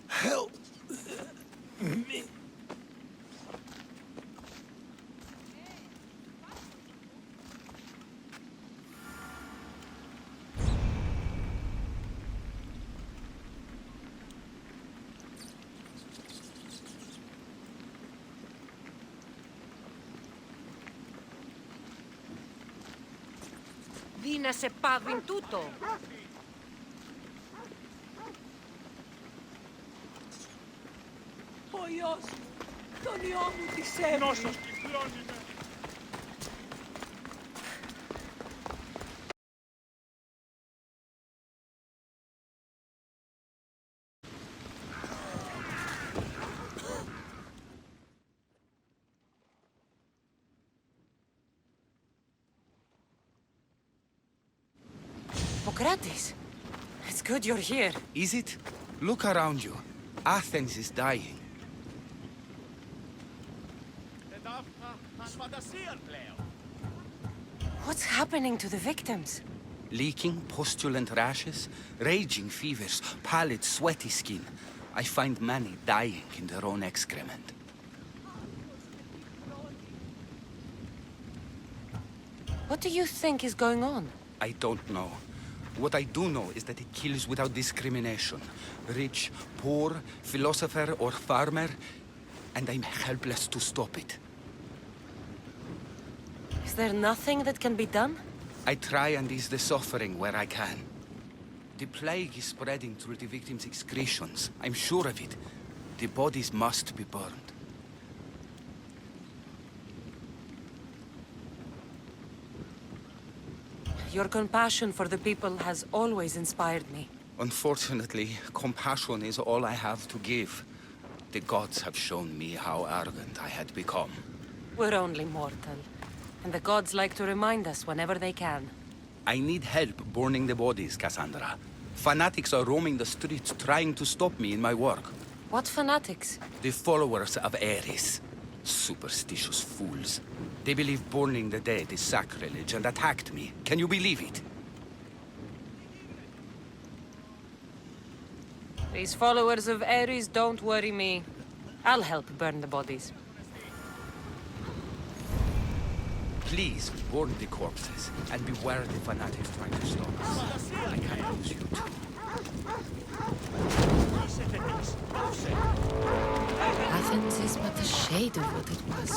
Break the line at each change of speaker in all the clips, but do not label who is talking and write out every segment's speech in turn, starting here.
Help me.
Δίνα σε πάβιν τούτο.
Ο Υιός μου, τον Υιό μου της έβρι.
Νόσος κυκλώνει με.
Hippocrates, it's good you're here.
Is it? Look around you. Athens is dying.
What's happening to the victims?
Leaking, pustulent rashes, raging fevers, pallid, sweaty skin. I find many dying in their own excrement.
What do you think is going on?
I don't know. What I do know is that it kills without discrimination. Rich, poor, philosopher or farmer, and I'm helpless to stop it.
Is there nothing that can be done?
I try and ease the suffering where I can. The plague is spreading through the victims' excretions. I'm sure of it. The bodies must be burned.
Your compassion for the people has always inspired me.
Unfortunately, compassion is all I have to give. The gods have shown me how arrogant I had become.
We're only mortal, and the gods like to remind us whenever they can.
I need help burning the bodies, Cassandra. Fanatics are roaming the streets trying to stop me in my work.
What fanatics?
The followers of Ares. Superstitious fools. They believe burning the dead is sacrilege and attacked me. Can you believe it?
These followers of Ares don't worry me. I'll help burn the bodies.
Please, burn the corpses, and beware the fanatics trying to stop us. I can't lose you too.
Athens is but a shade of what it was.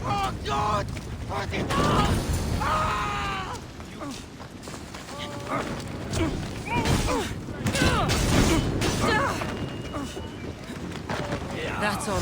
Oh, God! Put it out! Ah!
That's on.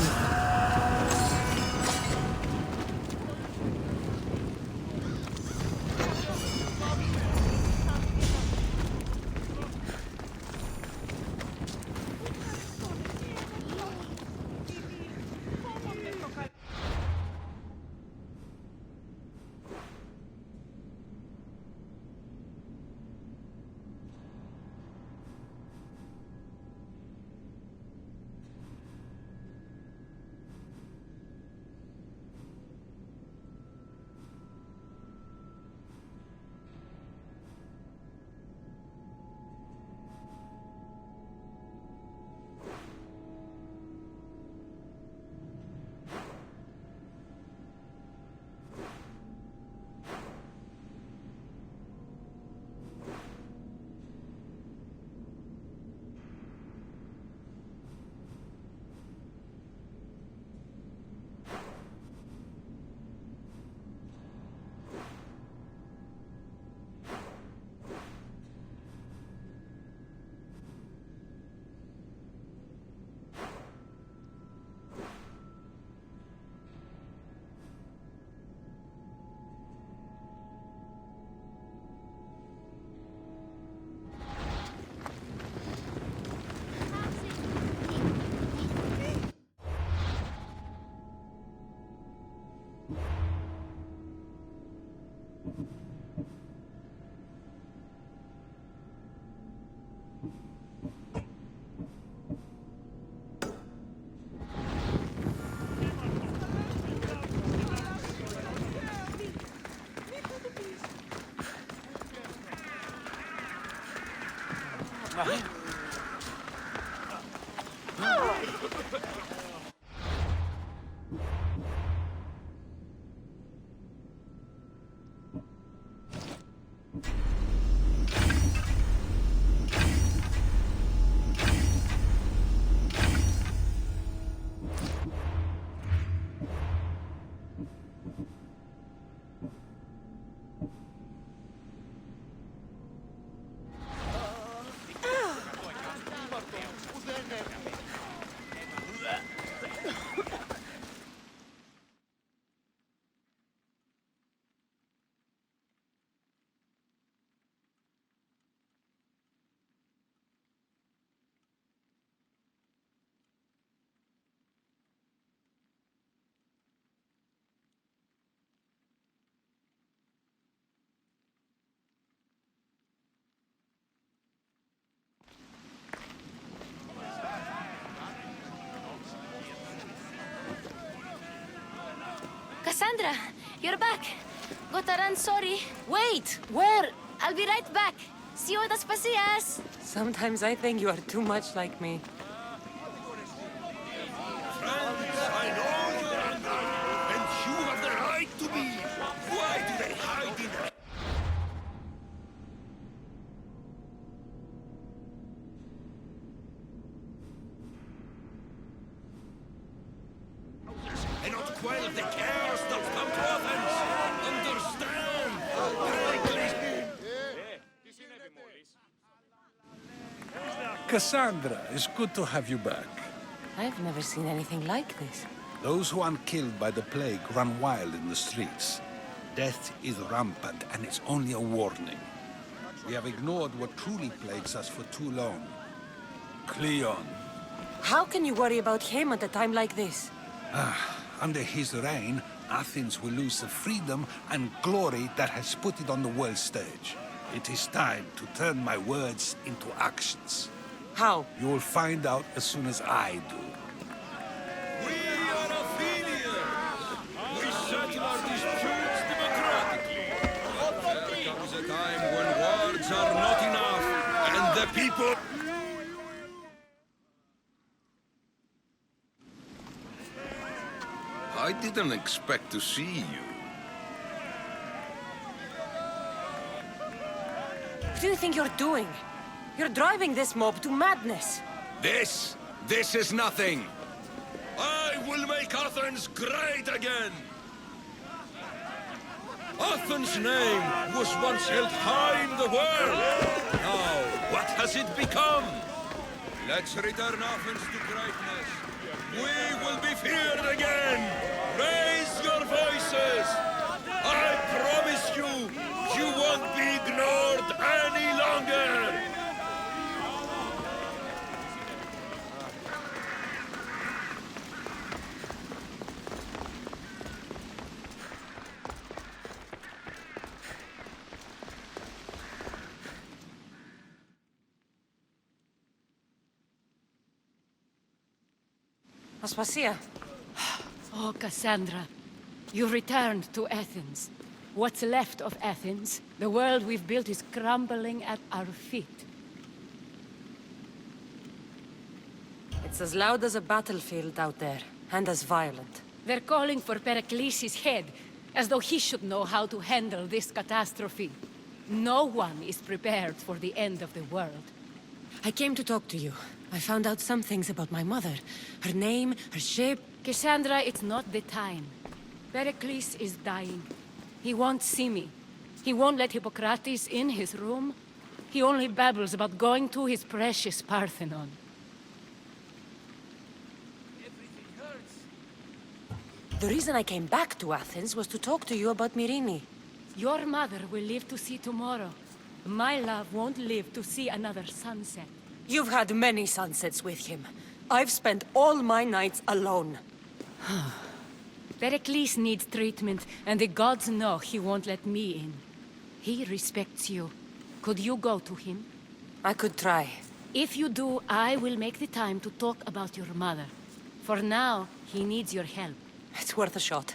Cassandra, you're back. Gotaran, sorry.
Wait! Where?
I'll be right back. See you at las pasillas.
Sometimes I think you are too much like me.
I know you're angry, and you have the right to be. Why do they hide in the... and not quell the chaos that come to offense? Understand?
Cassandra, it's good to have you back.
I've never seen anything like this.
Those who aren't killed by the plague run wild in the streets. Death is rampant, and it's only a warning. We have ignored what truly plagues us for too long. Cleon.
How can you worry about him at a time like this?
Under his reign, Athens will lose the freedom and glory that has put it on the world stage. It is time to turn my words into actions.
How?
You will find out as soon as I do.
We are Athenians! We settle our disputes democratically. There comes a time when words are not enough, and the people... I didn't expect to see you.
What do you think you're doing? You're driving this mob to madness.
This is nothing. will make Athens great again! Athens' name was once held high in the world. Now, what has it become? Let's return Athens to greatness. We will be feared again. Raise your voices. I promise you, you won't be ignored any longer.
Aspasia.
Oh, Cassandra, you returned to Athens. What's left of Athens, the world we've built is crumbling at our feet.
It's as loud as a battlefield out there, and as violent.
They're calling for Pericles' head, as though he should know how to handle this catastrophe. No one is prepared for the end of the world.
I came to talk to you. I found out some things about my mother. Her name, her shape.
Cassandra, it's not the time. Pericles is dying. He won't see me. He won't let Hippocrates in his room. He only babbles about going to his precious Parthenon.
The reason I came back to Athens was to talk to you about Myrine.
Your mother will live to see tomorrow. My love won't live to see another sunset.
You've had many sunsets with him. I've spent all my nights alone.
Pericles needs treatment, and the gods know he won't let me in. He respects you. Could you go to him?
I could try.
If you do, I will make the time to talk about your mother. For now, he needs your help.
It's worth a shot.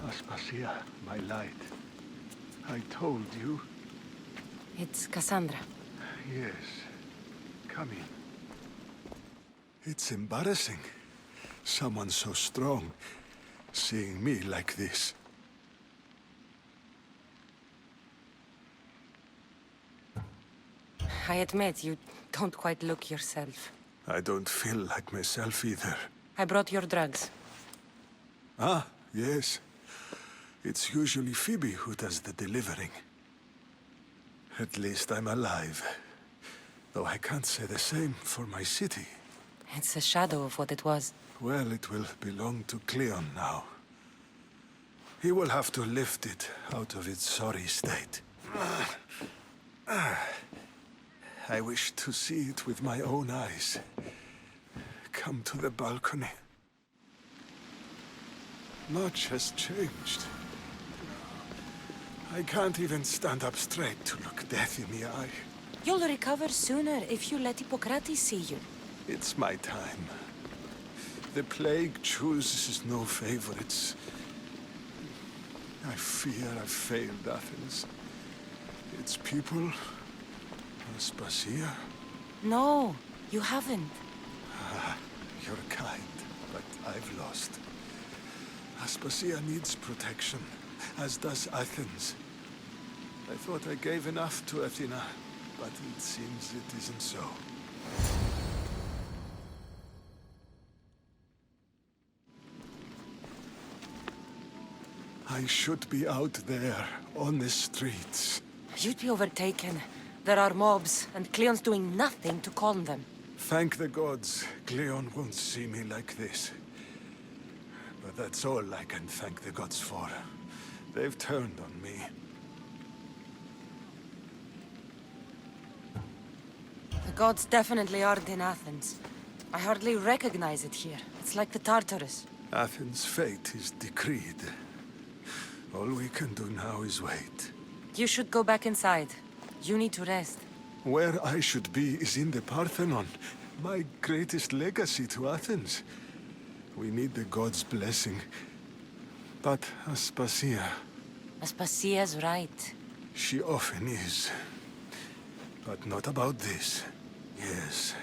Aspasia, my light. I told you.
It's Cassandra.
Yes. Come in. It's embarrassing. Someone so strong seeing me like this.
I admit, you don't quite look yourself.
I don't feel like myself either.
I brought your drugs.
Ah, yes. It's usually Phoibe who does the delivering. At least I'm alive. Though I can't say the same for my city.
It's a shadow of what it was.
Well, it will belong to Cleon now. He will have to lift it out of its sorry state. I wish to see it with my own eyes. Come to the balcony. Much has changed. I can't even stand up straight to look death in the eye.
You'll recover sooner if you let Hippocrates see you.
It's my time. The plague chooses no favorites. I fear I've failed Athens. Its people, Aspasia.
No, you haven't.
You're kind, but I've lost. Aspasia needs protection, as does Athens. I thought I gave enough to Athena, but it seems it isn't so. I should be out there, on the streets.
You'd be overtaken. There are mobs, and Cleon's doing nothing to calm them.
Thank the gods, Cleon won't see me like this. But that's all I can thank the gods for. They've turned on me.
The gods definitely aren't in Athens. I hardly recognize it here. It's like the Tartarus.
Athens' fate is decreed. All we can do now is wait.
You should go back inside. You need to rest.
Where I should be is in the Parthenon, my greatest legacy to Athens. We need the gods' blessing. But Aspasia,
Aspasia's right.
she often is. But not about this. Yes.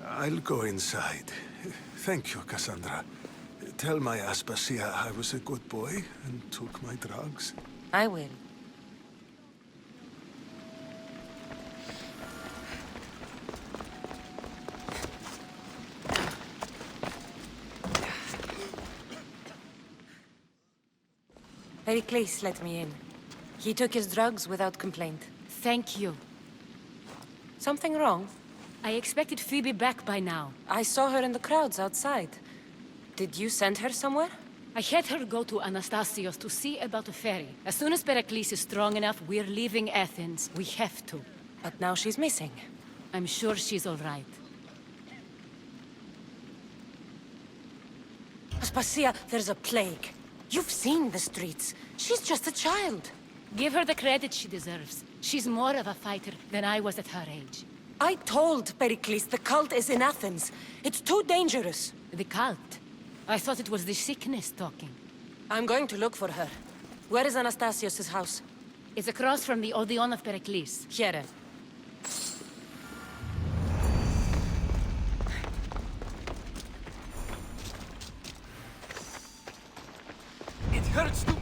I'll go inside. Thank you, Cassandra. Tell my Aspasia I was a good boy and took my drugs.
I will. Pericles let me in. He took his drugs without complaint.
Thank you.
Something wrong?
I expected Phoibe back by now.
I saw her in the crowds outside. Did you send her somewhere?
I had her go to Anastasios to see about a ferry. As soon as Pericles is strong enough, we're leaving Athens. We have to.
But now she's missing.
I'm sure she's all right.
Aspasia, there's a plague. You've seen the streets. She's just a child.
Give her the credit she deserves. She's more of a fighter than I was at her age.
I told Pericles the cult is in Athens. It's too dangerous.
The cult? I thought it was the sickness talking.
I'm going to look for her. Where is Anastasios' house?
It's across from the Odeon of Pericles.
Here.
It hurts to...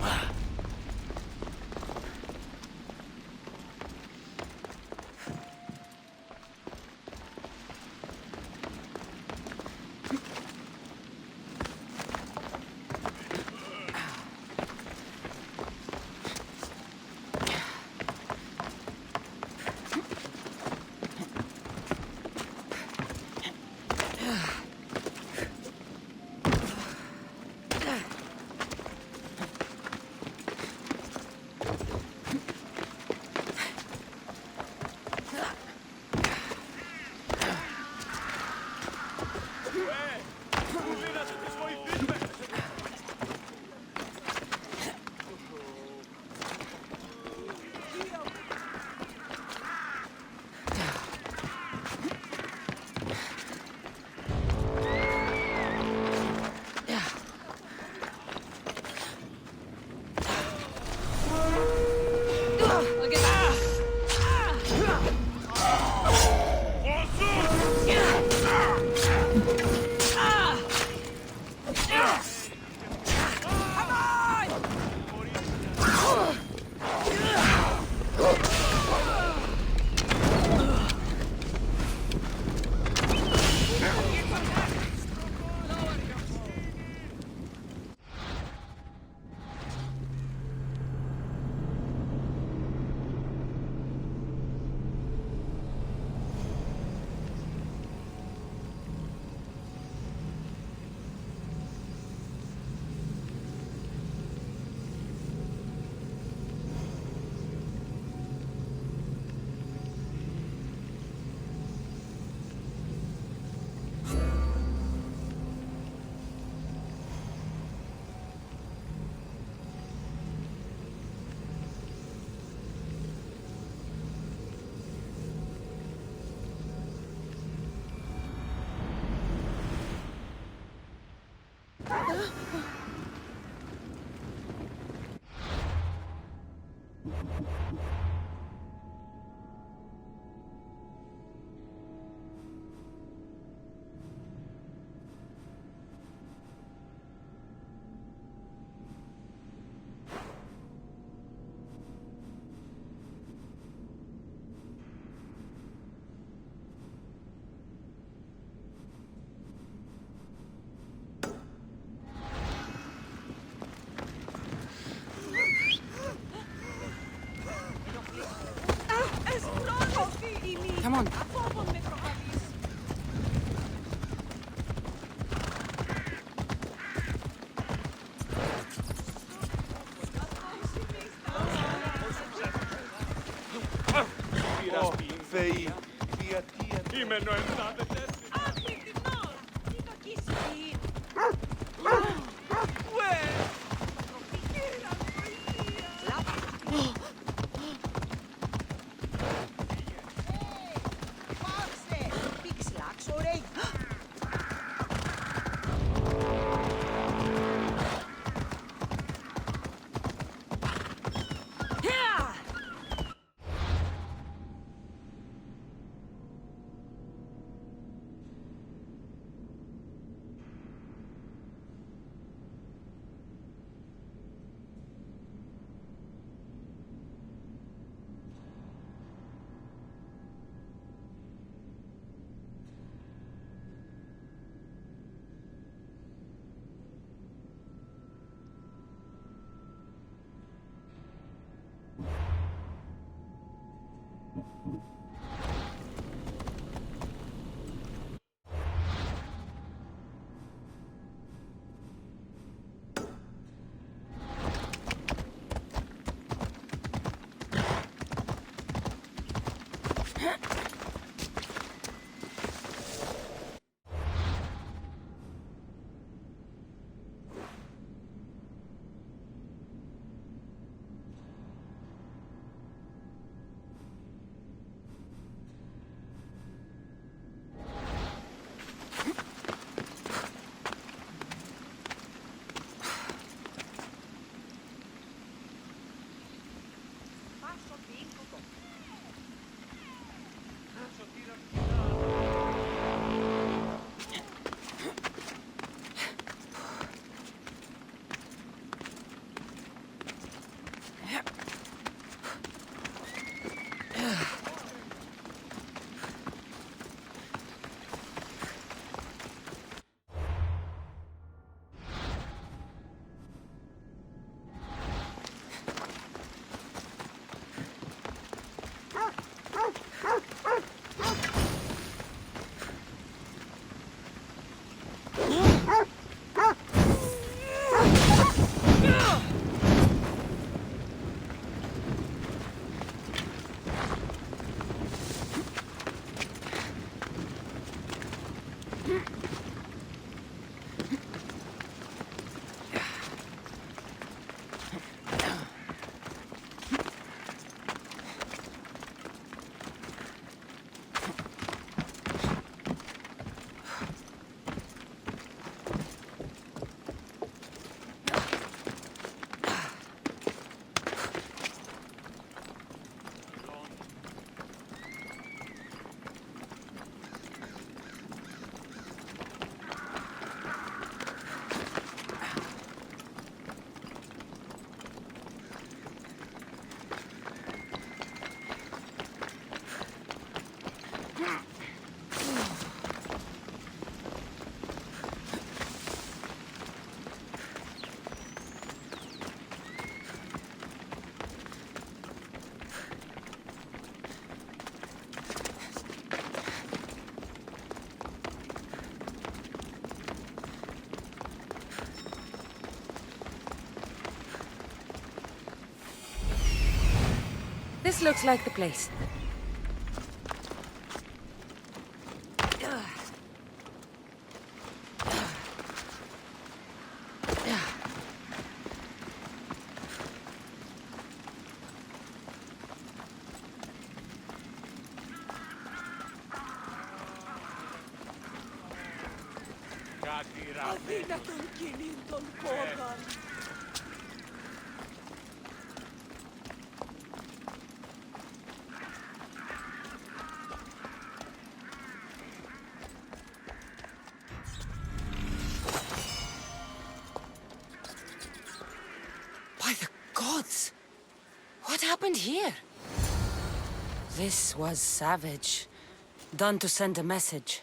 Come on. This looks like the place. By the gods! What happened here? This was savage. Done to send a message.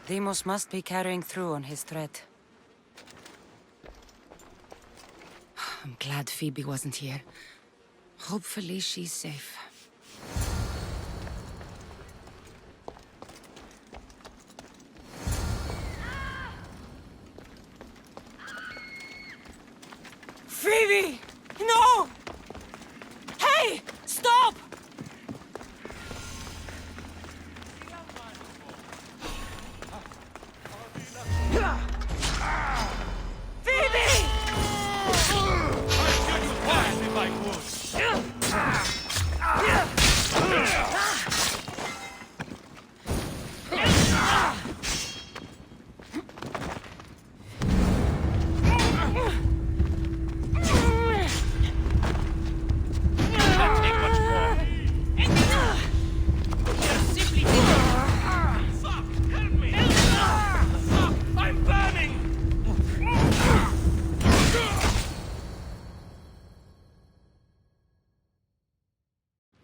Deimos must be carrying through on his threat. I'm glad Phoibe wasn't here. Hopefully she's safe. Phoebe! No! Hey! Stop! Phoebe!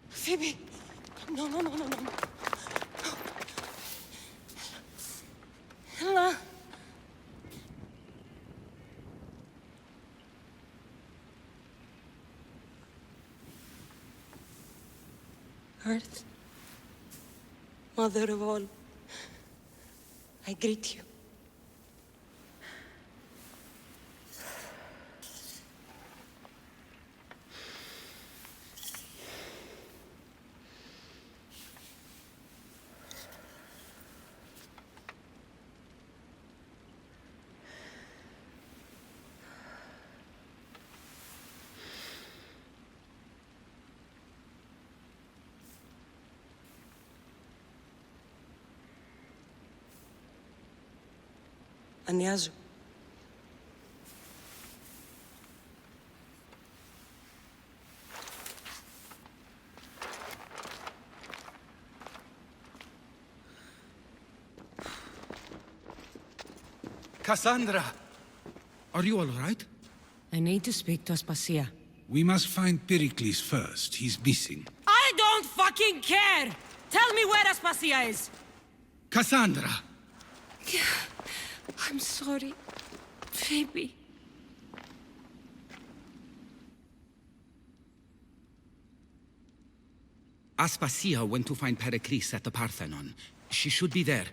Phoebe! No, no, no, no, no. Ella. Earth, Mother of all, I greet you. Ανιάζω.
Cassandra! Are you all right?
I need to speak to Aspasia.
We must find Pericles first. He's missing.
I don't fucking care! Tell me where Aspasia is!
Cassandra!
I'm sorry, Phoebe.
Aspasia went to find Pericles at the Parthenon. She should be there.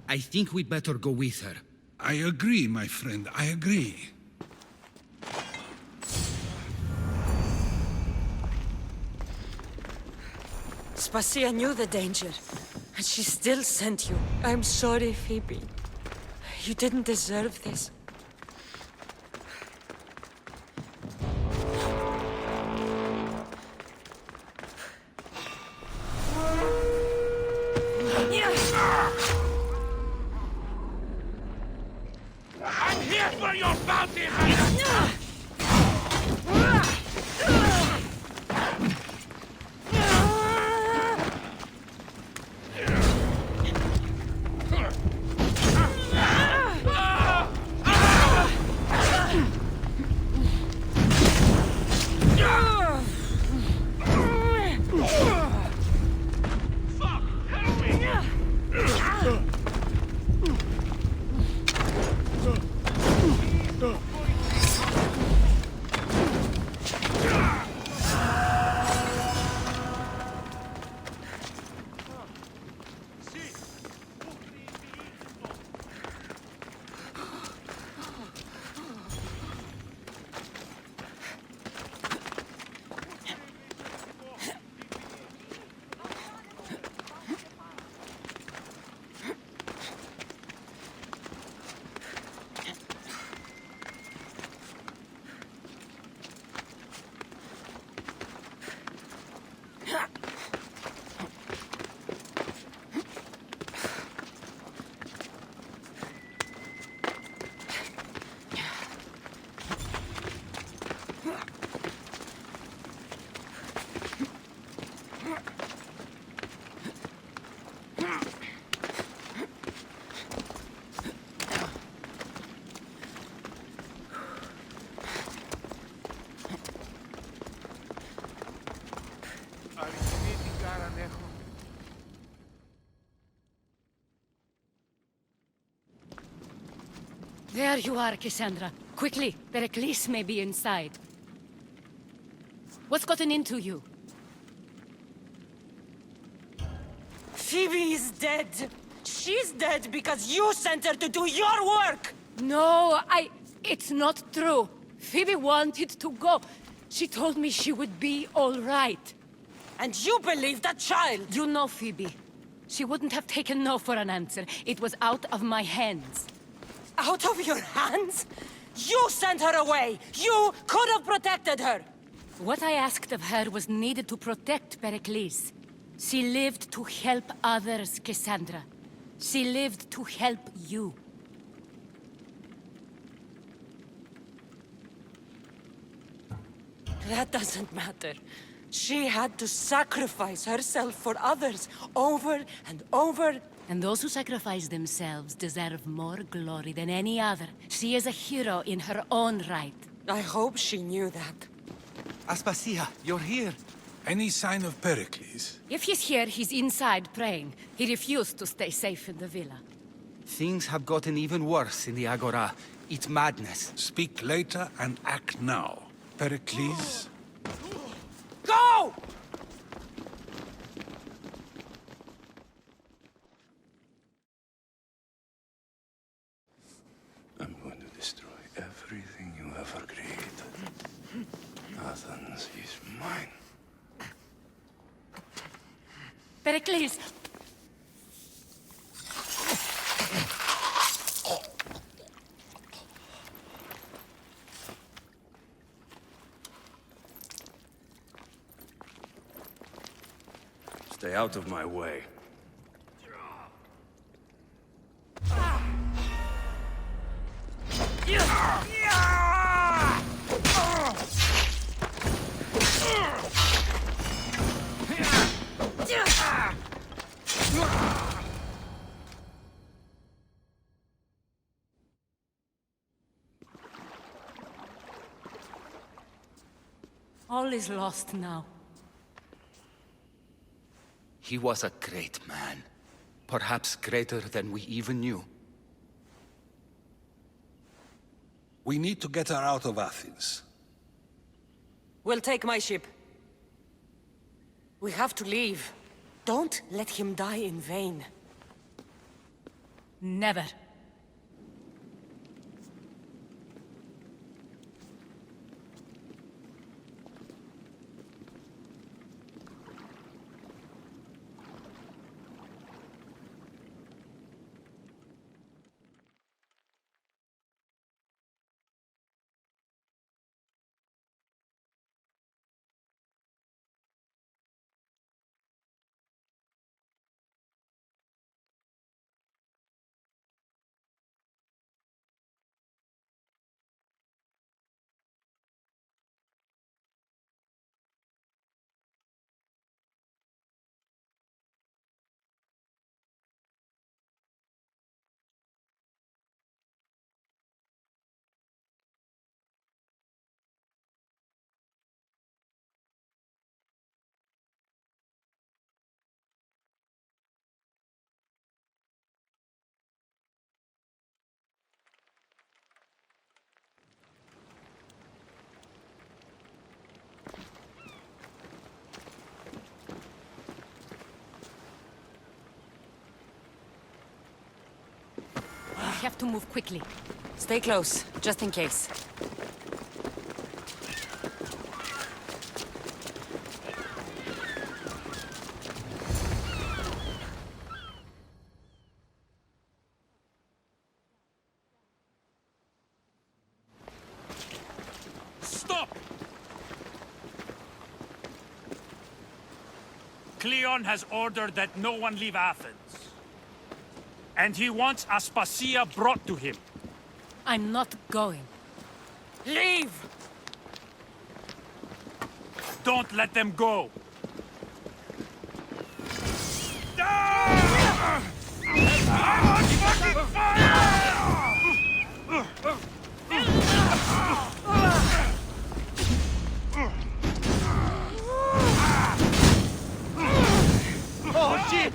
I think we'd better go with her.
I agree, my friend. I agree.
Aspasia knew the danger, and she still sent you. I'm sorry, Phoebe. You didn't deserve this.
I'm here for your bounty hunter!
There you are, Cassandra. Quickly, Pericles may be inside. What's gotten into you?
Phoebe is dead. She's dead because you sent her to do your work!
No, it's not true. Phoebe wanted to go. She told me she would be all right.
And you believe that child!
You know Phoebe. She wouldn't have taken no for an answer. It was out of my hands.
Out of your hands? You sent her away! You could have protected her!
What I asked of her was needed to protect Pericles. She lived to help others, Cassandra. She lived to help you.
That doesn't matter. She had to sacrifice herself for others, over and over.
And those who sacrifice themselves deserve more glory than any other. She is a hero in her own right.
I hope she knew that.
Aspasia, you're here.
Any sign of Pericles?
If he's here, he's inside praying. He refused to stay safe in the villa.
Things have gotten even worse in the Agora. It's madness.
Speak later and act now. Pericles?
Go!
I'm going to destroy everything you ever created. Athens is mine.
Pericles!
Stay out of my way.
All is lost now.
He was a great man. Perhaps greater than we even knew.
We need to get her out of Athens.
We'll take my ship. We have to leave. Don't let him die in vain.
Never. We have to move quickly.
Stay close, just in case.
Stop! Cleon has ordered that no one leave Athens. And he wants Aspasia brought to him.
I'm not going.
Leave!
Don't let them go.
Oh, shit!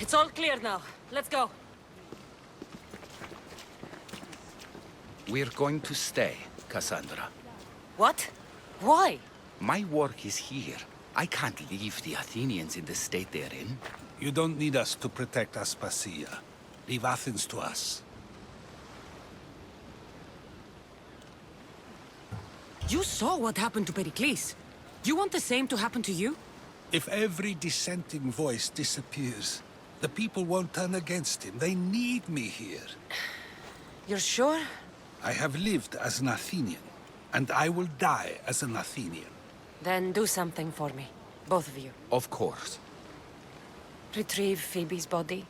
It's all clear now. Let's go.
We're going to stay, Cassandra.
What? Why?
My work is here. I can't leave the Athenians in the state they're in.
You don't need us to protect Aspasia. Leave Athens to us.
You saw what happened to Pericles. You want the same to happen to you?
If every dissenting voice disappears, the people won't turn against him. They need me here.
You're sure?
I have lived as an Athenian, and I will die as an Athenian.
Then do something for me. Both of you.
Of course.
Retrieve Phoebe's body.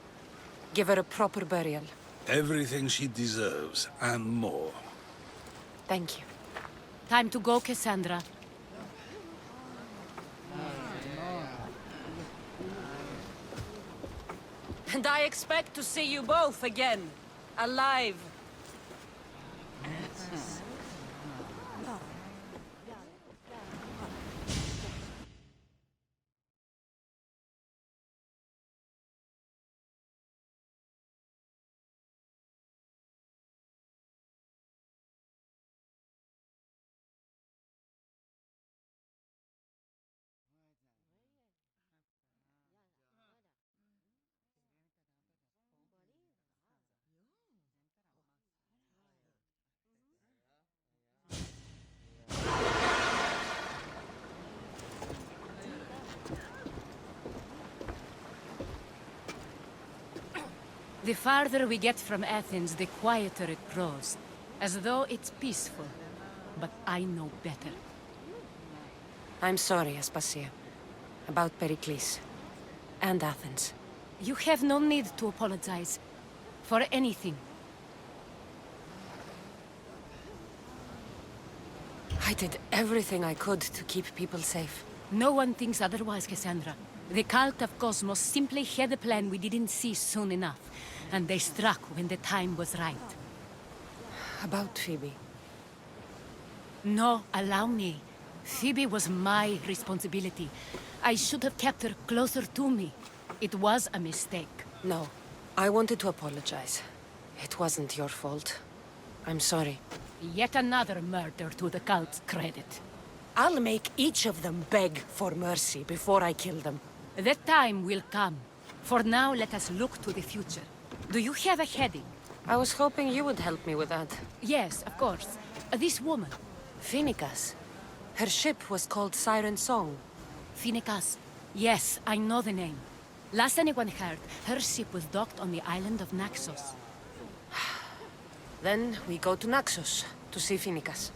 Give her a proper burial.
Everything she deserves, and more.
Thank you.
Time to go, Cassandra.
And I expect to see you both again. Alive.
The farther we get from Athens, the quieter it grows. As though it's peaceful. But I know better.
I'm sorry, Aspasia. About Pericles. And Athens.
You have no need to apologize. For anything.
I did everything I could to keep people safe.
No one thinks otherwise, Cassandra. The cult of Cosmos simply had a plan we didn't see soon enough. And they struck when the time was right.
About Phoebe.
No, allow me. Phoebe was my responsibility. I should have kept her closer to me. It was a mistake.
No. I wanted to apologize. It wasn't your fault. I'm sorry.
Yet another murder to the cult's credit.
I'll make each of them beg for mercy before I kill them.
That time will come. For now, let us look to the future. Do you have a heading?
I was hoping you would help me with that.
Yes, of course. This woman.
Phoenicas. Her ship was called Siren Song.
Phoenicas. Yes, I know the name. Last anyone heard, her ship was docked on the island of Naxos.
Then we go to Naxos to see Phoenicas.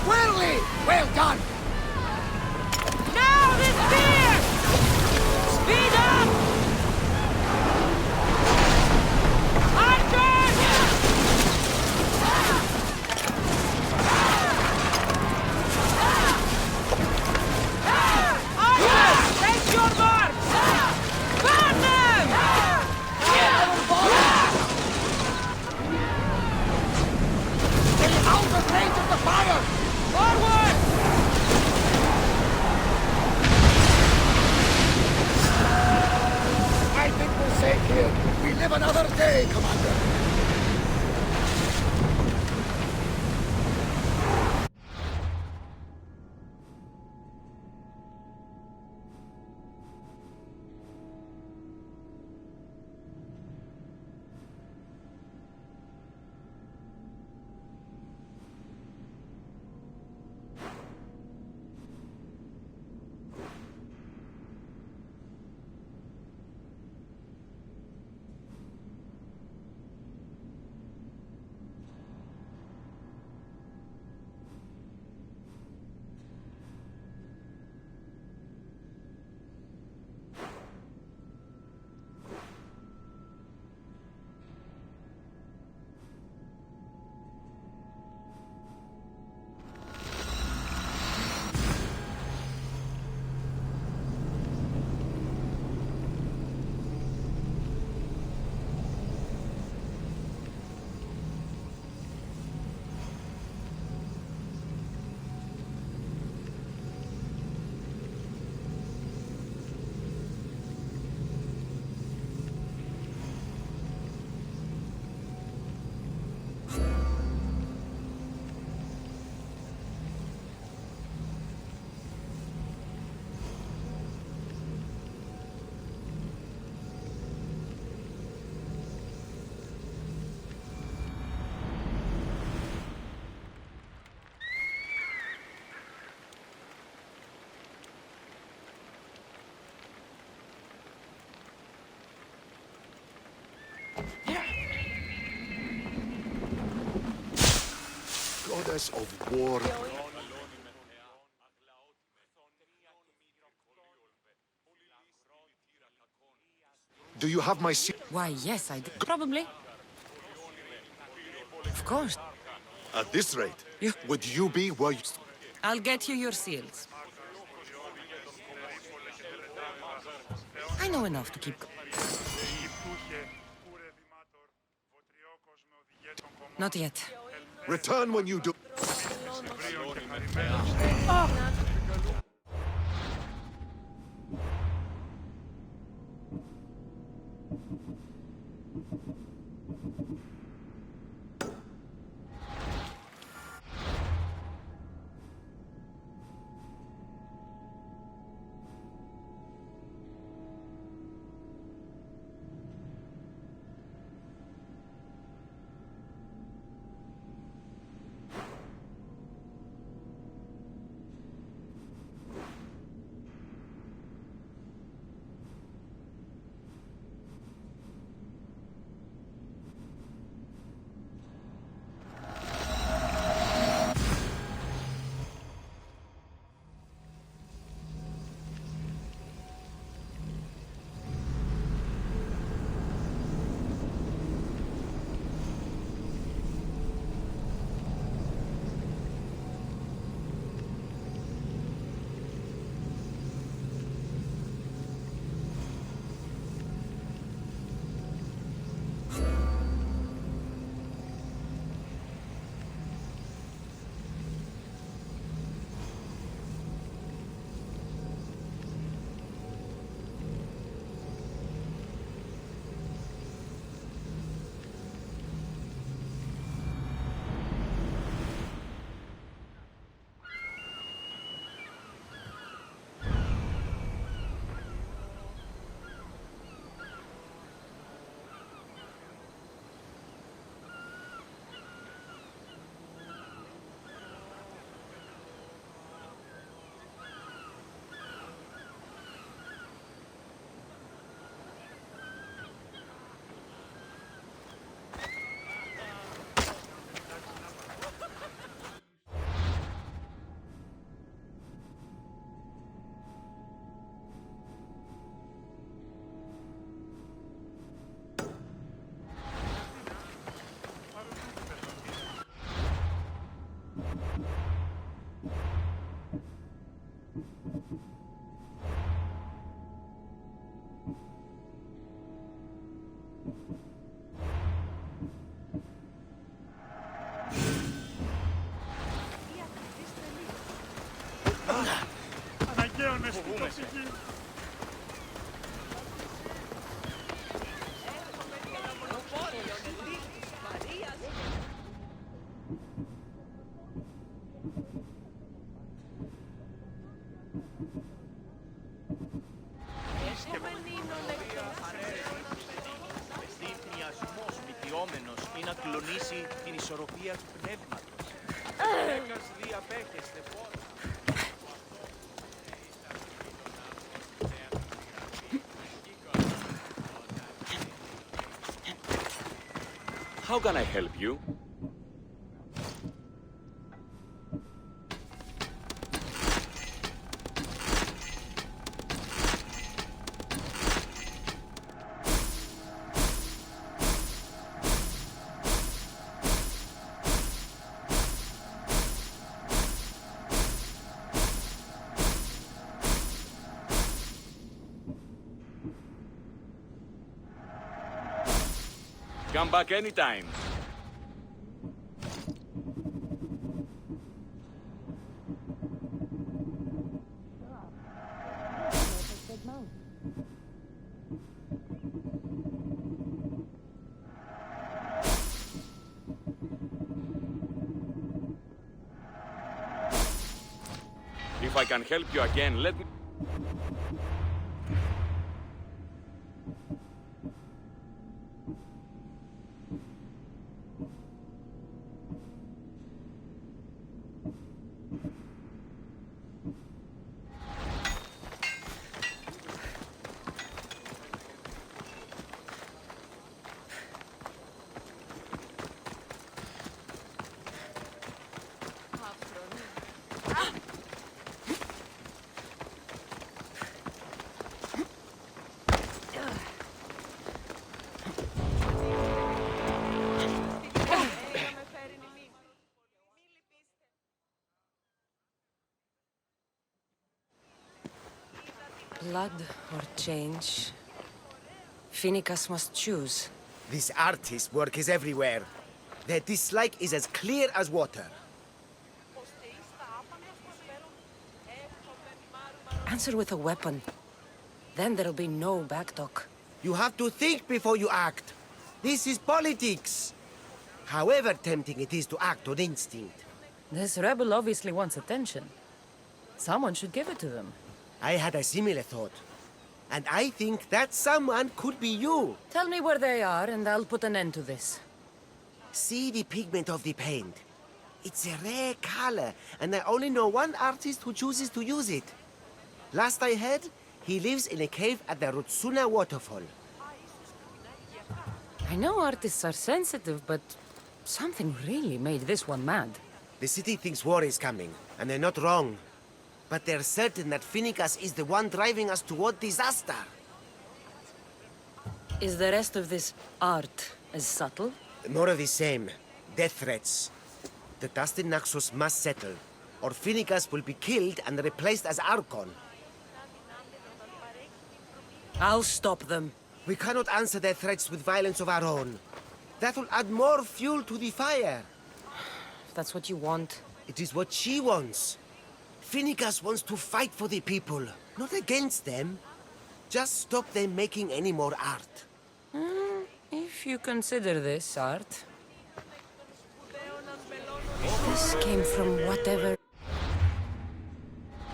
squarely! Well done!
Now this spear! Speed up! Archer! Archer! Take your mark! Burn them!
Stay out of range of the fire!
Forward!
I think we're safe here. We live another day, Commander.
Goddess of war. Do you have my seal?
Why, yes, I do. Probably. Of course.
At this rate,
You-
would you be where you...
I'll get you your seals. I know enough to keep... Not yet.
Return when you do.
Αναγκαίο να στείλω πηγή.
Μυθιασμός μυθιόμενος ή να κλονίσει την ισορροπία του πνεύματος. Έκας διαπέχεστε πόνο.
How can I help you? Come back anytime. If I can help you again, let me...
Blood or change? Phoenicus must choose.
This artist's work is everywhere. Their dislike is as clear as water.
Answer with a weapon. Then there'll be no backtalk.
You have to think before you act. This is politics. However tempting it is to act on instinct.
This rebel obviously wants attention. Someone should give it to them.
I had a similar thought. And I think that someone could be you.
Tell me where they are, and I'll put an end to this.
See the pigment of the paint. It's a rare color, and I only know one artist who chooses to use it. Last I heard, he lives in a cave at the Rutsuna waterfall.
I know artists are sensitive, but something really made this one mad.
The city thinks war is coming, and they're not wrong. But they're certain that Phoenicus is the one driving us toward disaster.
Is the rest of this art as subtle?
More of the same. Death threats. The dust in Naxos must settle, or Phoenicus will be killed and replaced as Archon.
I'll stop them.
We cannot answer their threats with violence of our own. That will add more fuel to the fire.
If that's what you want.
It is what she wants. Phoenicus wants to fight for the people, not against them. Just stop them making any more art.
If you consider this art. This came from whatever...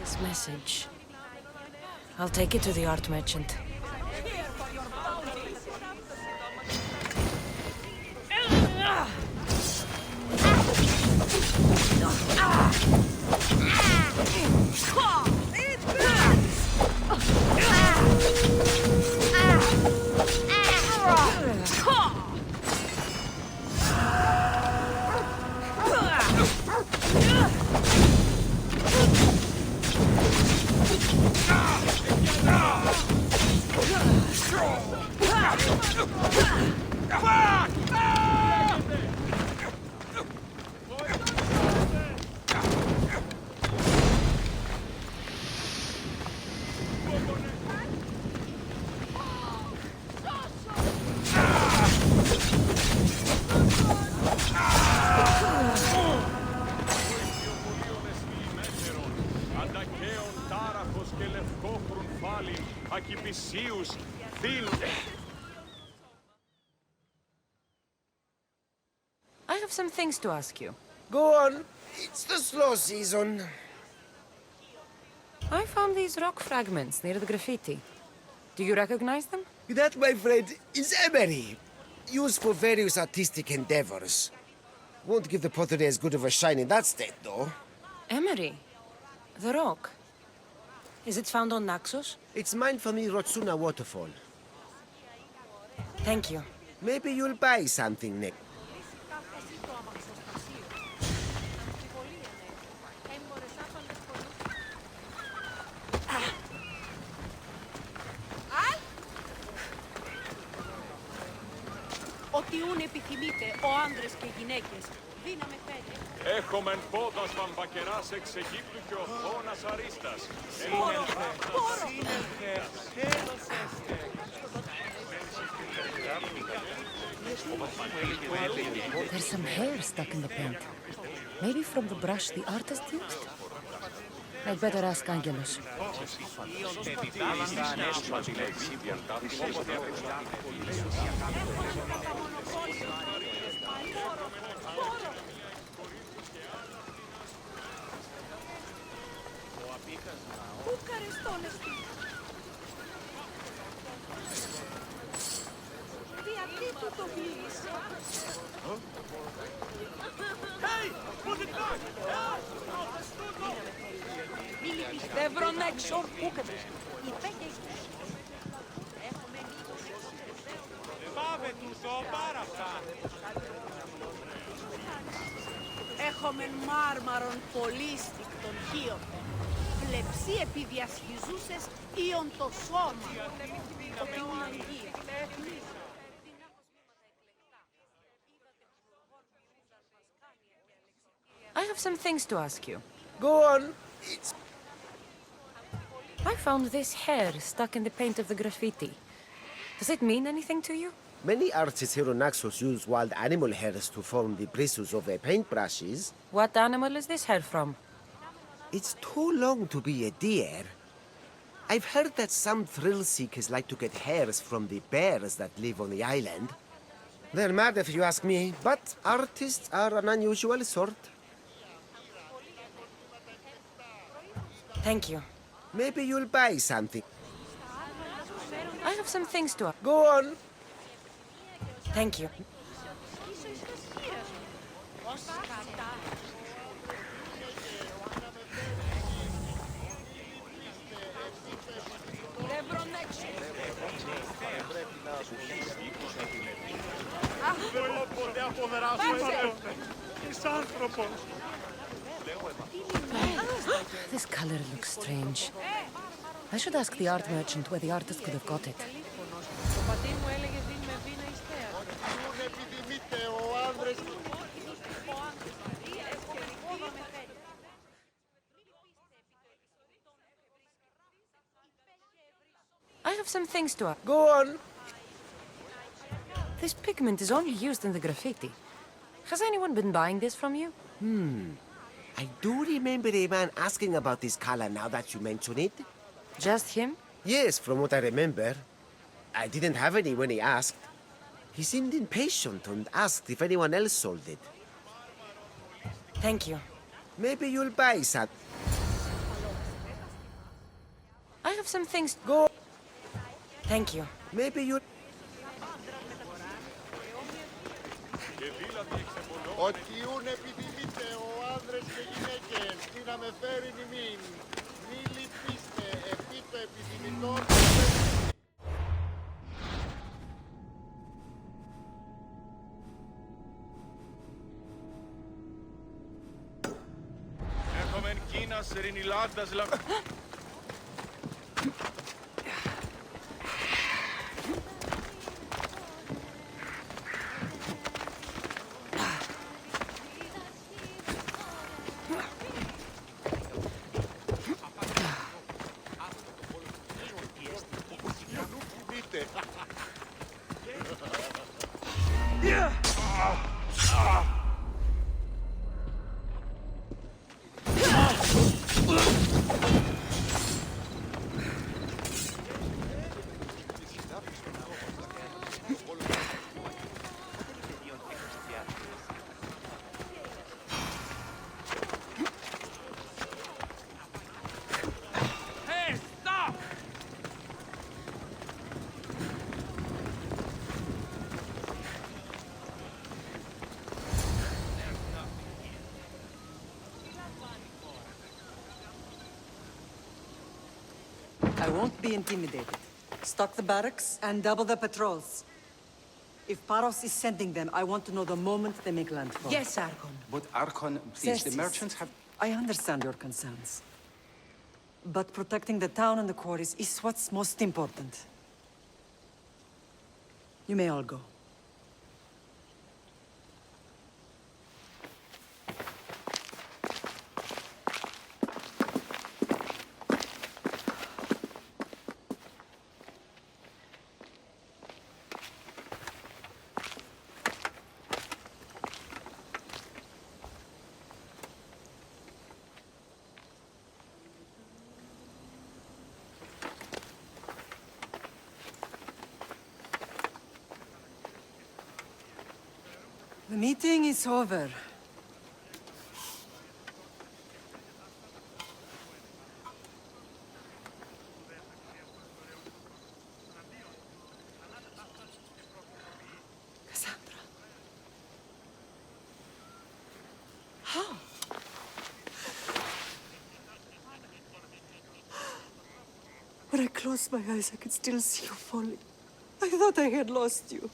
This message. I'll take it to the art merchant.
επισίους φίλους.
I have some things to ask you.
Go on. It's the slow season.
I found these rock fragments near the graffiti. Do you recognize them?
That, my friend, is emery. Used for various artistic endeavors. Won't give the pottery as good of a shine in that state, though.
Emery? The rock? Is it found on Naxos?
It's mined from the Rotsuna waterfall.
Thank you.
Maybe you'll buy something next.
Ό,τι ούν επιθυμείτε, ο άντρες και οι γυναίκες. Δύναμε φέρει.
Έχομεν πόδας βαμβακεράς εξ Αιγύπτου και ο θώνας αρίστας.
Σύνελθε, τέλος έστε.
There's some hair stuck in the paint. Maybe from the brush the artist used? I'd better ask Angelos.
Δεν βρω έξω. Πού κρυστώ.
Πάμε τούτο, πάρα αυτά.
Έχομεν μάρμαρον πολύστικτον χίωτε. Πλεψί επιδιασχιζούσες ήον το σώμα. Ότι ούν αγγεία.
I have some things to ask you.
Go on. It's...
I found this hair stuck in the paint of the graffiti. Does it mean anything to you?
Many artists here on Naxos use wild animal hairs to form the bristles of their paintbrushes.
What animal is this hair from?
It's too long to be a deer. I've heard that some thrill seekers like to get hairs from the bears that live on the island. They're mad if you ask me, but artists are an unusual sort.
Thank you.
Maybe you'll buy something.
I have some things to ask.
Go on.
Thank you. This color looks strange. I should ask the art merchant where the artist could have got it.
Το πατήρ μου έλεγε δίνει με βίνα εις θέατρο.
Ούν επιδημείτε ο άνδρες.
I have some things to ask.
Go on.
This pigment is only used in the graffiti. Has anyone been buying this from you?
I do remember a man asking about this color now that you mention it.
Just him?
Yes, from what I remember. I didn't have any when he asked. He seemed impatient and asked if anyone else sold it.
Thank you.
Maybe you'll buy some.
I have some things.
Go.
Thank you.
Maybe you.
Ότι ούν επιδημείτε ο άνδρες και γυναίκες. Τι να με φέρει νημήν. Μη λυπήστε επί το επιδημητών.
Έχομεν Κίνας Ρινιλάντας
I won't be intimidated. Stock the barracks and double the patrols. If Paros is sending them, I want to know the moment they make landfall.
Yes, Archon.
But Archon, please, the
Xerxes,
merchants have...
I understand your concerns. But protecting the town and the quarries is what's most important. You may all go. The meeting is over. Cassandra. How? When I closed my eyes, I could still see you falling. I thought I had lost you.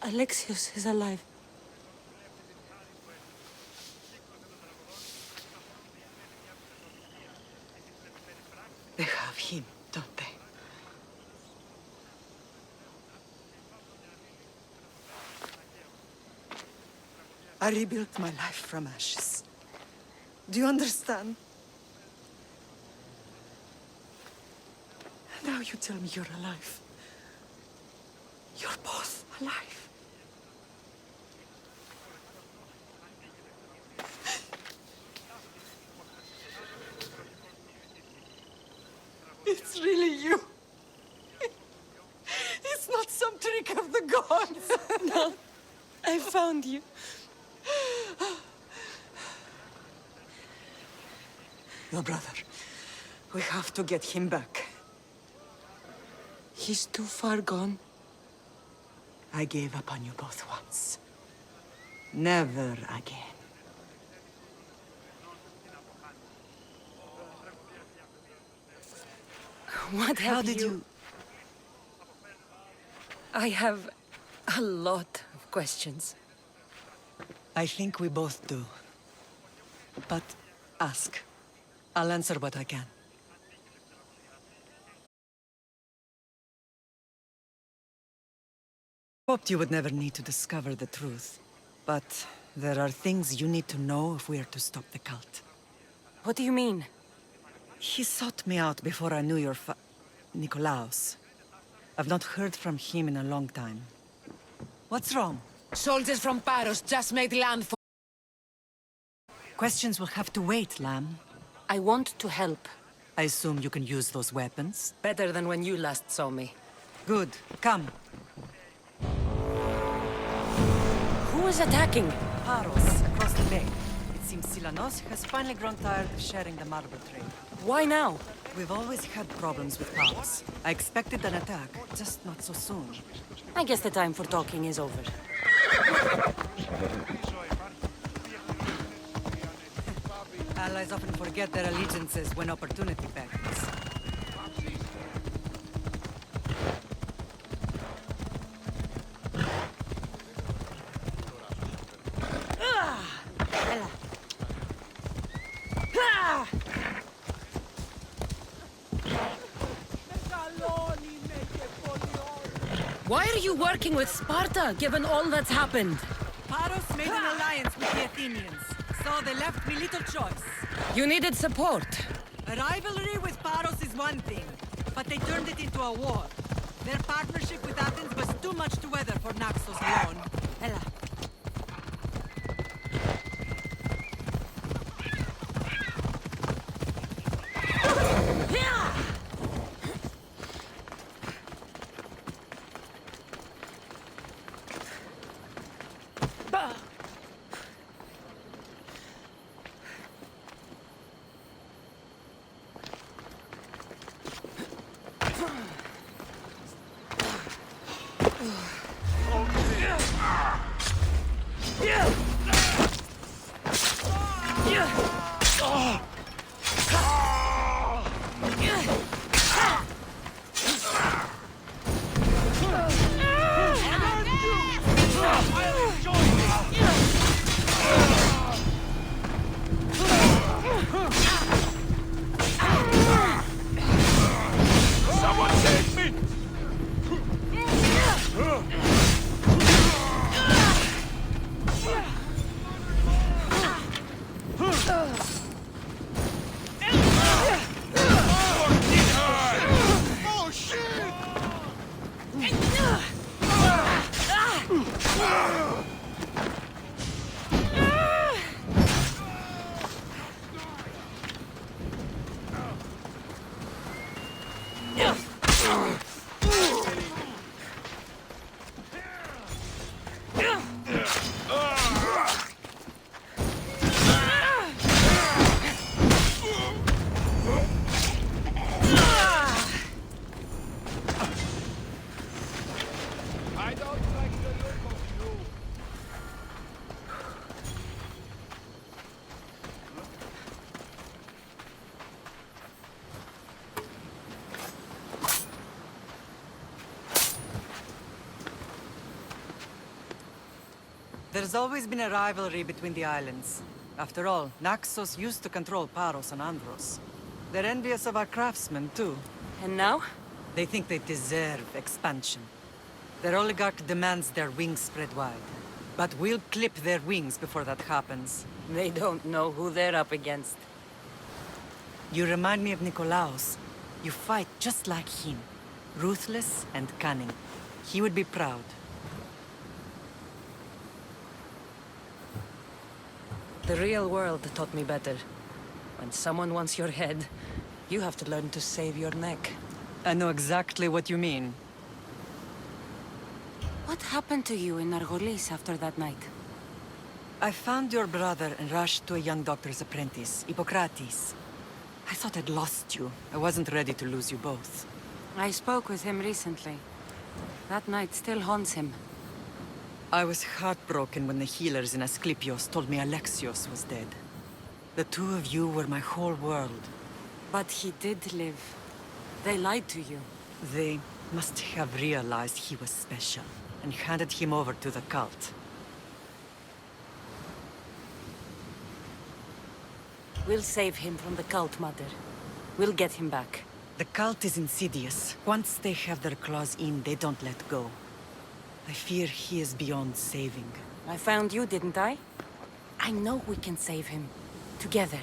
Alexios is alive. They have him, don't they? I rebuilt my life from ashes. Do you understand? Now you tell me you're alive. You're both alive. It's really you. It's not some trick of the gods. No, I found you. Your brother. We have to get him back. He's too far gone. I gave up on you both once. Never again.
What have
How did you...
I have a lot of questions.
I think we both do. But ask. I'll answer what I can. Hoped you would never need to discover the truth. But there are things you need to know if we are to stop the cult.
What do you mean?
He sought me out before I knew your Nikolaos. I've not heard from him in a long time. What's wrong?
Soldiers from Paros just made landfall.
Questions will have to wait, Lamb.
I want to help.
I assume you can use those weapons?
Better than when you last saw me.
Good. Come.
Who is attacking?
Paros, across the bay. It seems Silanos has finally grown tired of sharing the marble trade.
Why now?
We've always had problems with Paros. I expected an attack, just not so soon.
I guess the time for talking is over.
Allies often forget their allegiances when opportunity beckons.
Why are you working with Sparta, given all that's happened?
Paros made an alliance with the Athenians, so they left me little choice.
You needed support.
A rivalry with Paros is one thing, but they turned it into a war. Their partnership with Athens was too much to weather for Naxos alone. Ella. There's always been a rivalry between the islands. After all, Naxos used to control Paros and Andros. They're envious of our craftsmen, too.
And now?
They think they deserve expansion. Their oligarch demands their wings spread wide. But we'll clip their wings before that happens.
They don't know who they're up against.
You remind me of Nikolaos. You fight just like him. Ruthless and cunning. He would be proud.
The real world taught me better. When someone wants your head, you have to learn to save your neck.
I know exactly what you mean.
What happened to you in Argolis after that night?
I found your brother and rushed to a young doctor's apprentice, Hippocrates. I thought I'd lost you. I wasn't ready to lose you both.
I spoke with him recently. That night still haunts him.
I was heartbroken when the healers in Asclepios told me Alexios was dead. The two of you were my whole world.
But he did live. They lied to you.
They must have realized he was special and handed him over to the cult.
We'll save him from the cult, Mother. We'll get him back.
The cult is insidious. Once they have their claws in, they don't let go. I fear he is beyond saving.
I found you, didn't I? I know we can save him. Together.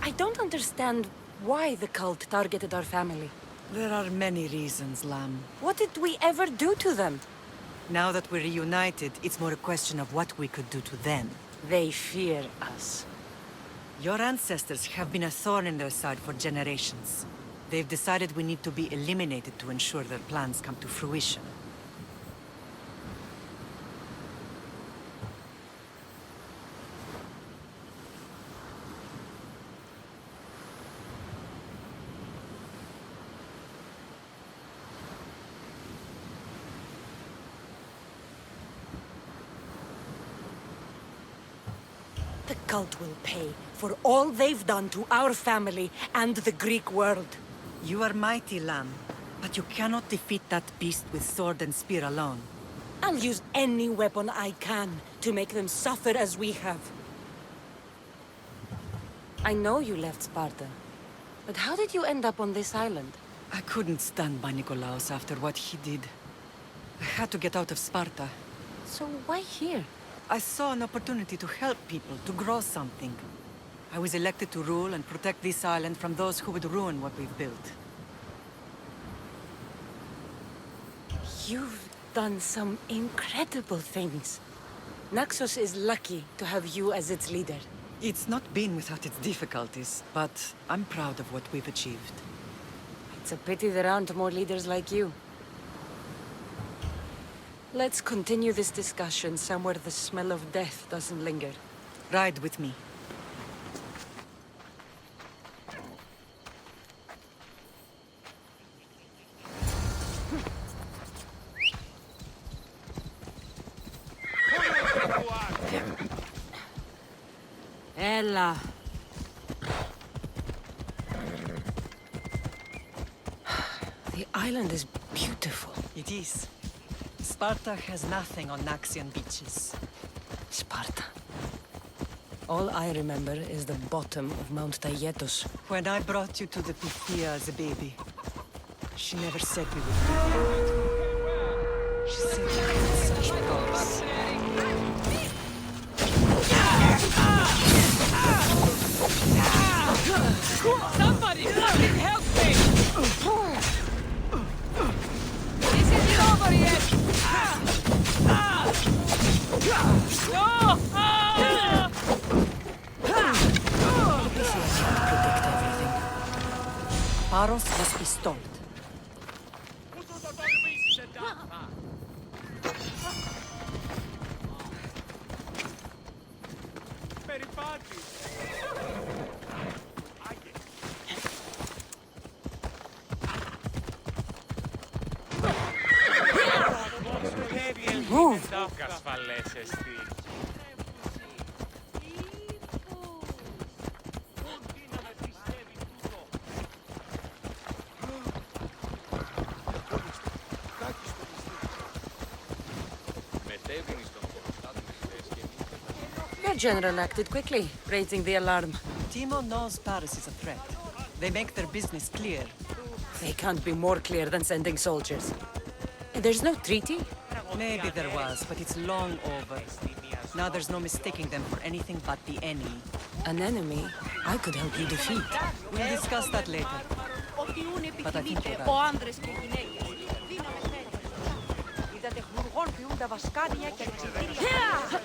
I don't understand why the cult targeted our family.
There are many reasons, Lamb.
What did we ever do to them?
Now that we're reunited, it's more a question of what we could do to them.
They fear us.
Your ancestors have been a thorn in their side for generations. They've decided we need to be eliminated to ensure their plans come to fruition.
The cult will pay for all they've done to our family and the Greek world.
You are mighty, Lamb, but you cannot defeat that beast with sword and spear alone.
I'll use any weapon I can to make them suffer as we have. I know you left Sparta, but how did you end up on this island?
I couldn't stand by Nikolaos after what he did. I had to get out of Sparta.
So why here?
I saw an opportunity to help people, to grow something. I was elected to rule and protect this island from those who would ruin what we've built.
You've done some incredible things. Naxos is lucky to have you as its leader.
It's not been without its difficulties, but I'm proud of what we've achieved.
It's a pity there aren't more leaders like you. Let's continue this discussion somewhere the smell of death doesn't linger.
Ride with me.
Ella. The island is beautiful.
It is. Sparta has nothing on Naxian beaches.
Sparta. All I remember is the bottom of Mount Taygetos.
When I brought you to the Pythia as a baby, she never said we would be married. She said you had such promise.
Somebody fucking help me! This isn't over yet! No!
Odyssey can't predict everything.
Paros must be stopped.
Move! General acted quickly, raising the alarm.
Timo knows Paris is a threat. They make their business clear.
They can't be more clear than sending soldiers. There's no treaty?
Maybe there was, but it's long over. Now there's no mistaking them for anything but the enemy.
An enemy I could help you defeat.
We'll discuss that later. But I think you're right.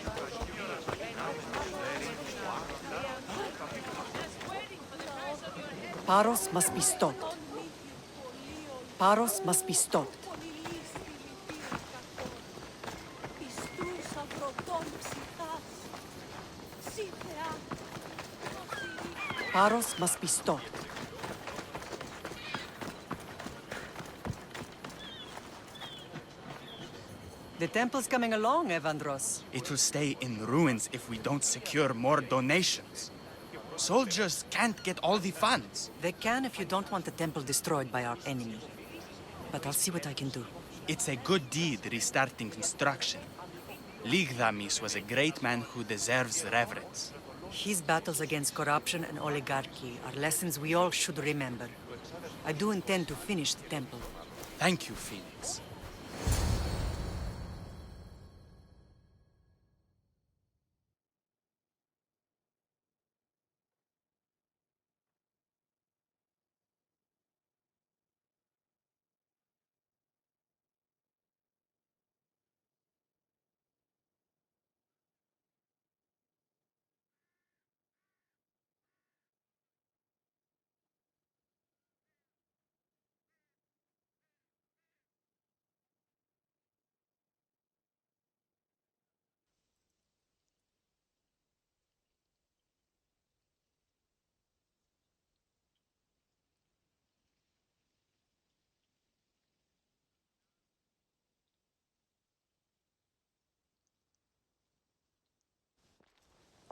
Paros must be stopped. Paros must be stopped. Paros must be stopped. The temple's coming along, Evandros.
It will stay in ruins if we don't secure more donations. Soldiers can't get all the funds.
They can if you don't want the temple destroyed by our enemy. But I'll see what I can do.
It's a good deed restarting construction. Ligdamis was a great man who deserves reverence.
His battles against corruption and oligarchy are lessons we all should remember. I do intend to finish the temple.
Thank you, Phoenix.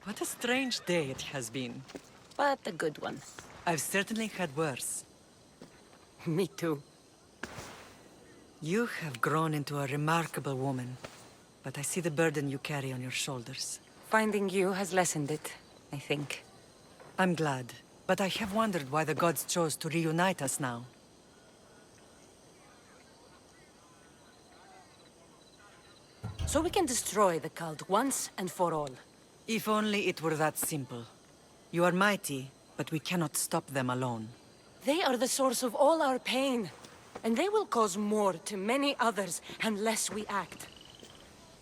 What a strange day it has been.
But a good one.
I've certainly had worse.
Me too.
You have grown into a remarkable woman, but I see the burden you carry on your shoulders.
Finding you has lessened it, I think.
I'm glad, but I have wondered why the gods chose to reunite us now.
So we can destroy the cult once and for all.
If only it were that simple. You are mighty, but we cannot stop them alone.
They are the source of all our pain, and they will cause more to many others unless we act.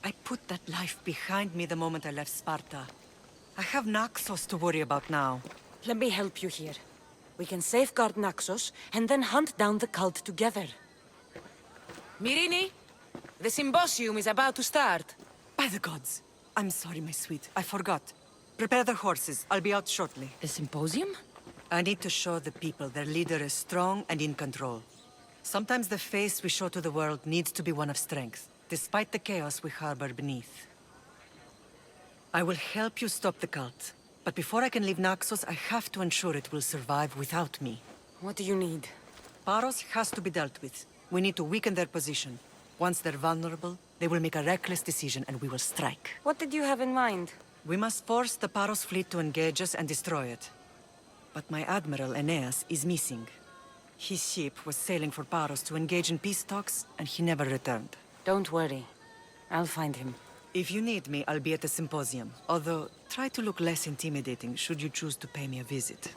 I put that life behind me the moment I left Sparta. I have Naxos to worry about now.
Let me help you here. We can safeguard Naxos, and then hunt down the cult together. Myrrine, the symposium is about to start.
By the gods! I'm sorry, my sweet. I forgot. Prepare the horses. I'll be out shortly.
The symposium?
I need to show the people their leader is strong and in control. Sometimes the face we show to the world needs to be one of strength, despite the chaos we harbor beneath. I will help you stop the cult. But before I can leave Naxos, I have to ensure it will survive without me.
What do you need?
Paros has to be dealt with. We need to weaken their position. Once they're vulnerable, they will make a reckless decision and we will strike.
What did you have in mind?
We must force the Paros fleet to engage us and destroy it. But my admiral, Aeneas, is missing. His ship was sailing for Paros to engage in peace talks, and he never returned.
Don't worry. I'll find him.
If you need me, I'll be at the symposium. Although, try to look less intimidating should you choose to pay me a visit.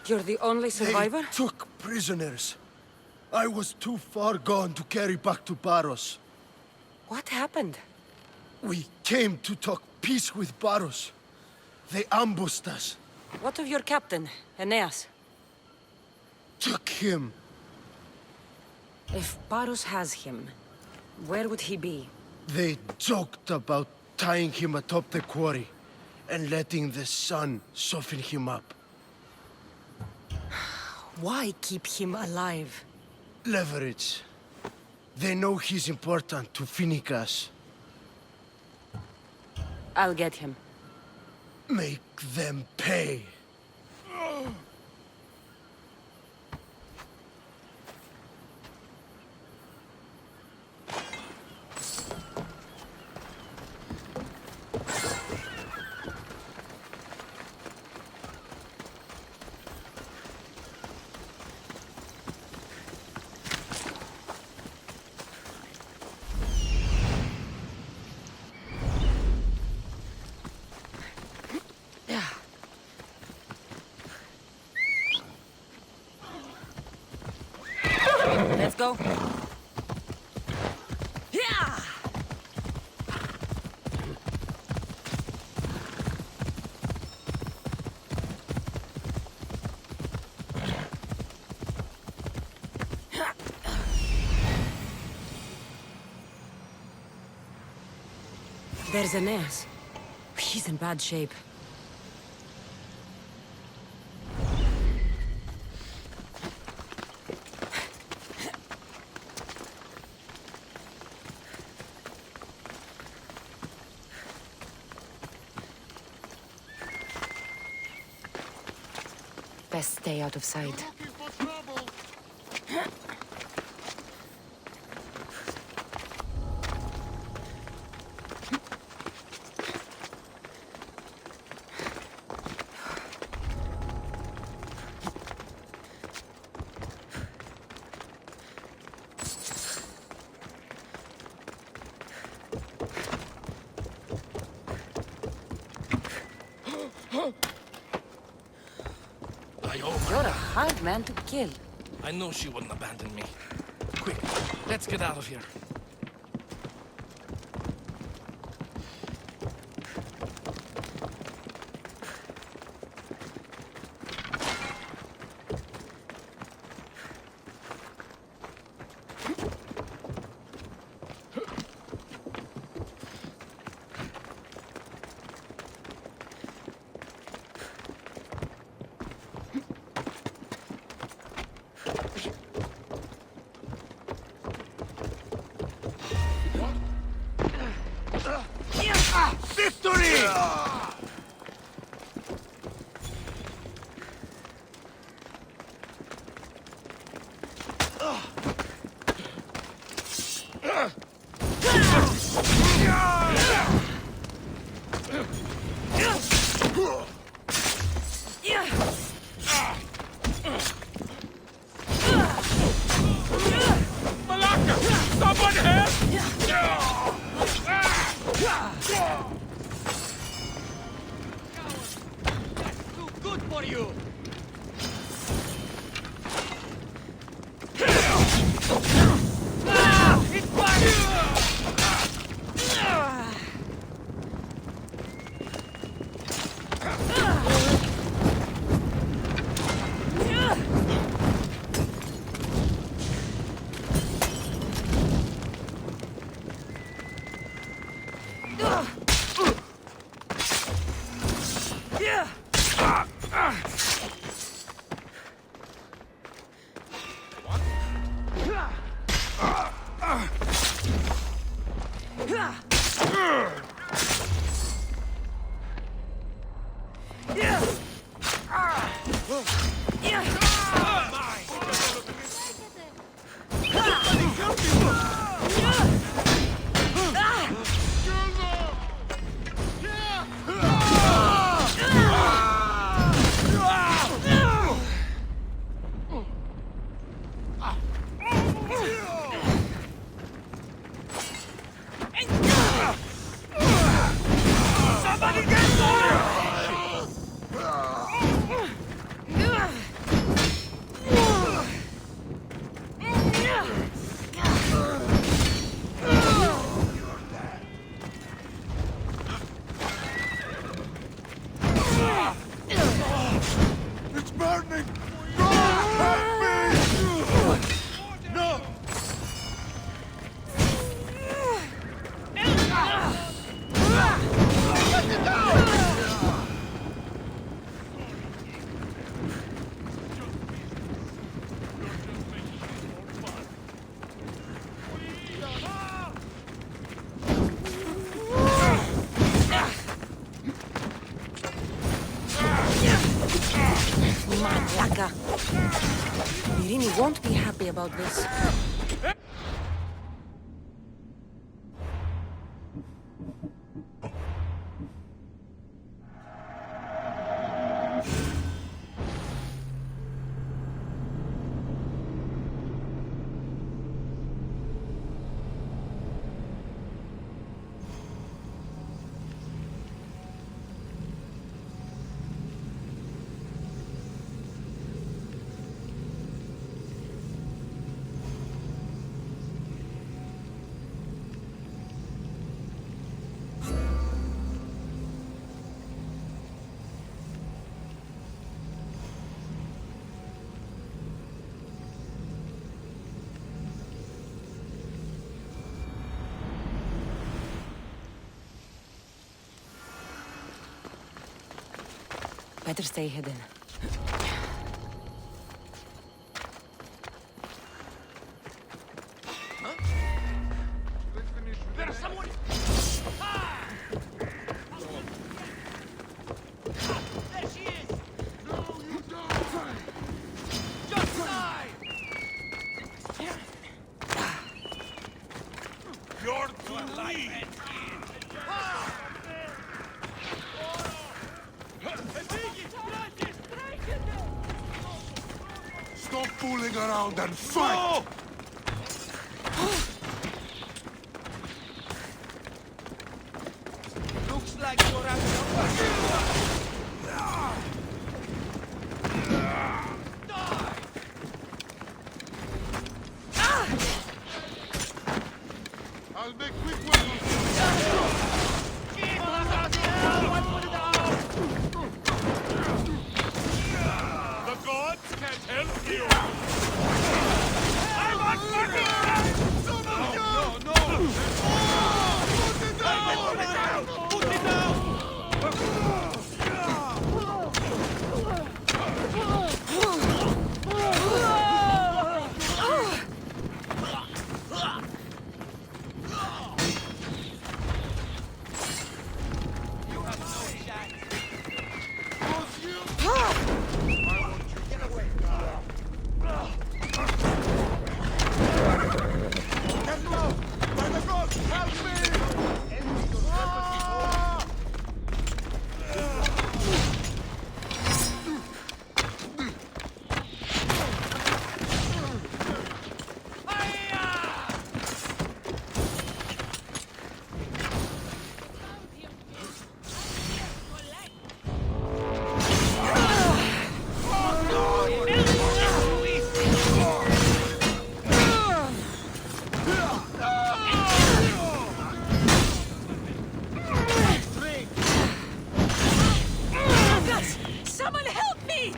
You're the only survivor?
They took prisoners. I was too far gone to carry back to Baros.
What happened?
We came to talk peace with Baros. They ambushed us.
What of your captain, Aeneas?
Took him.
If Baros has him, where would he be?
They joked about tying him atop the quarry and letting the sun soften him up.
Why keep him alive?
Leverage. They know he's important to Finicas.
I'll get him.
Make them pay.
Let's go. Yeah! There's Aeneas. He's in bad shape. Best stay out of sight.
Looking for trouble.
You're a hard man to kill.
I know she wouldn't abandon me. Quick, let's get out of here.
Victory!
won't be happy about this. Better stay hidden.
There's someone! There she is! No, you don't! Just die!
You're too late!
Stop fooling around and fight!
Looks like you're outnumbered.
I'll make quick work of
The gods can't help you! I want
No, no! Put it down!
Put it down!
Someone help me!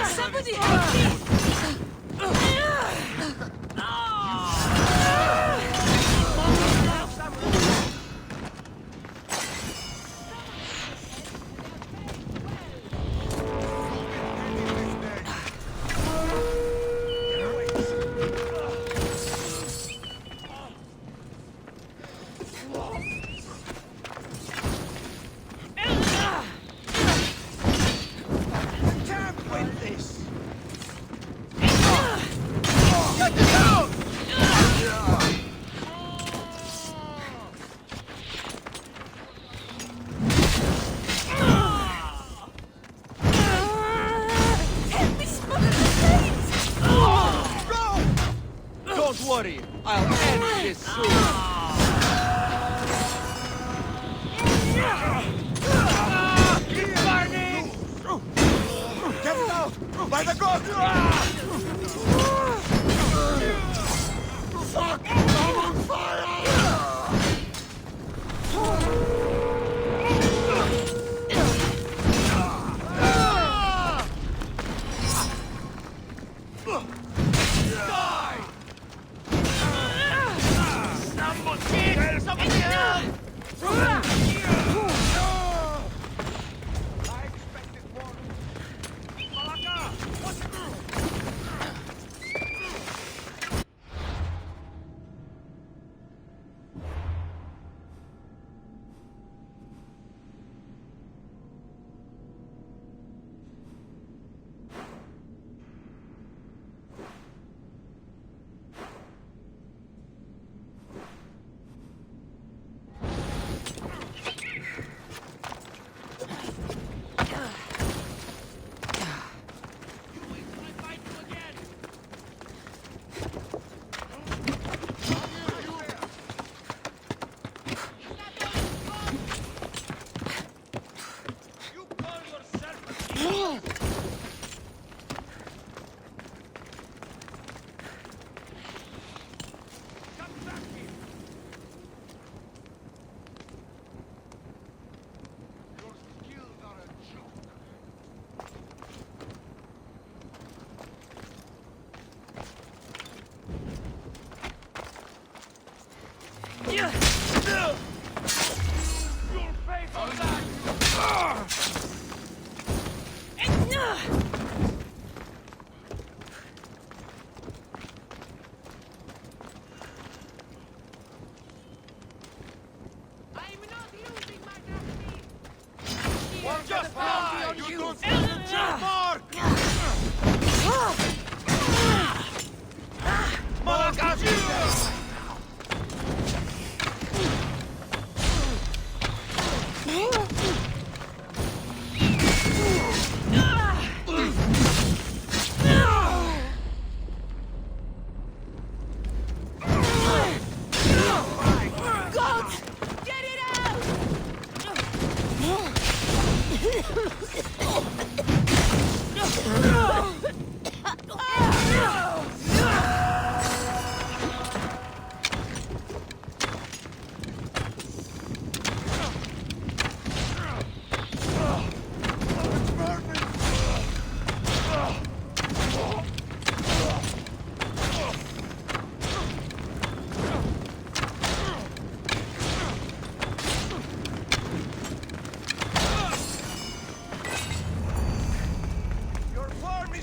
Somebody help me!
Can't win this! Don't worry, I'll end this soon.
Keep burning! Get it out! By the gods! Fuck! I'm on fire!
Somebody help!
I expected more.
Malaka! What's...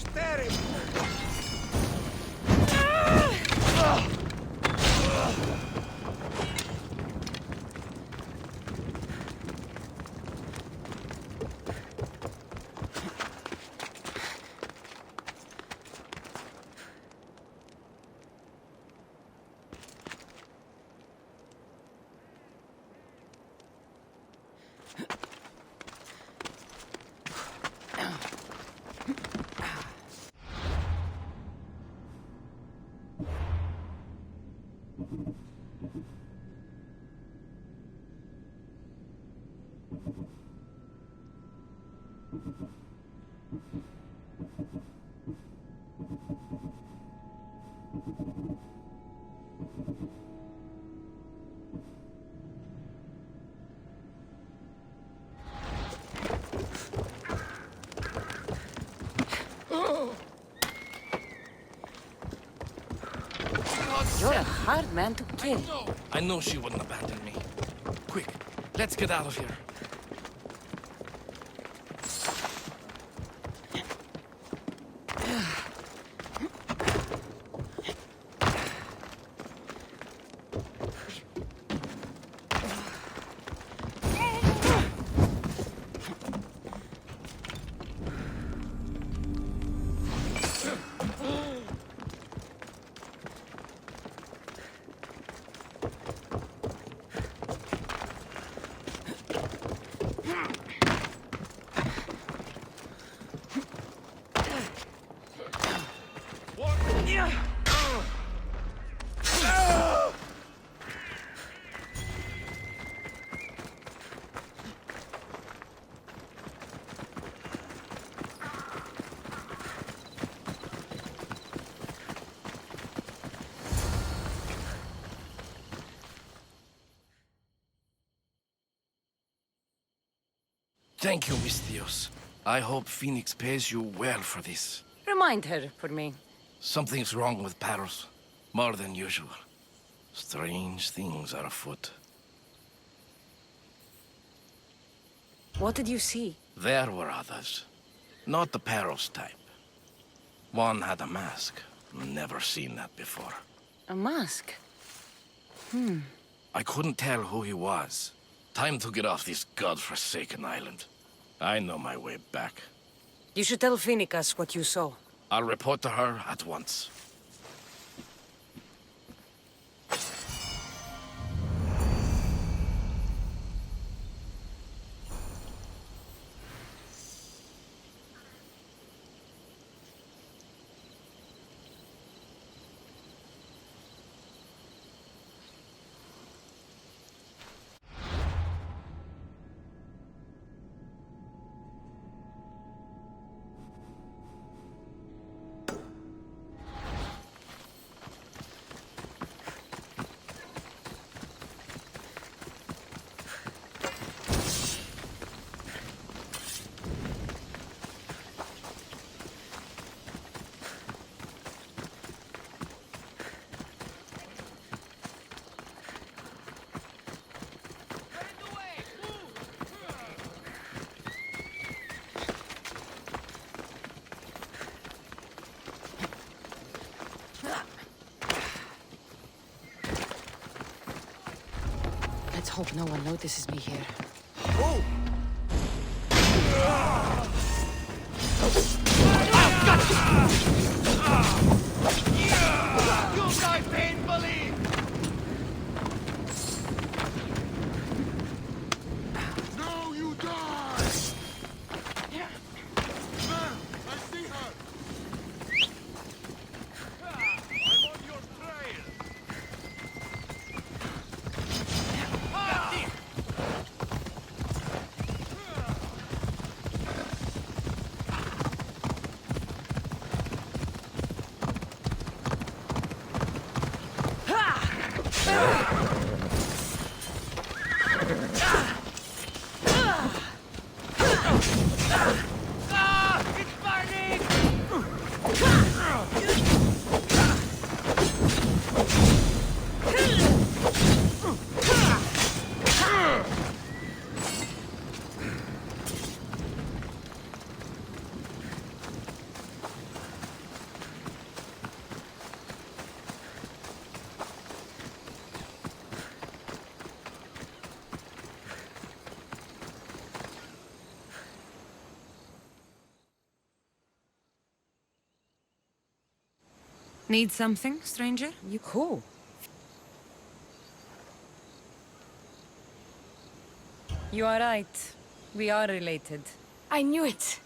is terrible!
You're a hard man to kill.
I know she wouldn't abandon me. Quick, let's get out of here. Thank you, Miss Dios. I hope Phoenix pays you well for this.
Remind her for me.
Something's wrong with Paros. More than usual. Strange things are afoot.
What did you see?
There were others. Not the Paros type. One had a mask. Never seen that before.
A mask?
I couldn't tell who he was. Time to get off this godforsaken island. I know my way back.
You should tell Phoenix what you saw.
I'll report to her at once.
Let's hope no one notices me here.
Oh!
You die painfully!
Now you die! There! I see her!
I'm on your trail! It's burning!
Need something, stranger? Who? You are right. We are related.
I knew it.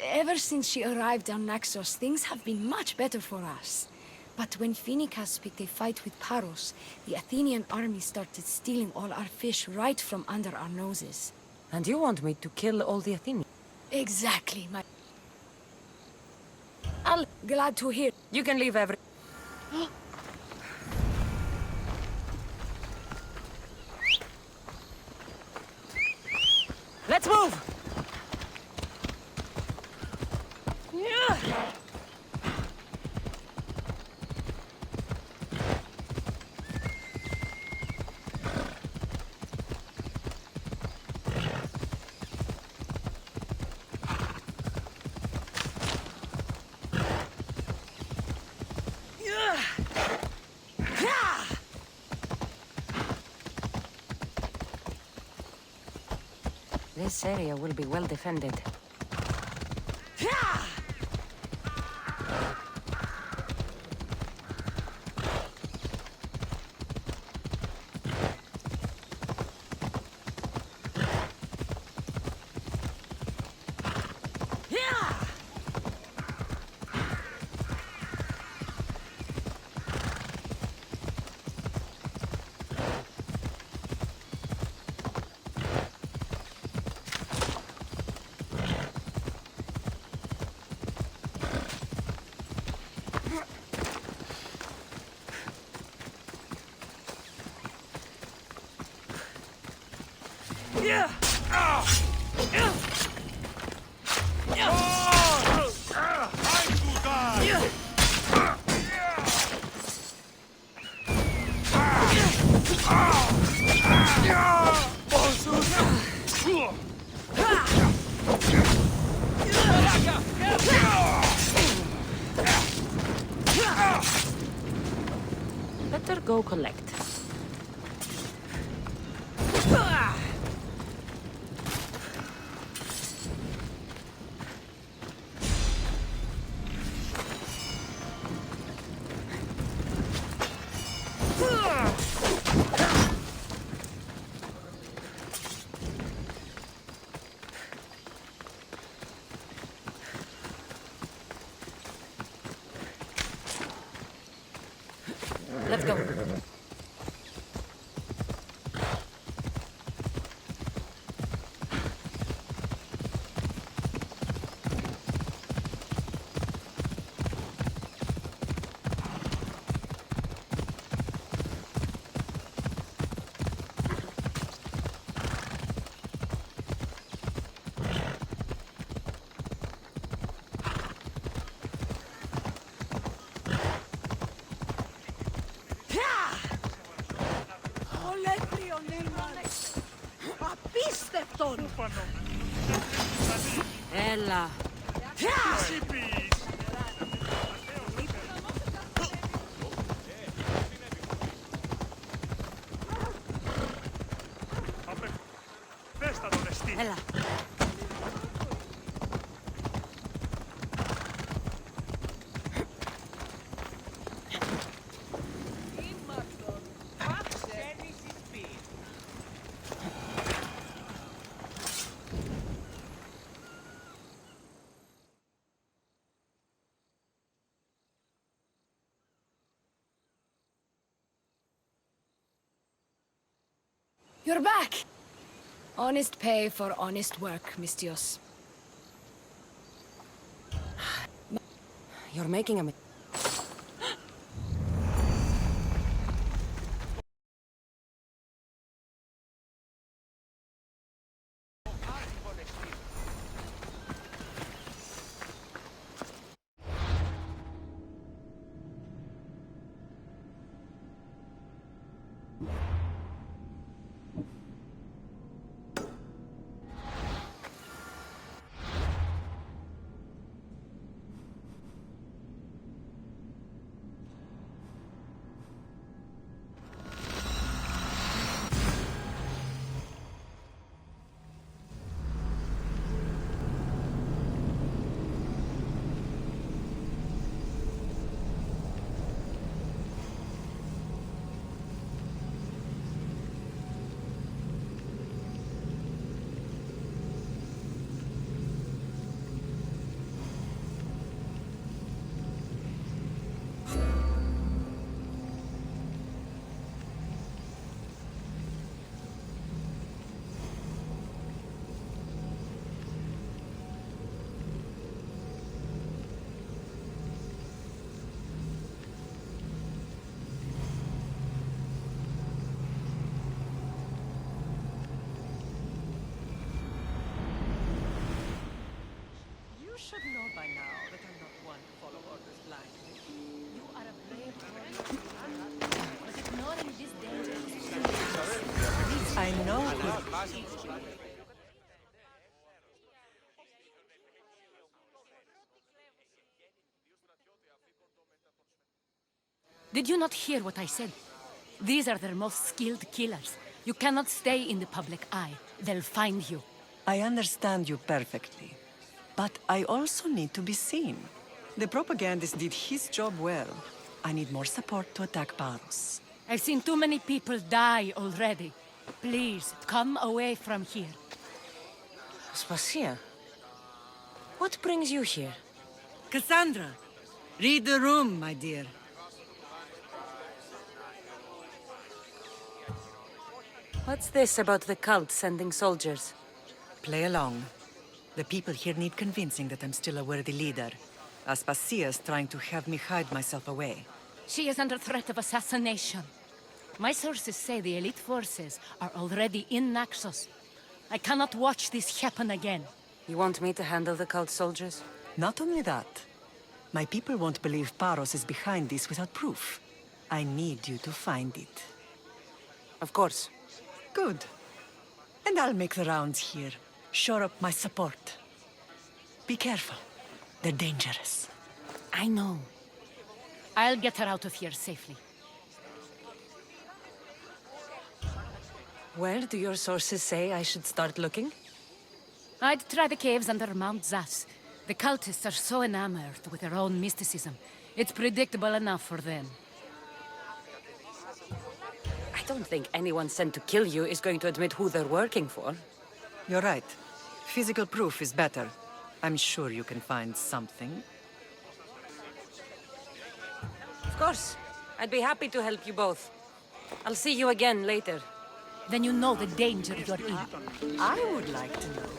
Ever since she arrived on Naxos, things have been much better for us. But when Phoenicas picked a fight with Paros, the Athenian army started stealing all our fish right from under our noses.
And you want me to kill all the Athenians?
Exactly, my... I'll glad to hear.
You can leave every... Let's move! This area will be well defended. Better go collect. Let's go. Ella. Ella.
You're back! Honest pay for honest work, Mistios.
You're making a
should know by now that I'm not one to follow orders blindly.
You are a brave warrior, but ignoring this danger is
I know.
Did you not hear what I said? These are their most skilled killers. You cannot stay in the public eye. They'll find you.
I understand you perfectly. But I also need to be seen. The propagandist did his job well. I need more support to attack Paros.
I've seen too many people die already. Please, come away from here.
Aspasia, what brings you here?
Cassandra, read the room, my dear.
What's this about the cult sending soldiers?
Play along. The people here need convincing that I'm still a worthy leader. Aspasia's trying to have me hide myself away.
She is under threat of assassination. My sources say the elite forces are already in Naxos. I cannot watch this happen again.
You want me to handle the cult soldiers?
Not only that. My people won't believe Paros is behind this without proof. I need you to find it.
Of course.
Good. And I'll make the rounds here. Shore up my support. Be careful. They're dangerous.
I know. I'll get her out of here safely.
Where do your sources say I should start looking?
I'd try the caves under Mount Zas. The cultists are so enamored with their own mysticism. It's predictable enough for them.
I don't think anyone sent to kill you is going to admit who they're working for.
You're right. Physical proof is better. I'm sure you can find something.
Of course. I'd be happy to help you both. I'll see you again later.
Then you know the danger you're in.
I would like to know.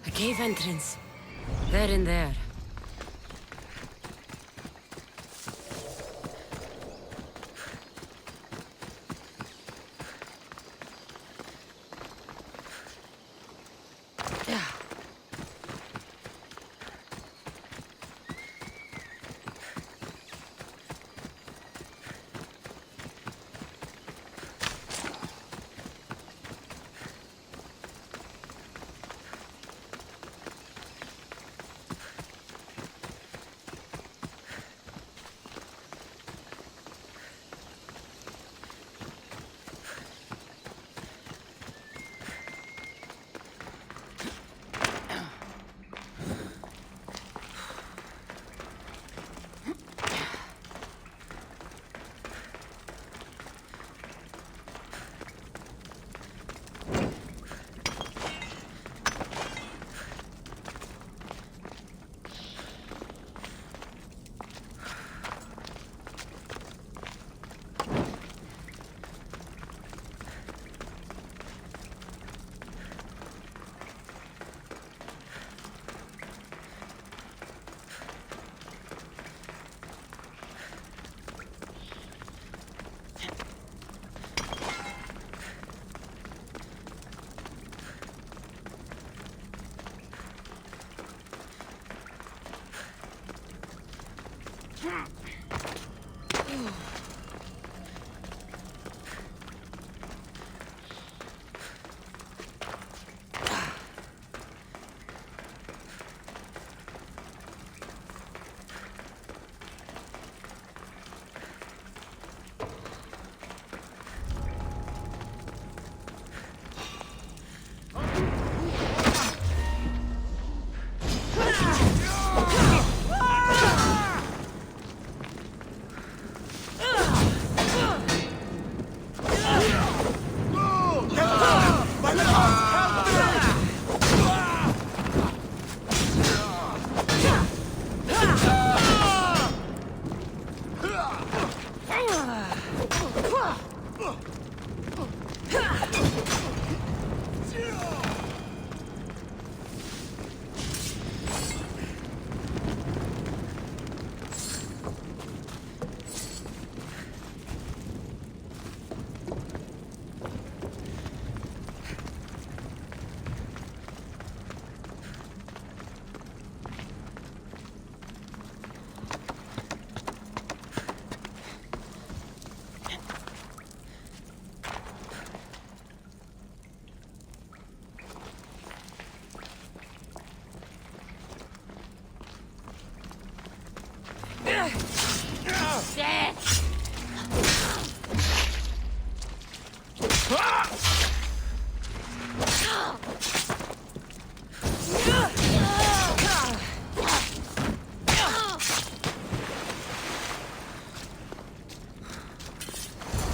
A cave entrance. They're in there.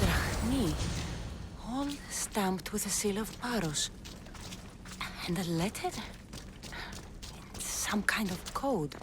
Drachmi, all stamped with the seal of Paros. And a letter? Some kind of code.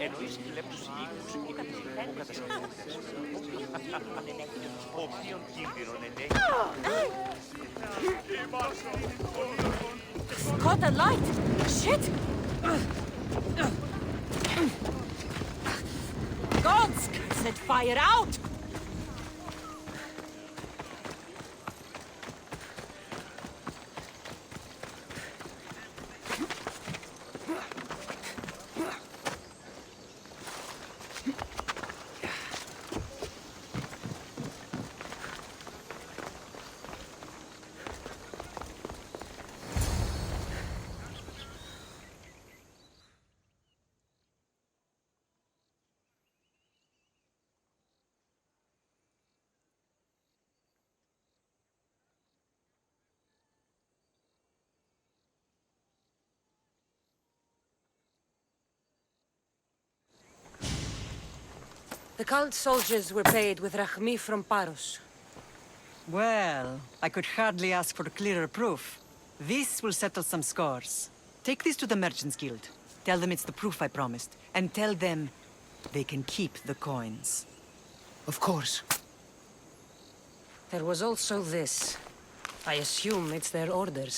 Εννοείς λεπτούς οίκους ή κατασκευαστές. Οποίον κίνδυνον ενέχει.
Caught a light! Shit! Gods! Set fire out! The cult soldiers were paid with Rachmi from Paros.
Well, I could hardly ask for clearer proof. This will settle some scores. Take this to the Merchants Guild. Tell them it's the proof I promised. And tell them they can keep the coins.
Of course. There was also this. I assume it's their orders.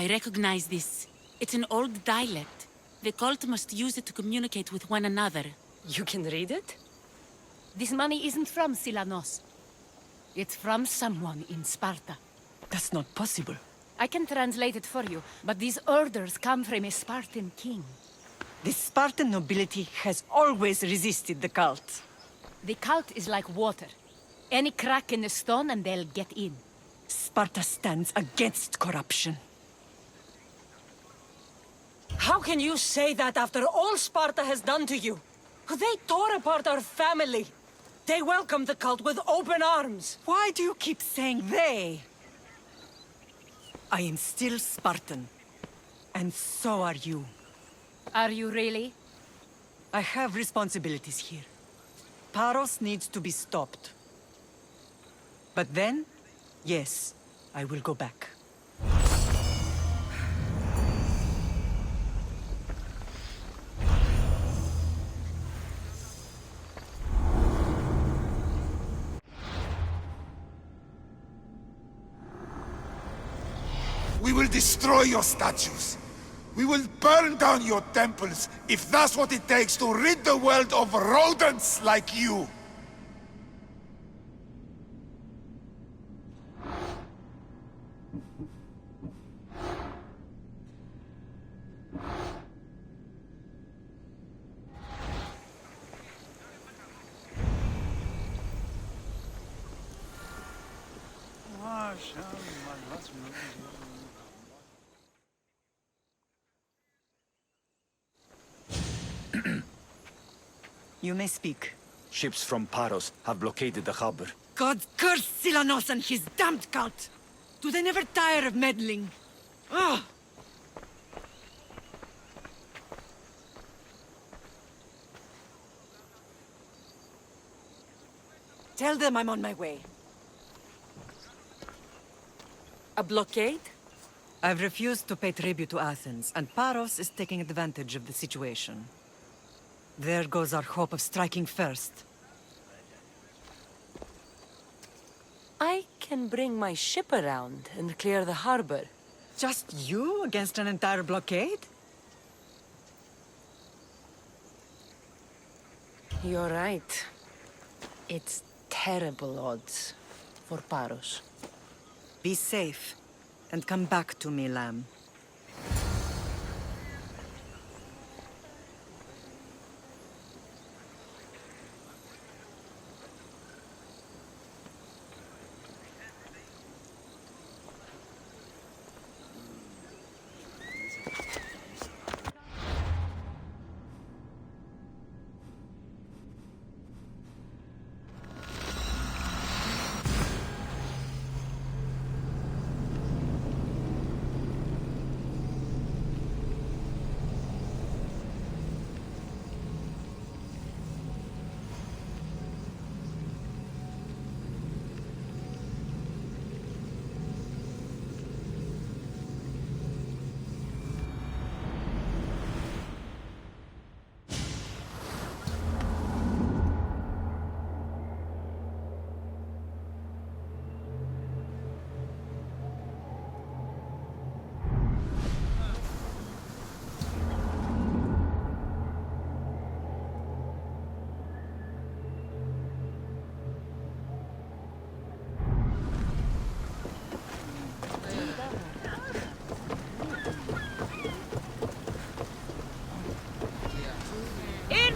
I recognize this. It's an old dialect. The cult must use it to communicate with one another.
You can read it?
This money isn't from Silanos. It's from someone in Sparta.
That's not possible.
I can translate it for you, but these orders come from a Spartan king.
The Spartan nobility has always resisted the cult.
The cult is like water. Any crack in the stone and they'll get in.
Sparta stands against corruption.
How can you say that after all Sparta has done to you? They tore apart our family. They welcomed the cult with open arms.
Why do you keep saying they? I am still Spartan. And so are you.
Are you really?
I have responsibilities here. Paros needs to be stopped. But then, yes, I will go back.
We will destroy your statues. We will burn down your temples, if that's what it takes to rid the world of rodents like you.
You may speak.
Ships from Paros have blockaded the harbor.
God curse Silanos and his damned cult! Do they never tire of meddling? Ugh! Tell them I'm on my way.
A blockade?
I've refused to pay tribute to Athens, and Paros is taking advantage of the situation. There goes our hope of striking first.
I can bring my ship around and clear the harbor.
Just you against an entire blockade?
You're right. It's terrible odds for Paros.
Be safe, and come back to me, lamb.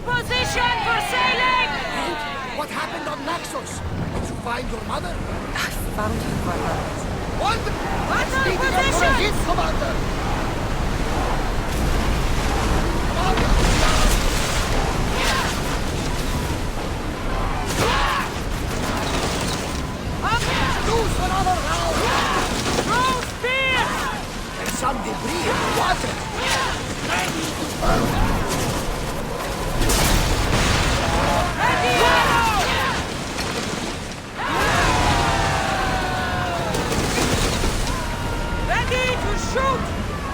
Position for sailing!
What happened on Naxos? Did you find your mother?
I found her, Commander.
What?
What's our
Speeding up for a
position?
hit, Commander! Lose another round!
Throw spear!
There's some debris in the water! Ready to burn!
Ready to shoot!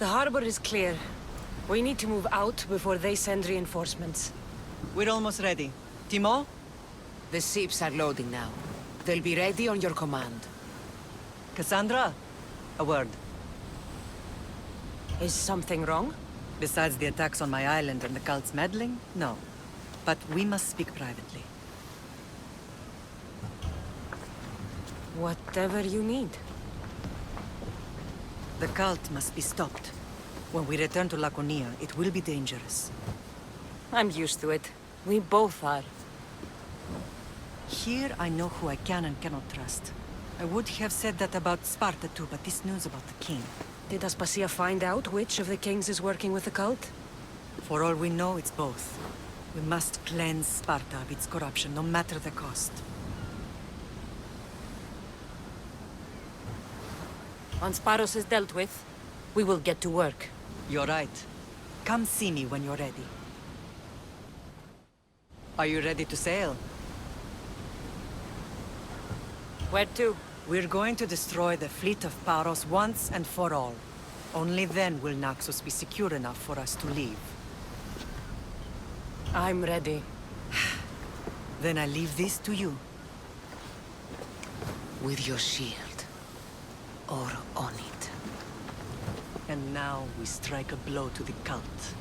The harbor is clear. We need to move out before they send reinforcements.
We're almost ready. Timo?
The ships are loading now. They'll be ready on your command.
Cassandra? A word.
Is something wrong?
Besides the attacks on my island and the cult's meddling? No. But we must speak privately.
Whatever you need.
The cult must be stopped. When we return to Laconia, it will be dangerous.
I'm used to it. We both are.
Here I know who I can and cannot trust. I would have said that about Sparta too, but this news about the king...
Did Aspasia find out which of the kings is working with the cult?
For all we know, it's both. We must cleanse Sparta of its corruption, no matter the cost.
Once Paros is dealt with, we will get to work.
You're right. Come see me when you're ready. Are you ready to sail?
Where to?
We're going to destroy the fleet of Paros once and for all. Only then will Naxos be secure enough for us to leave.
I'm ready.
Then I leave this to you.
With your shield. Or on it.
And now we strike a blow to the cult.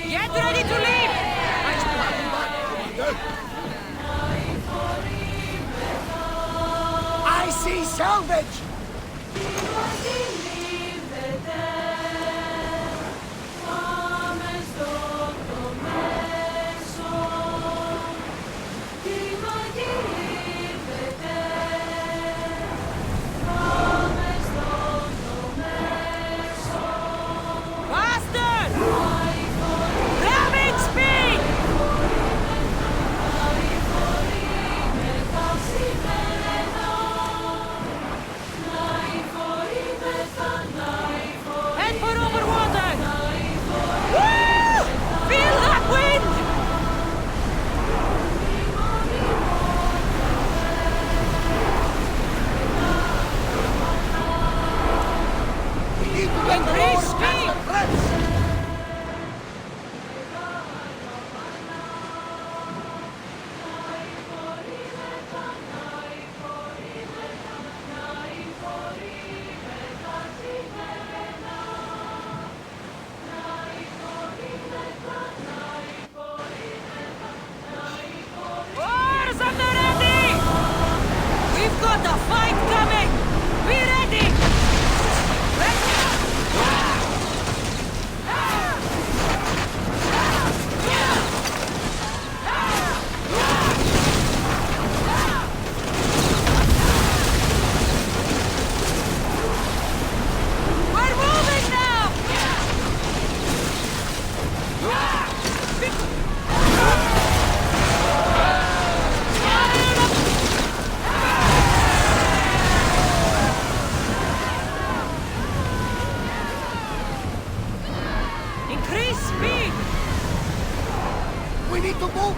Get ready to leave!
I see salvage!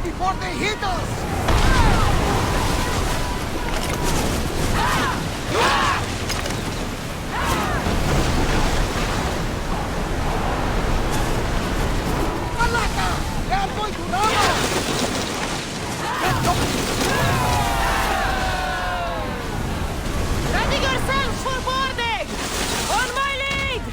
before they hit us! Malaka! They are going to ram us!
Ready yourselves for boarding! On my lead!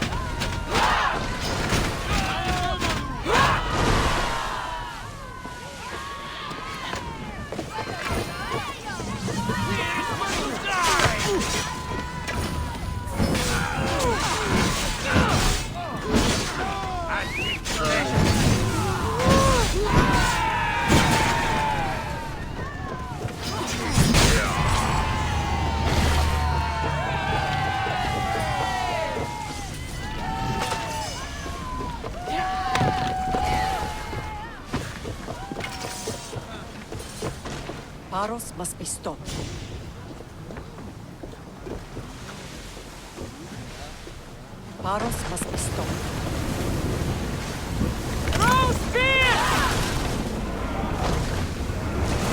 Paros must be stopped. Paros must be stopped.
Throw spear!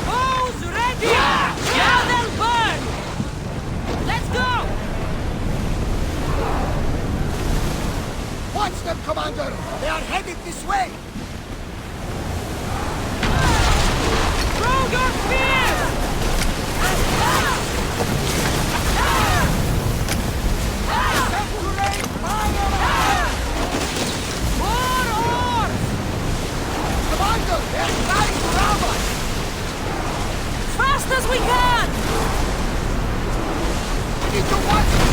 Bows ready! Now they'll burn! Let's go!
Watch them, Commander! They are headed this way!
Throw your spears! More oars!
Commander, they are trying to rob us!
Fast as we can!
We need to watch them!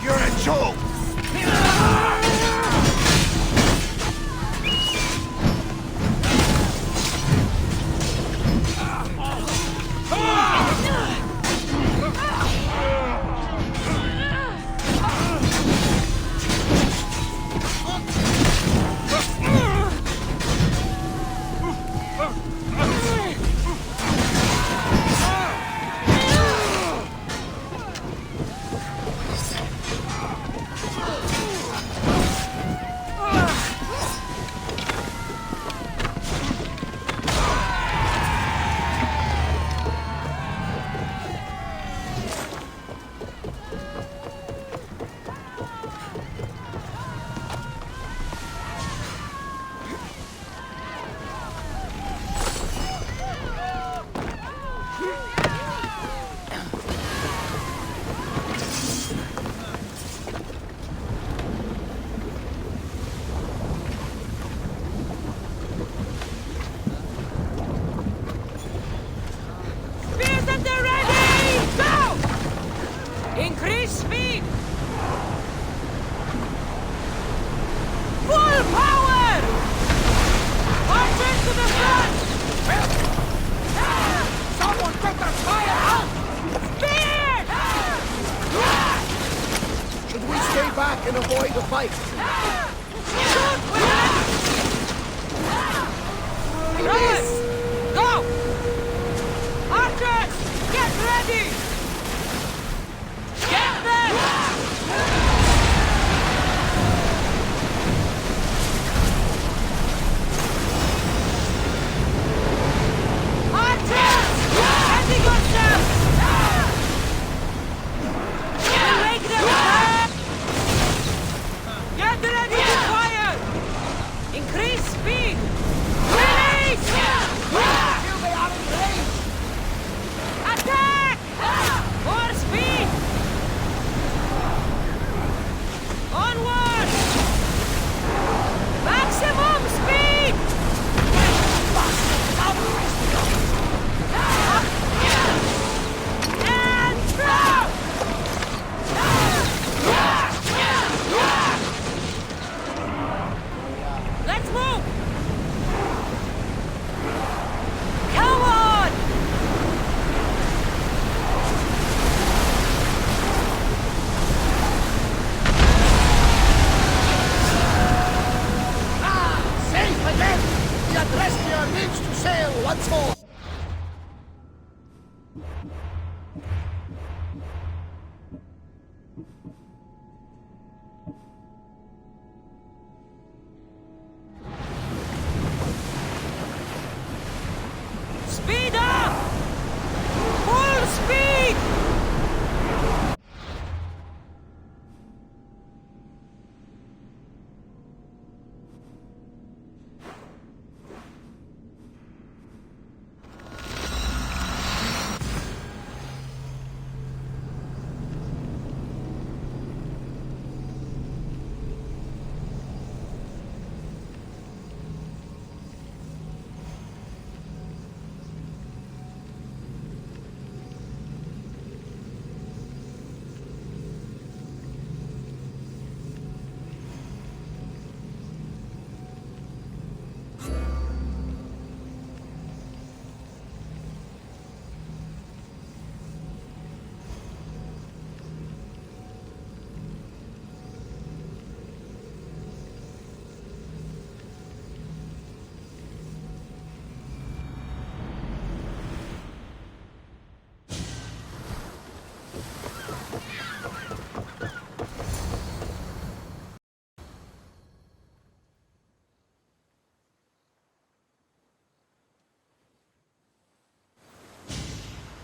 You're a joke!
Increase speed! Full power! March to the front!
Someone better fire out!
Speed!
Should we stay back and avoid a fight?
Shoot with Brothers! Go! Archers! Get ready! Get them! Archers! Ready yourselves! We'll make them fire! Get ready to fire! Increase speed! Release!
Till they are in range!
Attack! More speed! Onward! Maximum speed! And throw! Let's move! Come on!
Safe again! The Adrestia lives to sail once more!
Speed up! Full speed!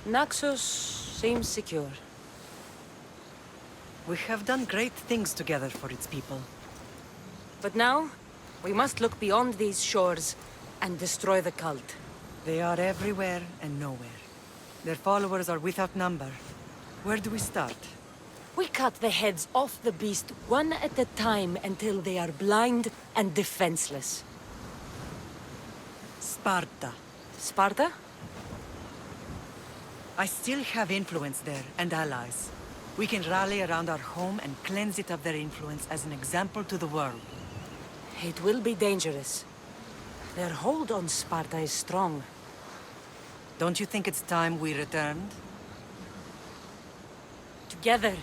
Naxos seems secure.
We have done great things together for its people.
But now, we must look beyond these shores and destroy the cult.
They are everywhere and nowhere. Their followers are without number. Where do we start?
We cut the heads off the beast one at a time until they are blind and defenseless.
Sparta.
Sparta?
I still have influence there, and allies. We can rally around our home and cleanse it of their influence as an example to the world.
It will be dangerous. Their hold on Sparta is strong.
Don't you think it's time we returned?
Together.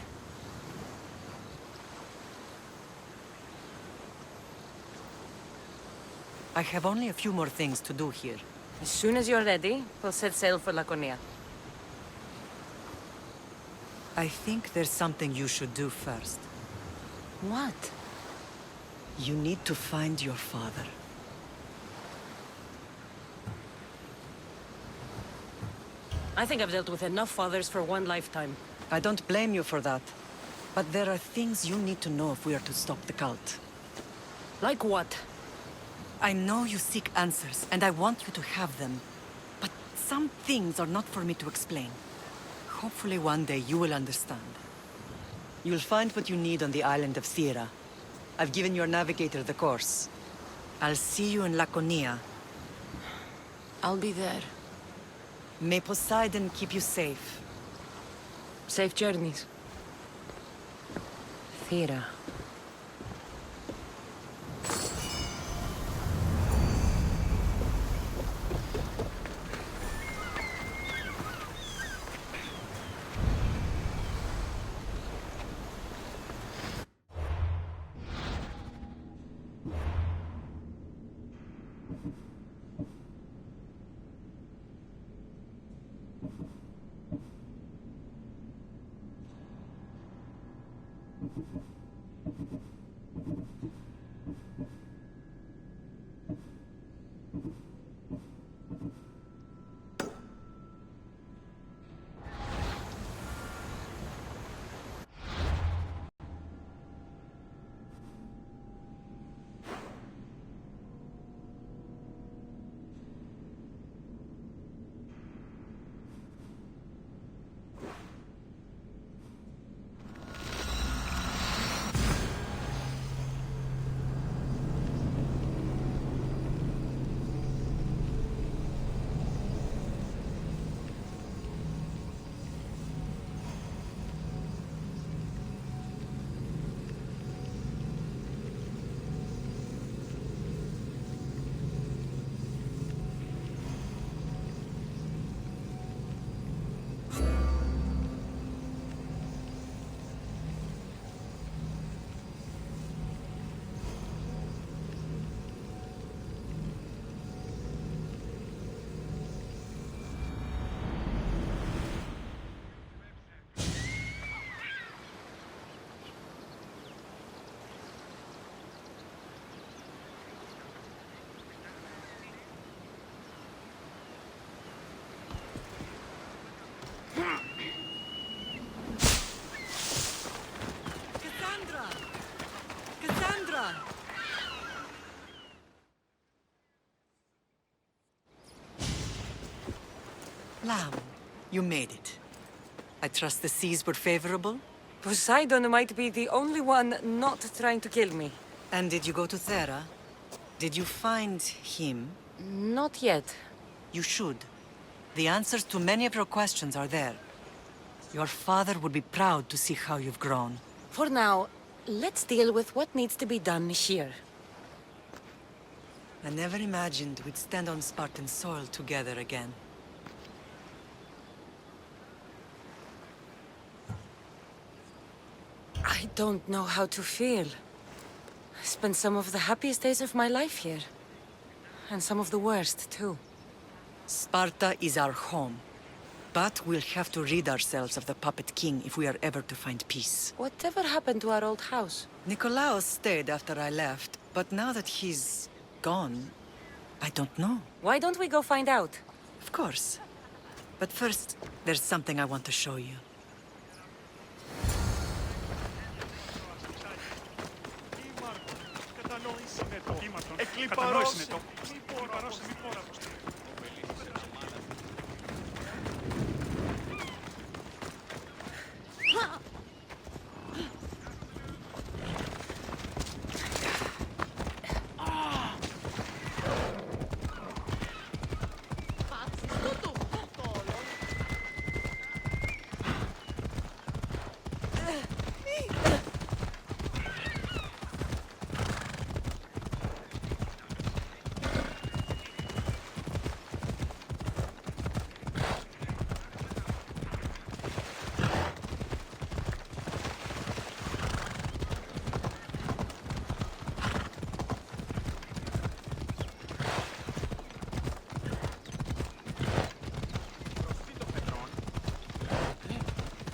I have only a few more things to do here.
As soon as you're ready, we'll set sail for Laconia.
I think there's something you should do first.
What?
You need to find your father.
I think I've dealt with enough fathers for one lifetime.
I don't blame you for that. But there are things you need to know if we are to stop the cult.
Like what?
I know you seek answers, and I want you to have them. But some things are not for me to explain. Hopefully one day you will understand. You'll find what you need on the island of Thera. I've given your navigator the course. I'll see you in Laconia.
I'll be there.
May Poseidon keep you safe.
Safe journeys. Thera.
Lamb, you made it. I trust the seas were favorable?
Poseidon might be the only one not trying to kill me.
And did you go to Thera? Did you find him?
Not yet.
You should. The answers to many of your questions are there. Your father would be proud to see how you've grown.
For now, let's deal with what needs to be done here.
I never imagined we'd stand on Spartan soil together again.
I don't know how to feel. I spent some of the happiest days of my life here. And some of the worst, too.
Sparta is our home. But we'll have to rid ourselves of the puppet king if we are ever to find peace.
Whatever happened to our old house?
Nikolaos stayed after I left, but now that he's gone, I don't know.
Why don't we go find out?
Of course. But first, there's something I want to show you.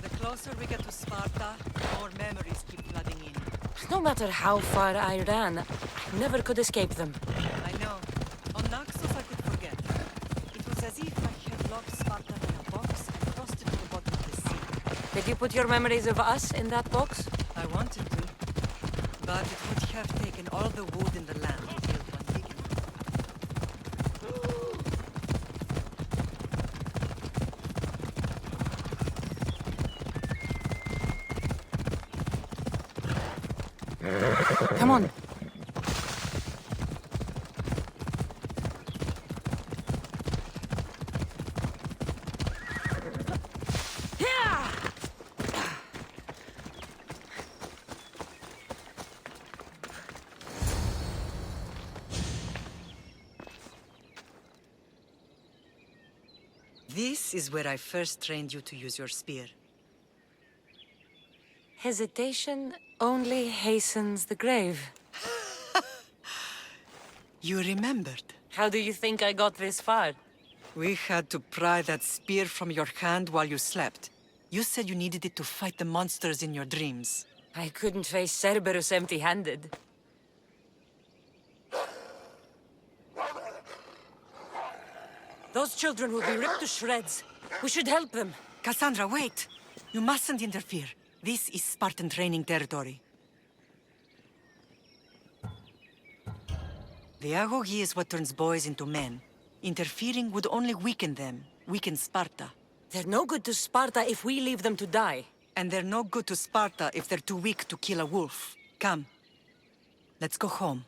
The closer we get to Sparta, more memories keep flooding in.
No matter how far I ran, I never could escape them.
I know. On Naxos I could forget. It was as if I had locked Sparta in a box and crossed it to the bottom of the sea.
Did you put your memories of us in that box?
I wanted to, but it would have taken all the wood in the land to build one big enough.
Come on.
This is where I first trained you to use your spear.
Hesitation only hastens the grave.
You remembered.
How do you think I got this far?
We had to pry that spear from your hand while you slept. You said you needed it to fight the monsters in your dreams.
I couldn't face Cerberus empty-handed. Those children will be ripped to shreds. We should help them.
Cassandra, wait! You mustn't interfere. This is Spartan training territory. The agoge is what turns boys into men. Interfering would only weaken them, weaken Sparta.
They're no good to Sparta if we leave them to die.
And they're no good to Sparta if they're too weak to kill a wolf. Come. Let's go home.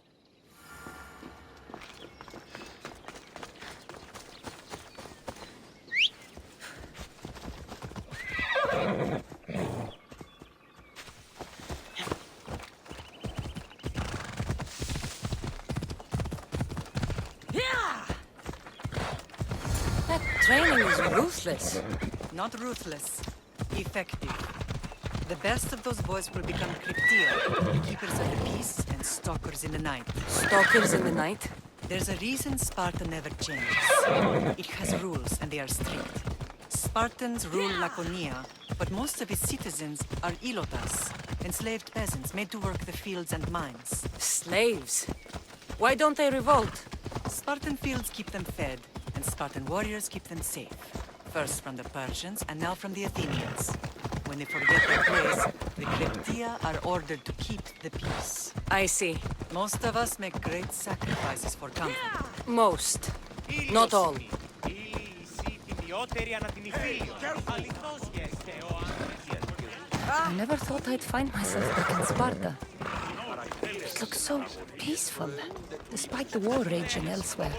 That training is ruthless.
Not ruthless. Effective. The best of those boys will become Cryptia, keepers of the peace and stalkers in the night.
Stalkers in the night?
There's a reason Sparta never changes. It has rules, and they are strict. Spartans rule Laconia, but most of its citizens are ilotas, enslaved peasants made to work the fields and mines.
Slaves? Why don't they revolt?
Spartan fields keep them fed, and Spartan warriors keep them safe. First from the Persians, and now from the Athenians. When they forget their place, the Cryptia are ordered to keep the peace.
I see.
Most of us make great sacrifices for comfort.
Most. Not all. I never thought I'd find myself back in Sparta. It looks so peaceful, despite the war raging elsewhere.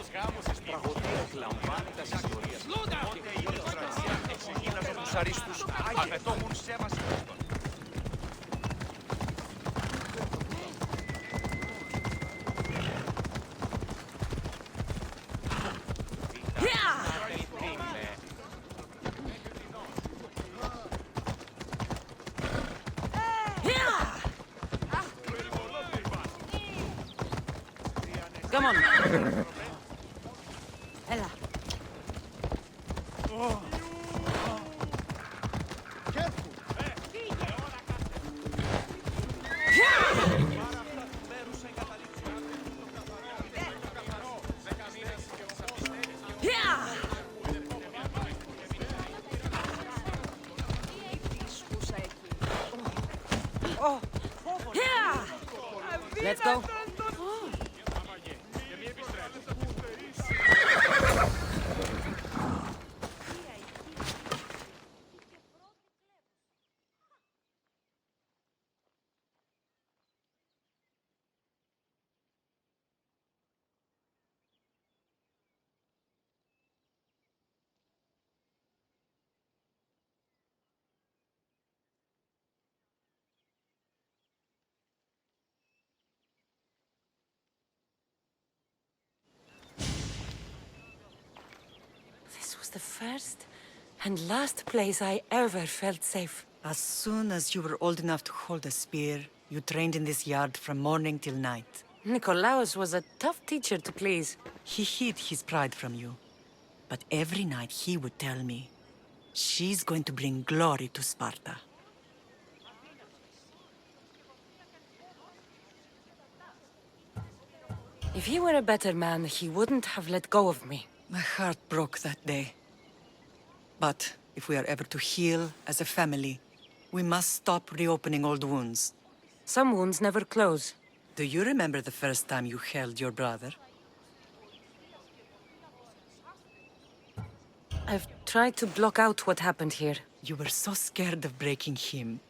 Come on. Ella. Oh. Yeah! Let's go. This was the first and last place I ever felt safe.
As soon as you were old enough to hold a spear, you trained in this yard from morning till night.
Nikolaos was a tough teacher to please.
He hid his pride from you. But every night he would tell me, she's going to bring glory to Sparta.
If he were a better man, he wouldn't have let go of me.
My heart broke that day. But if we are ever to heal as a family, we must stop reopening old wounds.
Some wounds never close.
Do you remember the first time you held your brother?
I've tried to block out what happened here.
You were so scared of breaking him.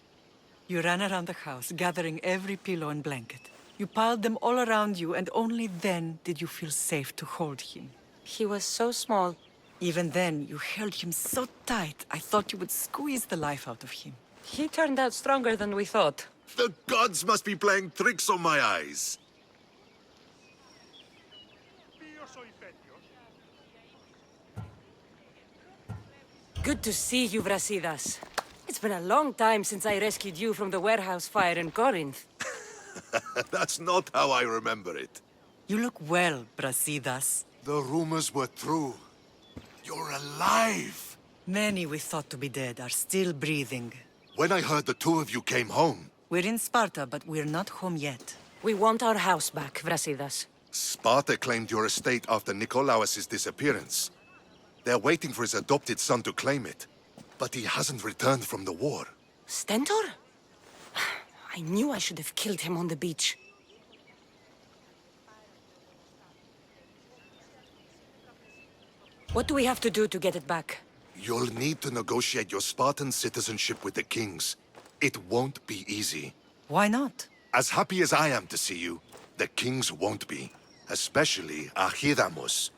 You ran around the house, gathering every pillow and blanket. You piled them all around you, and only then did you feel safe to hold him.
He was so small.
Even then, you held him so tight, I thought you would squeeze the life out of him.
He turned out stronger than we thought.
The gods must be playing tricks on my eyes.
Good to see you, Brasidas. It's been a long time since I rescued you from the warehouse fire in Corinth.
That's not how I remember it.
You look well, Brasidas.
The rumors were true. You're alive!
Many we thought to be dead are still breathing.
When I heard the two of you came home...
We're in Sparta, but we're not home yet.
We want our house back, Brasidas.
Sparta claimed your estate after Nikolaos' disappearance. They're waiting for his adopted son to claim it. But he hasn't returned from the war.
Stentor? I knew I should have killed him on the beach. What do we have to do to get it back?
You'll need to negotiate your Spartan citizenship with the kings. It won't be easy.
Why not?
As happy as I am to see you, the kings won't be. Especially Archidamos.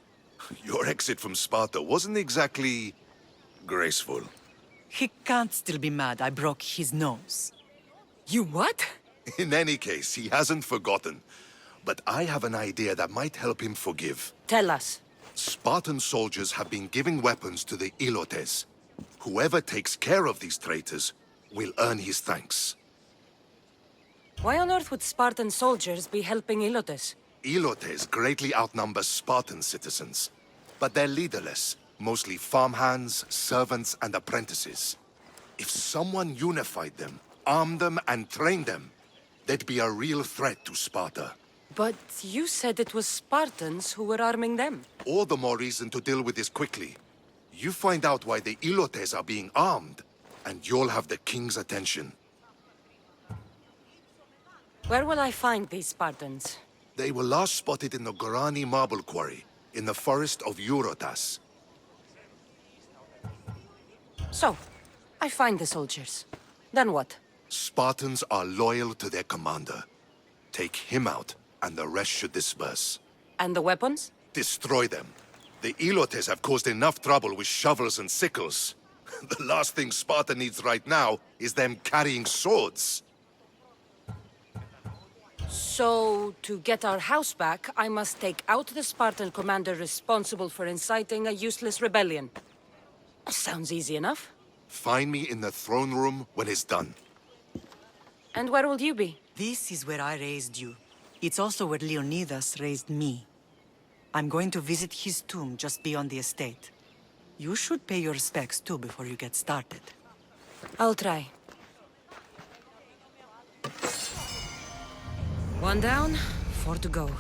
Your exit from Sparta wasn't exactly... graceful.
He can't still be mad I broke his nose.
You what?
In any case, he hasn't forgotten. But I have an idea that might help him forgive.
Tell us.
Spartan soldiers have been giving weapons to the Ilotes. Whoever takes care of these traitors will earn his thanks.
Why on earth would Spartan soldiers be helping Ilotes?
Ilotes greatly outnumber Spartan citizens. But they're leaderless, mostly farmhands, servants, and apprentices. If someone unified them, armed them, and trained them, they'd be a real threat to Sparta.
But you said it was Spartans who were arming them.
All the more reason to deal with this quickly. You find out why the Ilotes are being armed, and you'll have the king's attention.
Where will I find these Spartans?
They were last spotted in the Gorani marble quarry, in the forest of Eurotas.
So, I find the soldiers. Then what?
Spartans are loyal to their commander. Take him out, and the rest should disperse.
And the weapons?
Destroy them. The Ilotes have caused enough trouble with shovels and sickles. The last thing Sparta needs right now is them carrying swords.
So, to get our house back, I must take out the Spartan commander responsible for inciting a useless rebellion. Sounds easy enough.
Find me in the throne room when it's done.
And where will you be?
This is where I raised you. It's also where Leonidas raised me. I'm going to visit his tomb just beyond the estate. You should pay your respects too before you get started.
I'll try. One down, 4 to go.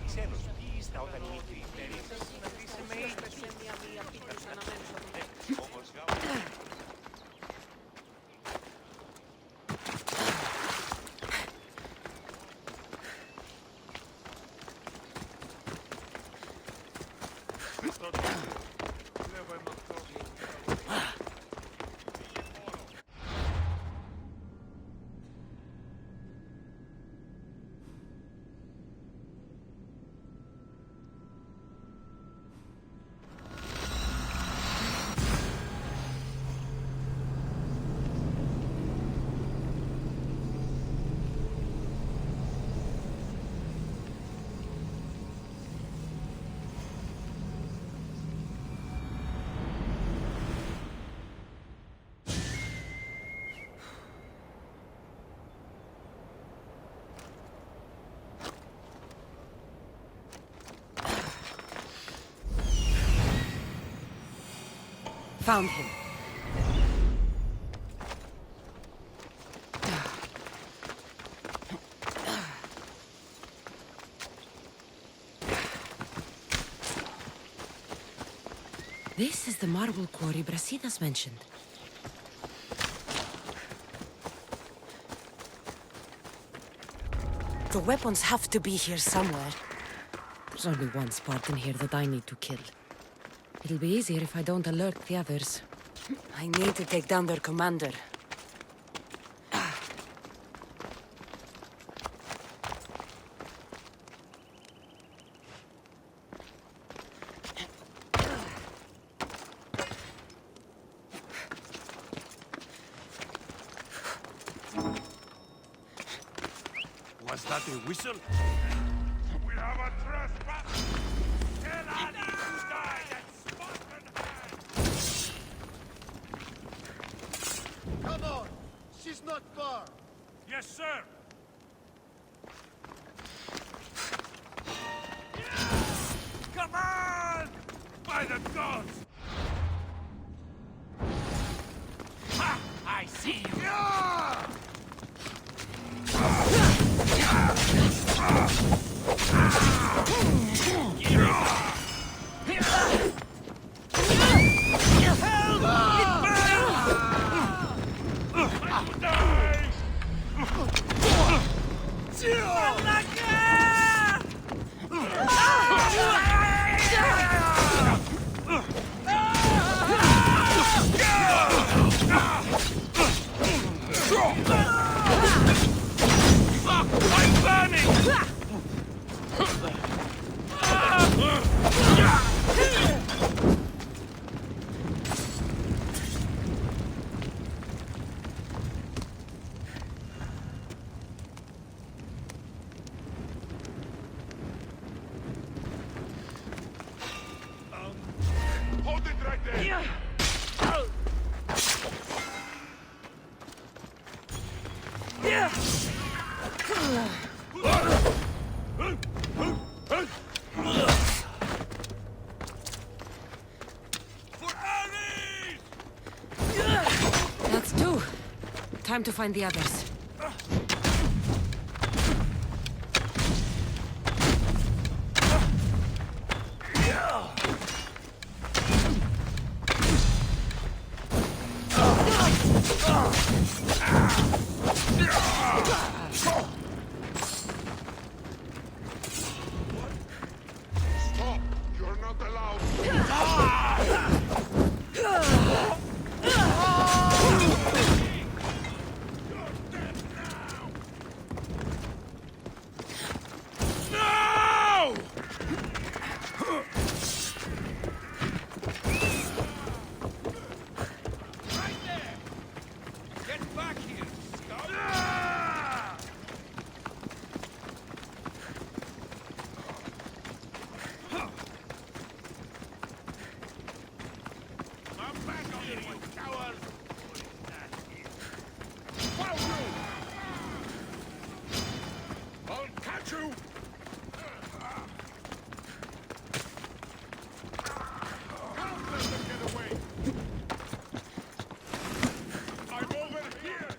Ξένος, τι είστε όταν οι μικροί περίπτωση να είσαι με
Found him. This is the marble quarry Brasidas mentioned. The weapons have to be here somewhere. There's only one Spartan here that I need to kill. It'll be easier if I don't alert the others. I need to take down their commander.
Was that a whistle? We have a trespass! Tell Annie to die at Spartan hands!
Come on! She's not far!
Yes, sir! Come on! By the gods! Ha! I see you! I'm burning! Hold it right there!
That's two. Time to find the others.
Stop! You're not allowed.
No! Right there! Get back here, scum! I'm back on you, you coward! Follow! I'll catch you! Don't let them get away! I'm over here!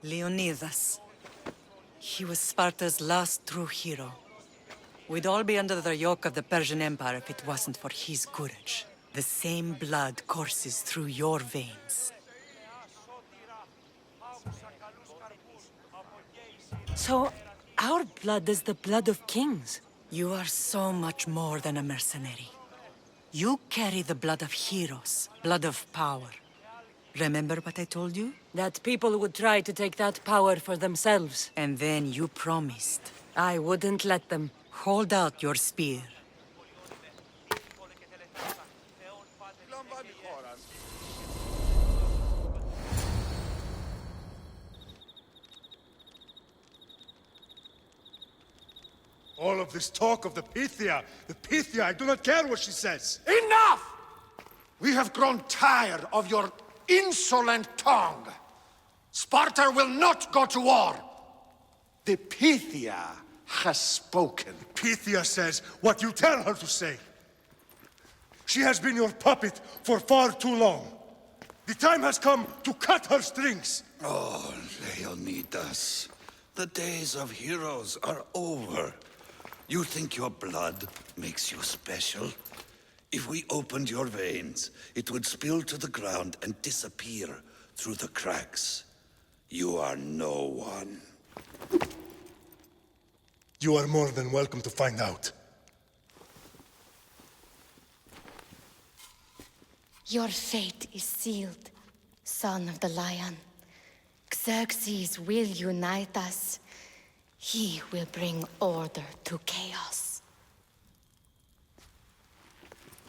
Leonidas. He was Sparta's last true hero. We'd all be under the yoke of the Persian Empire if it wasn't for his courage. The same blood courses through your veins.
So, our blood is the blood of kings.
You are so much more than a mercenary. You carry the blood of heroes, blood of power. Remember what I told you?
That people would try to take that power for themselves.
And then you promised.
I wouldn't let them.
Hold out your spear.
All of this talk of the Pythia, I do not care what she says.
Enough! We have grown tired of your insolent tongue. Sparta will not go to war. The Pythia has spoken.
Pythia says what you tell her to say. She has been your puppet for far too long. The time has come to cut her strings.
Oh, Leonidas, the days of heroes are over. You think your blood makes you special? If we opened your veins, it would spill to the ground and disappear through the cracks. You are no one.
You are more than welcome to find out.
Your fate is sealed, son of the lion. Xerxes will unite us. He will bring order to chaos.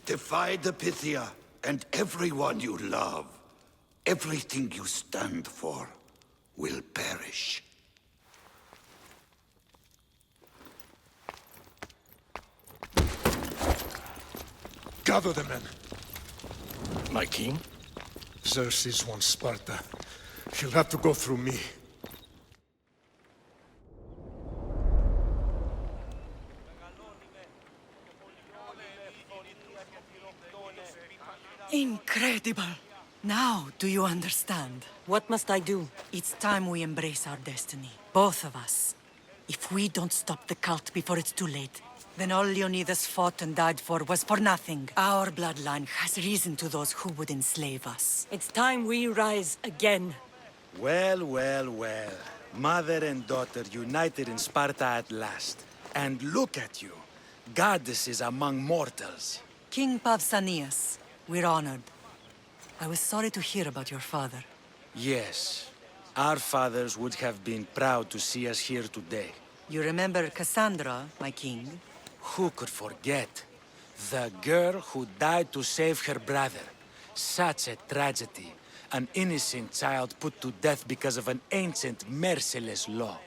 Defy the Pythia and everyone you love. Everything you stand for will perish.
Gather the men.
My king?
Xerxes wants Sparta. He'll have to go through me.
Incredible! Now, do you understand?
What must I do?
It's time we embrace our destiny. Both of us. If we don't stop the cult before it's too late, then all Leonidas fought and died for was for nothing. Our bloodline has risen to those who would enslave us.
It's time we rise again.
Well, well, well. Mother and daughter united in Sparta at last. And look at you. Goddesses among mortals.
King Pausanias, we're honored. I was sorry to hear about your father.
Yes. Our fathers would have been proud to see us here today.
You remember Cassandra, my king?
Who could forget? The girl who died to save her brother. Such a tragedy. An innocent child put to death because of an ancient, merciless law.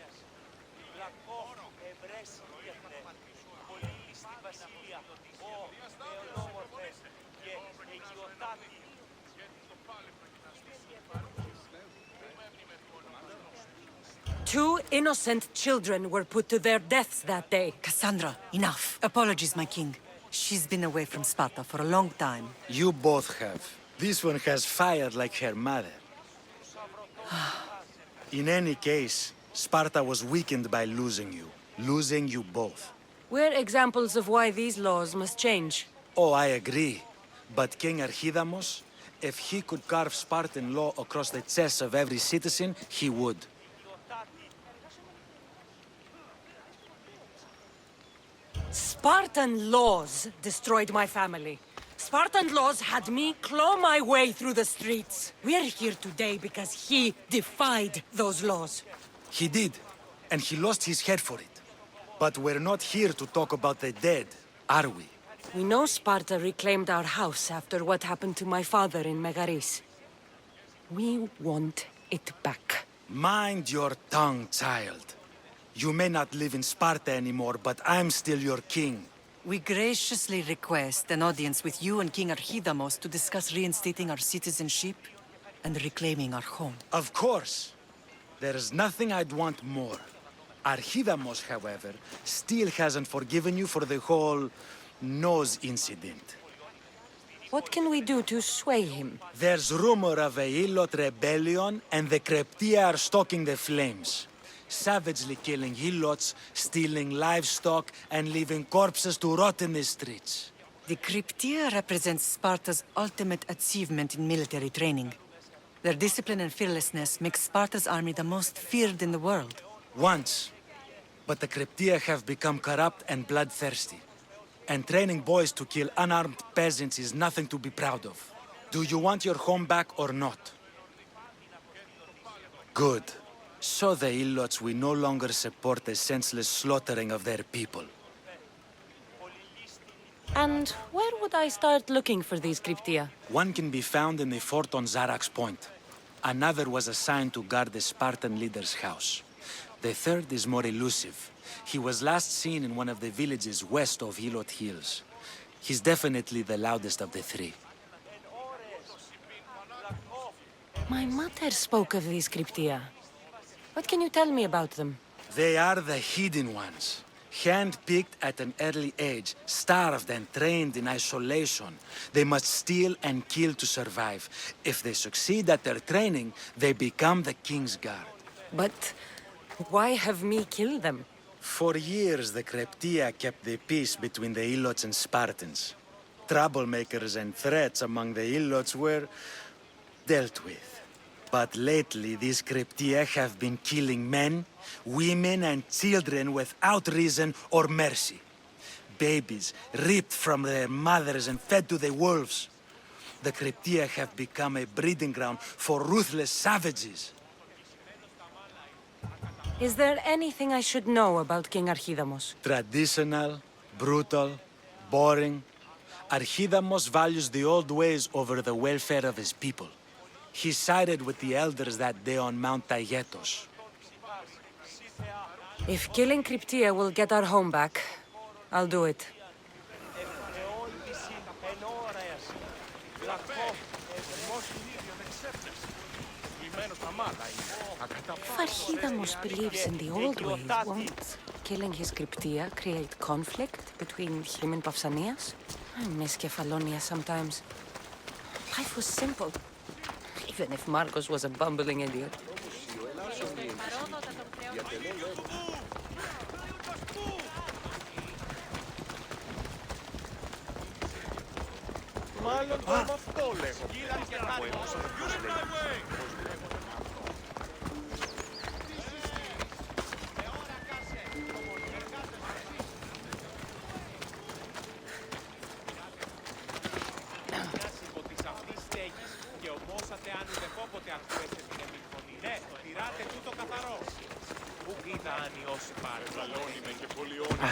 Two innocent children were put to their deaths that day.
Cassandra, enough. Apologies, my king. She's been away from Sparta for a long time.
You both have. This one has fire like her mother. In any case, Sparta was weakened by losing you. Losing you both.
We're examples of why these laws must change.
Oh, I agree. But King Archidamos, if he could carve Spartan law across the chests of every citizen, he would.
Spartan laws destroyed my family. Spartan laws had me claw my way through the streets. We're here today because he defied those laws.
He did, and he lost his head for it. But we're not here to talk about the dead, are we?
We know Sparta reclaimed our house after what happened to my father in Megaris. We want it back.
Mind your tongue, child. You may not live in Sparta anymore, but I'm still your king.
We graciously request an audience with you and King Archidamos to discuss reinstating our citizenship and reclaiming our home.
Of course. There's nothing I'd want more. Archidamos, however, still hasn't forgiven you for the whole nose incident.
What can we do to sway him?
There's rumor of a Hilot rebellion, and the Kreptia are stoking the flames. Savagely killing Hilots, stealing livestock, and leaving corpses to rot in the streets.
The Cryptia represents Sparta's ultimate achievement in military training. Their discipline and fearlessness make Sparta's army the most feared in the world.
Once. But the Kreptia have become corrupt and bloodthirsty. And training boys to kill unarmed peasants is nothing to be proud of. Do you want your home back or not? Good. So the Ilots will no longer support the senseless slaughtering of their people.
And where would I start looking for these Cryptia?
One can be found in the fort on Zarak's Point. Another was assigned to guard the Spartan leader's house. The third is more elusive. He was last seen in one of the villages west of Hilot Hills. He's definitely the loudest of the three.
My mother spoke of these Cryptia. What can you tell me about them?
They are the hidden ones. Hand-picked at an early age, starved and trained in isolation. They must steal and kill to survive. If they succeed at their training, they become the King's Guard.
But why have me killed them?
For years, the Kreptia kept the peace between the Ilots and Spartans. Troublemakers and threats among the Ilots were dealt with. But lately, these Kreptia have been killing men, women, and children without reason or mercy. Babies ripped from their mothers and fed to the wolves. The Kreptia have become a breeding ground for ruthless savages.
Is there anything I should know about King Archidamos?
Traditional, brutal, boring. Archidamos values the old ways over the welfare of his people. He sided with the elders that day on Mount Taygetos.
If killing Cryptia will get our home back, I'll do it. If Archidamos believes in the old ways, won't killing his Cryptia create conflict between him and Pausanias? I miss Kefalonia sometimes. Life was simple. Even if Marcos was a bumbling idiot.
Μάλλον το αυτό λέγω.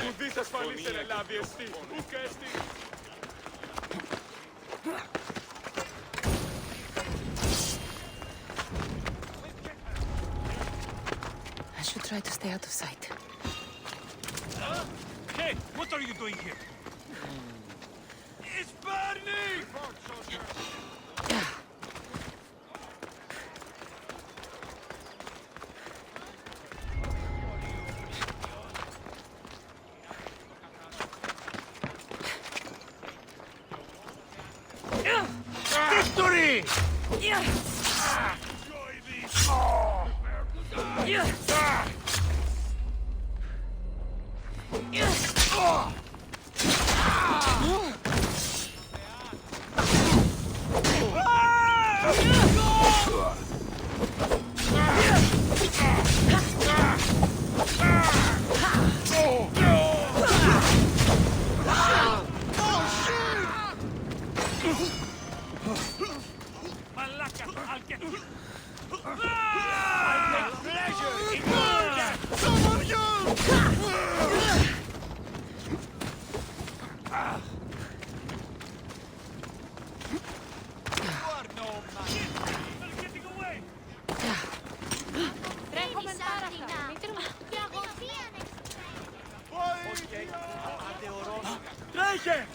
Ουδής ασφαλής εν Ελλάδη εστί, ουκ εστί.
I should try to stay out of sight.
Hey, what are you doing here? It's burning! Victory! Τρέχε!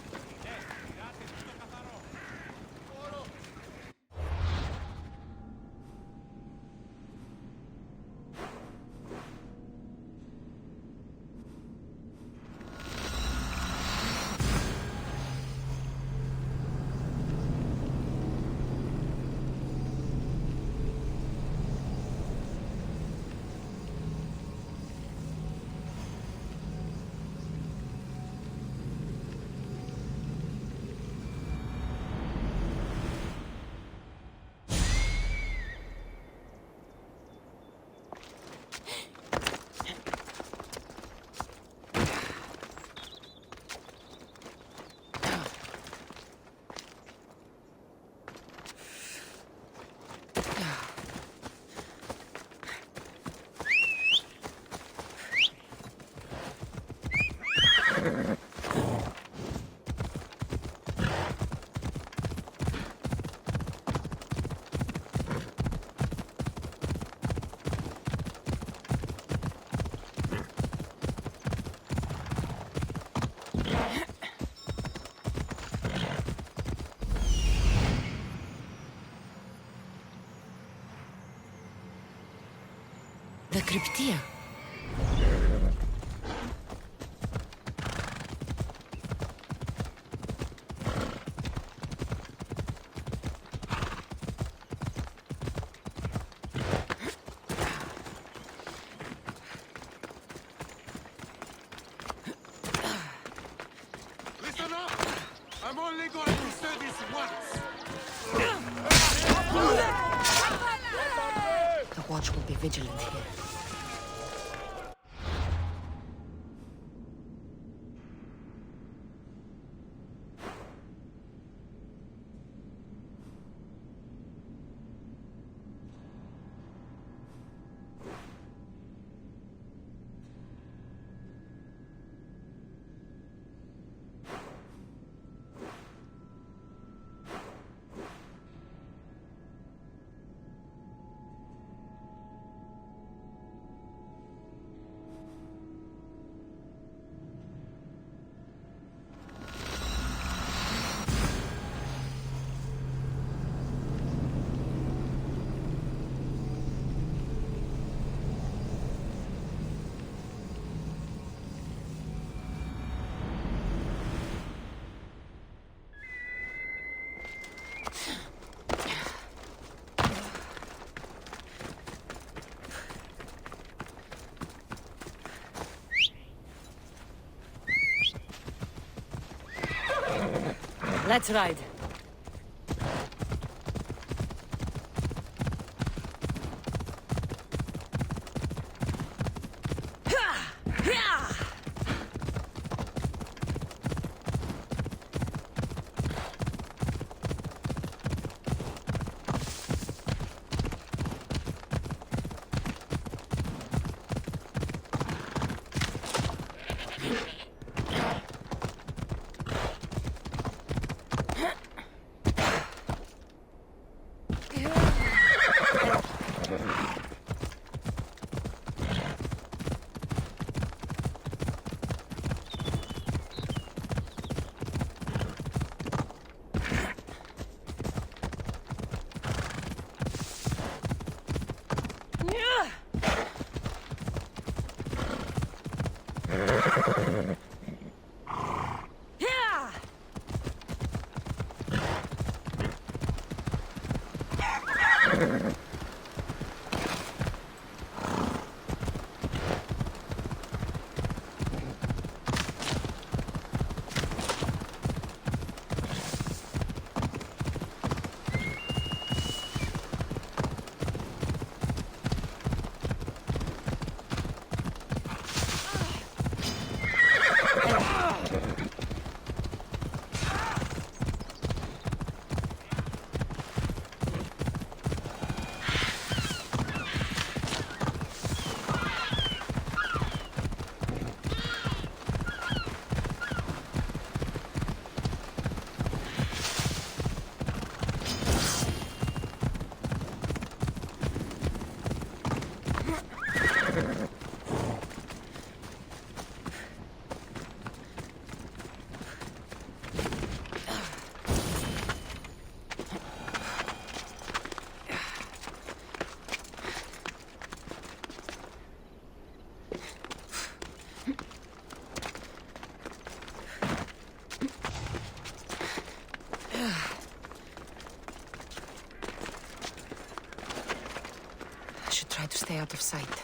cryptia.
Listen up! I'm only going to say this once!
The watch will be vigilant here. Let's ride. Try to stay out of sight.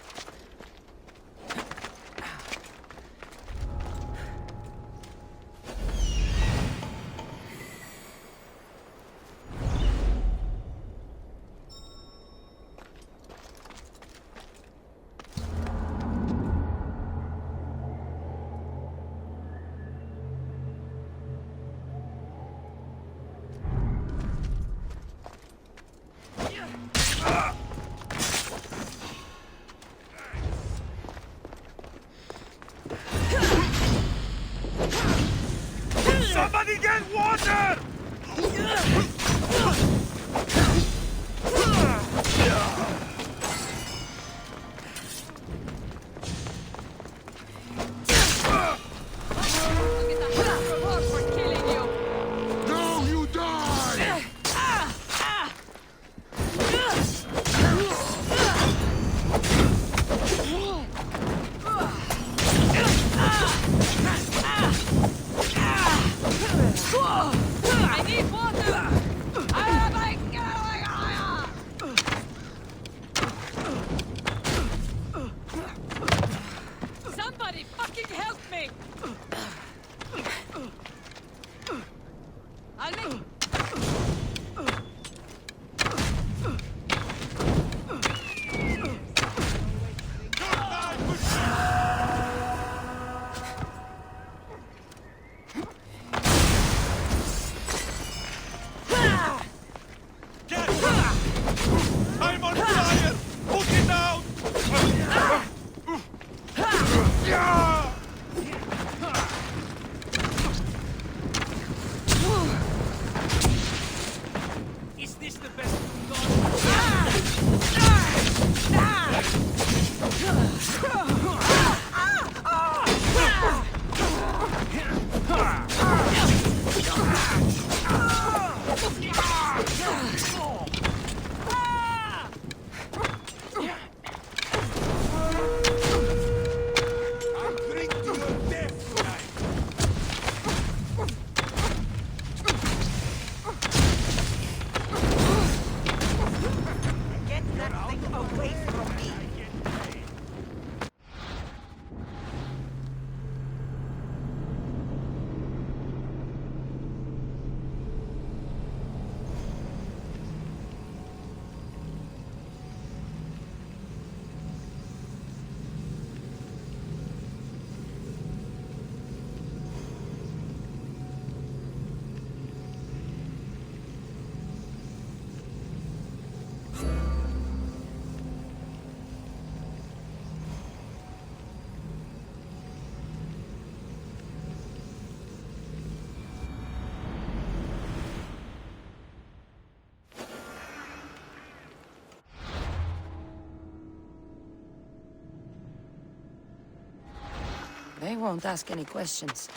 They won't ask any questions.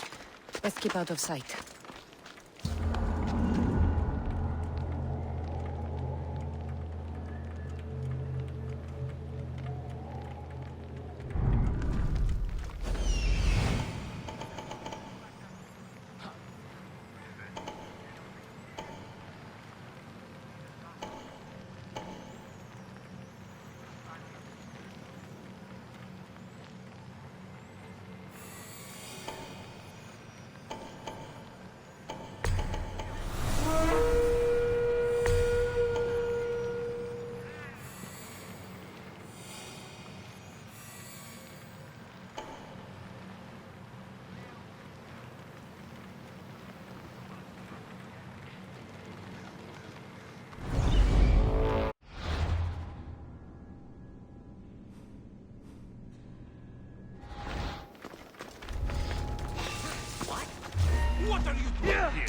Let's keep out of sight.
What are you doing here?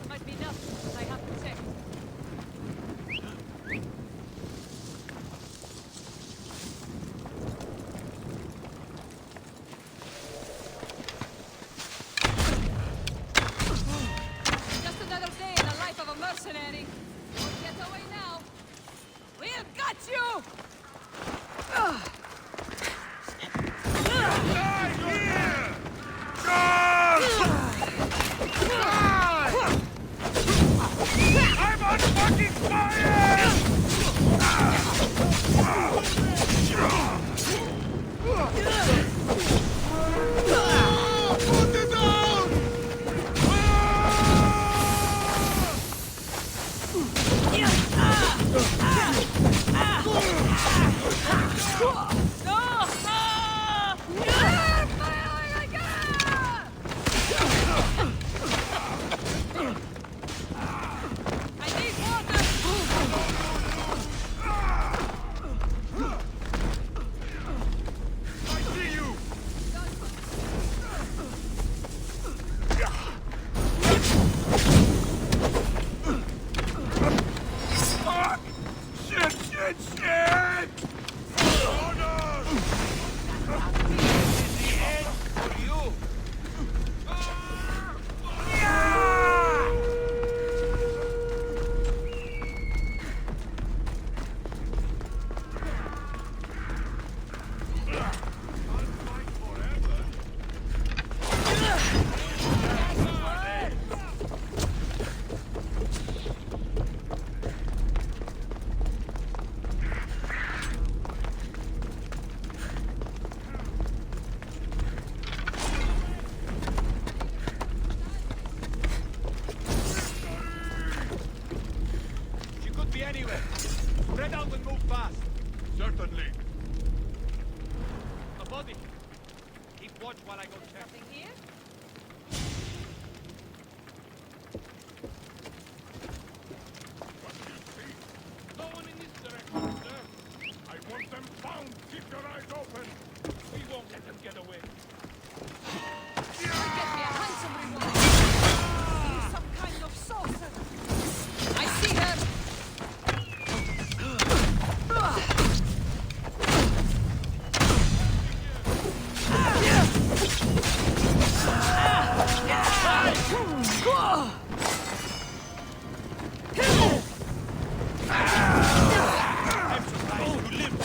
Might be enough, but I have to check. Just another day in the life of a mercenary. Don't get away now. We've got you!
I'm on fucking fire! Put it down! She could be anywhere. Spread out and move fast. Certainly. A body. Keep watch while I go check. Nothing here? No one in this direction, sir. I want them
get away.
Get me a handsome reward. He's some kind of sorcerer. I see her.
I'm surprised you live.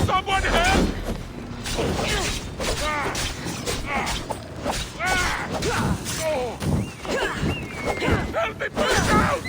Someone help! Help me put it down!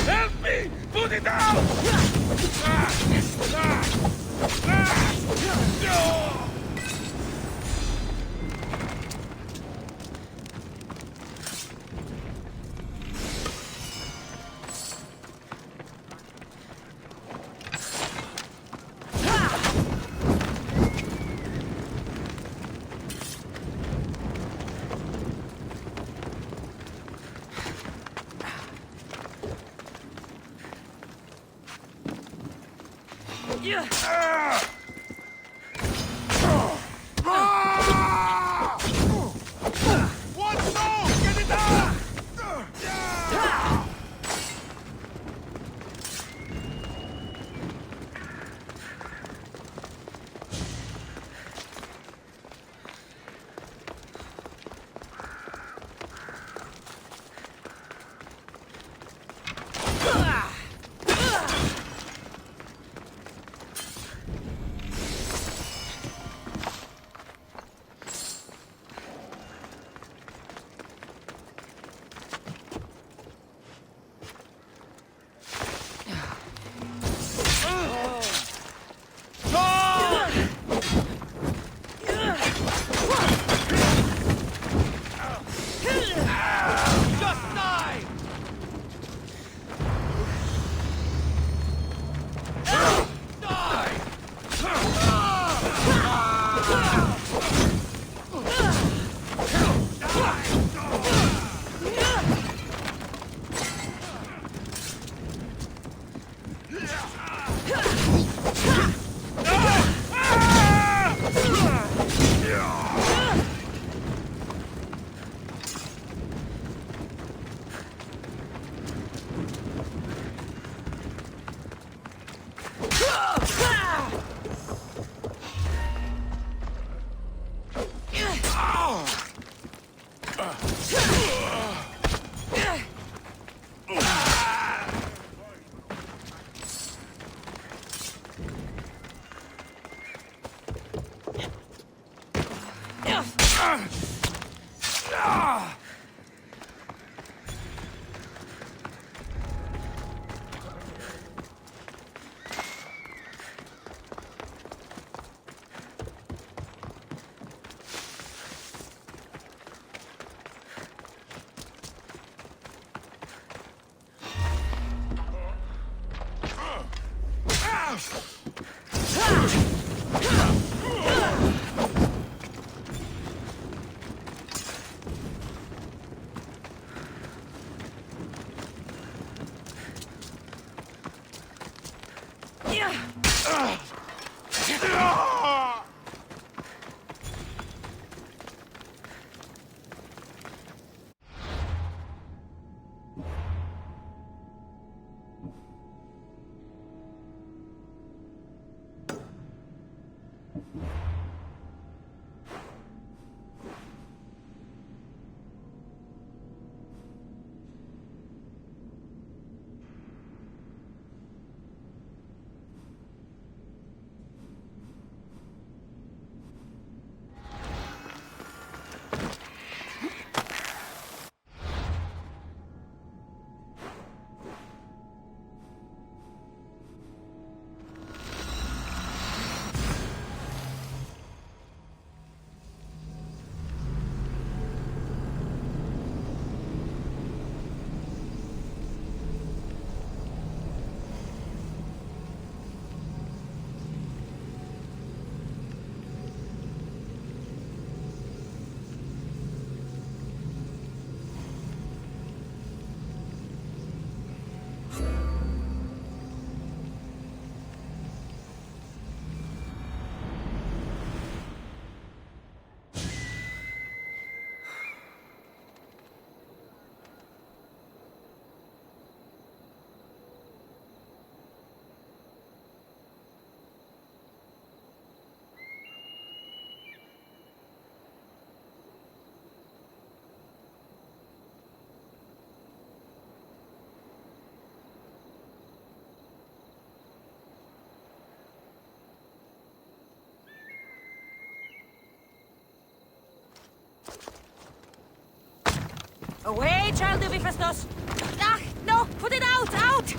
Help me! Put it down!
Away, child of Hephaestus! Ah, no! Put it out! Out!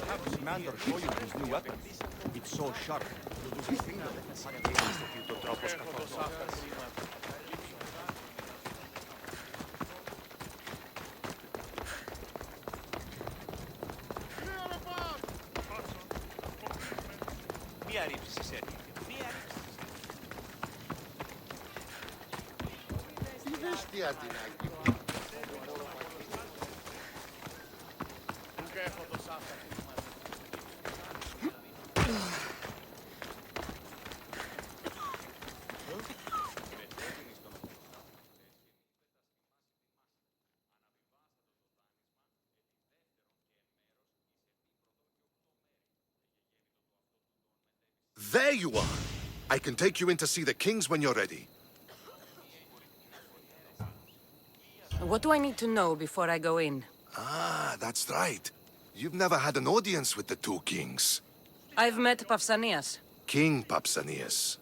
Have the commander show you his new weapon. It's so sharp. Μία ρήψη σε έτοιμη. Μία ρήψη.
Τι βέστια την Αγγλική.
There you are! I can take you in to see the kings when you're ready.
What do I need to know before I go in?
Ah, that's right. You've never had an audience with the two kings.
I've met Pausanias.
King Pausanias.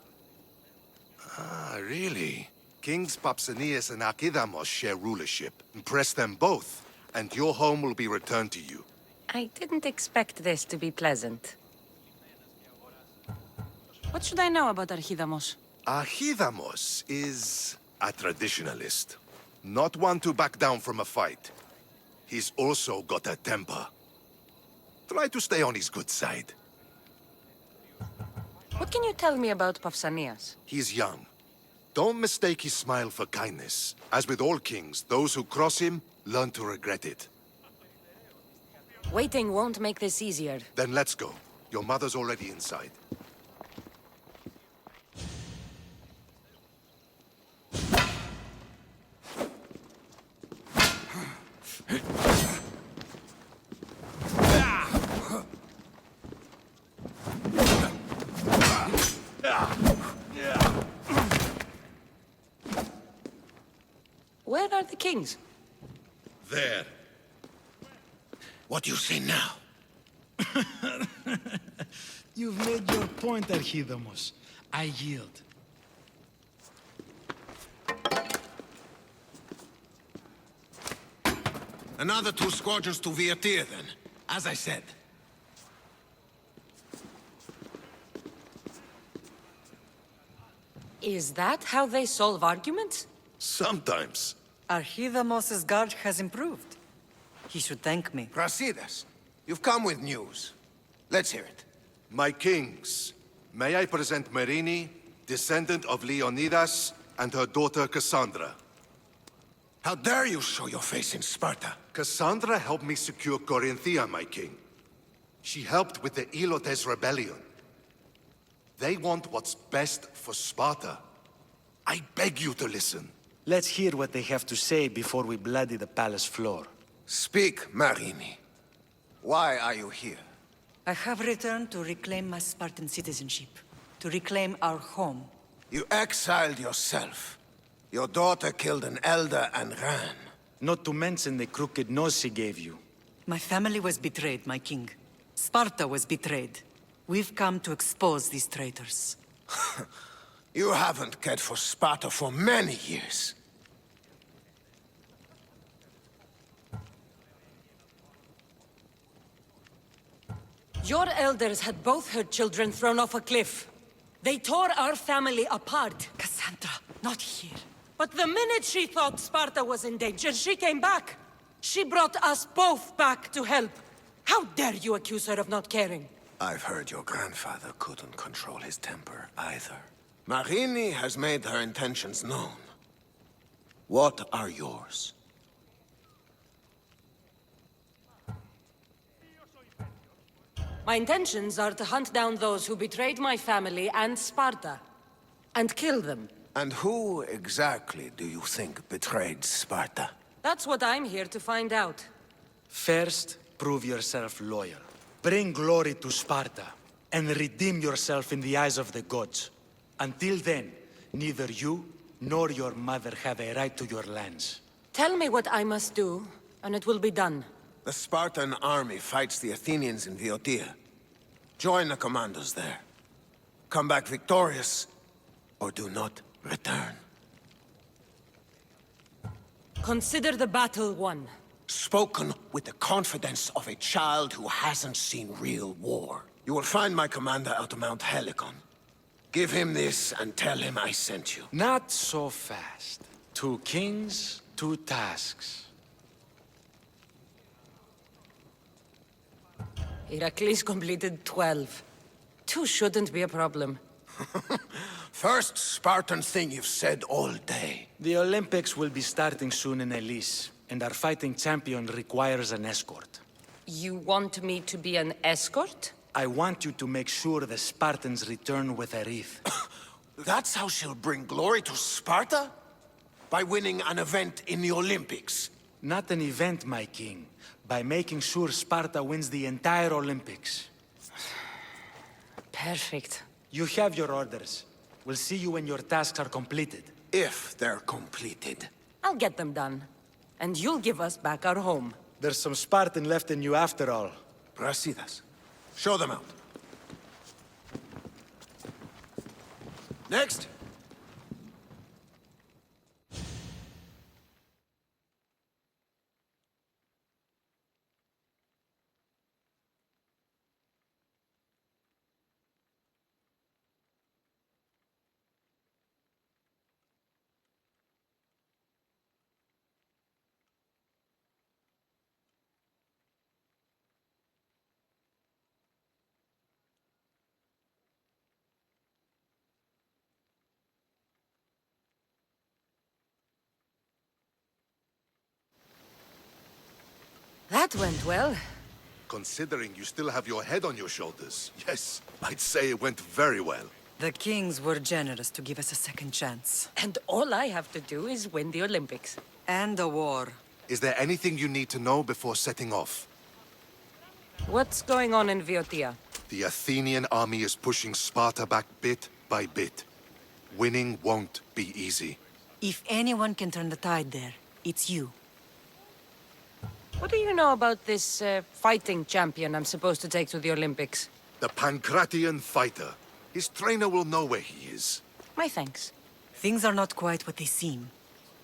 Ah, really? Kings Pausanias and Archidamos share rulership. Impress them both, and your home will be returned to you.
I didn't expect this to be pleasant. What should I know about Archidamos?
Archidamos is a traditionalist. Not one to back down from a fight. He's also got a temper. Try to stay on his good side.
What can you tell me about Pausanias?
He's young. Don't mistake his smile for kindness. As with all kings, those who cross him learn to regret it.
Waiting won't make this easier.
Then let's go. Your mother's already inside.
Where are the kings?
There.
What do you say now?
You've made your point, Archidamos. I yield.
Another 2 squadrons to Viatir, then. As I said.
Is that how they solve arguments?
Sometimes.
Archidamos's guard has improved. He should thank me.
Brasidas, you've come with news. Let's hear it.
My kings, may I present Merini, descendant of Leonidas, and her daughter Cassandra.
How dare you show your face in Sparta?
Cassandra helped me secure Corinthia, my king. She helped with the Elotes rebellion. They want what's best for Sparta. I beg you to listen.
Let's hear what they have to say before we bloody the palace floor.
Speak, Marini. Why are you here?
I have returned to reclaim my Spartan citizenship, to reclaim our home.
You exiled yourself. Your daughter killed an elder and ran.
Not to mention the crooked nose she gave you.
My family was betrayed, my king. Sparta was betrayed. We've come to expose these traitors.
You haven't cared for Sparta for many years.
Your elders had both her children thrown off a cliff. They tore our family apart.
Cassandra, not here.
But the minute she thought Sparta was in danger, she came back. She brought us both back to help. How dare you accuse her of not caring?
I've heard your grandfather couldn't control his temper either. Marini has made her intentions known. What are yours?
My intentions are to hunt down those who betrayed my family and Sparta, and kill them.
And who exactly do you think betrayed Sparta?
That's what I'm here to find out.
First, prove yourself loyal. Bring glory to Sparta, and redeem yourself in the eyes of the gods. Until then, neither you nor your mother have a right to your lands.
Tell me what I must do, and it will be done.
The Spartan army fights the Athenians in Viotia. Join the commandos there. Come back victorious, or do not return.
Consider the battle won.
Spoken with the confidence of a child who hasn't seen real war. You will find my commander out of Mount Helicon. Give him this and tell him I sent you.
Not so fast. 2 kings, 2 tasks.
Heracles completed 12. 2 shouldn't be a problem.
First Spartan thing you've said all day.
The Olympics will be starting soon in Elise, and our fighting champion requires an escort.
You want me to be an escort?
I want you to make sure the Spartans return with a wreath.
That's how she'll bring glory to Sparta? By winning an event in the Olympics?
Not an event, my king. By making sure Sparta wins the entire Olympics.
Perfect.
You have your orders. We'll see you when your tasks are completed.
If they're completed.
I'll get them done. And you'll give us back our home.
There's some Spartan left in you after all.
Brasidas, show them out. Next.
That went well.
Considering you still have your head on your shoulders, yes, I'd say it went very well.
The kings were generous to give us a second chance.
And all I have to do is win the Olympics.
And a war.
Is there anything you need to know before setting off?
What's going on in Viotia?
The Athenian army is pushing Sparta back bit by bit. Winning won't be easy.
If anyone can turn the tide there, it's you.
What do you know about this fighting champion I'm supposed to take to the Olympics?
The Pancratian fighter. His trainer will know where he is.
My thanks.
Things are not quite what they seem,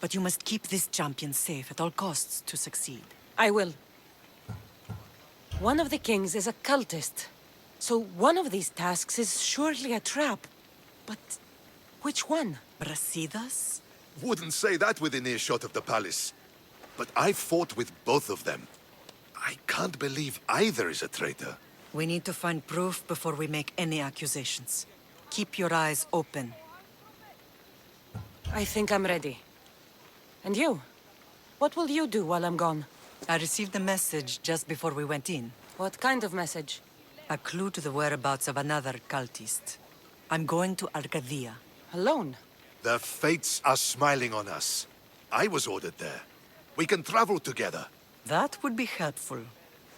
but you must keep this champion safe at all costs to succeed.
I will. One of the kings is a cultist, so one of these tasks is surely a trap. But which one?
Brasidas?
Wouldn't say that within earshot of the palace. But I fought with both of them. I can't believe either is a traitor.
We need to find proof before we make any accusations. Keep your eyes open.
I think I'm ready. And you? What will you do while I'm gone?
I received a message just before we went in.
What kind of message?
A clue to the whereabouts of another cultist. I'm going to Arcadia.
Alone?
The fates are smiling on us. I was ordered there. We can travel together.
That would be helpful.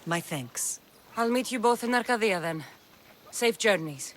My thanks.
I'll meet you both in Arcadia then. Safe journeys.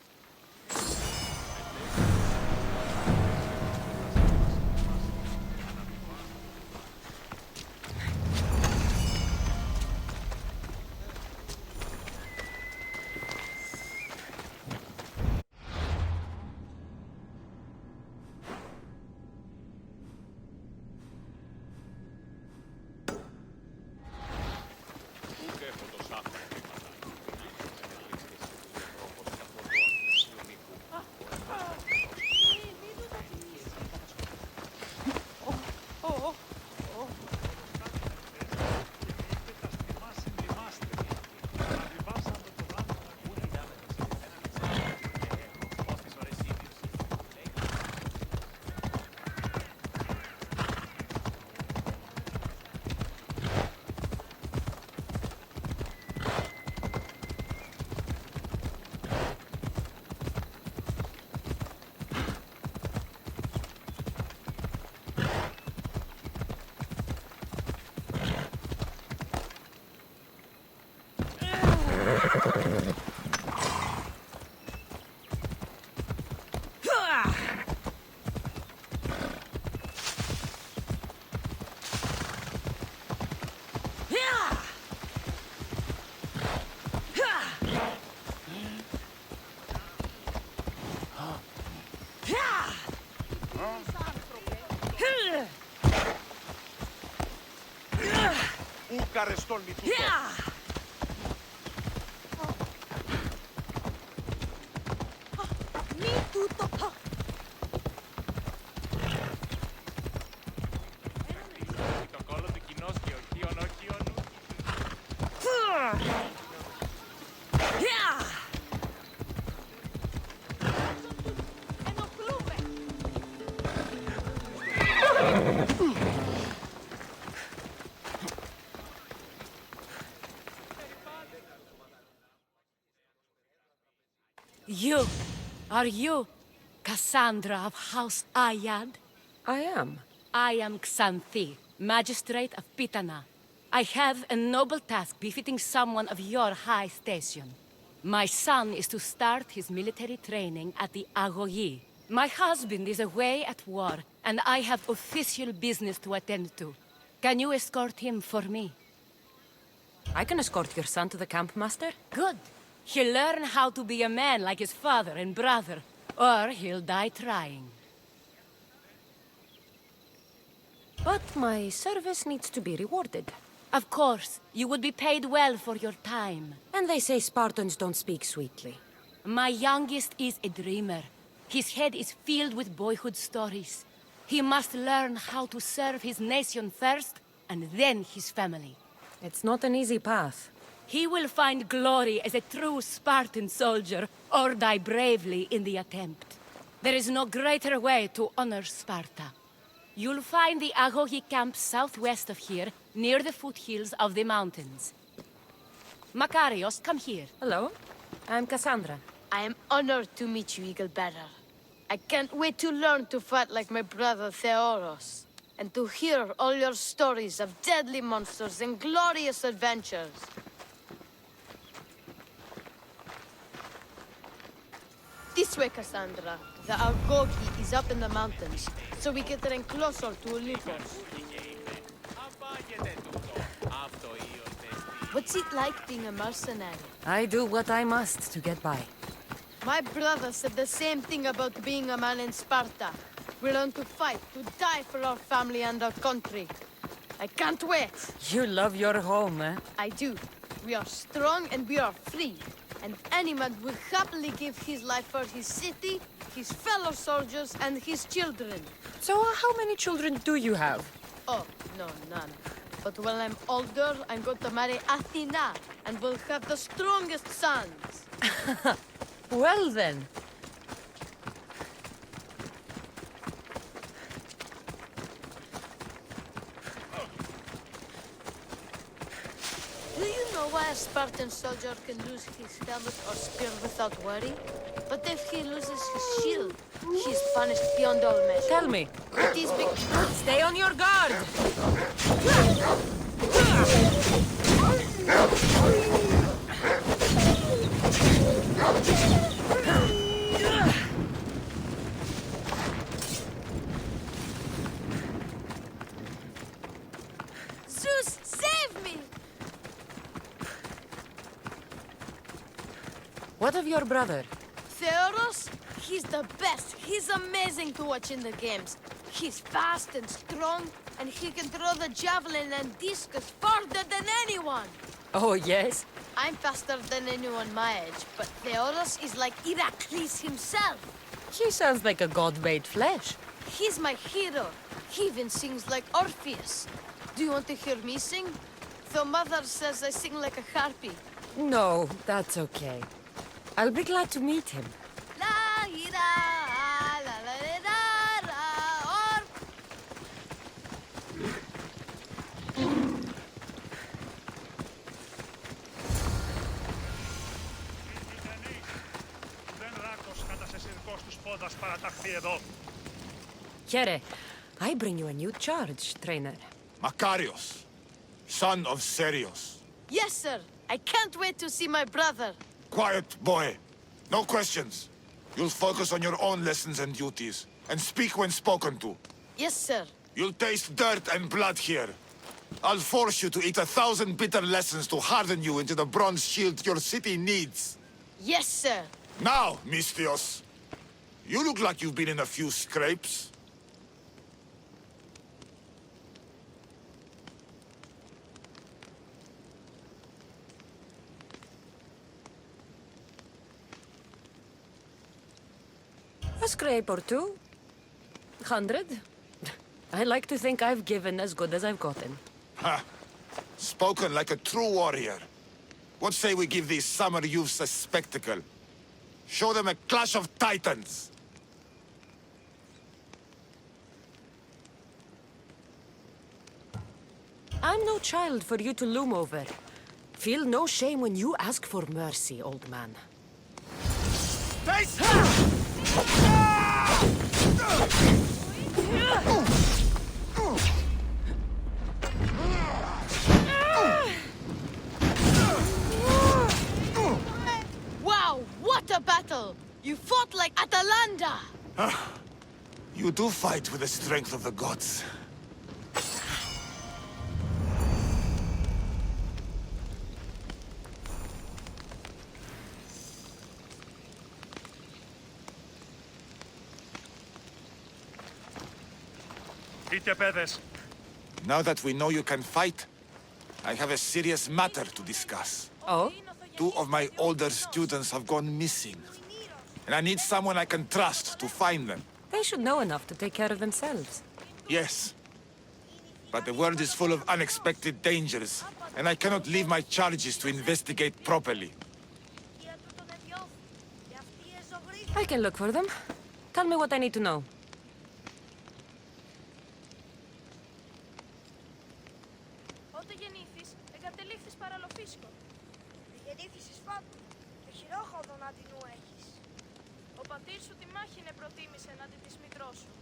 You! Are you Cassandra of House Ayad?
I am.
I am Xanthi, Magistrate of Pitana. I have a noble task befitting someone of your high station. My son is to start his military training at the Agoyi. My husband is away at war, and I have official business to attend to. Can you escort him for me?
I can escort your son to the camp, Master.
Good. He'll learn how to be a man like his father and brother, or he'll die trying.
But my service needs to be rewarded.
Of course, you would be paid well for your time.
And they say Spartans don't speak sweetly.
My youngest is a dreamer. His head is filled with boyhood stories. He must learn how to serve his nation first, and then his family.
It's not an easy path.
He will find glory as a true Spartan soldier, or die bravely in the attempt. There is no greater way to honor Sparta. You'll find the Agohi camp southwest of here, near the foothills of the mountains. Makarios, come here.
Hello, I'm Cassandra.
I am honored to meet you, Eagle Bearer. I can't wait to learn to fight like my brother Theoros, and to hear all your stories of deadly monsters and glorious This way, Cassandra. The Argogi is up in the mountains, so we get in closer to Olympus. What's it like being a mercenary?
I do what I must to get by.
My brother said the same thing about being a man in Sparta. We learn to fight, to die for our family and our country. I can't wait.
You love your home, eh?
I do. We are strong and we are free. And any man will happily give his life for his city, his fellow soldiers, and his children.
So how many children do you have?
Oh, no, none. But when I'm older, I'm going to marry Athena, and we'll have the strongest sons.
Well then.
Do you know why a Spartan soldier can lose his helmet or spear without worry? But if he loses his shield, he's punished beyond all measure.
Tell me.
It is big.
Stay on your guard!
Zeus, save me!
What of your brother?
Theodos? He's the best. He's amazing to watch in the games. He's fast and strong, and he can throw the javelin and discus farther than anyone.
Oh, yes?
I'm faster than anyone my age, but Theodos is like Heracles himself.
He sounds like a god made flesh.
He's my hero. He even sings like Orpheus. Do you want to hear me sing? Though Mother says I sing like a harpy.
No, that's okay. I'll be glad to meet him.
La ira, la la la la, or
Here, I bring you a new charge, trainer.
Makarios, son of Serios.
yes, sir. I can't wait to see my brother.
Quiet, boy. No questions. You'll focus on your own lessons and duties, and speak when spoken to.
Yes, sir.
You'll taste dirt and blood here. I'll force you to eat 1,000 bitter lessons to harden you into the bronze shield your city needs.
Yes, sir.
Now, Misthios, you look like you've been in a few scrapes.
A scrape or two. 100. I like to think I've given as good as I've gotten.
Ha! Spoken like a true warrior. What say we give these summer youths a spectacle? Show them a clash of titans!
I'm no child for you to loom over. Feel no shame when you ask for mercy, old man.
Wow, what a battle! You fought like Atalanta!
You do fight with the strength of the gods. Now that we know you can fight, I have a serious matter to discuss.
Oh?
2 of my older students have gone missing. And I need someone I can trust to find them.
They should know enough to take care of themselves.
Yes. But the world is full of unexpected dangers, and I cannot leave my charges to investigate properly.
I can look for them. Tell me what I need to know.
Όταν γεννήθης, εγκατελείφθης παραλοφίσκο. Γεννήθησης φάτου. Το χειρόχοδο να την ου έχεις. Ο πατήρ σου τη μάχηνε προτίμησε εναντί της μητρός σου.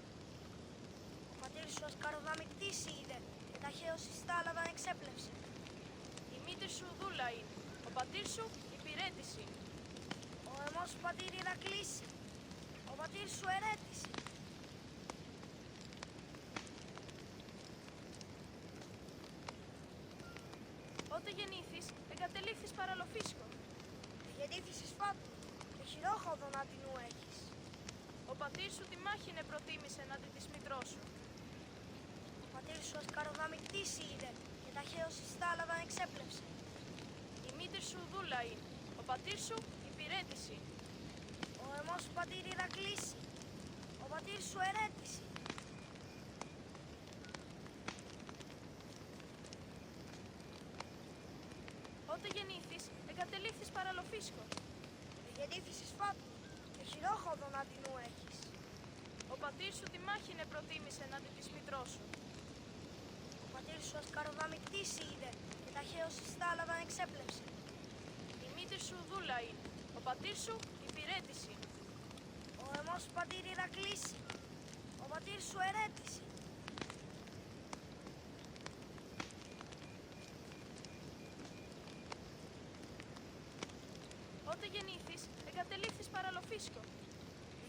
Ο πατήρ σου ασκαροδαμικτήσει είδε και ταχαίως εις θάλαβα εξέπλευσε. Η μήτρη σου δούλα είναι. Ο πατήρ σου υπηρέτης είναι. Ο αιμός σου πατήρ Ηρακλής. πατήρ σου ερέτησε. Ότε γεννήθης, εγκατελείφθης παραλοφίσκο. Γεννήθησης φάτου, και χειρόχοδον άτινου έχεις. Ο πατήρ σου τη μάχηνε προτίμησε εναντί της μητρός σου. Ο πατήρ σου ασκαροδαμικτήσει είδε, και ταχαίως εις θάλαβα εξέπλεψε. Η μήτρη σου δούλα είναι, ο πατήρ σου υπηρέτηση. Ο αιμός σου πατήρ Ηρακλήση, ο πατήρ σου ερέτηση. Ότε γεννήθης, εγκατελείφθης παραλοφίσκο. Γεννήθησης φάτου, και χειρόχοδον άτινου έχεις. Ο πατήρ σου τη μάχηνε προτίμησε εναντί της μητρός σου. Ο πατήρ σου ασκαροδαμικτήσει είδε, και ταχαίως εις θάλαβα εξέπλεψε. Η μήτρη σου δούλα είναι, ο πατήρ σου υπηρέτηση. Ο αιμός σου πατήρ Ηρακλήση, ο πατήρ σου ερέτηση. Ότε γεννήθης, εγκατελείφθης παραλοφίσκο.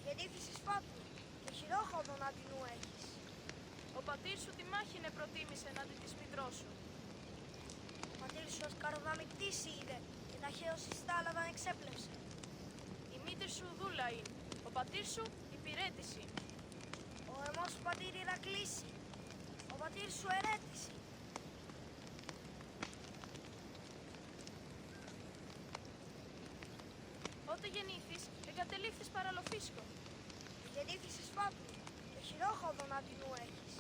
Γεννήθησης φάτου, και χειρόχοδον άτινου έχεις. Ο πατήρ σου τη μάχηνε προτίμησε εναντί της μητρός σου. Ο πατήρ σου ασκαροδαμικτήσει είδε, και ταχαίως εις θάλαβα εξέπλεψε. Η μήτρη σου δούλα είναι, ο πατήρ σου υπηρέτηση. Ο αιμός σου πατήρ Ηρακλήση, ο πατήρ σου ερέτηση. Ότε γεννήθης, εγκατελείφθης παραλοφίσκο. Γεννήθησης φάτου, και χειρόχοδον άτινου έχεις.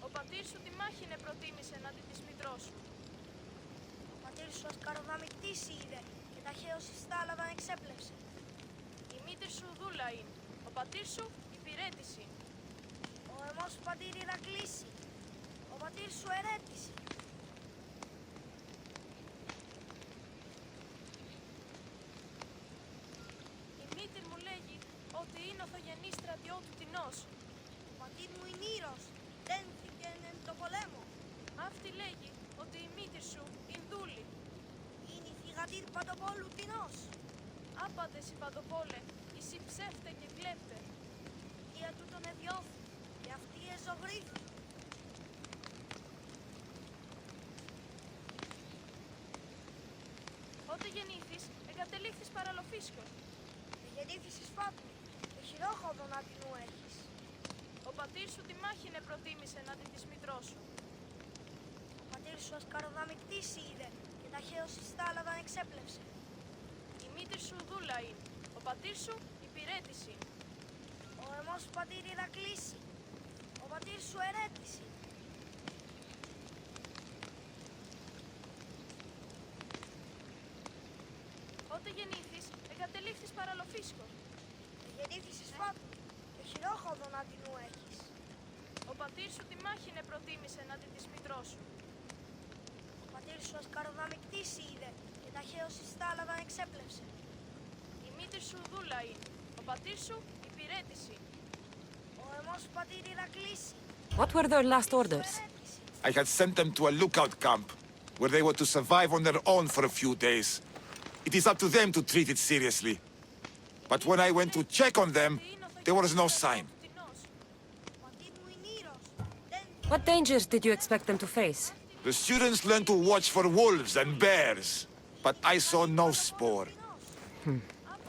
Ο πατήρ σου τη μάχηνε προτίμησε εναντί της μητρός σου. Ο πατήρ σου ασκαροδαμικτήσει είδε, και ταχαίως εις θάλαβα εξέπλεψε. Η μήτρη σου δούλα είναι, ο πατήρ σου υπηρέτηση. Ο αιμός σου πατήρ Ηρακλήση, ο πατήρ σου ερέτηση. Η μήτρη μου λέγει ότι είναι οθογενής στρατιώτου τινός. Ο πατήρ μου είναι ήρος, δένθηκε εν το πολέμο. Αυτή λέγει ότι η μήτρη σου είναι δούλη. Είναι η θυγατήρ Παντοπόλου τινός. Άπαντες οι Παντοπόλε, εσύ ψεύτε και κλέπτε. Δια του τον εδιώθη, και αυτή εζωγρήθη. Ότε γεννήθης, εγκατελείφθης παραλοφίσκο. Γεννήθησης φάτου, και χειρόχοδον άτινου έχεις. Ο πατήρ σου τη μάχηνε προτίμησε εναντί της μητρός σου. Ο πατήρ σου ασκαροδαμικτήσει είδε, και ταχαίως εις θάλαβα εξέπλεψε. Η μήτρη σου δούλα είναι, ο πατήρ σου υπηρέτηση. Ο αιμός σου πατήρ Ηρακλήση, ο πατήρ σου ερέτηση. Ότε γεννήθης, εγκατελείφθης παραλοφίσκο. Γεννήθησης φάτου, και χειρόχοδον άτινου έχεις. Ο πατήρ σου τη μάχηνε προτίμησε εναντί της μητρός σου. Ο πατήρ σου ασκαροδαμικτήσει είδε, και ταχαίως εις θάλαβα εξέπλεψε. Η μήτρη σου δούλα είναι, ο πατήρ σου υπηρέτηση. Ο αιμός σου πατήρ Ηρακλήση.
What were their last orders?
I had sent them to a lookout camp, where they were to survive on their own for a few days. It is up to them to treat it seriously. But when I went to check on them, there was no sign.
What dangers did you expect them to face?
The students learned to watch for wolves and bears, but I saw no spoor.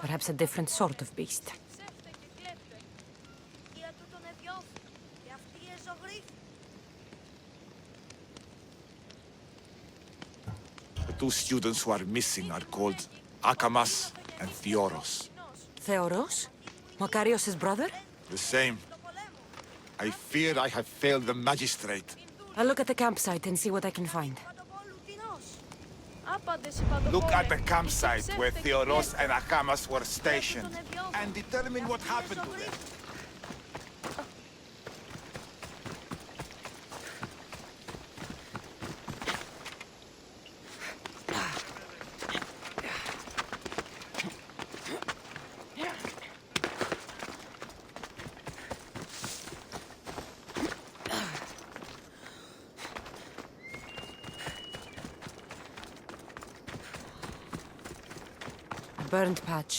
Perhaps a different sort of beast.
Δια του τον εδιώθη, και αυτή εζωγρήθη.
The two students who are missing are called Akamas and Theoros.
Theoros? Makarios' brother?
The same. I fear I have failed the magistrate.
I'll look at the campsite and see what I can find.
Άπαντες οι Παντοπόλε.
Look at the campsite where Theoros and Akamas were stationed and determine what happened to them.
Burned patch.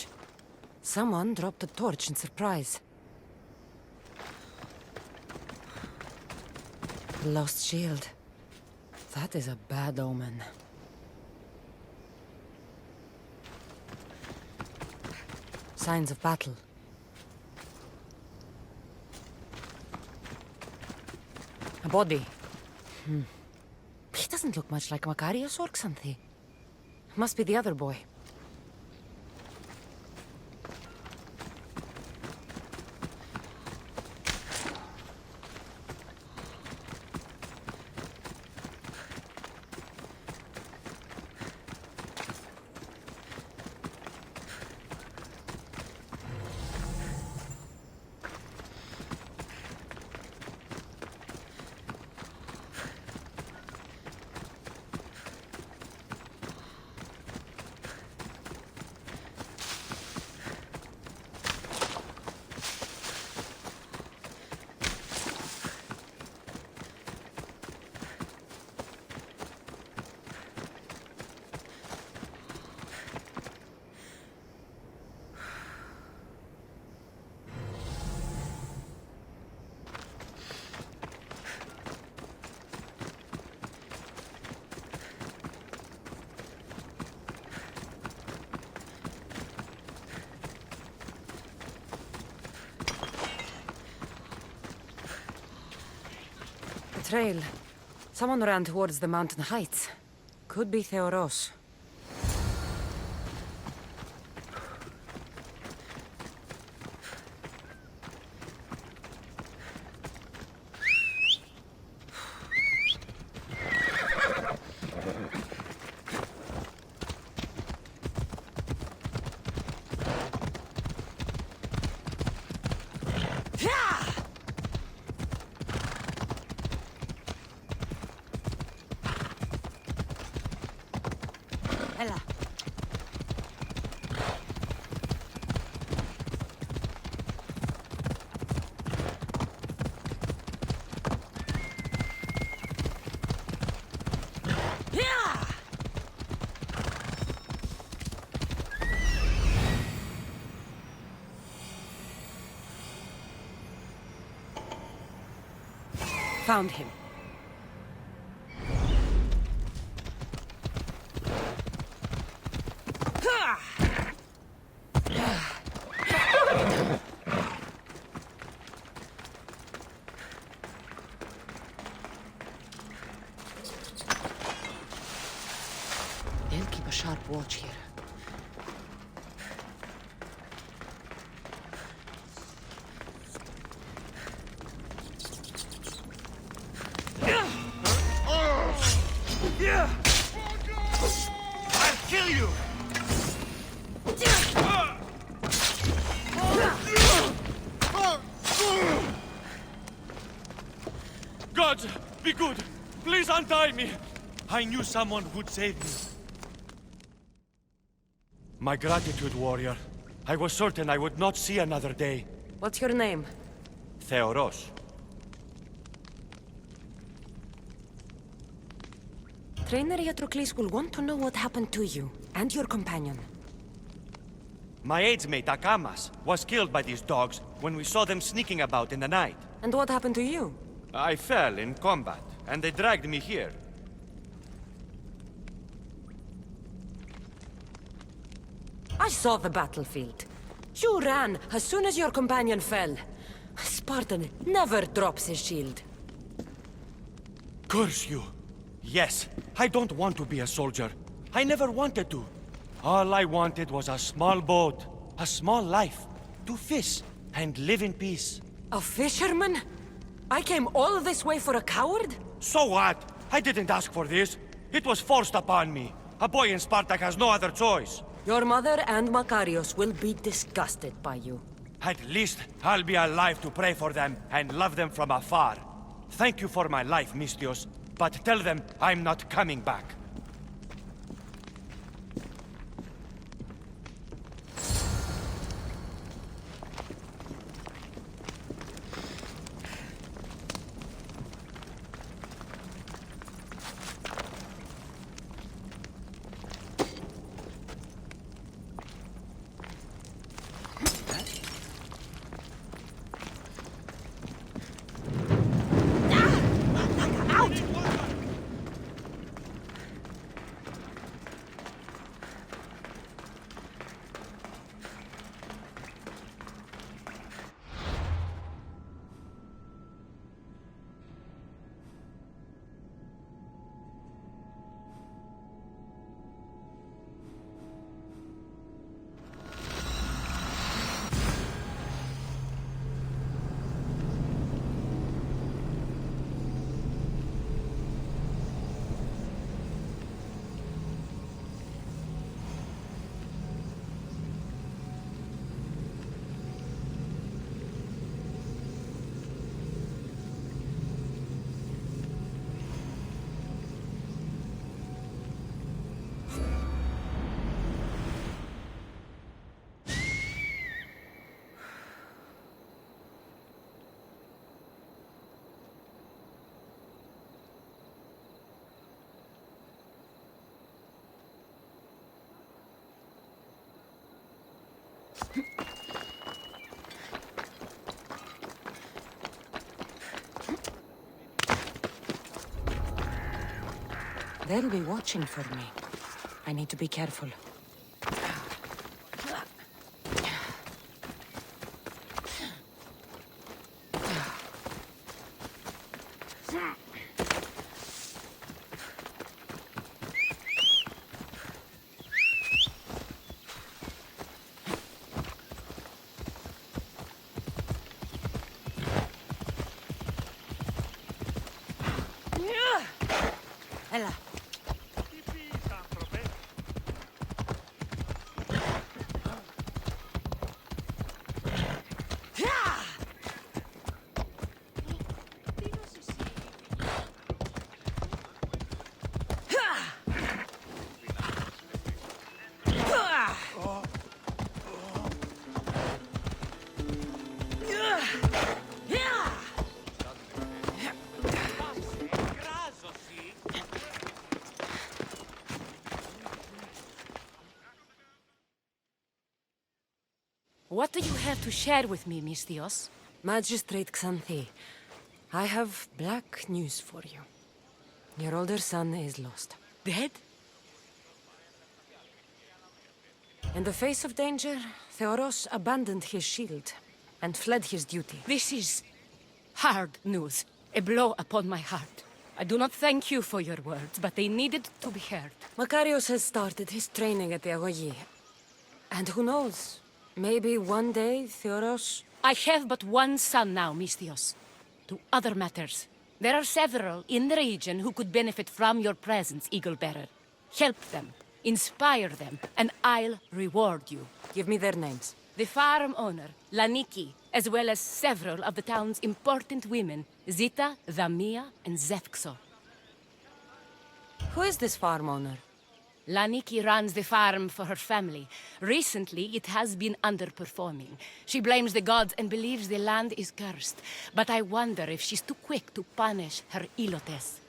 Someone dropped a torch in surprise. A lost shield. That is a bad omen. Signs of battle. A body. He doesn't look much like Makarios or Xanthi. Must be the other boy. Trail. Someone ran towards the mountain heights. Could be Theoros. Found him. They'll keep a sharp watch here.
I'll kill you!
Gods, be good! Please untie me! I knew someone who'd save me. My gratitude, warrior. I was certain I would not see another day.
What's your name?
Theoros.
Trainer Iatrocles will want to know what happened to you and your companion.
My aidsmate, Akamas, was killed by these dogs when we saw them sneaking about in the night.
And what happened to you?
I fell in combat, and they dragged me here.
I saw the battlefield. You ran as soon as your companion fell. Spartan never drops his shield.
Curse you! Yes, I don't want to be a soldier. I never wanted to. All I wanted was a small boat, a small life, to fish and live in peace.
A fisherman? I came all this way for a coward?
So what? I didn't ask for this. It was forced upon me. A boy in Spartak has no other choice.
Your mother and Makarios will be disgusted by you.
At least I'll be alive to pray for them and love them from afar. Thank you for my life, Mistios, but tell them I'm not coming back.
They'll be watching for me. I need to be careful.
Ella.
What do you have to share with me, Misthios?
Magistrate Xanthi, I have black news for you. Your older son is lost.
Dead?
In the face of danger, Theoros abandoned his shield and fled his duty.
This is hard news. A blow upon my heart. I do not thank you for your words, but they needed to be heard.
Makarios has started his training at the Agogi. And who knows? Maybe one day, Theoros...
I have but one son now, Misthios. To other matters. There are several in the region who could benefit from your presence, Eagle-Bearer. Help them, inspire them, and I'll reward you.
Give me their names.
The farm owner, Laniki, as well as several of the town's important women, Zita, Dhamia, and Zefxo.
Who is this farm owner?
Laniki runs the farm for her family. Recently, it has been underperforming. She blames the gods and believes the land is cursed. But I wonder if she's too quick to punish her ilotes.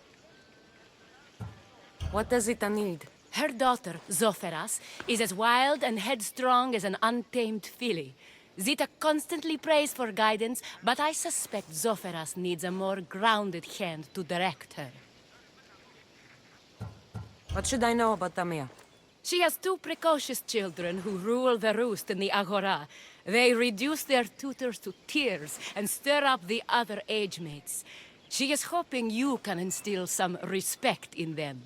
What does Zita need?
Her daughter, Zoferas, is as wild and headstrong as an untamed filly. Zita constantly prays for guidance, but I suspect Zoferas needs a more grounded hand to direct her.
What should I know about Dhamia?
She has two precocious children who rule the roost in the Agora. They reduce their tutors to tears and stir up the other age mates. She is hoping you can instill some respect in them.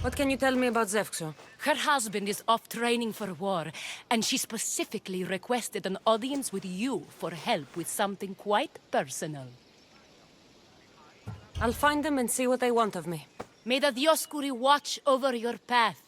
What can you tell me about Zefxo?
Her husband is off training for war, and she specifically requested an audience with you for help with something quite personal.
I'll find them and see what they want of me.
May the Dioscuri watch over your path.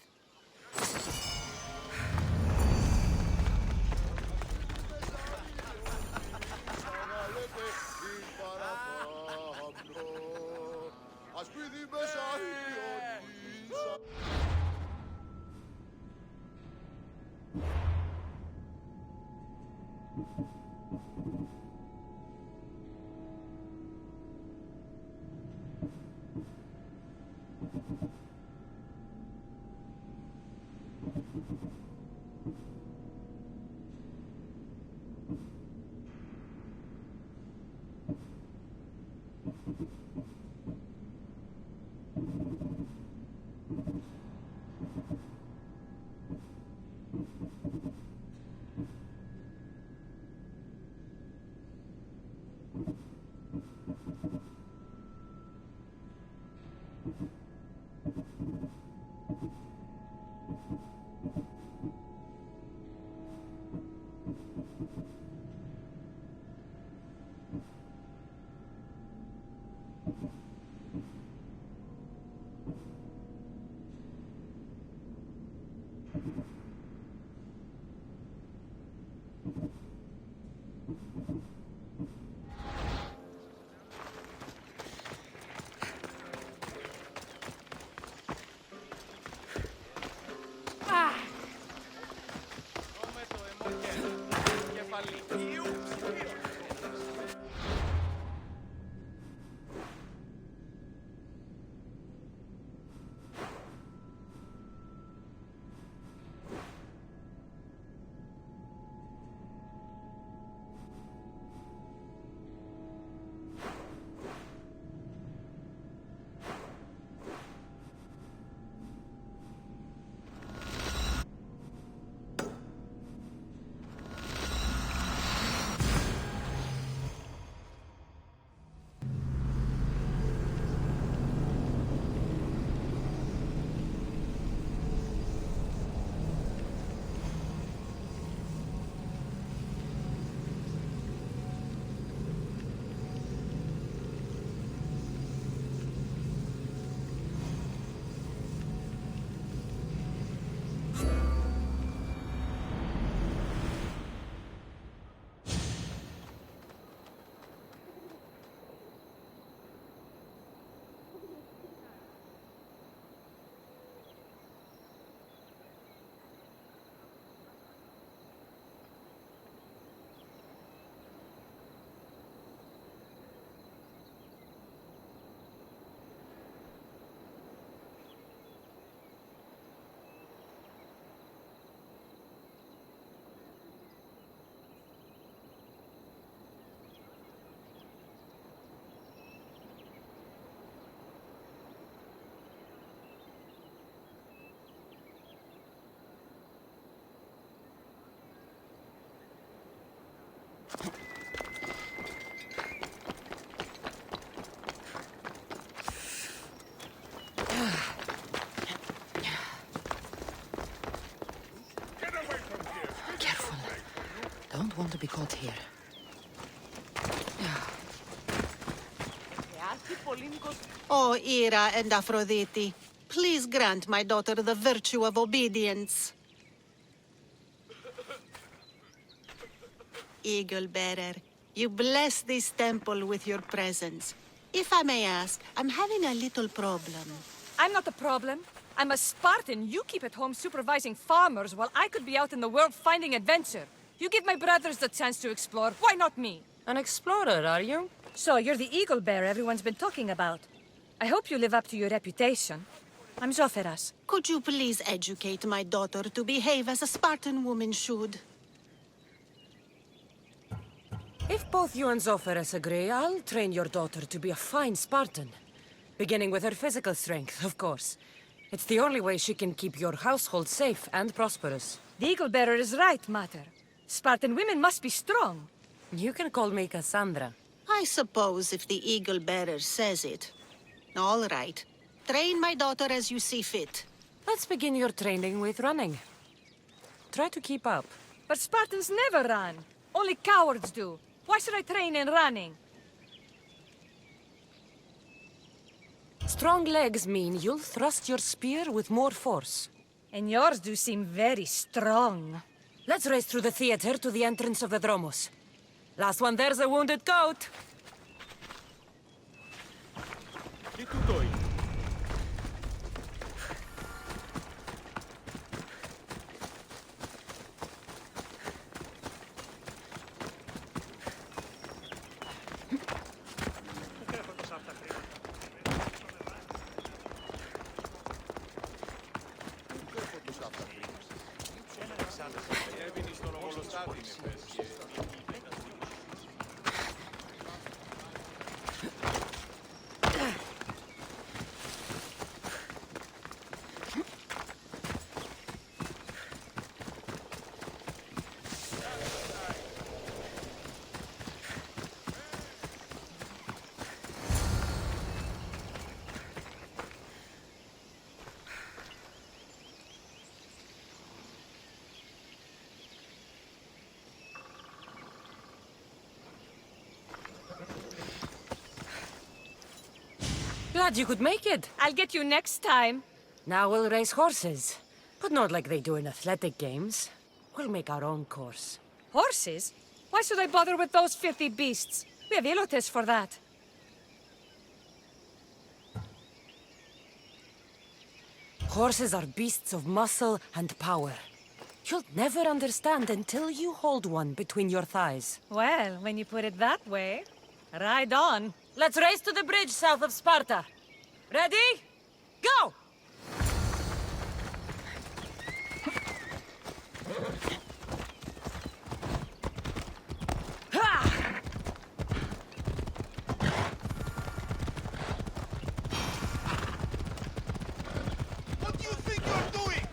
Careful. Don't want to be caught here.
Oh, Ira and Aphrodite, please grant my daughter the virtue of obedience. Eagle Bearer, you bless this temple with your presence. If I may ask, I'm having a little problem.
I'm not the problem. I'm a Spartan. You keep at home supervising farmers while I could be out in the world finding adventure. You give my brothers the chance to explore. Why not me?
An explorer, are you?
So, you're the eagle bearer everyone's been talking about. I hope you live up to your reputation. I'm Zoferas.
Could you please educate my daughter to behave as a Spartan woman should?
If both you and Zoferas agree, I'll train your daughter to be a fine Spartan. Beginning with her physical strength, of course. It's the only way she can keep your household safe and prosperous.
The eagle bearer is right, Mater. Spartan women must be strong.
You can call me Cassandra.
I suppose if the Eagle Bearer says it. All right. Train my daughter as you see fit.
Let's begin your training with running. Try to keep up.
But Spartans never run. Only cowards do. Why should I train in running?
Strong legs mean you'll thrust your spear with more force.
And yours do seem very strong.
Let's race through the theater to the entrance of the Dromos. Last one there's a wounded goat. Glad you could make it.
I'll get you next time.
Now we'll race horses. But not like they do in athletic games. We'll make our own course.
Horses? Why should I bother with those filthy beasts? We have elotes for that.
Horses are beasts of muscle and power. You'll never understand until you hold one between your thighs.
Well, when you put it that way, ride on.
Let's race to the bridge south of Sparta. Ready? Go!
What do you think you're doing?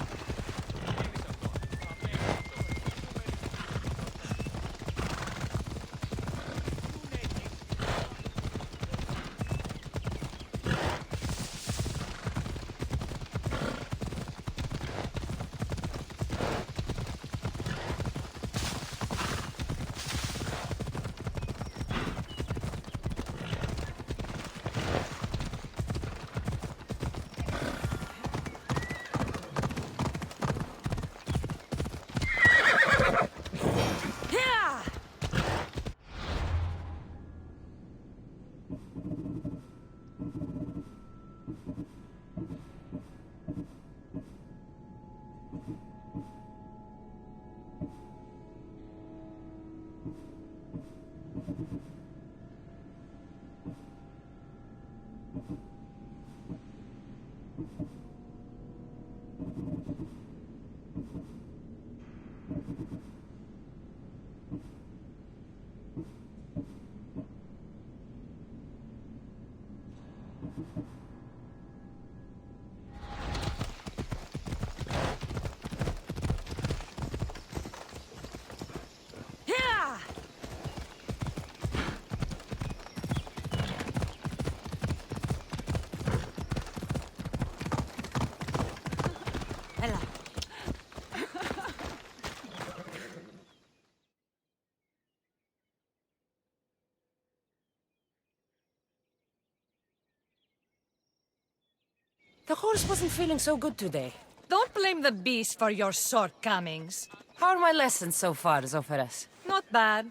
The horse wasn't feeling so good today.
Don't blame the beast for your shortcomings.
How are my lessons so far, Zoferas?
Not bad.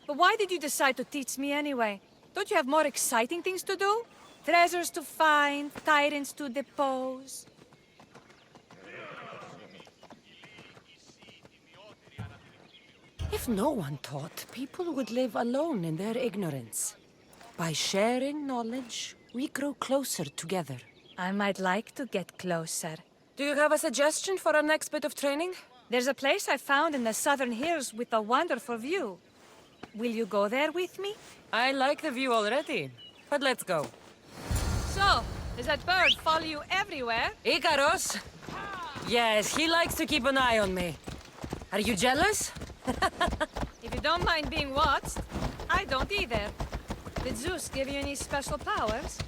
But why did you decide to teach me anyway? Don't you have more exciting things to do? Treasures to find, tyrants to depose.
If no one taught, people would live alone in their ignorance. By sharing knowledge, we grow closer together.
I might like to get closer.
Do you have a suggestion for our next bit of training?
There's a place I found in the southern hills with a wonderful view. Will you go there with me?
I like the view already, but let's go.
So, does that bird follow you everywhere?
Ikaros? Yes, he likes to keep an eye on me. Are you jealous?
If you don't mind being watched, I don't either. Did Zeus give you any special powers?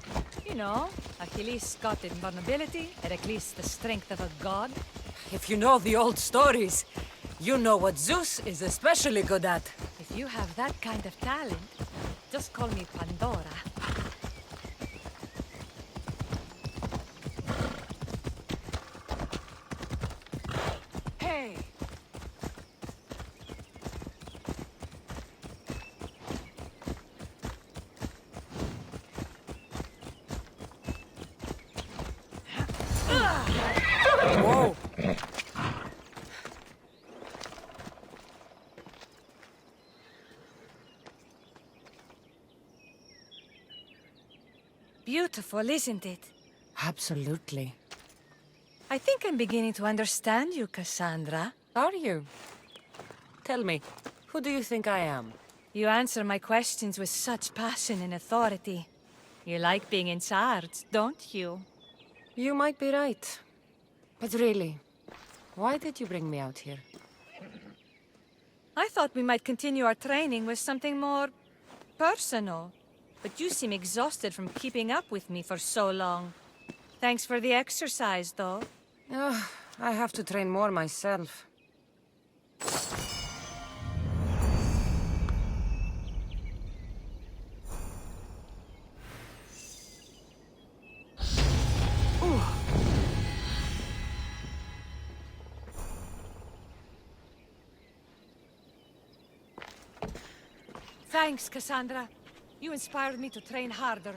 You know, Achilles got invulnerability, Heracles the strength of a god.
If you know the old stories, you know what Zeus is especially good at.
If you have that kind of talent, just call me Pandora. Hey!
Whoa!
Beautiful, isn't it?
Absolutely.
I think I'm beginning to understand you, Cassandra.
Are you? Tell me, who do you think I am?
You answer my questions with such passion and authority. You like being in charge, don't you?
You might be right. But really, why did you bring me out here?
I thought we might continue our training with something more personal. But you seem exhausted from keeping up with me for so long. Thanks for the exercise, though.
I have to train more myself.
Thanks, Cassandra. You inspired me to train harder.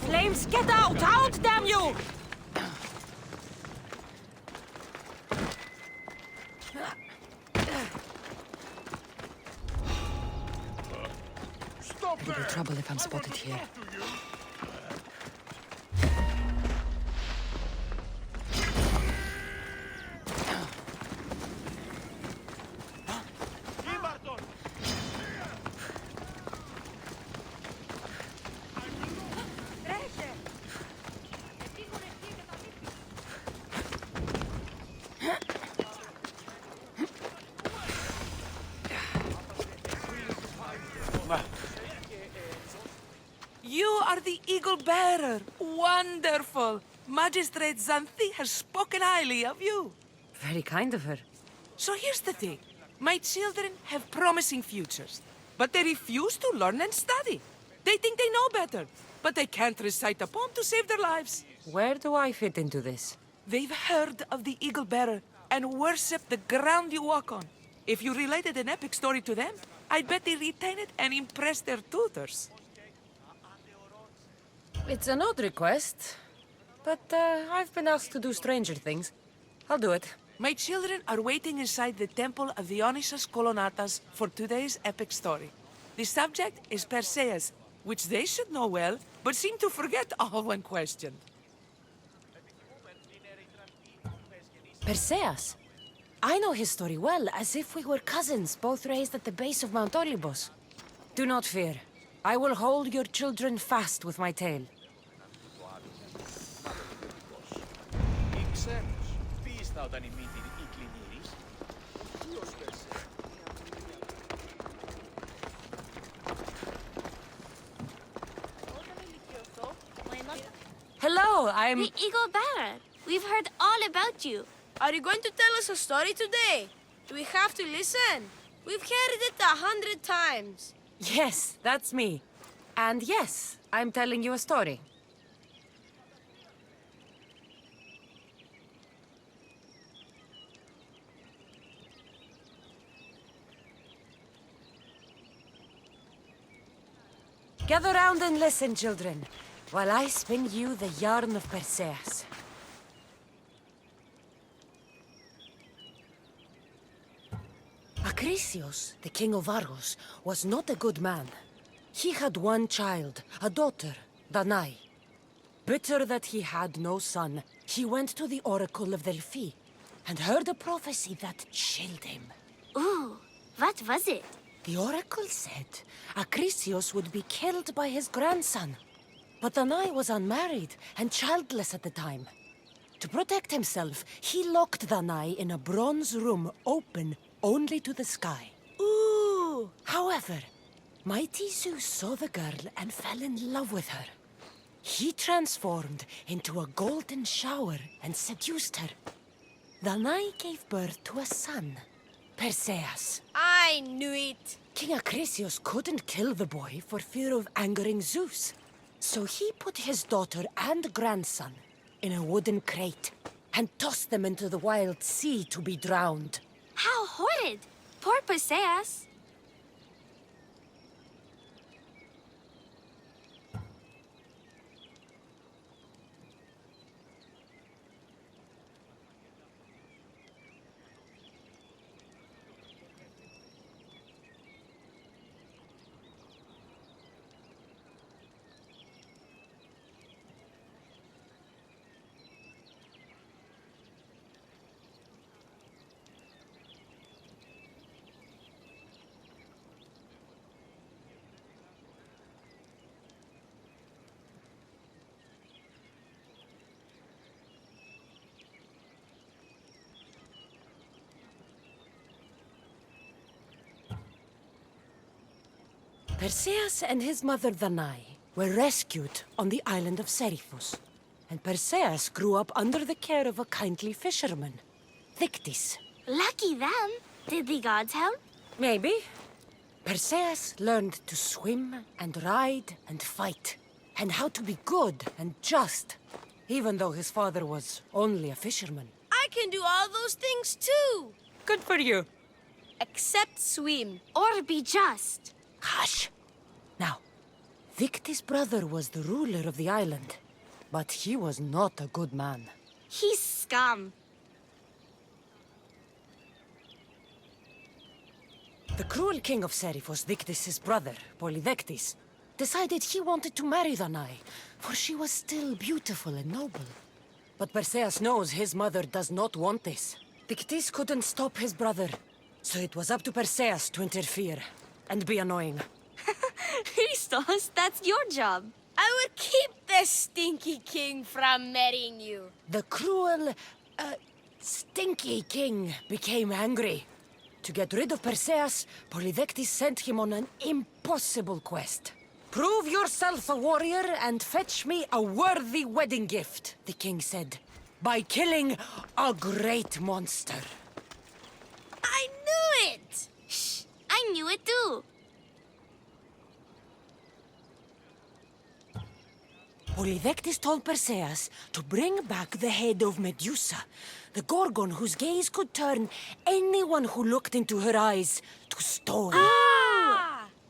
Flames, get out! Out, damn you! It'll be trouble if I'm spotted here.
You are the Eagle Bearer. Wonderful. Magistrate Xanthi has spoken highly of you.
Very kind of her.
So here's the thing. My children have promising futures, but they refuse to learn and study. They think they know better, but they can't recite a poem to save their lives.
Where do I fit into this?
They've heard of the Eagle Bearer and worship the ground you walk on. If you related an epic story to them, I'd bet they retain it and impress their tutors.
It's an odd request, but I've been asked to do stranger things. I'll do it.
My children are waiting inside the temple of Dionysus Kolonatas for today's epic story. The subject is Perseus, which they should know well, but seem to forget all when questioned.
Perseus? I know his story well, as if we were cousins, both raised at the base of Mount Olympus. Do not fear. I will hold your children fast with my tail. Hello, I'm...
The Eagle Bearer. We've heard all about you.
Are you going to tell us a story today? Do we have to listen? We've heard it 100 times.
Yes, that's me. And yes, I'm telling you a story. Gather round and listen, children, while I spin you the yarn of Perseus. Acrisius, the king of Argos, was not a good man. He had one child, a daughter, Danae. Bitter that he had no son, he went to the oracle of Delphi and heard a prophecy that chilled him.
Ooh, what was it?
The oracle said Acrisius would be killed by his grandson. But Danae was unmarried and childless at the time. To protect himself, he locked Danae in a bronze room open only to the sky.
Ooh!
However, mighty Zeus saw the girl and fell in love with her. He transformed into a golden shower and seduced her. Danae gave birth to a son, Perseus.
I knew it!
King Acrisius couldn't kill the boy for fear of angering Zeus. So he put his daughter and grandson in a wooden crate and tossed them into the wild sea to be drowned.
How horrid! Poor Perseus.
Perseus and his mother Danae were rescued on the island of Seriphos, and Perseus grew up under the care of a kindly fisherman, Dictys.
Lucky them. Did the gods help?
Maybe. Perseus learned to swim and ride and fight, and how to be good and just, even though his father was only a fisherman.
I can do all those things too!
Good for you.
Except swim.
Or be just.
Hush! Now, Dictys' brother was the ruler of the island, but he was not a good man.
He's scum.
The cruel king of Seriphos, Dictys' brother, Polydectes, decided he wanted to marry Danae, for she was still beautiful and noble. But Perseus knows his mother does not want this. Dictys couldn't stop his brother, so it was up to Perseus to interfere and be annoying.
Christos, that's your job.
I will keep the stinky king from marrying you.
The cruel, stinky king became angry. To get rid of Perseus, Polydectes sent him on an impossible quest. Prove yourself a warrior and fetch me a worthy wedding gift, the king said, by killing a great monster.
I knew it!
Shh, I knew it too.
Polydectes told Perseus to bring back the head of Medusa, the Gorgon whose gaze could turn anyone who looked into her eyes to stone.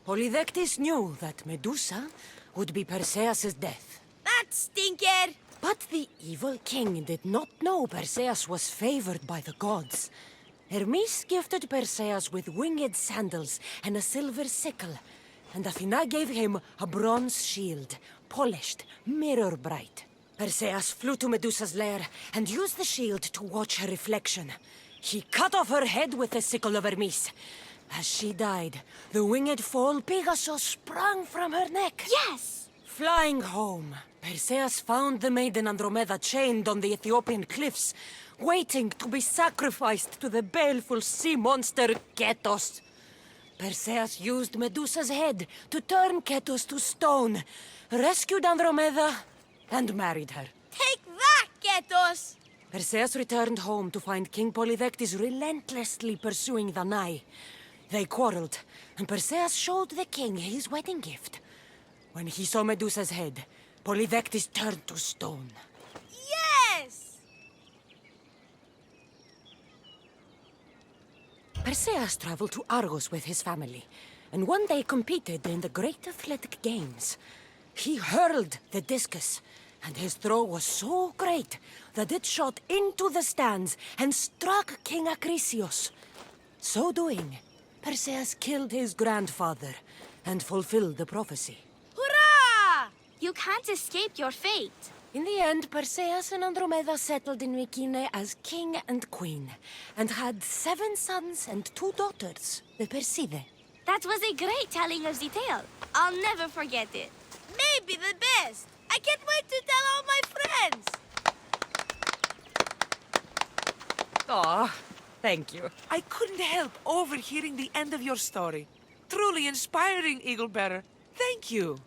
Polydectes knew that Medusa would be Perseus's death.
That stinker!
But the evil king did not know Perseus was favored by the gods. Hermes gifted Perseus with winged sandals and a silver sickle, and Athena gave him a bronze shield, polished, mirror bright. Perseus flew to Medusa's lair and used the shield to watch her reflection. He cut off her head with the sickle of Hermes. As she died, the winged foal Pegasus sprang from her neck.
Yes!
Flying home, Perseus found the maiden Andromeda chained on the Ethiopian cliffs, waiting to be sacrificed to the baleful sea monster Ketos. Perseus used Medusa's head to turn Ketos to stone, rescued Andromeda, and married her.
Take that, Ketos!
Perseus returned home to find King Polydectes relentlessly pursuing the Nai. They quarreled, and Perseus showed the king his wedding gift. When he saw Medusa's head, Polydectes turned to stone.
Yes!
Perseus traveled to Argos with his family, and one day competed in the Great Athletic Games. He hurled the discus, and his throw was so great that it shot into the stands and struck King Acrisius. So doing, Perseus killed his grandfather and fulfilled the prophecy.
Hurrah! You can't escape your fate.
In the end, Perseus and Andromeda settled in Mycenae as king and queen, and had 7 sons and 2 daughters, the Perside.
That was a great telling of the tale. I'll never forget it. Maybe the best. I can't wait to tell all my friends.
Aw, thank you.
I couldn't help overhearing the end of your story. Truly inspiring, Eagle Bearer. Thank you.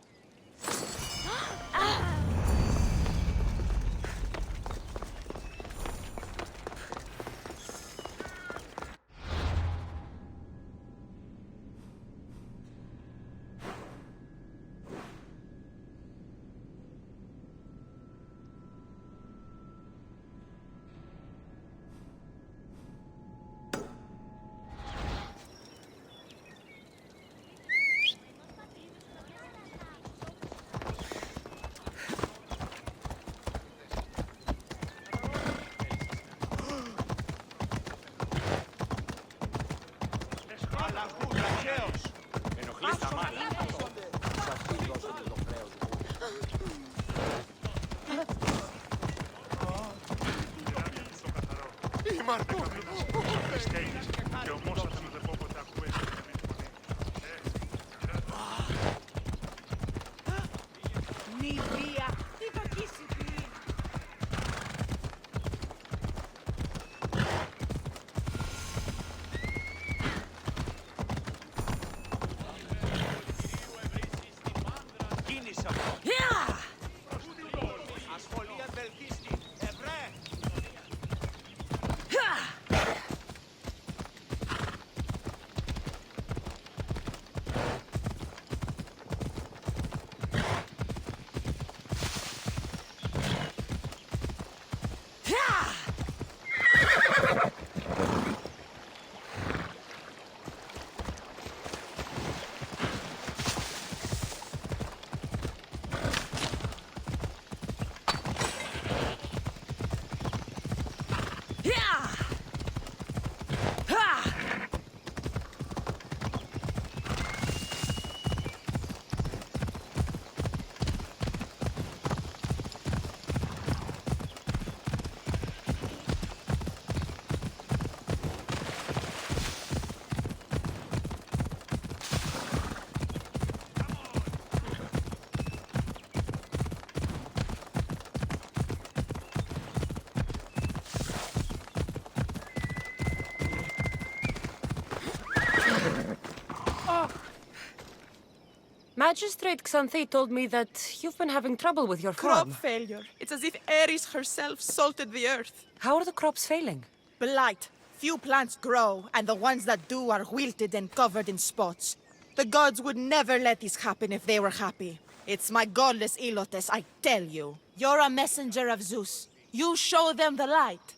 Magistrate Xanthi told me that you've been having trouble with your
Crop
farm.
failure. It's as if Ares herself salted the earth.
How are the crops failing?
Blight. Few plants grow, and the ones that do are wilted and covered in spots. The gods would never let this happen if they were happy. It's my godless Ilotes, I tell you. You're a messenger of Zeus. You show them the light.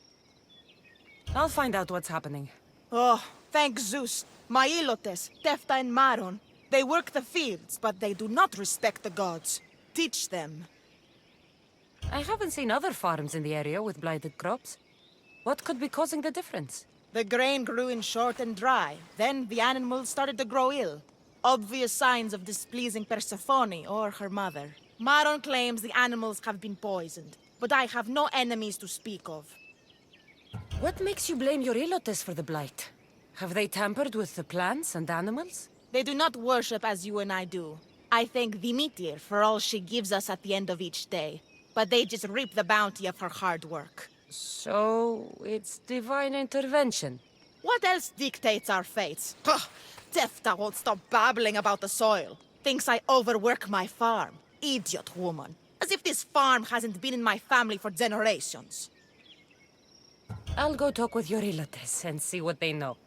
I'll find out what's happening.
Oh, thank Zeus. My Ilotes, Tefta and Maron, they work the fields, but they do not respect the gods. Teach them.
I haven't seen other farms in the area with blighted crops. What could be causing the difference?
The grain grew in short and dry. Then the animals started to grow ill. Obvious signs of displeasing Persephone or her mother. Maron claims the animals have been poisoned, but I have no enemies to speak of.
What makes you blame your Ilotes for the blight? Have they tampered with the plants and animals?
They do not worship as you and I do. I thank Demeter for all she gives us at the end of each day, but they just reap the bounty of her hard work.
So, it's divine intervention.
What else dictates our fates? Ugh, Tefta won't stop babbling about the soil. Thinks I overwork my farm. Idiot woman. As if this farm hasn't been in my family for generations.
I'll go talk with your Ilotes and see what they know.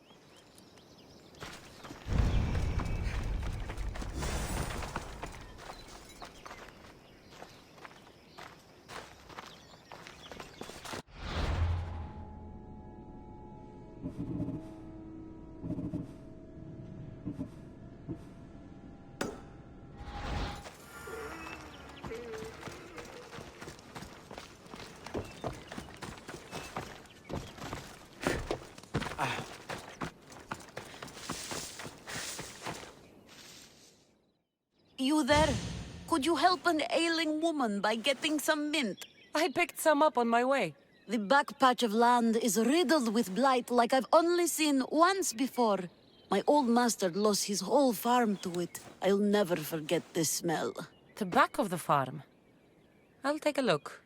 You there? Could you help an ailing woman by getting some mint?
I picked some up on my way.
The back patch of land is riddled with blight like I've only seen once before. My old master lost his whole farm to it. I'll never forget this smell.
The back of the farm. I'll take a look.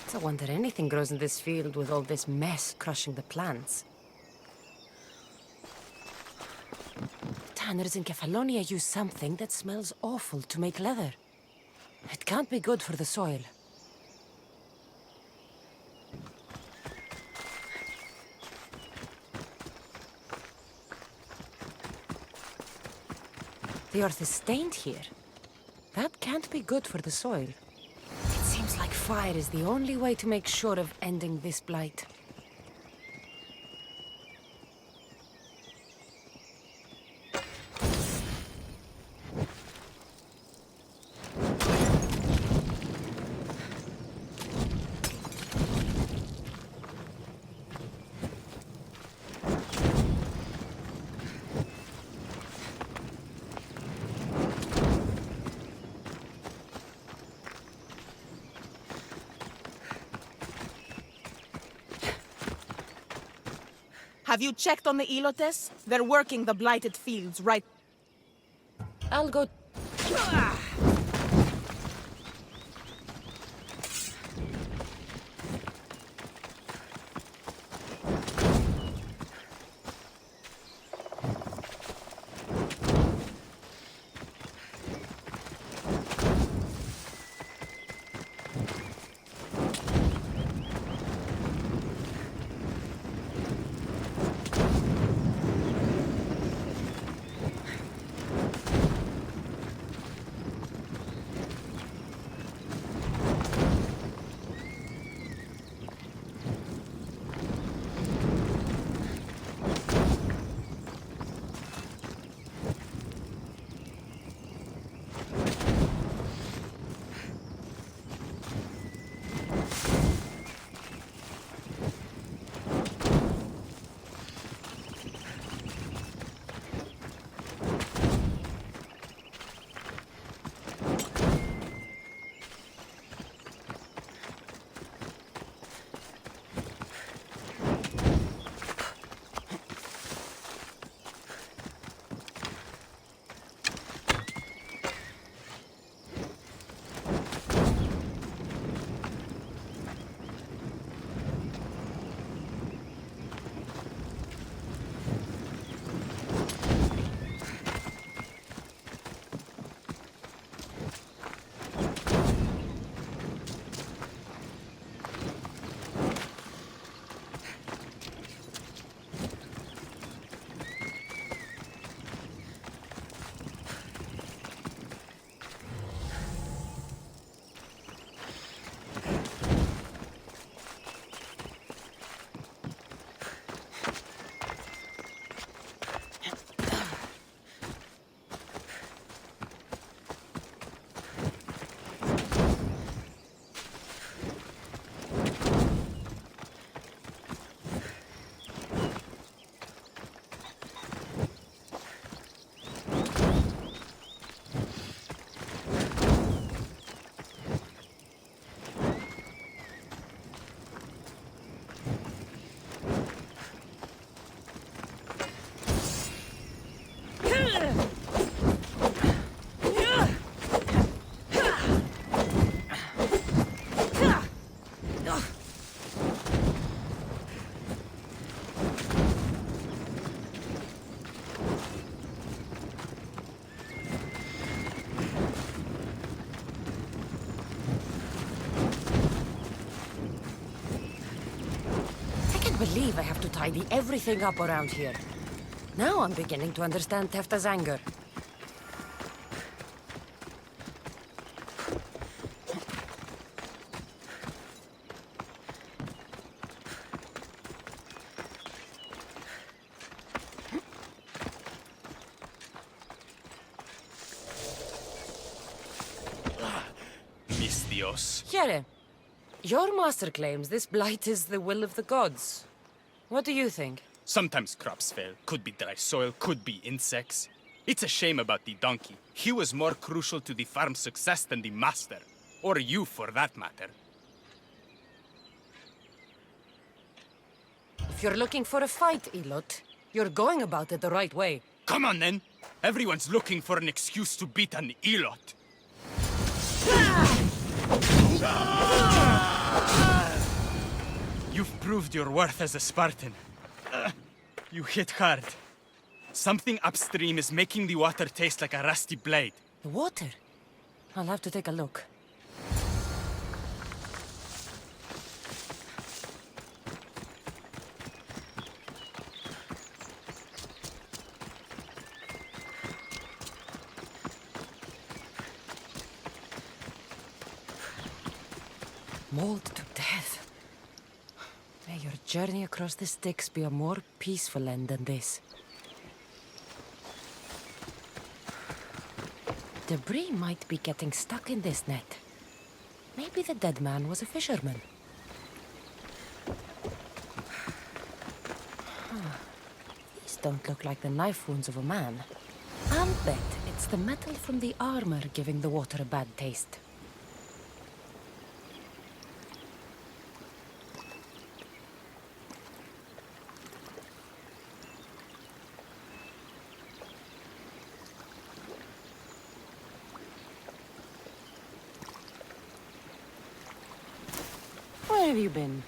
It's a wonder anything grows in this field with all this mess crushing the plants. Tanners in Kefalonia use something that smells awful to make leather. It can't be good for the soil. The earth is stained here. That can't be good for the soil. It seems like fire is the only way to make sure of ending this blight.
Have you checked on the Ilotes? They're working the blighted fields right...
I'll go... I can't believe I have to tidy everything up around here. Now I'm beginning to understand Tefta's anger.
Mis Dios.
Here, your master claims this blight is the will of the gods. What do you think?
Sometimes crops fail. Could be dry soil, could be insects. It's a shame about the donkey. He was more crucial to the farm's success than the master. Or you, for that matter.
If you're looking for a fight, Elot, you're going about it the right way.
Come on, then. Everyone's looking for an excuse to beat an Elot. You've proved your worth as a Spartan. You hit hard. Something upstream is making the water taste like a rusty blade.
The water? I'll have to take a look. Mauled to death. May your journey across the Styx be a more peaceful end than this. Debris might be getting stuck in this net. Maybe the dead man was a fisherman. These don't look like the knife wounds of a man. I'll bet it's the metal from the armor giving the water a bad taste. Where have you been?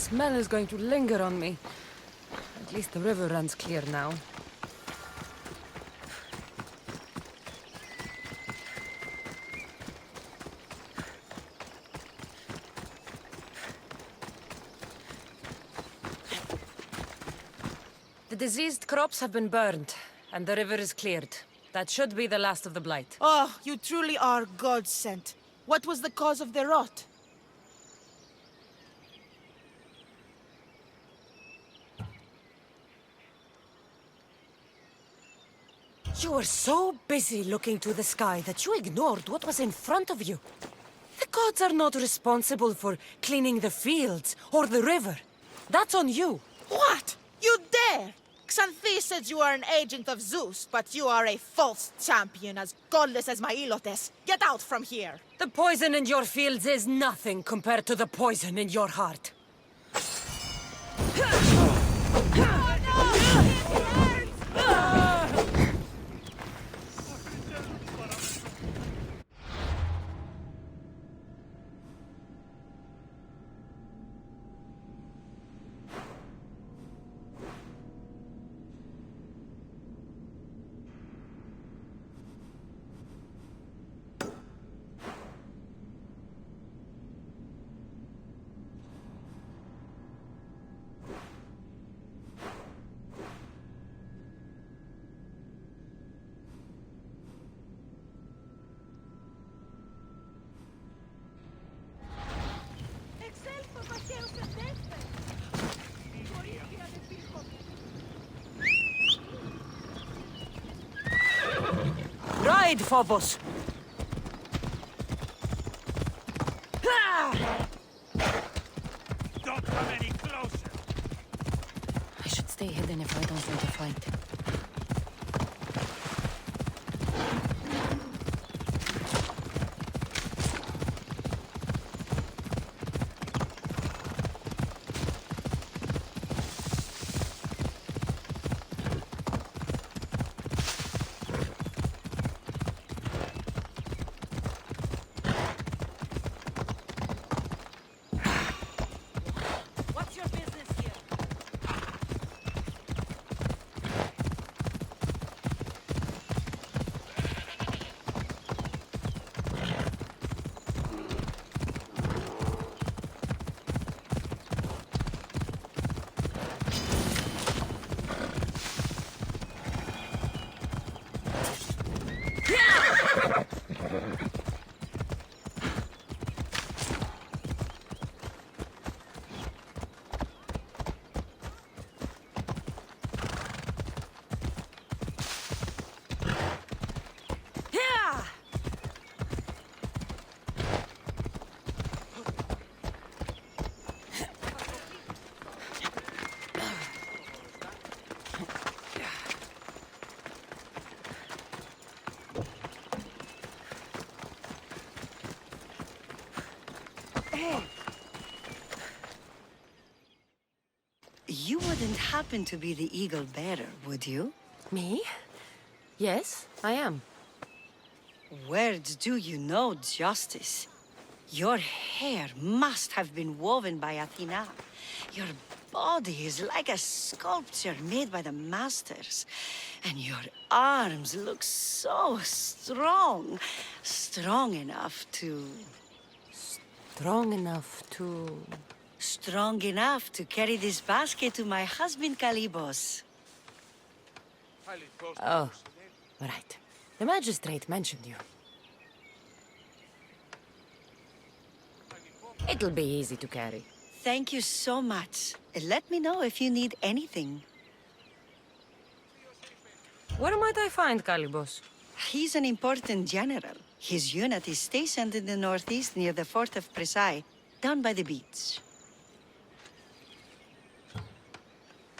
smell is going to linger on me. At least the river runs clear now. The diseased crops have been burned, and the river is cleared. That should be the last of the blight.
Oh, you truly are God-sent. What was the cause of the rot?
You were so busy looking to the sky that you ignored what was in front of you. The gods are not responsible for cleaning the fields or the river. That's on you.
What? You dare? Xanthi said you are an agent of Zeus, but you are a false champion as godless as my Ilotes. Get out from here!
The poison in your fields is nothing compared to the poison in your heart. Ride, Phobos!
Don't come any closer!
I should stay hidden if I don't want to fight.
What's your business here?
You wouldn't happen to be the eagle bearer, would you?
Me? Yes, I am.
Words do you know, Justice? Your hair must have been woven by Athena. Your body is like a sculpture made by the masters. And your arms look so strong. Strong enough to...
Strong enough to...
Strong enough to carry this basket to my husband Kalybos.
Oh, right. The magistrate mentioned you. It'll be easy to carry.
Thank you so much. Let me know if you need anything.
Where might I find Kalybos?
He's an important general. His unit is stationed in the northeast near the fort of Presai, down by the beach.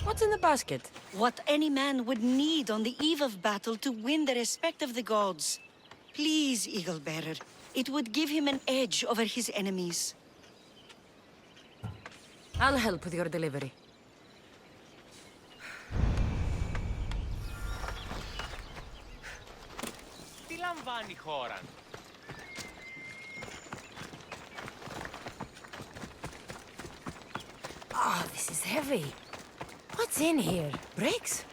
What's in the basket?
What any man would need on the eve of battle to win the respect of the gods. Please, Eagle Bearer. It would give him an edge over his enemies.
I'll help with your delivery.
Τι λαμβάνει η χώρα?
Oh, this is heavy. What's in here? Bricks?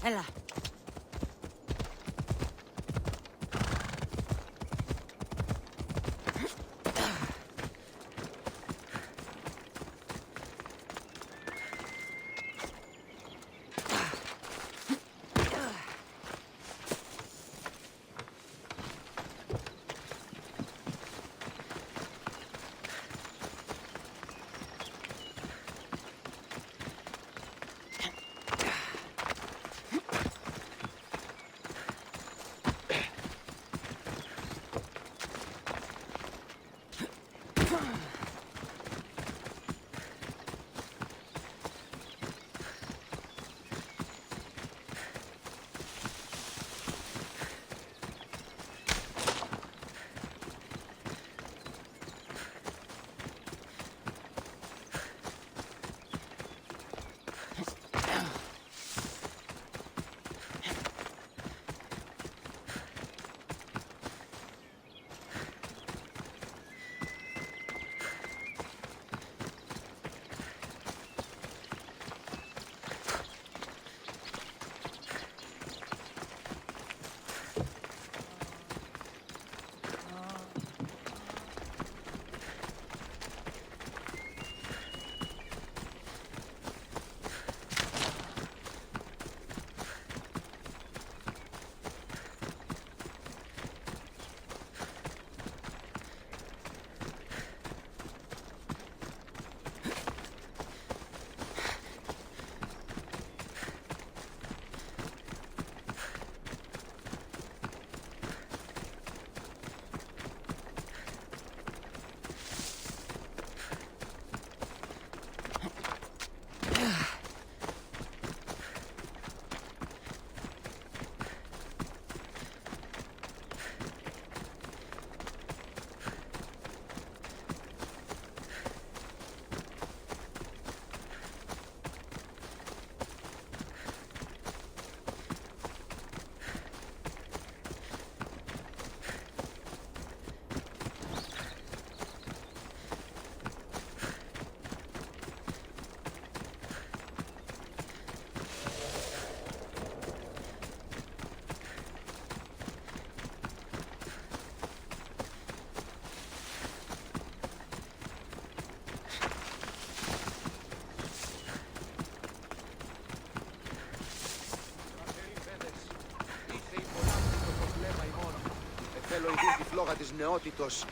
Έλα.
τη φλόγα της νεότητος.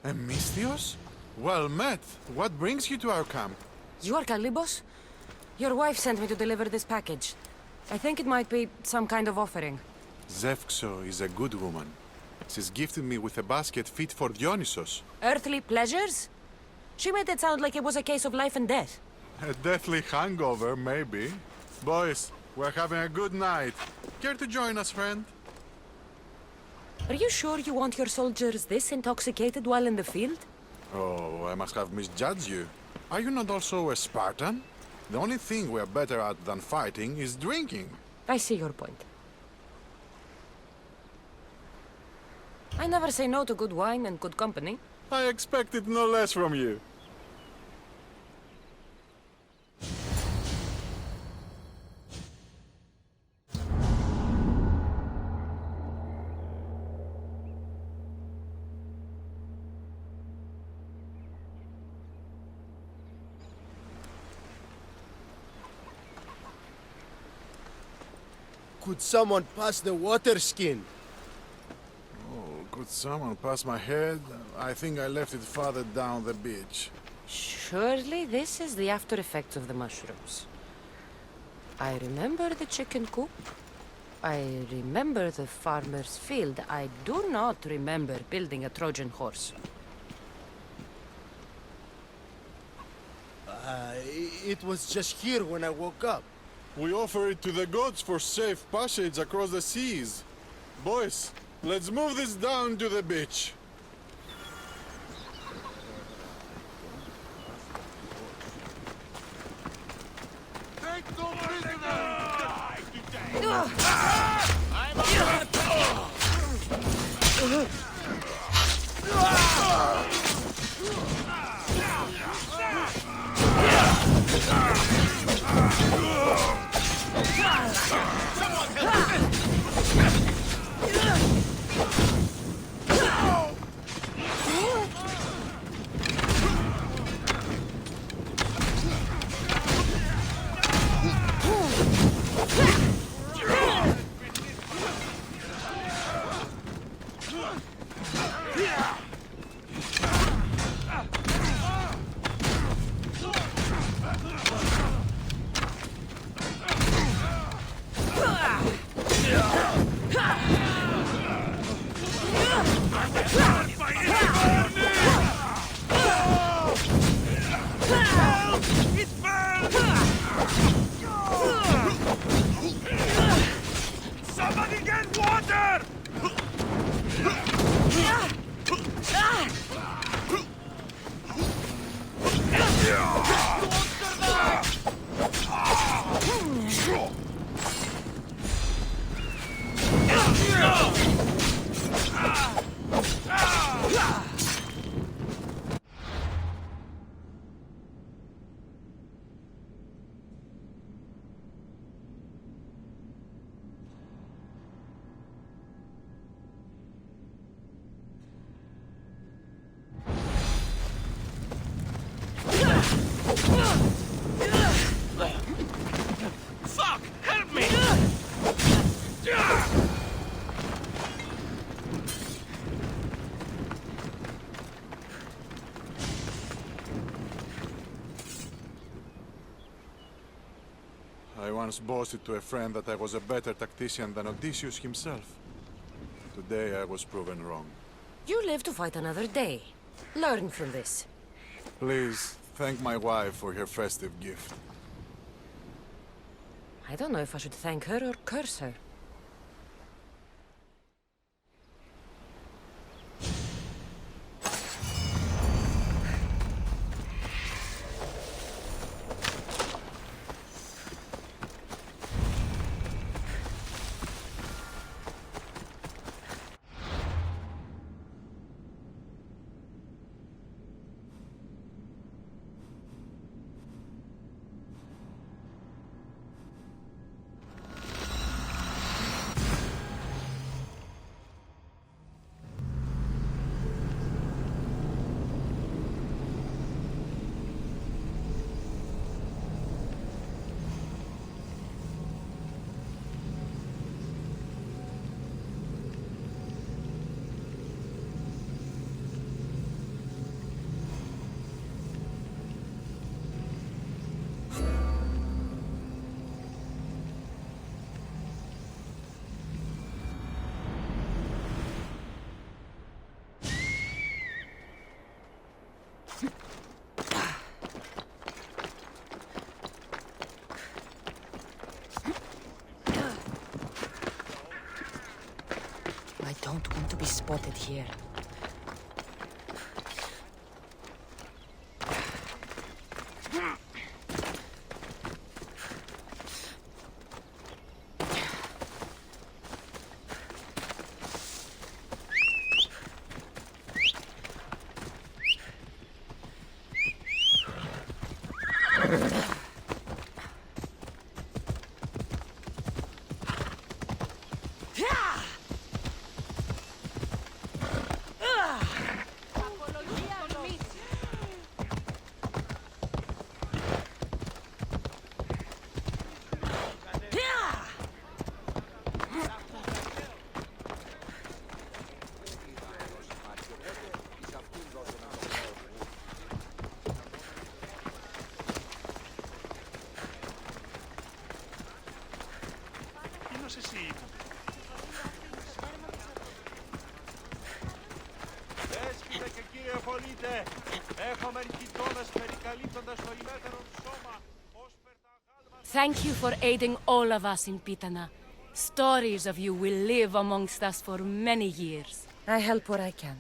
A Misthios? Well met. What brings you to our camp?
You are Kalibos? Your wife sent me to deliver this package. I think it might be some kind of offering.
Zevxo is a good woman. She's gifted me with a basket fit for Dionysos.
Earthly pleasures? She made it sound like it was a case of life and death.
A deathly hangover, maybe. Boys, we're having a good night. Care to join us, friend?
Are you sure you want your soldiers this intoxicated while in the field?
Oh, I must have misjudged you. Are you not also a Spartan? The only thing we're better at than fighting is drinking.
I see your point. I never say no to good wine and good company.
I expected no less from you.
Could someone pass the water skin?
Oh, could someone pass my head? I think I left it farther down the beach.
Surely this is the after effects of the mushrooms. I remember the chicken coop. I remember the farmer's field. I do not remember building a Trojan horse.
It was just here when I woke up.
We offer it to the gods for safe passage across the seas. Boys, let's move this down to the beach.
Take no prisoner! Somebody get water! Fuck! Help me!
I once boasted to a friend that I was a better tactician than Odysseus himself. Today I was proven wrong.
You live to fight another day. Learn from this.
Please, thank my wife for her festive gift.
I don't know if I should thank her or curse her. I don't want to be spotted here.
Δέσποινα και κύριε Πολίτε, έχουμε γειτόνας περικαλύπτοντας το ημέτερον σώμα.
Thank you for aiding all of us in Pitana. Stories of you will live amongst us for many years.
I help where I can,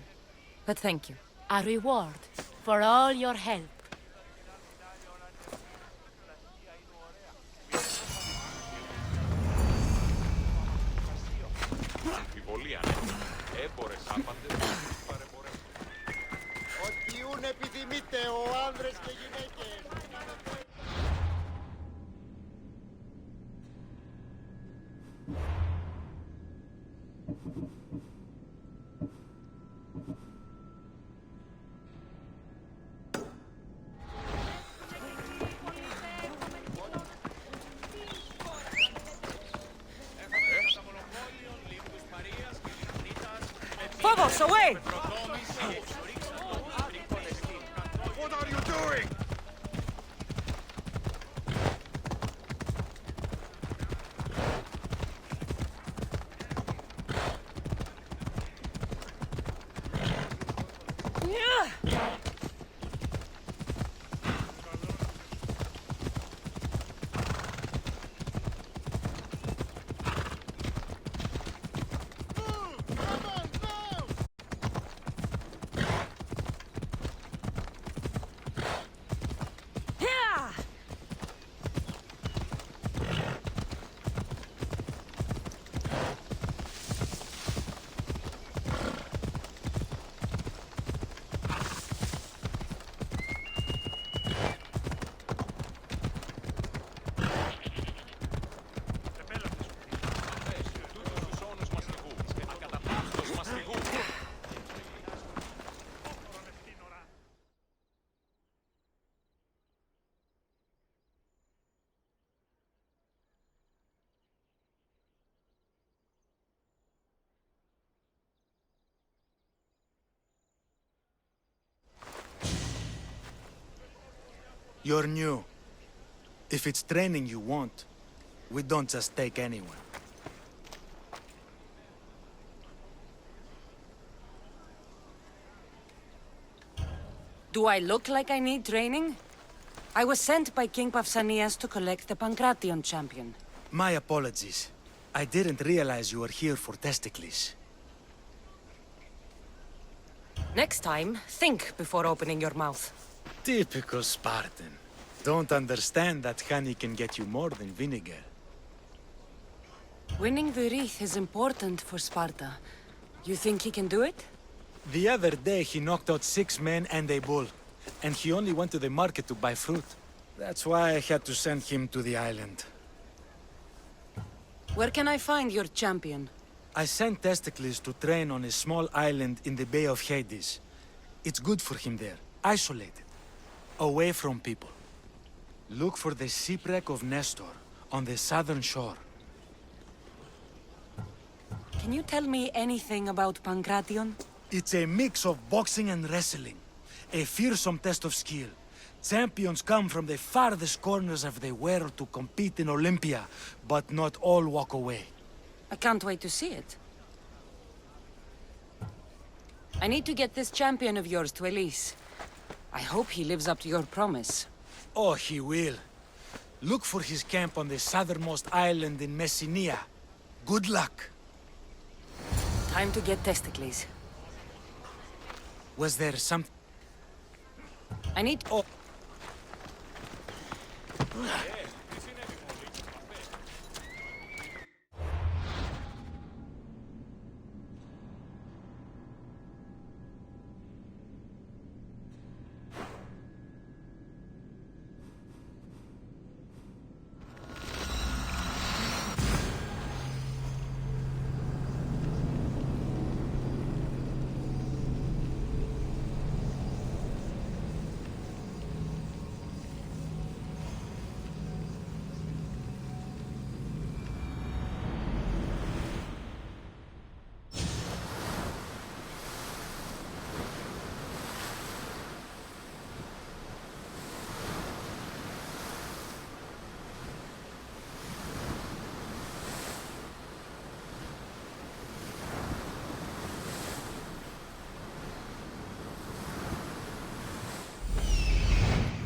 but thank you.
A reward for all your help.
Αμφιβολία, ναι. Έμπορες άπαντες, παρεμπορές.
Ό,τι ούν επιθυμείτε, ο άνδρες και γυναίκες.
Phobos, away!
What are you doing?
You're new. If it's training you want, we don't just take anyone.
Do I look like I need training? I was sent by King Pausanias to collect the Pancration champion.
My apologies. I didn't realize you were here for Testicles.
Next time, think before opening your mouth.
Typical Spartan. Don't understand that honey can get you more than vinegar.
Winning the wreath is important for Sparta. You think he can do it?
The other day he knocked out 6 men and a bull. And he only went to the market to buy fruit. That's why I had to send him to the island.
Where can I find your champion?
I sent Testicles to train on a small island in the Bay of Hades. It's good for him there, isolated, away from people. Look for the shipwreck of Nestor on the southern shore.
Can you tell me anything about Pancration?
It's a mix of boxing and wrestling. A fearsome test of skill. Champions come from the farthest corners of the world to compete in Olympia, but not all walk away.
I can't wait to see it. I need to get this champion of yours to Elise. I hope he lives up to your promise.
Oh, he will. Look for his camp on the southernmost island in Messenia. Good luck.
Time to get testicles.
Was there some...
I need... Oh.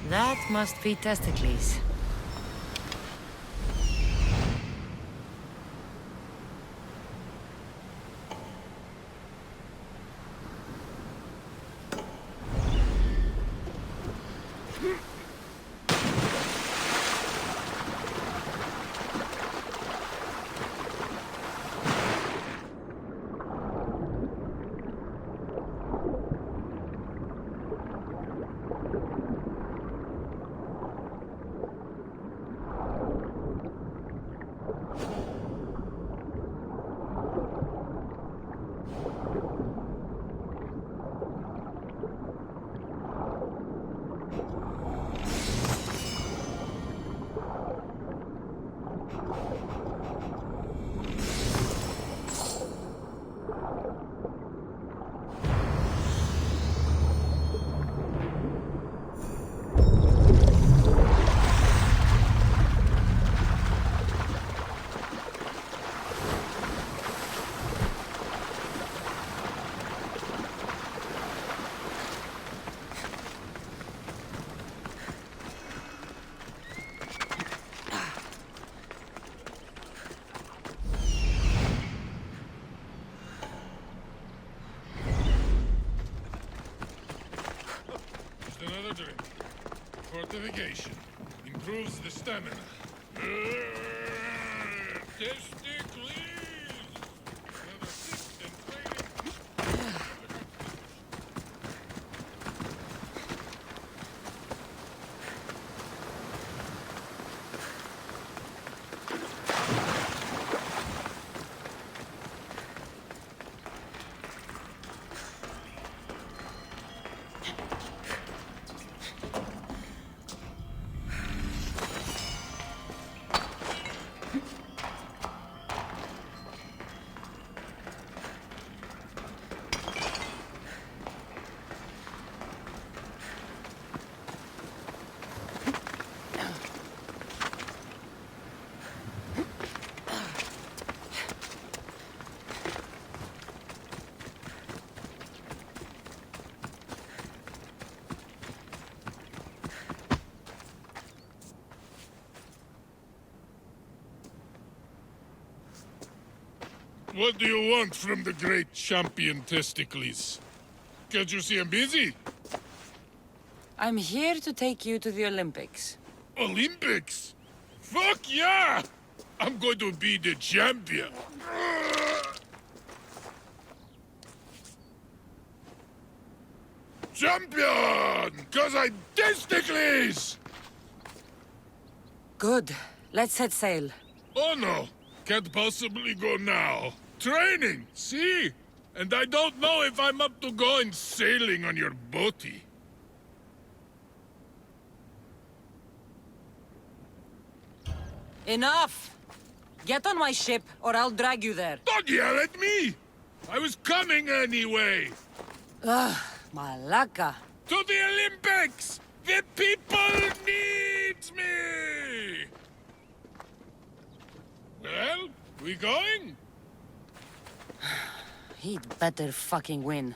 That must be testicles.
Just another drink. Fortification. Improves the stamina. Testicles! Another fixed and training. What do you want from the great champion Testicles? Can't you see I'm busy?
I'm here to take you to the Olympics.
Olympics? Fuck yeah! I'm going to be the champion. Champion! Cause I Testicles!
Good. Let's set sail.
Oh no! Can't possibly go now. Training, see? And I don't know if I'm up to going sailing on your boaty.
Enough! Get on my ship, or I'll drag you there.
Don't yell at me! I was coming anyway!
Ugh, Malaka.
To the Olympics! The people need me! Well, we going?
He'd better fucking win.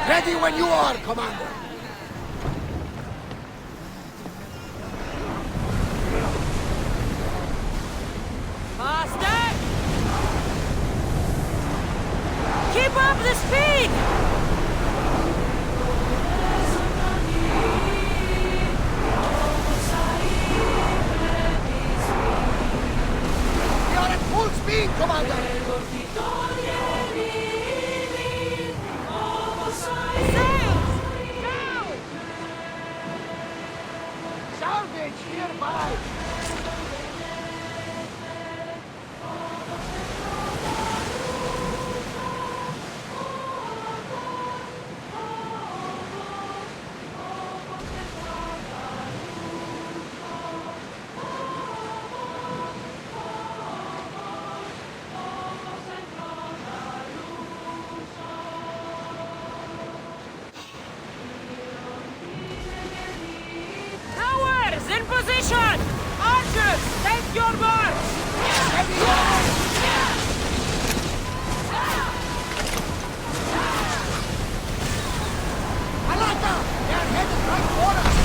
Ready when you are, Commander.
Faster! Keep up the speed!
We are at full speed, Commander! Salvage nearby!
In position! Archers, take your march!
Alata! They are headed right for us!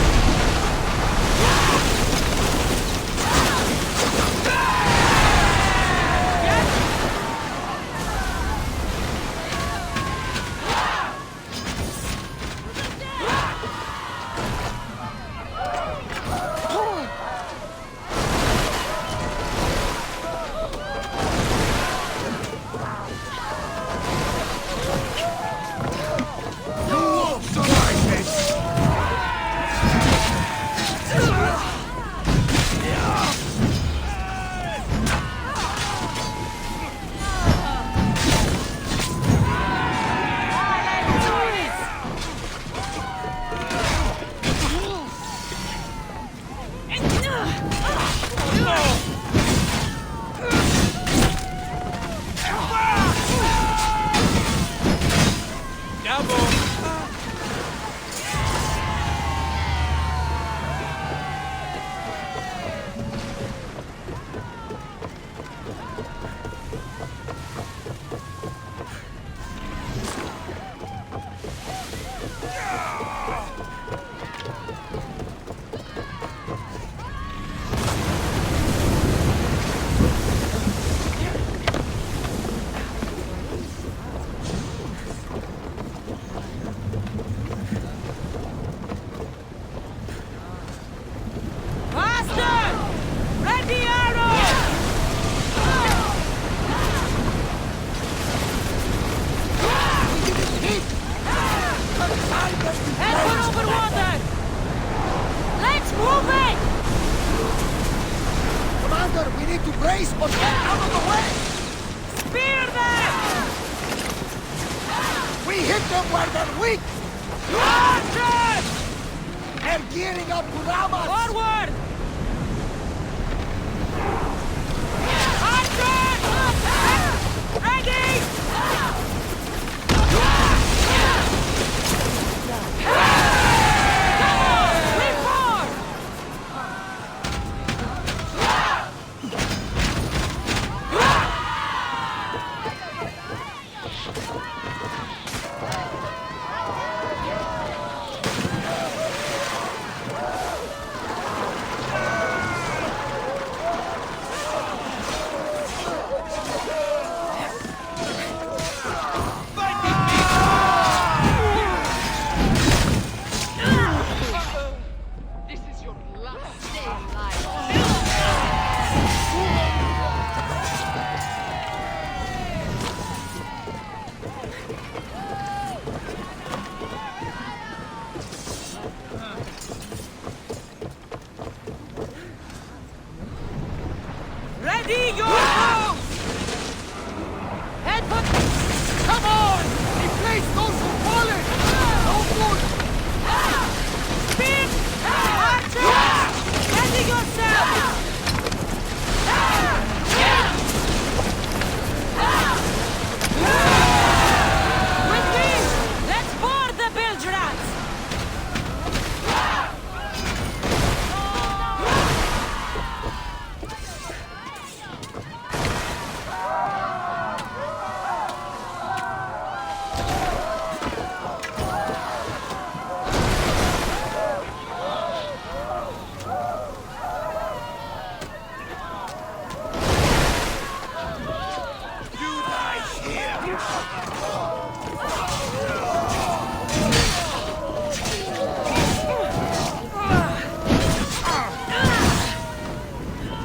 Head for over water! Let's move it!
Commander, we need to brace or get out of the way!
Spear them!
We hit them where they're weak!
Archers!
They're gearing up to ram us!
Forward! Archers! Ready! Ready your bow! Head foot!
Come on! Replace those who fallen! No good!
Spear! Archers! Ready yourself! With me! Let's board the bilge rats!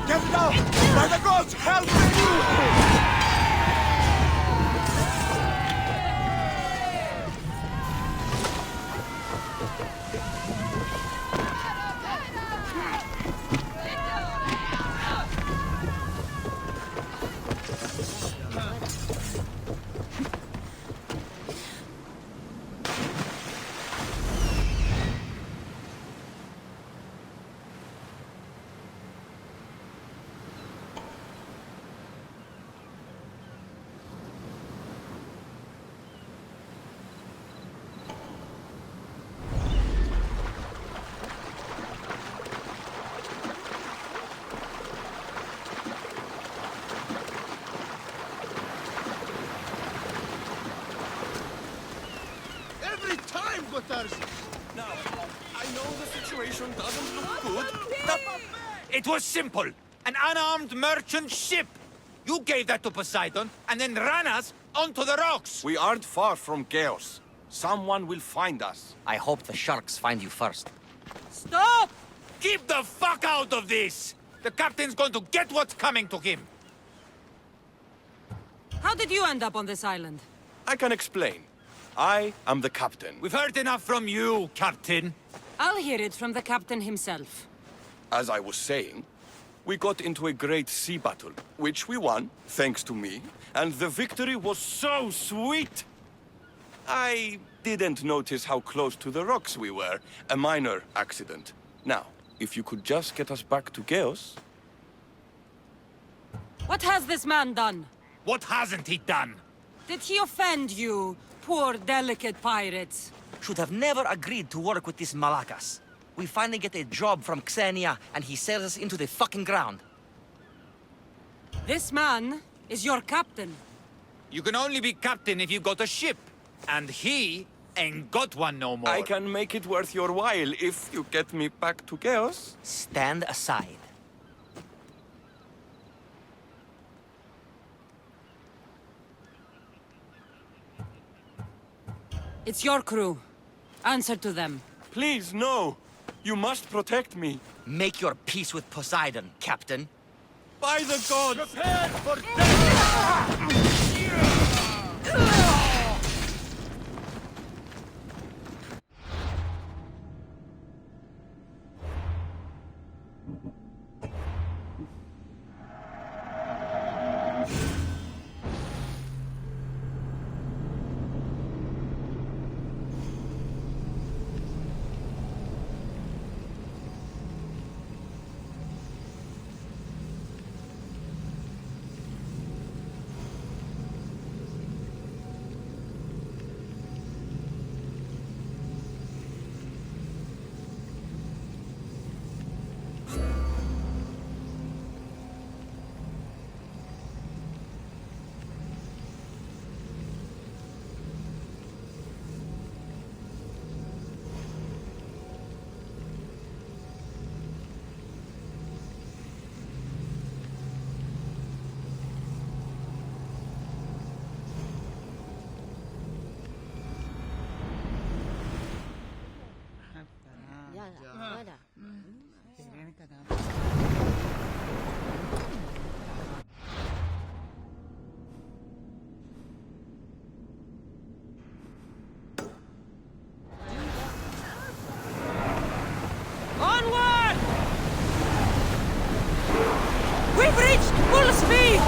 Get it out! By the gods, help me! Every time, Gutters!
Now, I know the situation doesn't look good.
It was simple. An unarmed merchant ship. You gave that to Poseidon, and then ran us onto the rocks.
We aren't far from chaos. Someone will find us.
I hope the sharks find you first.
Stop! Keep the fuck out of this! The captain's going to get what's coming to him.
How did you end up on this island?
I can explain. I am the captain.
We've heard enough from you, Captain.
I'll hear it from the captain himself.
As I was saying, we got into a great sea battle, which we won, thanks to me, and the victory was so sweet! I didn't notice how close to the rocks we were. A minor accident. Now, if you could just get us back to Chaos...
What has this man done?
What hasn't he done?
Did he offend you, poor delicate pirates?
Should have never agreed to work with this Malakas. We finally get a job from Xenia, and he sails us into the fucking ground.
This man is your captain.
You can only be captain if you got a ship. And he ain't got one no more.
I can make it worth your while if you get me back to Chaos.
Stand aside.
It's your crew. Answer to them.
Please, no! You must protect me.
Make your peace with Poseidon, Captain.
By the gods!
Prepare for death!
Onward! We've reached full speed!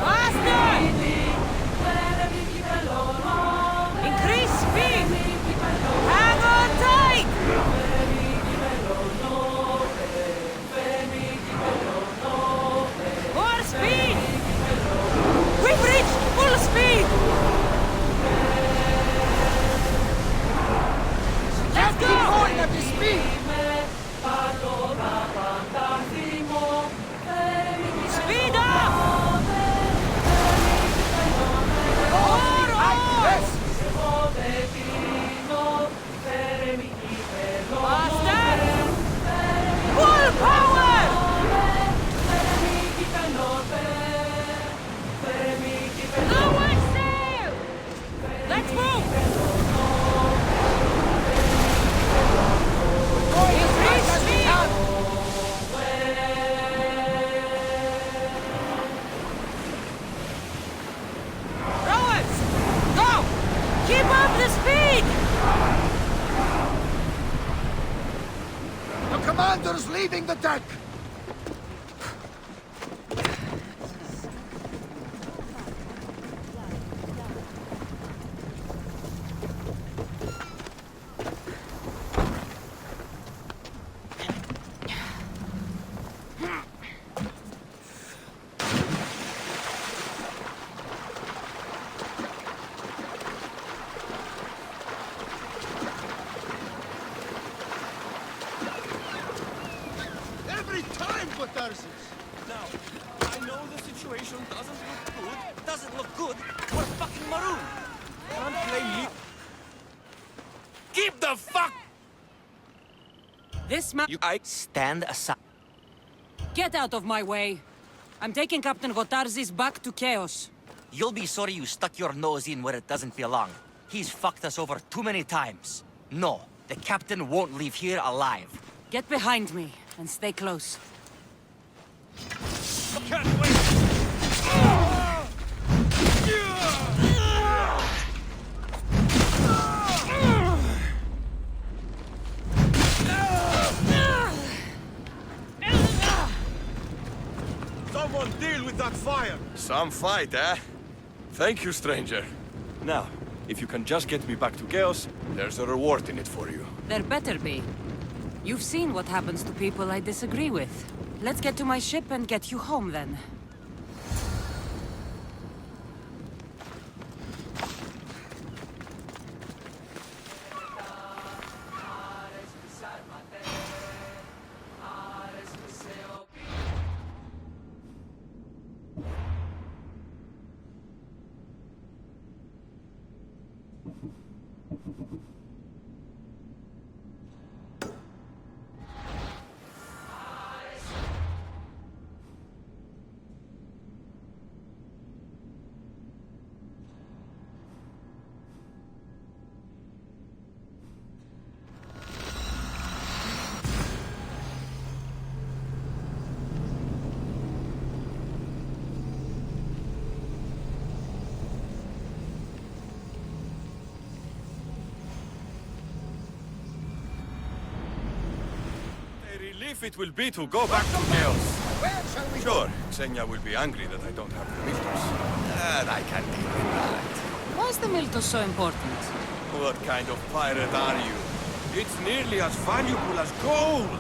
Faster! Increase speed! Hang on tight! More speed! We've reached full speed! Let's go!
Keep going at this speed!
Speed up! More oars! Faster! Full power! Lower sail! Let's move! Increase speed! Rowers! Go! Keep up the speed!
The commander's leaving the deck! Every time, Odyssey!
Now, I know the situation doesn't look good.
Doesn't look good. We're fucking marooned.
Can't blame me.
Keep the fuck...
This man...
Stand aside.
Get out of my way! I'm taking Captain Gotarzis back to Chaos.
You'll be sorry you stuck your nose in where it doesn't belong. He's fucked us over too many times. No, the captain won't leave here alive.
Get behind me and stay close.
Can't wait!
Someone deal with that fire!
Some fight, eh? Thank you, stranger. Now, if you can just get me back to Chaos, there's a reward in it for you.
There better be. You've seen what happens to people I disagree with. Let's get to my ship and get you home, then.
Relief it will be to go back to Chaos. Sure, Xenia will be angry that I don't have the Miltos. And I can deal with that.
Why is the Miltos so important?
What kind of pirate are you? It's nearly as valuable as gold!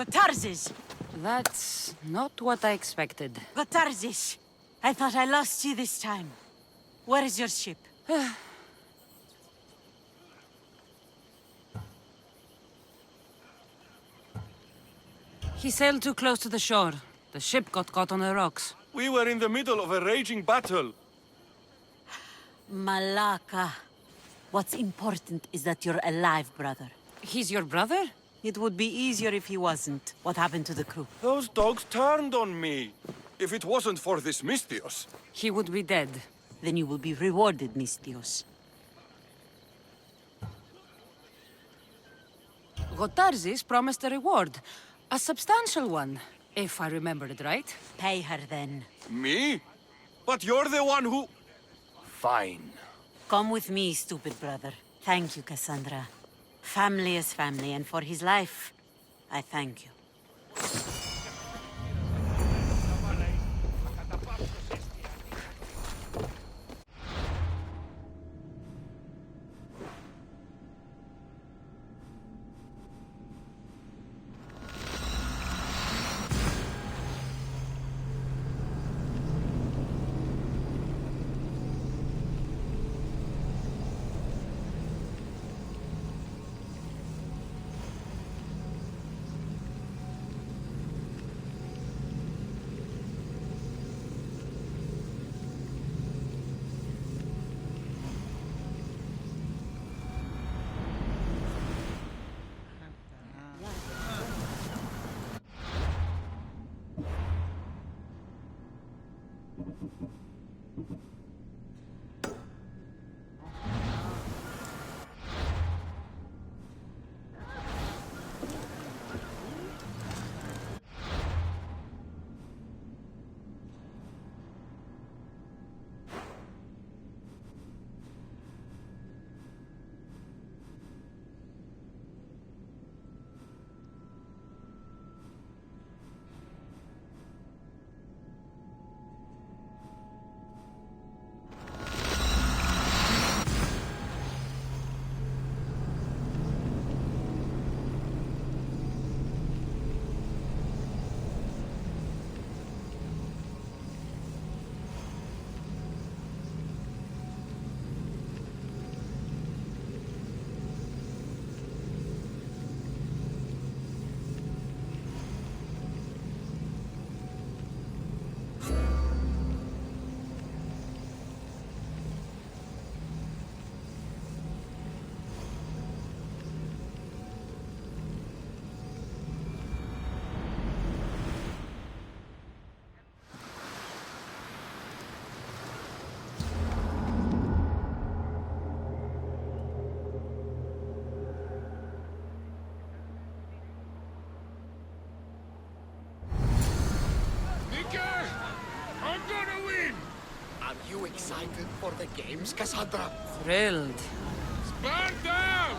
The Tarzes!
That's not what I expected.
The Tarzes! I thought I lost you this time. Where is your ship?
He sailed too close to the shore. The ship got caught on the rocks.
We were in the middle of a raging battle.
Malaka. What's important is that you're alive, brother.
He's your brother?
It would be easier if he wasn't. What happened to the crew?
Those dogs turned on me. If it wasn't for this Mystios...
He would be dead.
Then you will be rewarded, Mystios.
Gotarzis promised a reward. A substantial one, if I remembered right.
Pay her then.
Me? But you're the one who...
Fine.
Come with me, stupid brother. Thank you, Cassandra. Family is family, and for his life, I thank you.
I'm gonna win! Are you excited for the games, Cassandra?
Thrilled.
Sparta!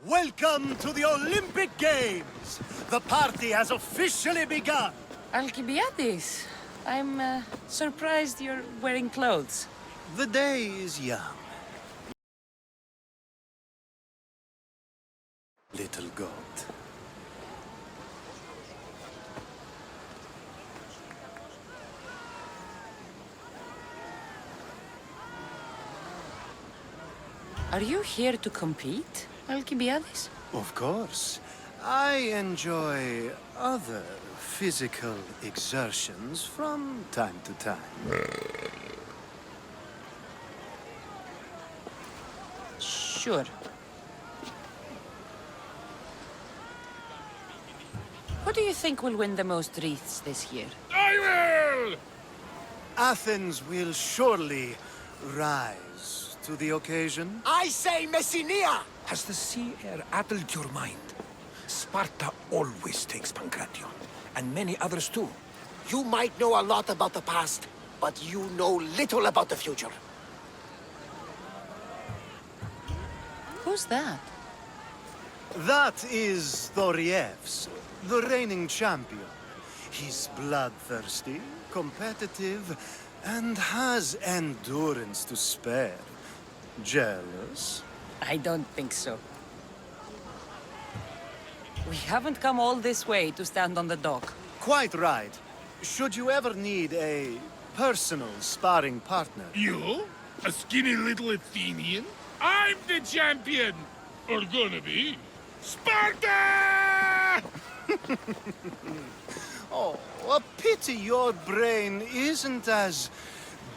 Welcome to the Olympic Games! The party has officially begun!
Alcibiades, I'm surprised you're wearing clothes.
The day is young. Little goat.
Are you here to compete, Alcibiades?
Of course. I enjoy other physical exertions from time to time.
Sure. Who do you think will win the most wreaths this year?
I will!
Athens will surely rise to the occasion.
I say Messinia!
Has the sea air addled your mind? Sparta always takes Pancration, and many others too.
You might know a lot about the past, but you know little about the future.
Who's that?
That is Thorievs, the reigning champion. He's bloodthirsty, competitive, And has endurance to spare. Jealous?
I don't think so. We haven't come all this way to stand on the dock.
Quite right. Should you ever need a personal sparring partner?
You? A skinny little Athenian? I'm the champion! Or gonna be. Sparta!
Oh, a pity your brain isn't as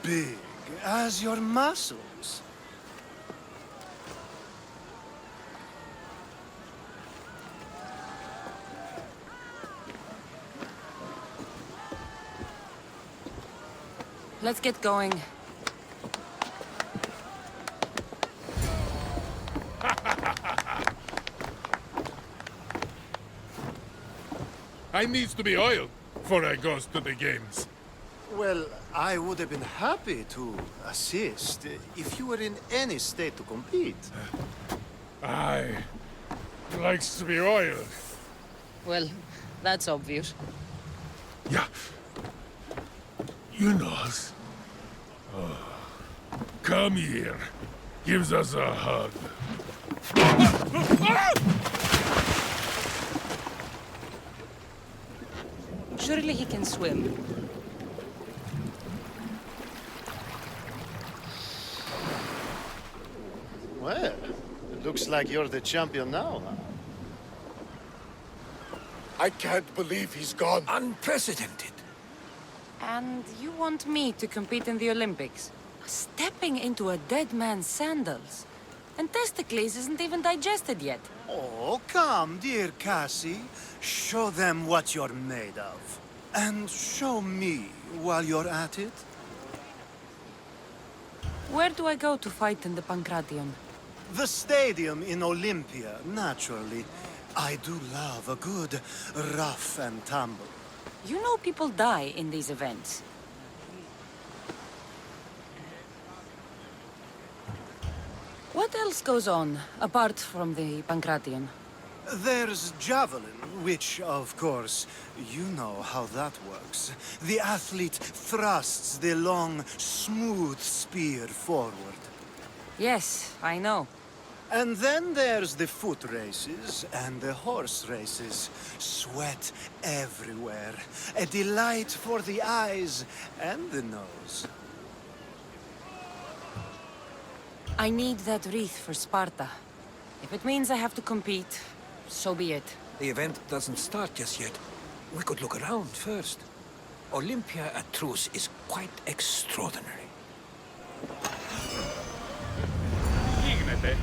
big as your muscles.
Let's get going.
I needs to be oiled before I goes to the games.
Well, I would have been happy to assist if you were in any state to compete.
I likes to be oiled.
Well, that's obvious.
Yeah. You knows. Oh. Come here. Gives us a hug.
Surely he can swim.
Well, it looks like you're the champion now, huh?
I can't believe he's gone.
Unprecedented.
And you want me to compete in the Olympics? Stepping into a dead man's sandals. And Testicles isn't even digested yet.
Oh, come, dear Cassie. Show them what you're made of. And show me while you're at it.
Where do I go to fight in the Pancration?
The stadium in Olympia, naturally. I do love a good rough and tumble.
You know people die in these events. What else goes on, apart from the Pancration?
There's javelin, which, of course, you know how that works. The athlete thrusts the long, smooth spear forward.
Yes, I know.
And then there's the foot races and the horse races. Sweat everywhere. A delight for the eyes and the nose.
I need that wreath for Sparta. If it means I have to compete, so be it.
The event doesn't start just yet. We could look around first. Olympia at truce is quite extraordinary.
Γίνεται.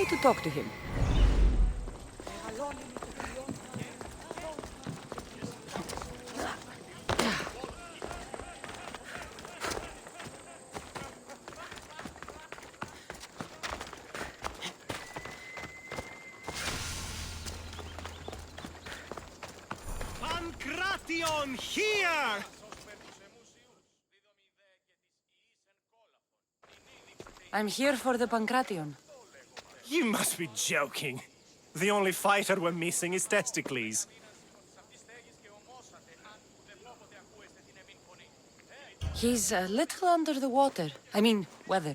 need to talk to him.
Pancration here!
I'm here for the Pancration.
You must be joking. The only fighter we're missing is Testicles.
He's a little under the water. I mean, weather.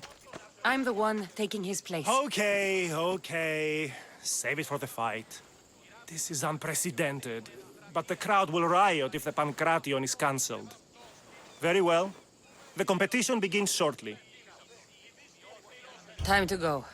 I'm the one taking his place.
Okay, okay. Save it for the fight. This is unprecedented, but the crowd will riot if the Pancration is cancelled. Very well. The competition begins shortly.
Time to go.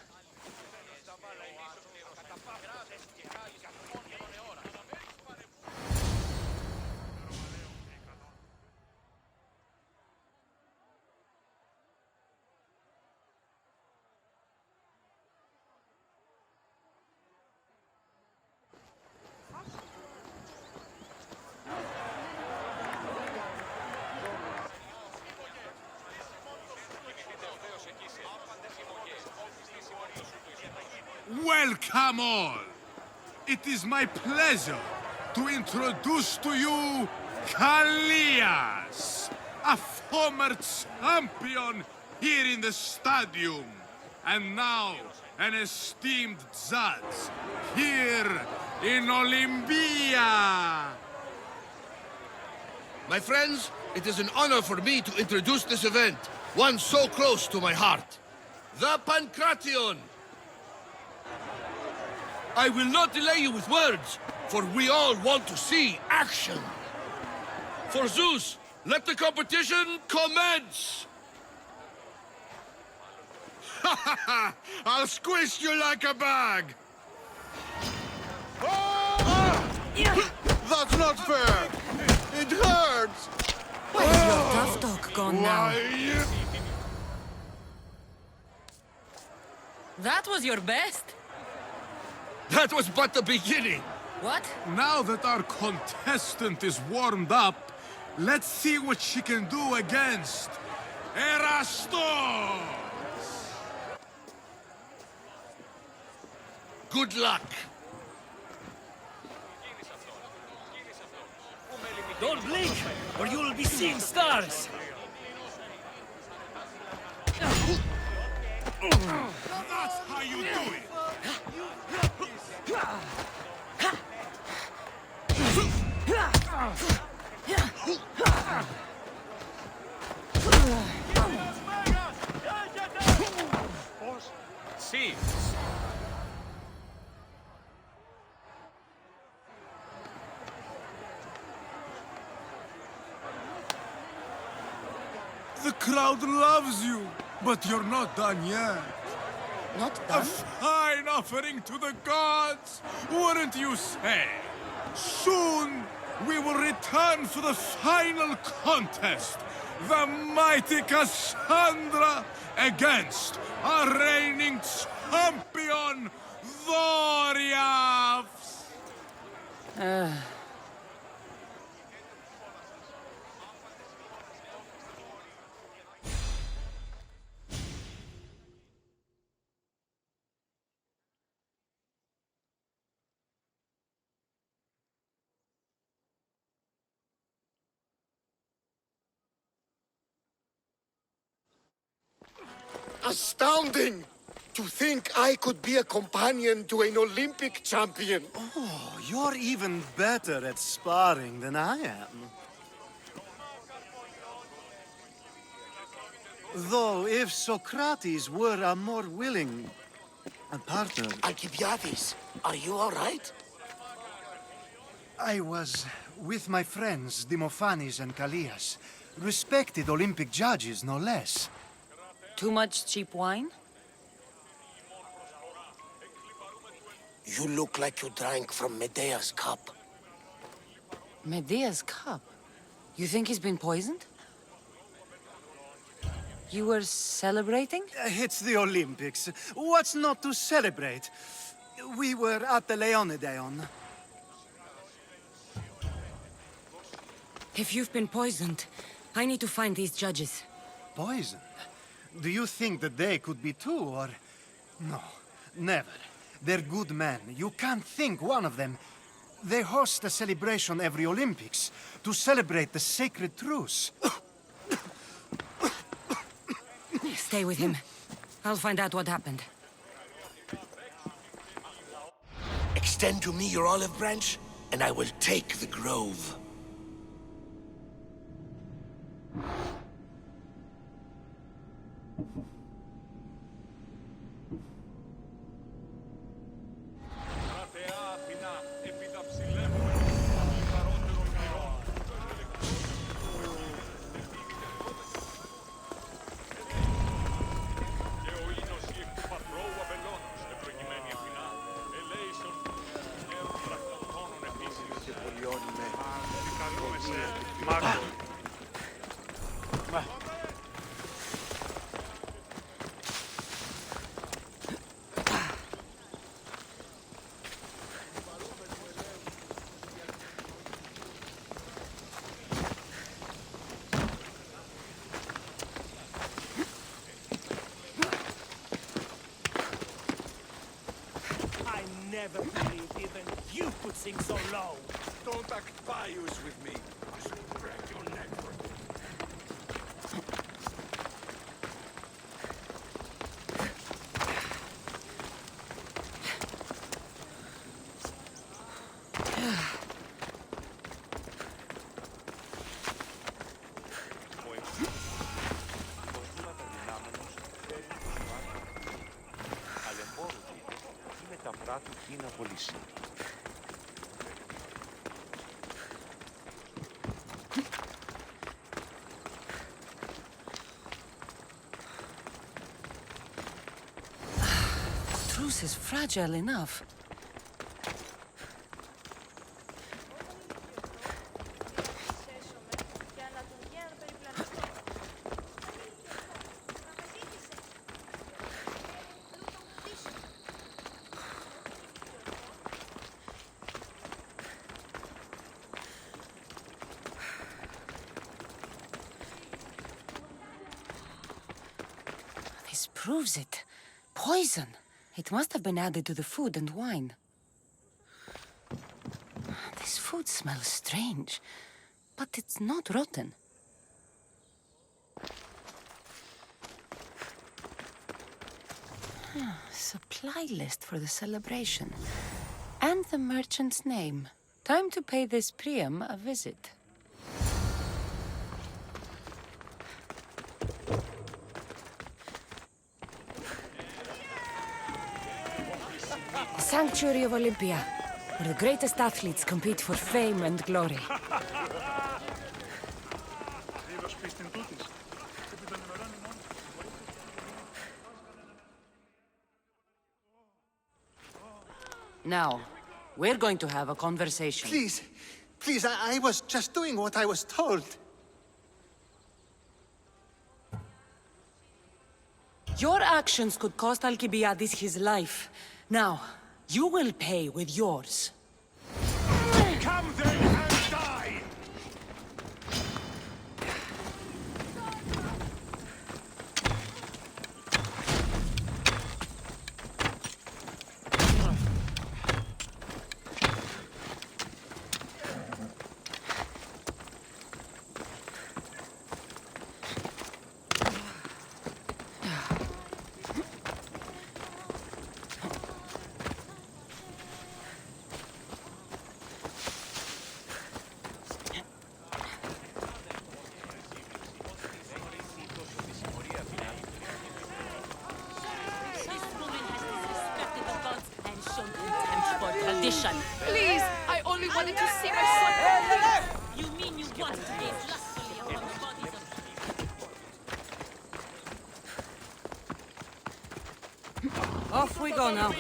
Welcome all! It is my pleasure to introduce to you Kallias, a former champion here in the stadium, and now an esteemed judge here in Olympia.
My friends, it is an honor for me to introduce this event, one so close to my heart. The Pancration! I will not delay you with words, for we all want to see action. For Zeus, let the competition commence!
Ha ha ha! I'll squish you like a bag! That's not fair! It hurts!
Where's your tough talk gone now? That was your best?
That was but the beginning!
What?
Now that our contestant is warmed up, let's see what she can do against Erastos!
Good luck!
Don't blink, or you'll be seeing stars!
That's how you do it!
See.
The crowd loves you, but you're not done yet.
Not
A
done?
fine offering to the gods, wouldn't you say? Soon, we will return for the final contest. The mighty Cassandra against our reigning champion, Doriath!
Astounding! To think I could be a companion to an Olympic champion.
Oh, you're even better at sparring than I am. Though, if Socrates were a more willing partner...
Alcibiades, are you all right?
I was with my friends, Demophanes and Kallias. Respected Olympic judges, no less.
Too much cheap wine?
You look like you drank from Medea's cup.
Medea's cup? You think he's been poisoned? You were celebrating?
It's the Olympics. What's not to celebrate? We were at the Leonideon.
If you've been poisoned, I need to find these judges.
Poisoned? Do you think that they could be too, or... No, never. They're good men. You can't think one of them. They host a celebration every Olympics to celebrate the sacred truce.
Stay with him. I'll find out what happened.
Extend to me your olive branch, and I will take the grove.
Never believed even you could sing so low.
Don't act pious with me. I should break your neck for
Truce is fragile enough. This proves it. Poison. It must have been added to the food and wine. This food smells strange, but it's not rotten. Supply list for the celebration. And the merchant's name. Time to pay this Priam a visit. Sanctuary of Olympia, where the greatest athletes compete for fame and glory. Now, we're going to have a conversation.
Please, please, I was just doing what I was told.
Your actions could cost Alcibiades his life. Now, you will pay with yours.
Come then and die!
Tradition. Please, I only wanted to see my son. You mean you want to gaze lustfully upon the bodies of...
Off we go now.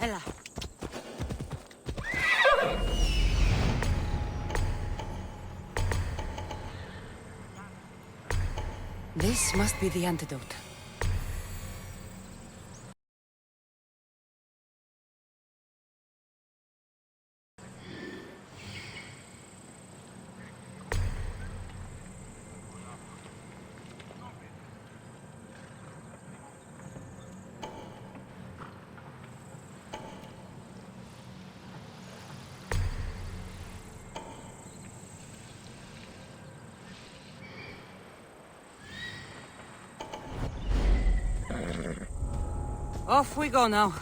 Ella.
This must be the antidote.
Off we go now.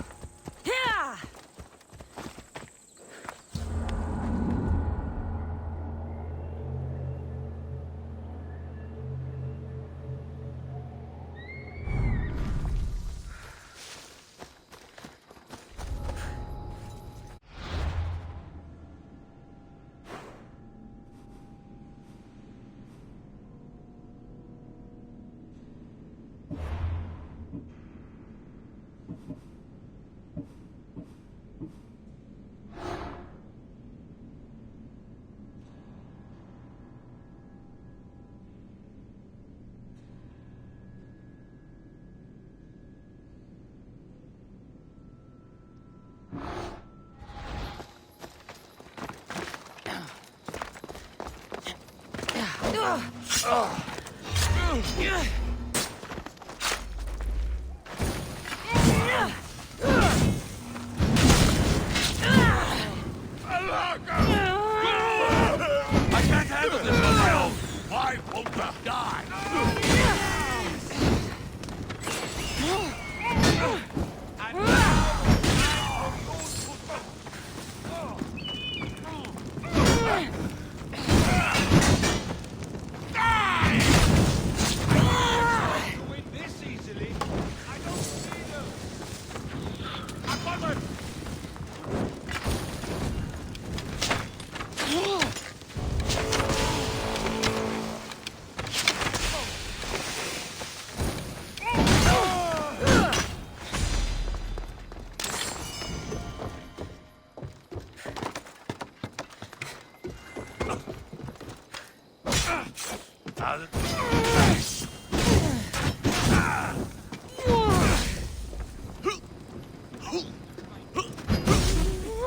I can't handle this on my own! Why won't I die?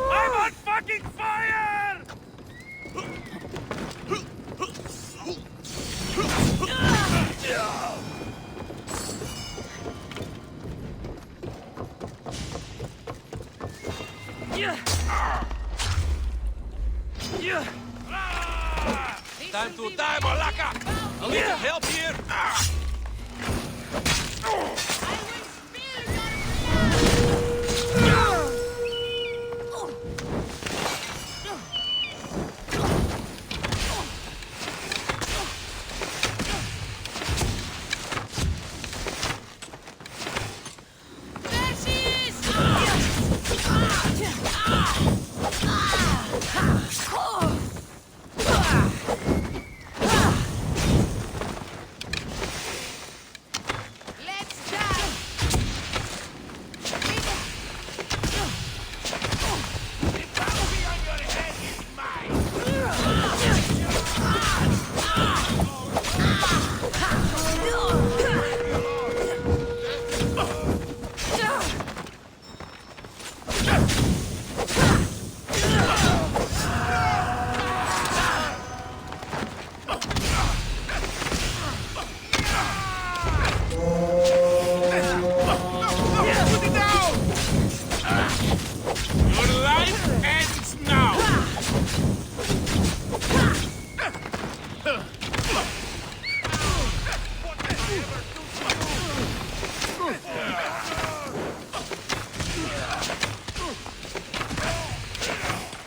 I'm on fucking fire! Time to die, Malaka! I'll need some help here!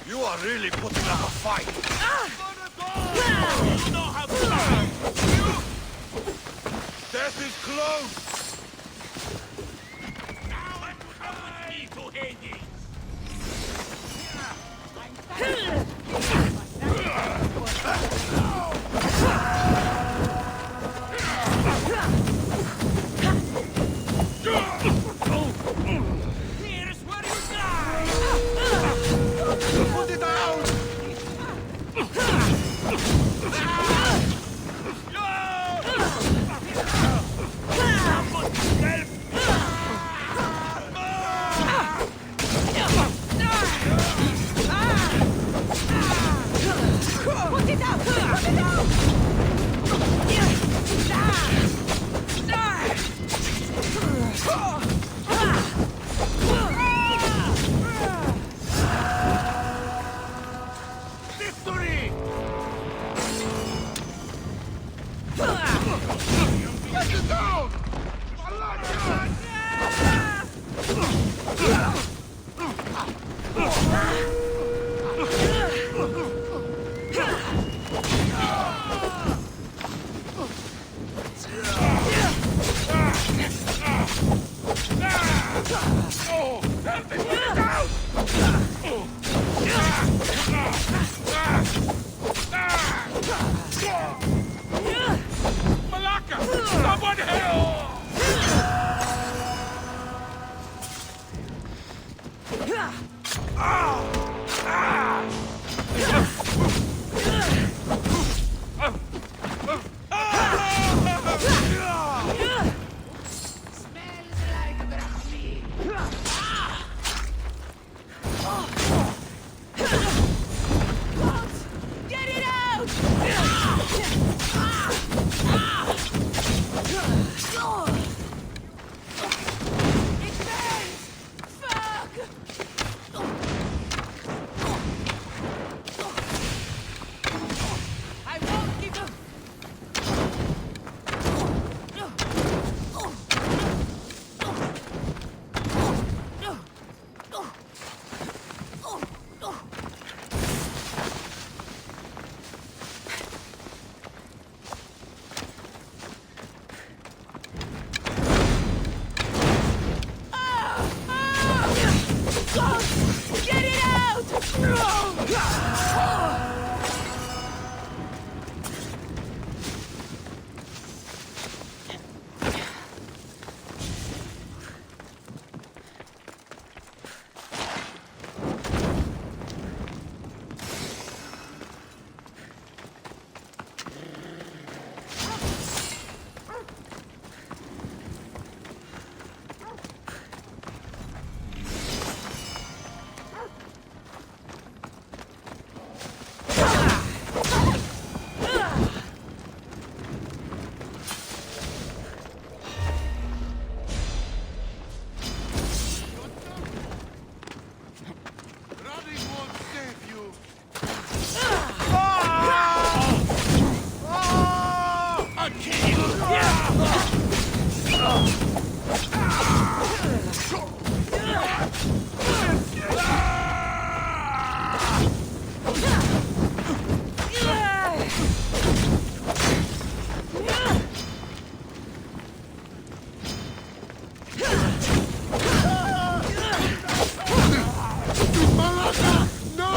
You are really putting up a fight. You know how to fight. Death is close. Now and come with me to Hades. Here's where you die. Malaka! Someone help!
Get it out! It burns! Fuck! I won't give up! Get it out!
Running won't save you! I'll kill you!
Malaka! No!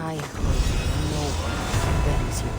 I hope no one burns you.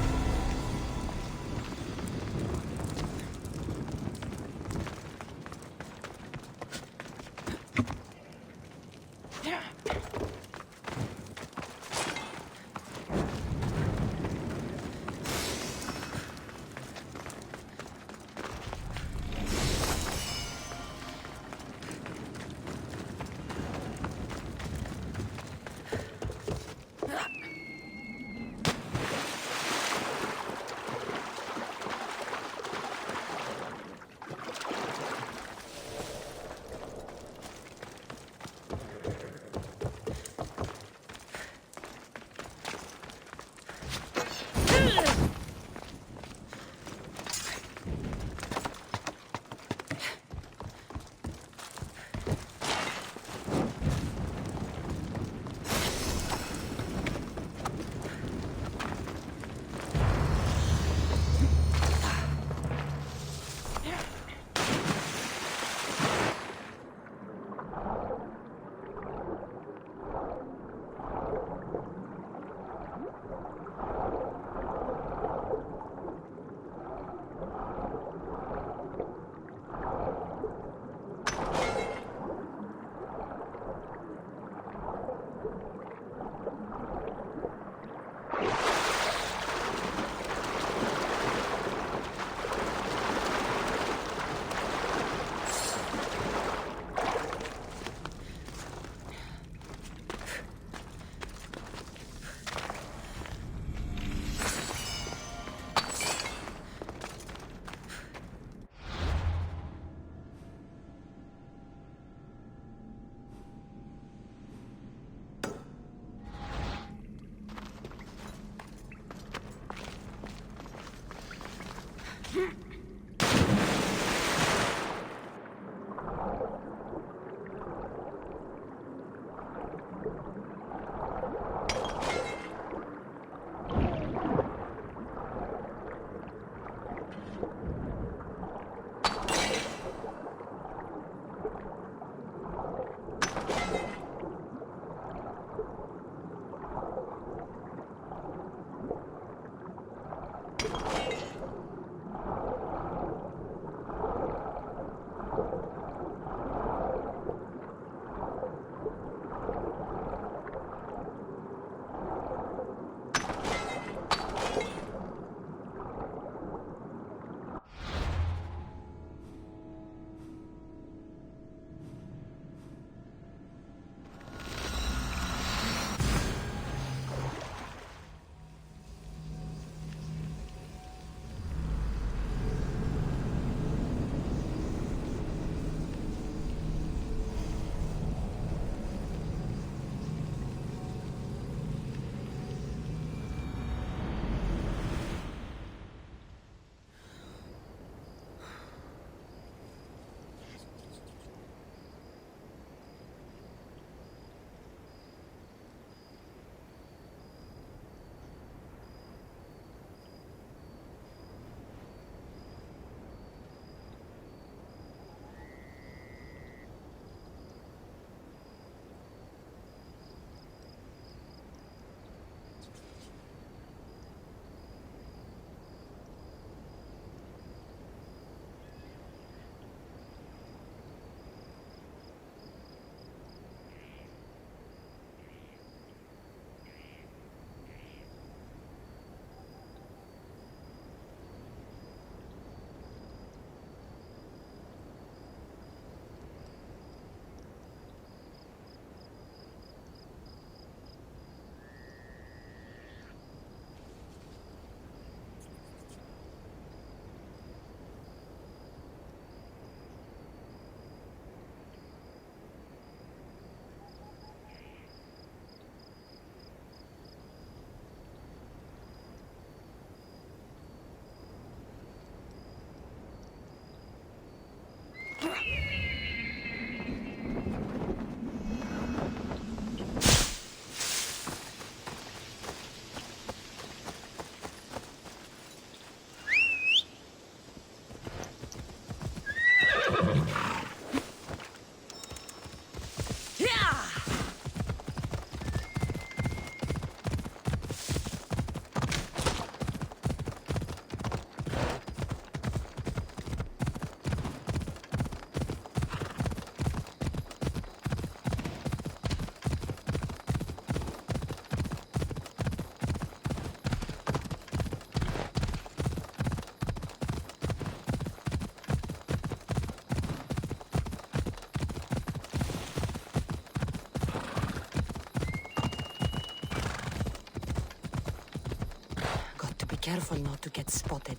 careful not to get spotted.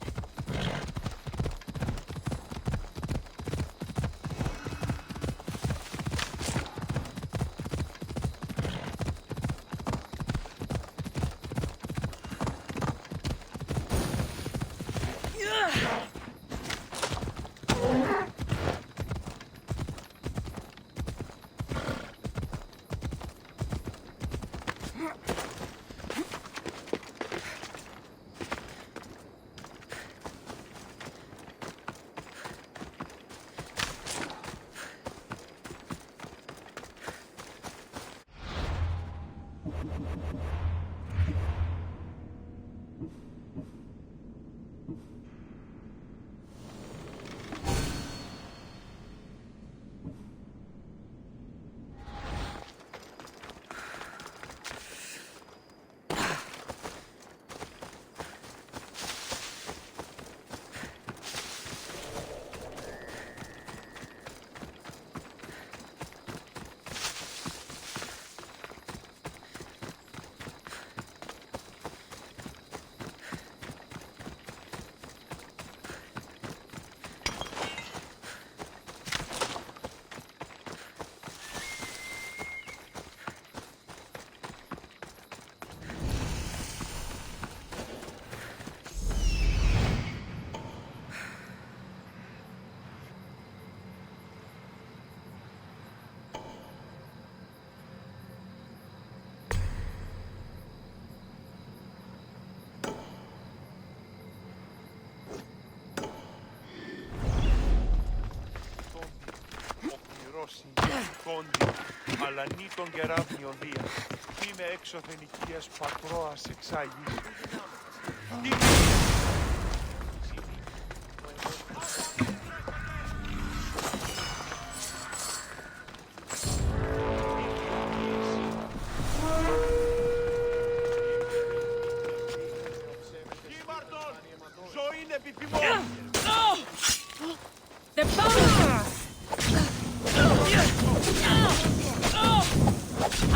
Κόντι, αλανί τον κεράβνιο δία, είμαι έξωθεν οικίας πατρώας εξάγης. Κίμαρτον, ζωήν επιθυμώ!
The power!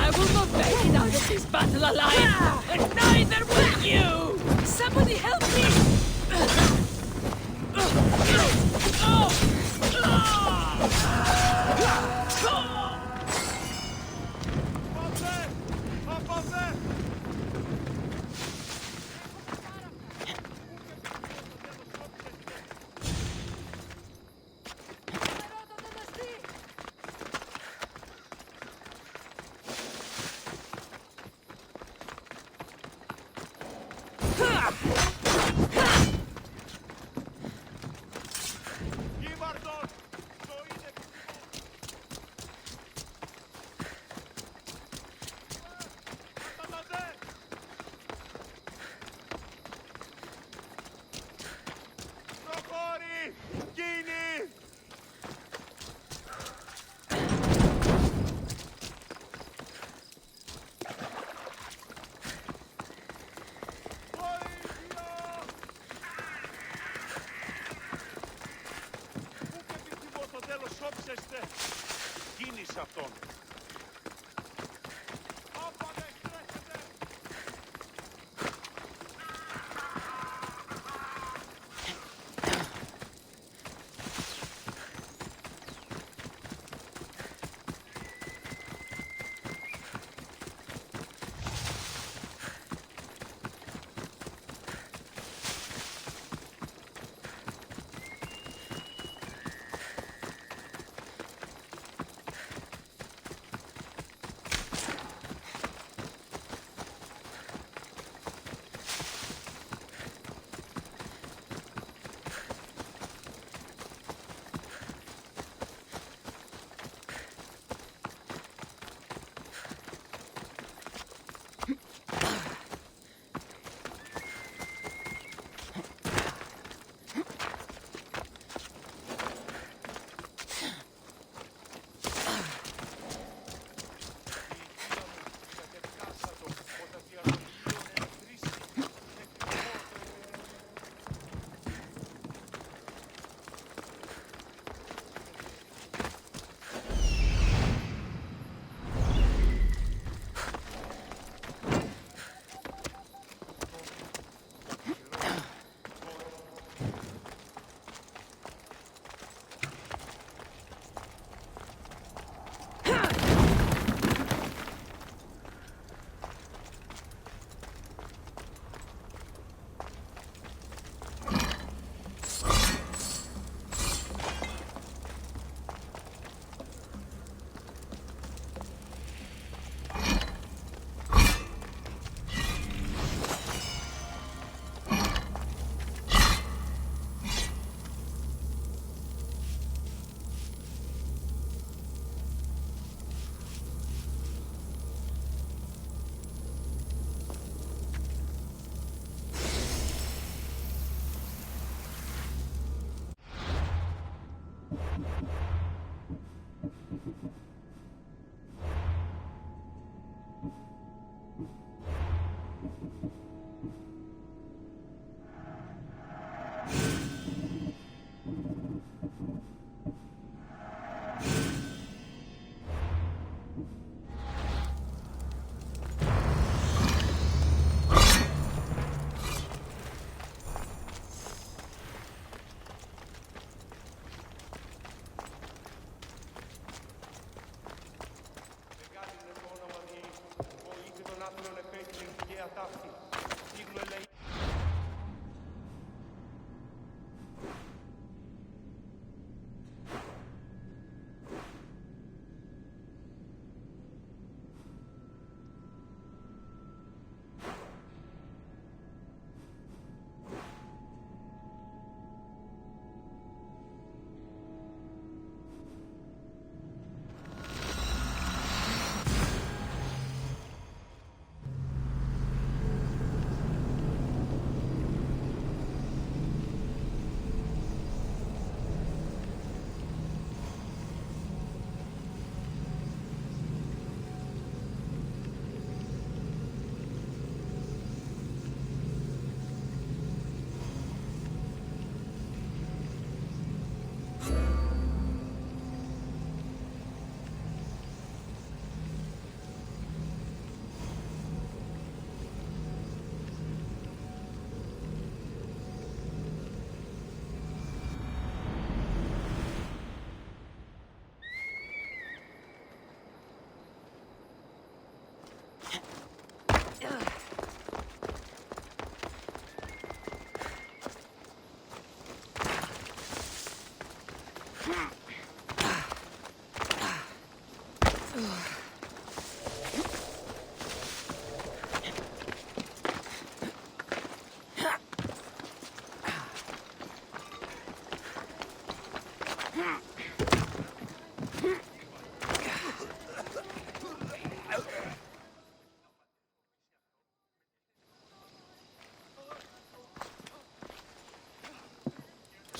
I will not make it out of this battle alive, and neither will you! Somebody help me!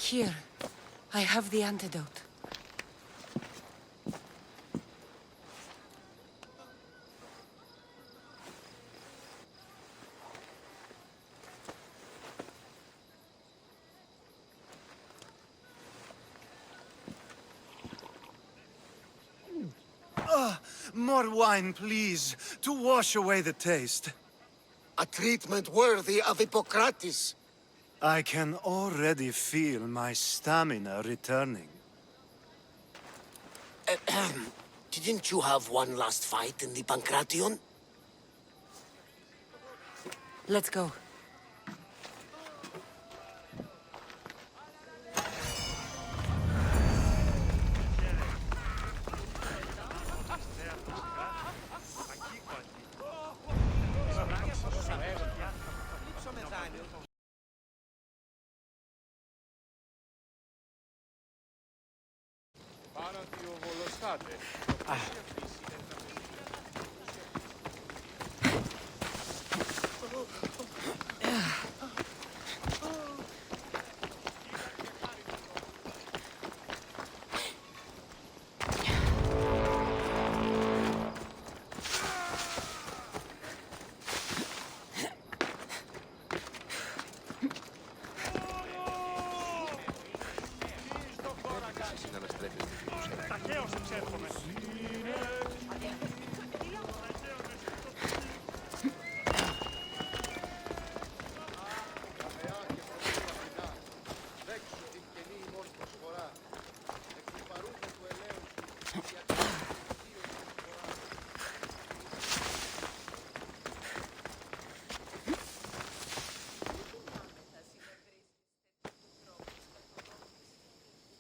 Here, I have the antidote.
More wine, please, to wash away the taste.
A treatment worthy of Hippocrates.
I can already feel my stamina returning.
Didn't you have one last fight in the Pancration?
Let's go.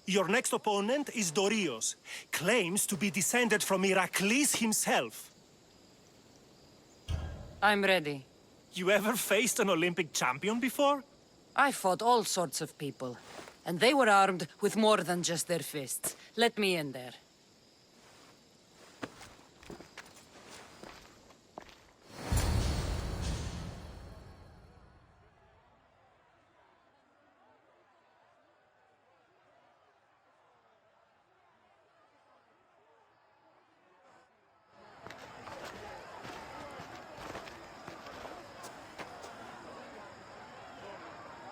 Your next opponent is Dorios. Claims to be descended from Heracles himself.
I'm ready.
You ever faced an Olympic champion before?
I fought all sorts of people, and they were armed with more than just their fists. Let me in there.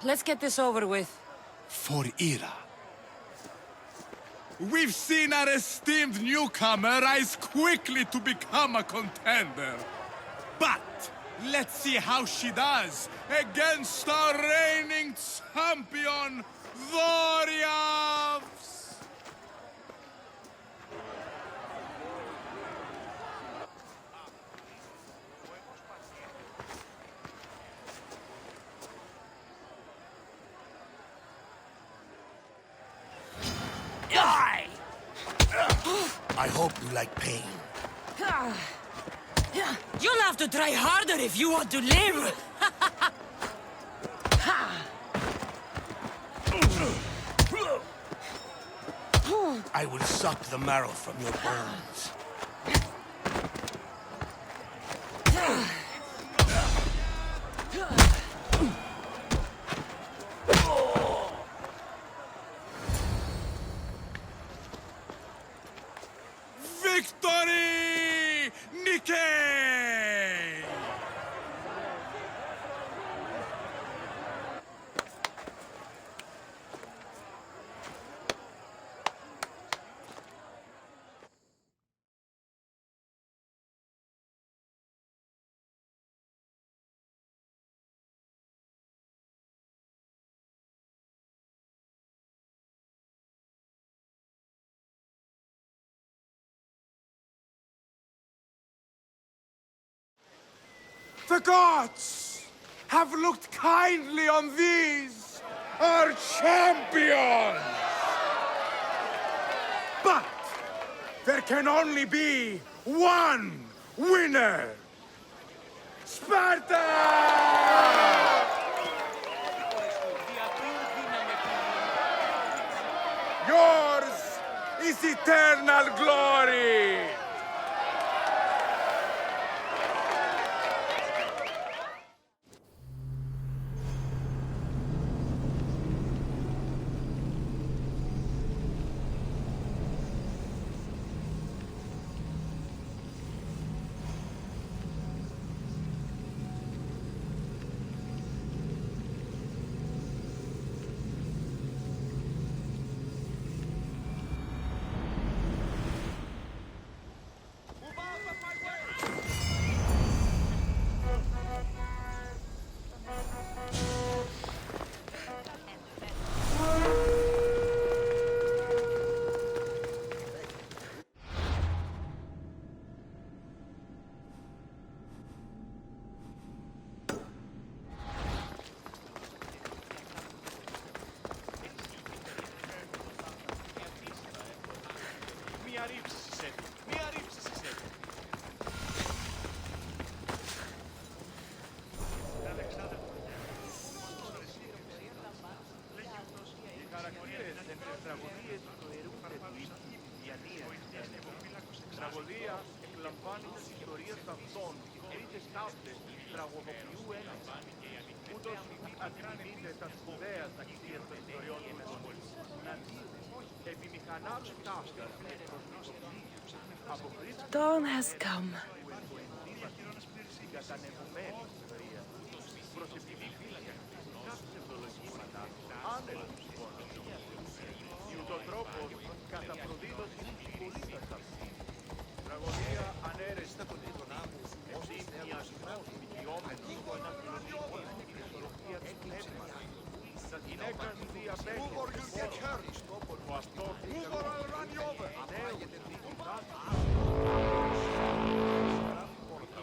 let's get this over with.
For Ira.
We've seen our esteemed newcomer rise quickly to become a contender. But let's see how she does against our reigning champion, Doriavs!
I hope you like pain.
You'll have to try harder if you want to live!
I will suck the marrow from your bones.
Victory! Nikkei!
The gods have looked kindly on these, our champions! But there can only be one winner! Sparta! Yours is eternal glory!
Τραγωδία εκλαμβάνει τις ιστορίες αυτών, είτε ταύτες τραγωδοποιού έναυσαν. Ούτως αντιμετωπίζεται τα σπουδαία ταξίδια των ιστοριών του Μεσοπολίου. Να δει, επιμηχανάται ταύτες από χρήση
Dawn has come.
στην κατανεμωμένη ιστορία. Προς επιφύλακα, κάθε ψευδολογήματα, άνελα του πόνους. Ούτω τρόπος κατά προδίδωση της πολίτας αυτής. Τραγωδία ανέρεστα των εθνών, εσύ μοιασμός δικαιόμενος που αναπληρωνεί την ισορροπία του πνεύματος. Τα γυναίκας διαπέτει ο αυτός νέος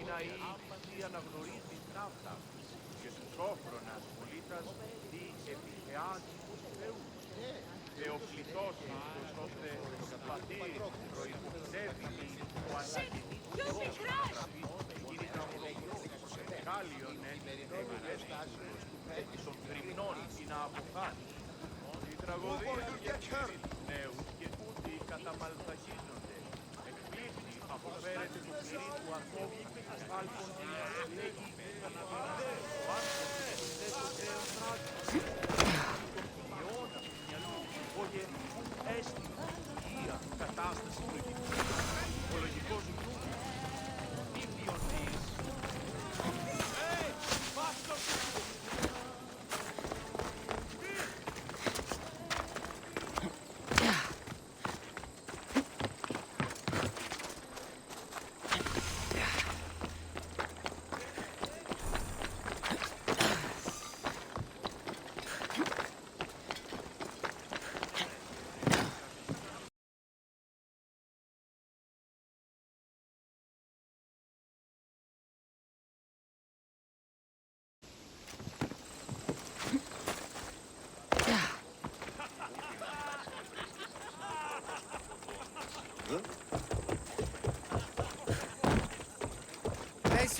η ναή αναγνωρίζει ταύτα και του σόφρονας πολίτας δι επιθεάζει τους θεούς. Θεοπλητός ώστε το πατήρ προϋποθέτει ο αναγεννήτης γίνει τραγουδοποιός. Κάλλιον έτσι των κρυμνών την αποφάνει. Η τραγωδία διαχειρίζει τους νέους και ούτοι καταμαλθακίζονται. Εκπλήσει αποφέρεται το πληρή του ανθρώπου άλπον την λέγει αναπηρδές ο άνθρωπος δεν το κρέος πράγμα. Ιώνα του μυαλού, ο γερούς αίσθημα, υγεία, κατάσταση λογική, ο λογικός νου, ίδιον της. Βάστος!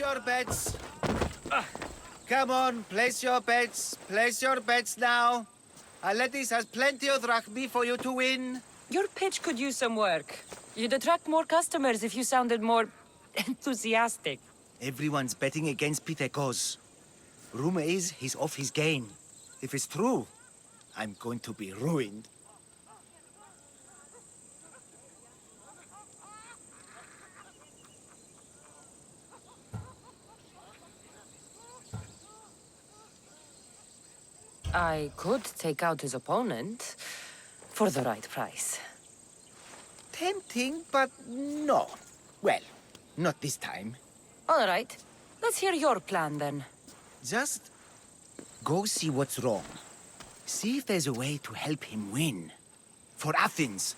your bets. Come on, place your bets. Place your bets now. Aletis has plenty of drachmi for you to win.
Your pitch could use some work. You'd attract more customers if you sounded more enthusiastic.
Everyone's betting against Pithekos. Rumor is he's off his game. If it's true, I'm going to be ruined.
I could take out his opponent for the right price.
Tempting, but no. Well, not this time.
All right. Let's hear your plan, then.
Just go see what's wrong. See if there's a way to help him win. For Athens.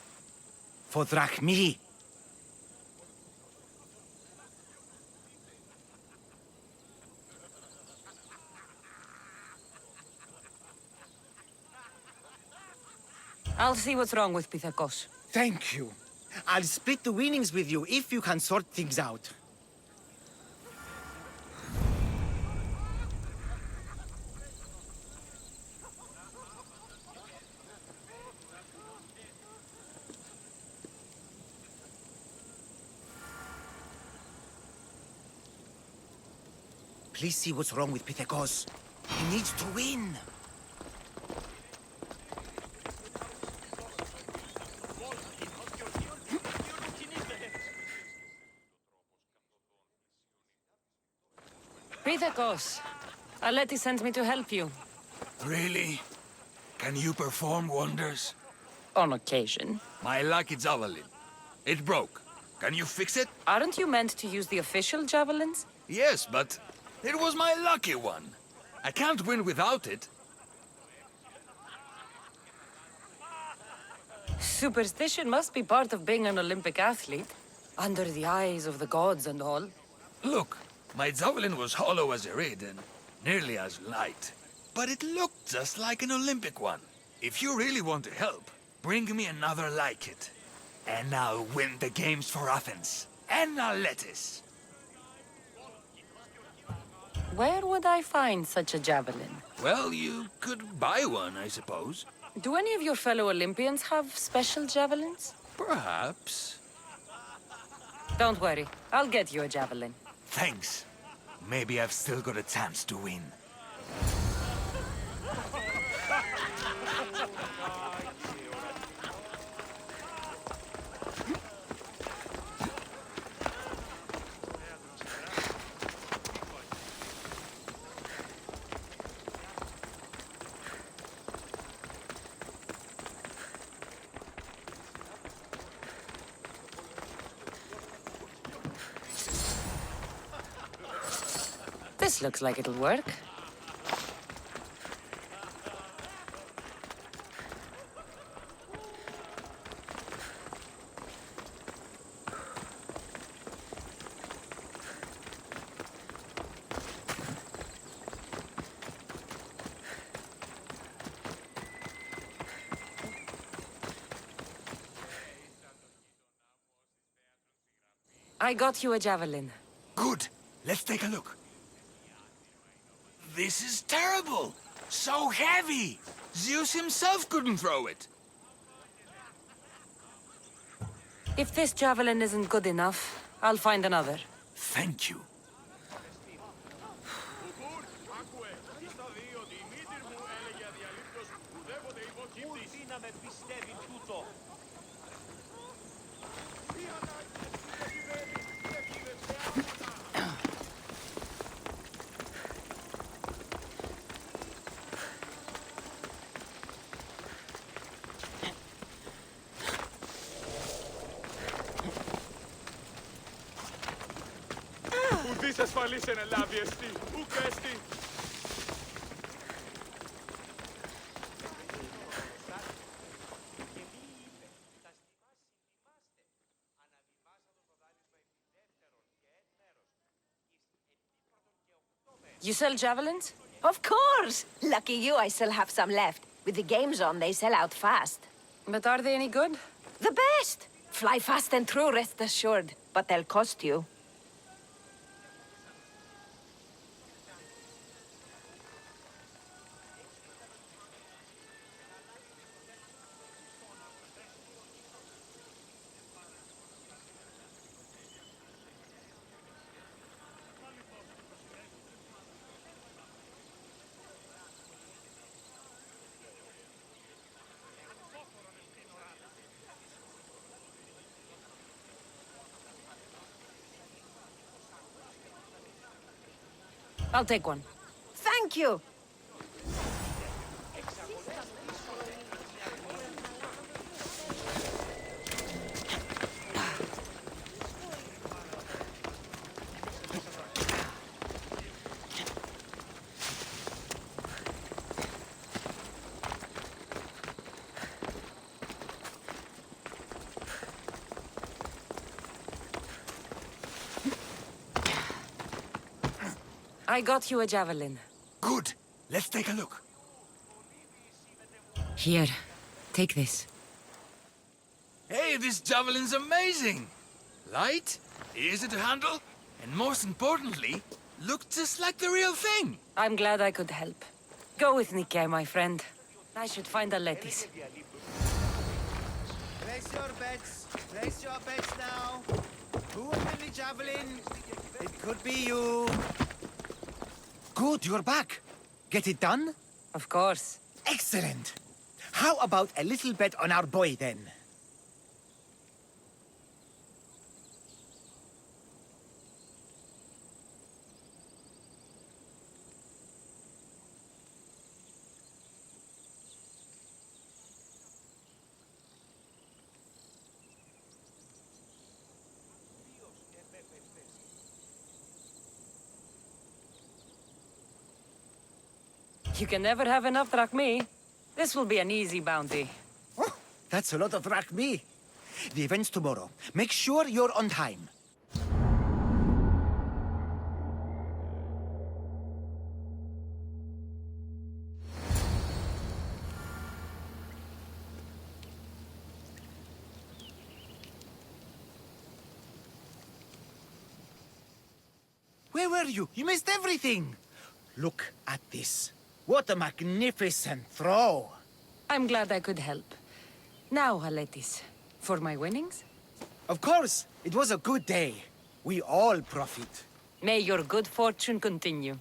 For drachmi.
I'll see what's wrong with Pithekos.
Thank you. I'll split the winnings with you if you can sort things out. Please see what's wrong with Pithekos. He needs to win.
Pithekos, Aleti sent me to help you.
Really? Can you perform wonders?
On occasion.
My lucky javelin. It broke. Can you fix it?
Aren't you meant to use the official javelins?
Yes, but it was my lucky one. I can't win without it.
Superstition must be part of being an Olympic athlete. Under the eyes of the gods and all.
Look, my javelin was hollow as a reed and nearly as light. But it looked just like an Olympic one. If you really want to help, bring me another like it. And I'll win the games for Athens. And Aletis.
Where would I find such a javelin?
Well, you could buy one, I suppose.
Do any of your fellow Olympians have special javelins?
Perhaps.
Don't worry. I'll get you a javelin.
Thanks. Maybe I've still got a chance to win.
This looks like it'll work. I got you a javelin.
Good. Let's take a look. This is terrible! So heavy! Zeus himself couldn't throw it!
If this javelin isn't good enough, I'll find another.
Thank you.
Ουδής ασφαλής εν ελάβει εστί, ουκ εστί.
You sell javelins?
Of course! Lucky you, I still have some left. With the games on, they sell out fast.
But are they any good?
The best! Fly fast and true, rest assured. But they'll cost you.
I'll take one.
Thank you.
I got you a javelin.
Good. Let's take a look.
Here, take this.
Hey, this javelin's amazing! Light, easy to handle, and most importantly, look just like the real thing!
I'm glad I could help. Go with Nike, my friend. I should find a lettuce.
Place your bets. Place your bets now. Who will win the javelin? It could be you. Good, you're back. Get it done?
Of course.
Excellent. How about a little bet on our boy, then?
You can never have enough drachmi. This will be an easy bounty.
Oh, that's a lot of drachmi. The event's tomorrow. Make sure you're on time. Where were you? You missed everything. Look at this. What a magnificent throw.
I'm glad I could help. Now, Aletis, for my winnings?
Of course. It was a good day. We all profit.
May your good fortune continue.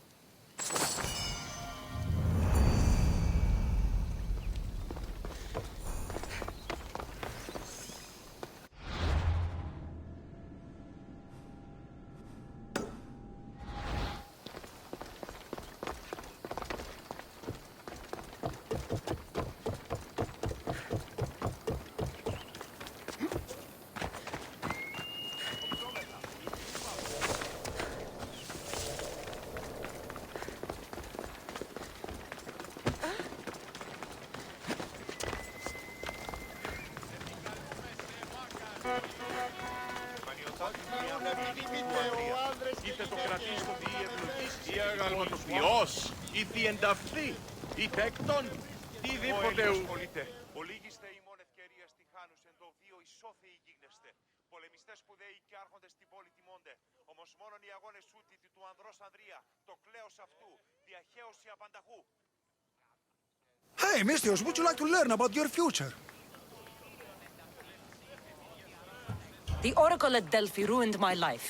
Είτε το κρατήστον ή ευλογήσει, ή αγαλματοποιός, ή διενταυθεί, ή τέκτον, οτιδήποτε ουολείται. Ολίγηστε ημών ευκαιρίας τυχάνους εν το βίο ισόθεοι γίγνεστε. Πολεμιστές σπουδαίοι και άρχοντες στην πόλη τιμώνται. Όμως μόνον οι αγώνες ούτιτοι του ανδρός Ανδρία, το κλαίος αυτού, διαχέωση απανταχού.
Hey, Mistios, would you like to learn about your future?
The oracle at Delphi ruined my life.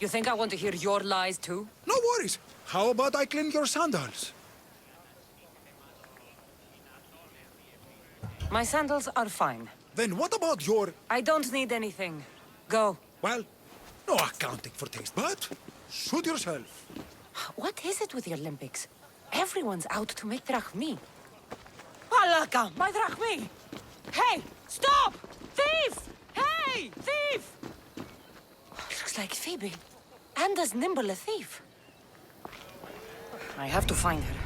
You think I want to hear your lies too?
No worries. How about I clean your sandals?
My sandals are fine.
Then what about your...
I don't need anything. Go.
Well, no accounting for taste, but suit yourself.
What is it with the Olympics? Everyone's out to make drachmi. Alaka, my drachmi! Hey, stop! Thief! Hey, thief! Looks like Phoibe. And as nimble a thief. I have to find her.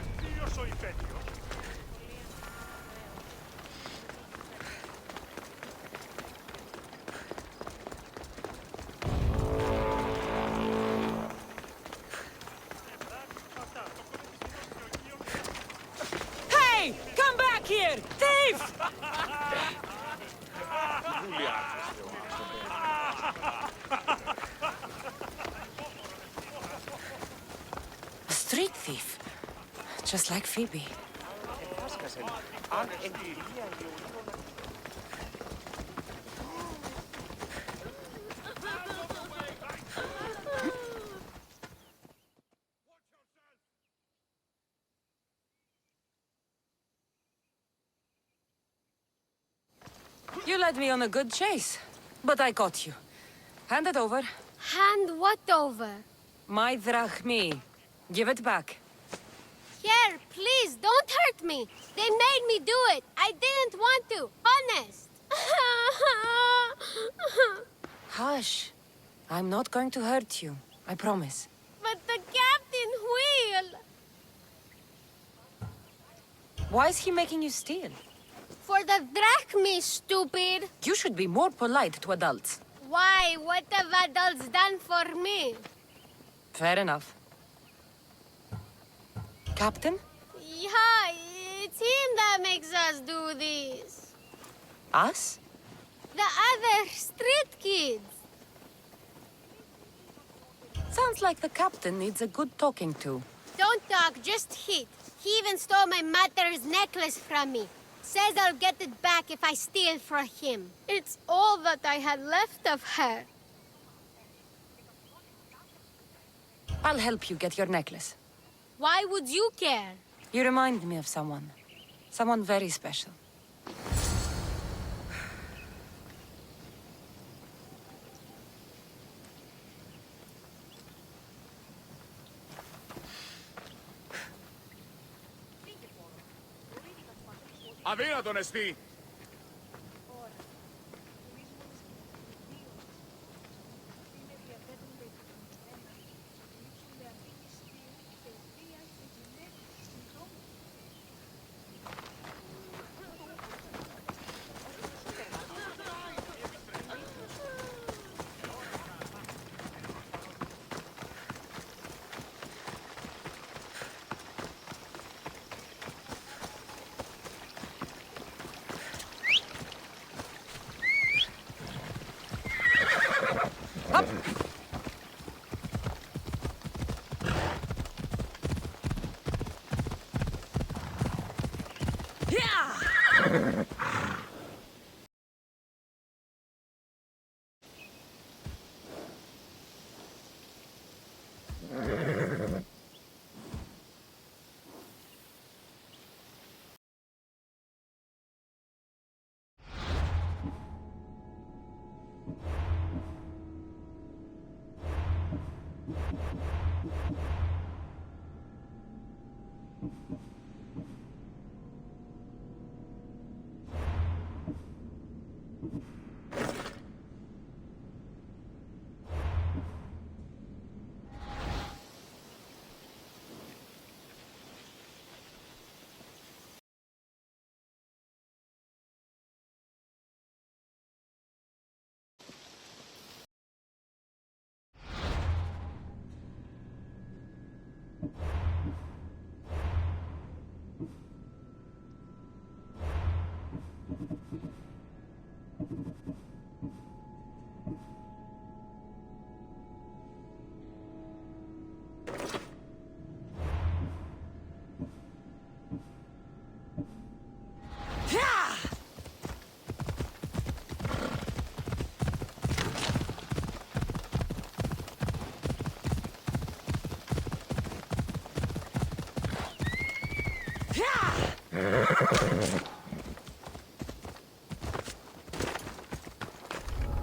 Hey! Come back here! Thief! A street thief. Just like Phoibe. You led me on a good chase, but I caught you. Hand it over.
Hand what over?
My drachmi. Give it back.
Here, please, don't hurt me. They made me do it. I didn't want to. Honest.
Hush. I'm not going to hurt you. I promise.
But the captain will.
Why is he making you steal?
For the drachmi, stupid.
You should be more polite to adults.
Why? What have adults done for me?
Fair enough. Captain?
Yeah, it's him that makes us do this.
Us?
The other street kids.
Sounds like the captain needs a good talking to.
Don't talk, just hit. He even stole my mother's necklace from me. Says I'll get it back if I steal from him. It's all that I had left of her.
I'll help you get your necklace.
Why would you care?
You remind me of someone. Someone very special.
Αδύνατον εστί!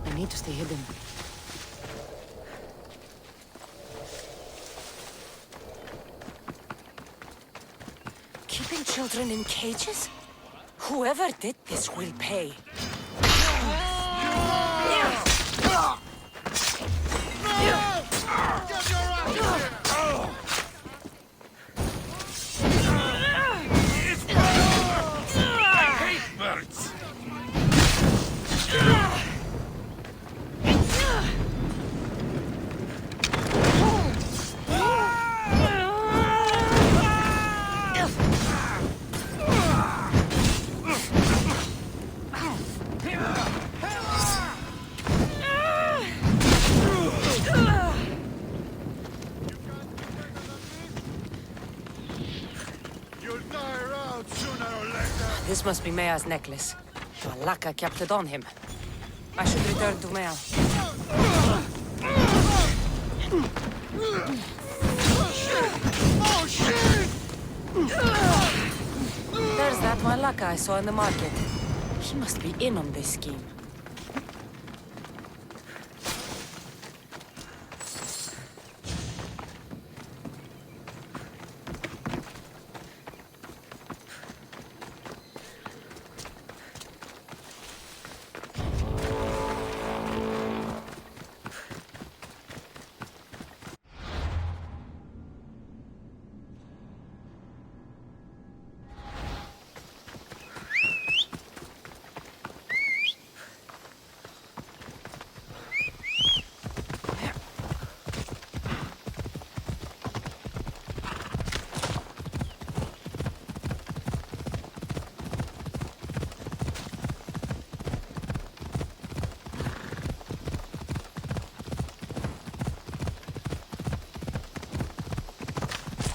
I need to stay hidden. Keeping children in cages? Whoever did this will pay. This must be Mea's necklace. Malaka kept it on him. I should return to Mea.
Oh, shit!
There's that Malaka I saw in the market. He must be in on this scheme.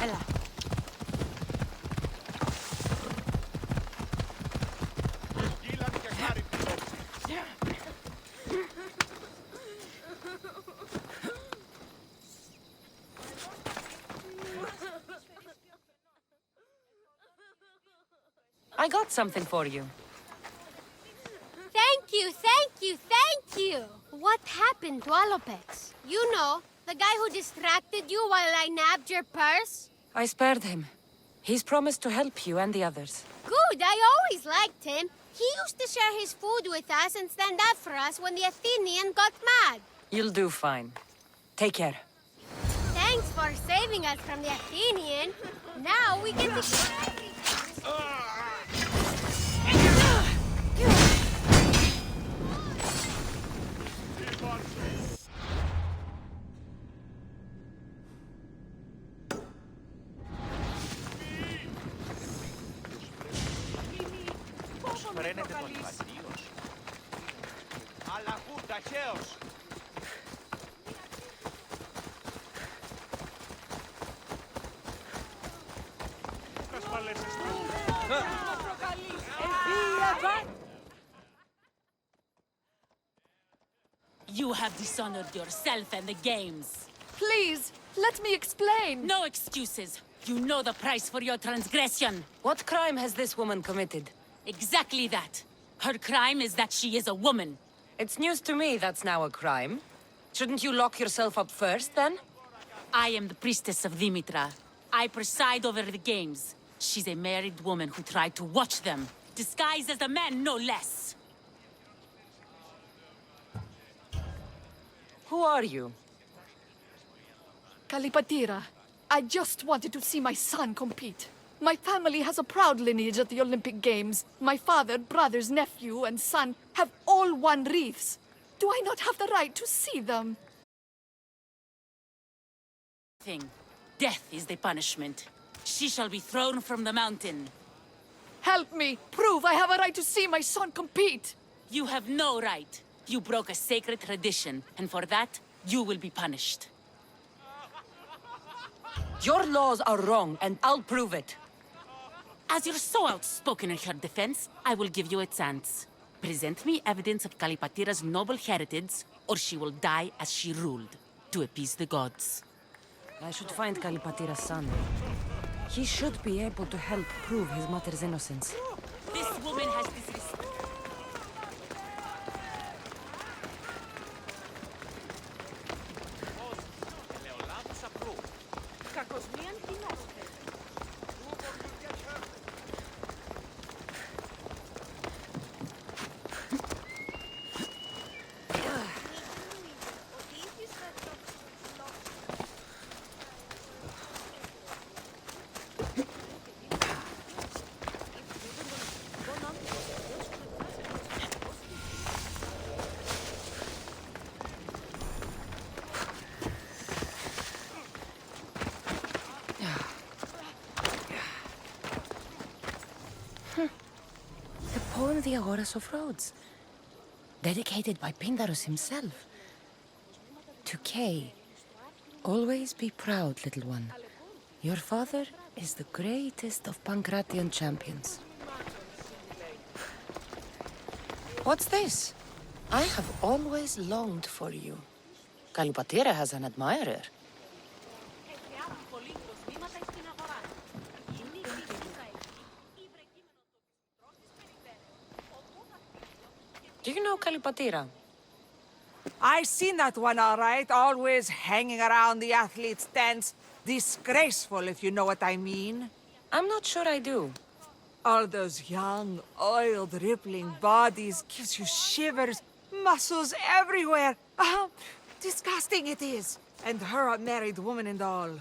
Έλα. I got something for you.
Thank you, thank you, thank you! What happened to Alopex? You know, the guy who distracted you while I nabbed your purse?
I spared him. He's promised to help you and the others.
Good, I always liked him. He used to share his food with us and stand up for us when the Athenian got mad.
You'll do fine. Take care.
Thanks for saving us from the Athenian. Now we get to share everything.
Φρένεται τον Ιβατίος. Αλλαγού ταχαίως.
You have dishonored yourself and the games.
Please, let me explain.
No excuses. You know the price for your transgression.
What crime has this woman committed?
Exactly that. Her crime is that she is a woman.
It's news to me that's now a crime. Shouldn't you lock yourself up first, then?
I am the priestess of Dimitra. I preside over the games. She's a married woman who tried to watch them, disguised as a man, no less.
Who are you?
Kalipatira, I just wanted to see my son compete. My family has a proud lineage at the Olympic Games. My father, brothers, nephew, and son have all won wreaths. Do I not have the right to see them?
Death is the punishment. She shall be thrown from the mountain.
Help me! Prove I have a right to see my son compete!
You have no right. You broke a sacred tradition, and for that, you will be punished.
Your laws are wrong, and I'll prove it.
As you're so outspoken in her defense, I will give you a chance. Present me evidence of Kalipatira's noble heritage, or she will die as she ruled, to appease the gods.
I should find Kalipatira's son. He should be able to help prove his mother's innocence.
This woman has disrespect.
Poem The Agoras of Rhodes, dedicated by Pindarus himself. To Kay, always be proud, little one. Your father is the greatest of Pancratian champions. What's this? I have always longed for you. Kalipatira has an admirer. Do you know Kalipatira?
I seen that one all right, always hanging around the athletes' tents. Disgraceful, if you know what I mean.
I'm not sure I do.
All those young, oiled, rippling bodies gives you shivers, muscles everywhere. Disgusting it is. And her a married woman and all.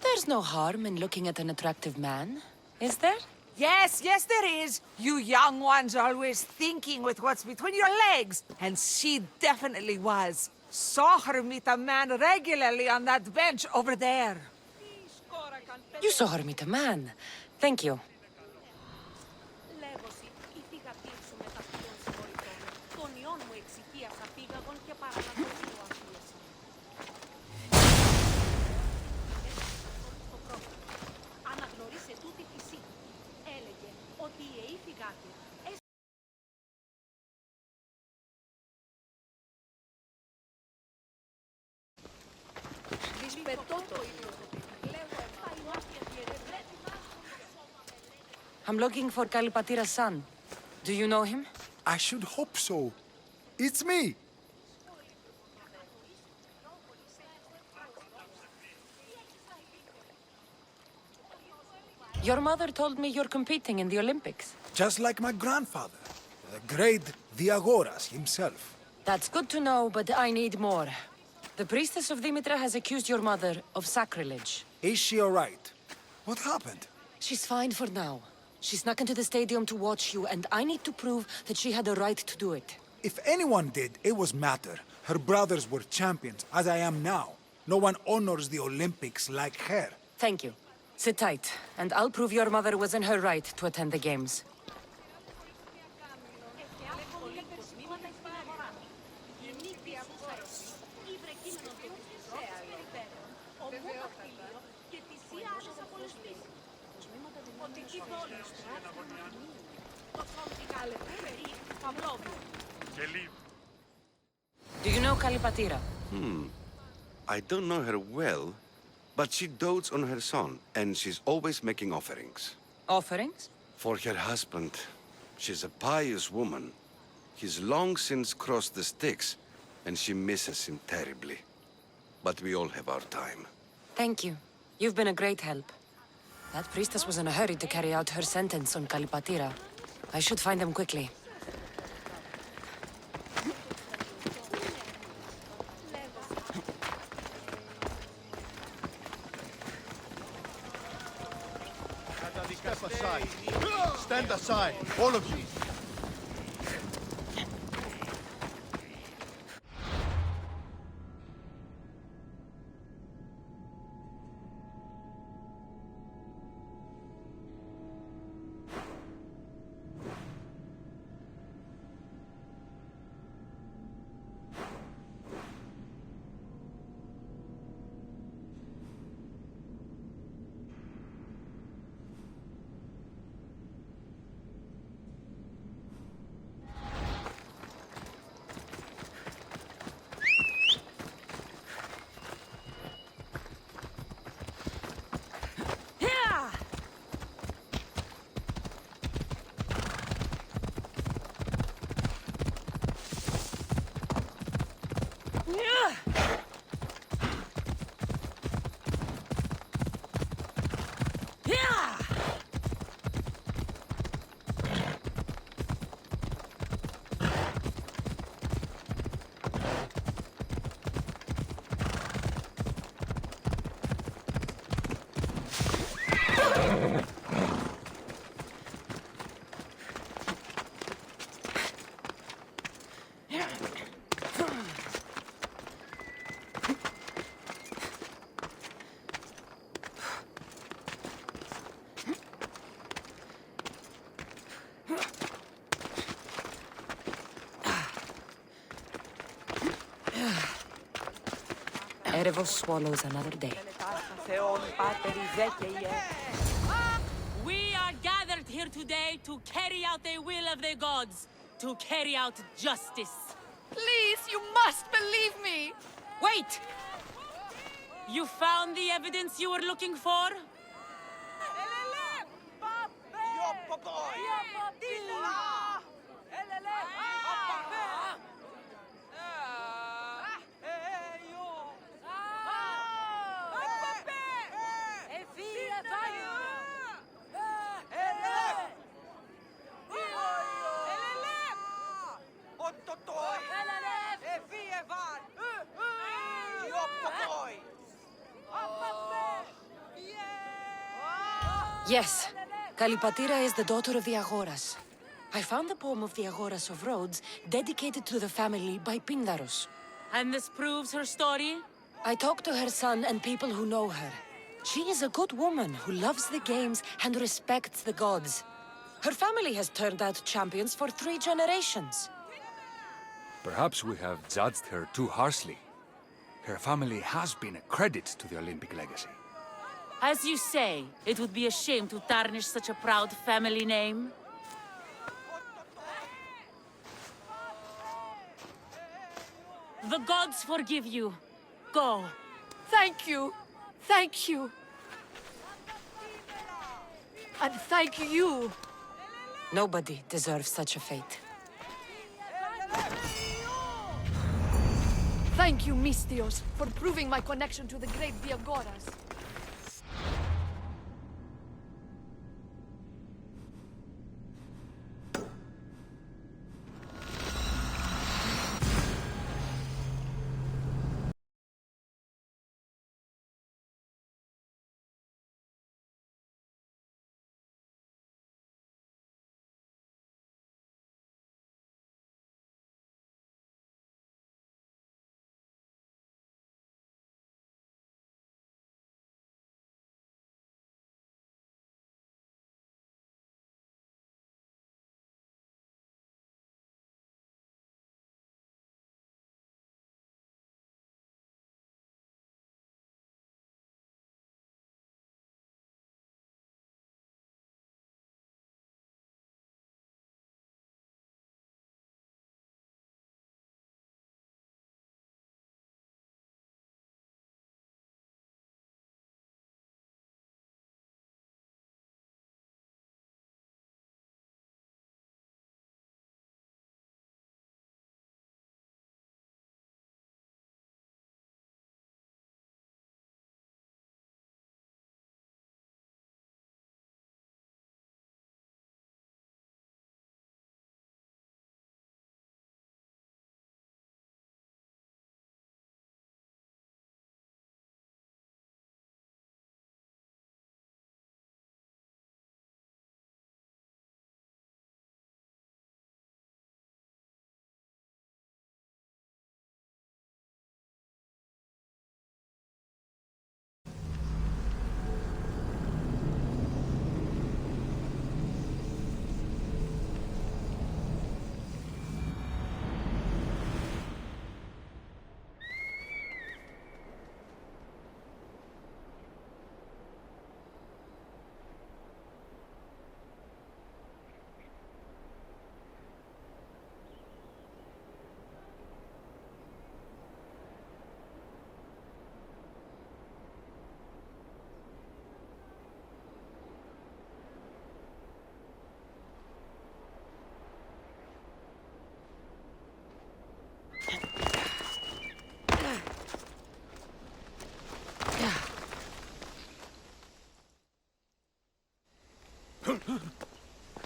There's no harm in looking at an attractive man, is there?
Yes, yes there is. You young ones are always thinking with what's between your legs. And she definitely was. Saw her meet a man regularly on that bench over there.
You saw her meet a man. Thank you. I'm looking for Kalipatira's son. Do you know him?
I should hope so. It's me.
Your mother told me you're competing in the Olympics.
Just like my grandfather, the great Diagoras himself.
That's good to know, but I need more. The priestess of Dimitra has accused your mother of sacrilege.
Is she alright? What happened?
She's fine for now. She snuck into the stadium to watch you, and I need to prove that she had the right to do it.
If anyone did, it was Mater. Her brothers were champions, as I am now. No one honors the Olympics like her.
Thank you. Sit tight, and I'll prove your mother was in her right to attend the games. Do you know Kalipatira?
I don't know her well, but she dotes on her son, and she's always making offerings.
Offerings?
For her husband. She's a pious woman. He's long since crossed the Styx, and she misses him terribly. But we all have our time.
Thank you. You've been a great help. That priestess was in a hurry to carry out her sentence on Kalipatira. I should find them quickly.
Step aside. Stand aside, all of you.
Erevos swallows another day.
We are gathered here today to carry out the will of the gods, to carry out justice.
Please, you must believe me!
Wait! You found the evidence you were looking for?
Yes, Kalipatira is the daughter of the Agoras. I found the poem of the Agoras of Rhodes dedicated to the family by Pindaros.
And this proves her story?
I talked to her son and people who know her. She is a good woman who loves the games and respects the gods. Her family has turned out champions for 3 generations.
Perhaps we have judged her too harshly. Her family has been a credit to the Olympic legacy.
As you say, it would be a shame to tarnish such a proud family name. The gods forgive you. Go.
Thank you. Thank you. And thank you.
Nobody deserves such a fate.
Thank you, Mistios, for proving my connection to the great Diagoras.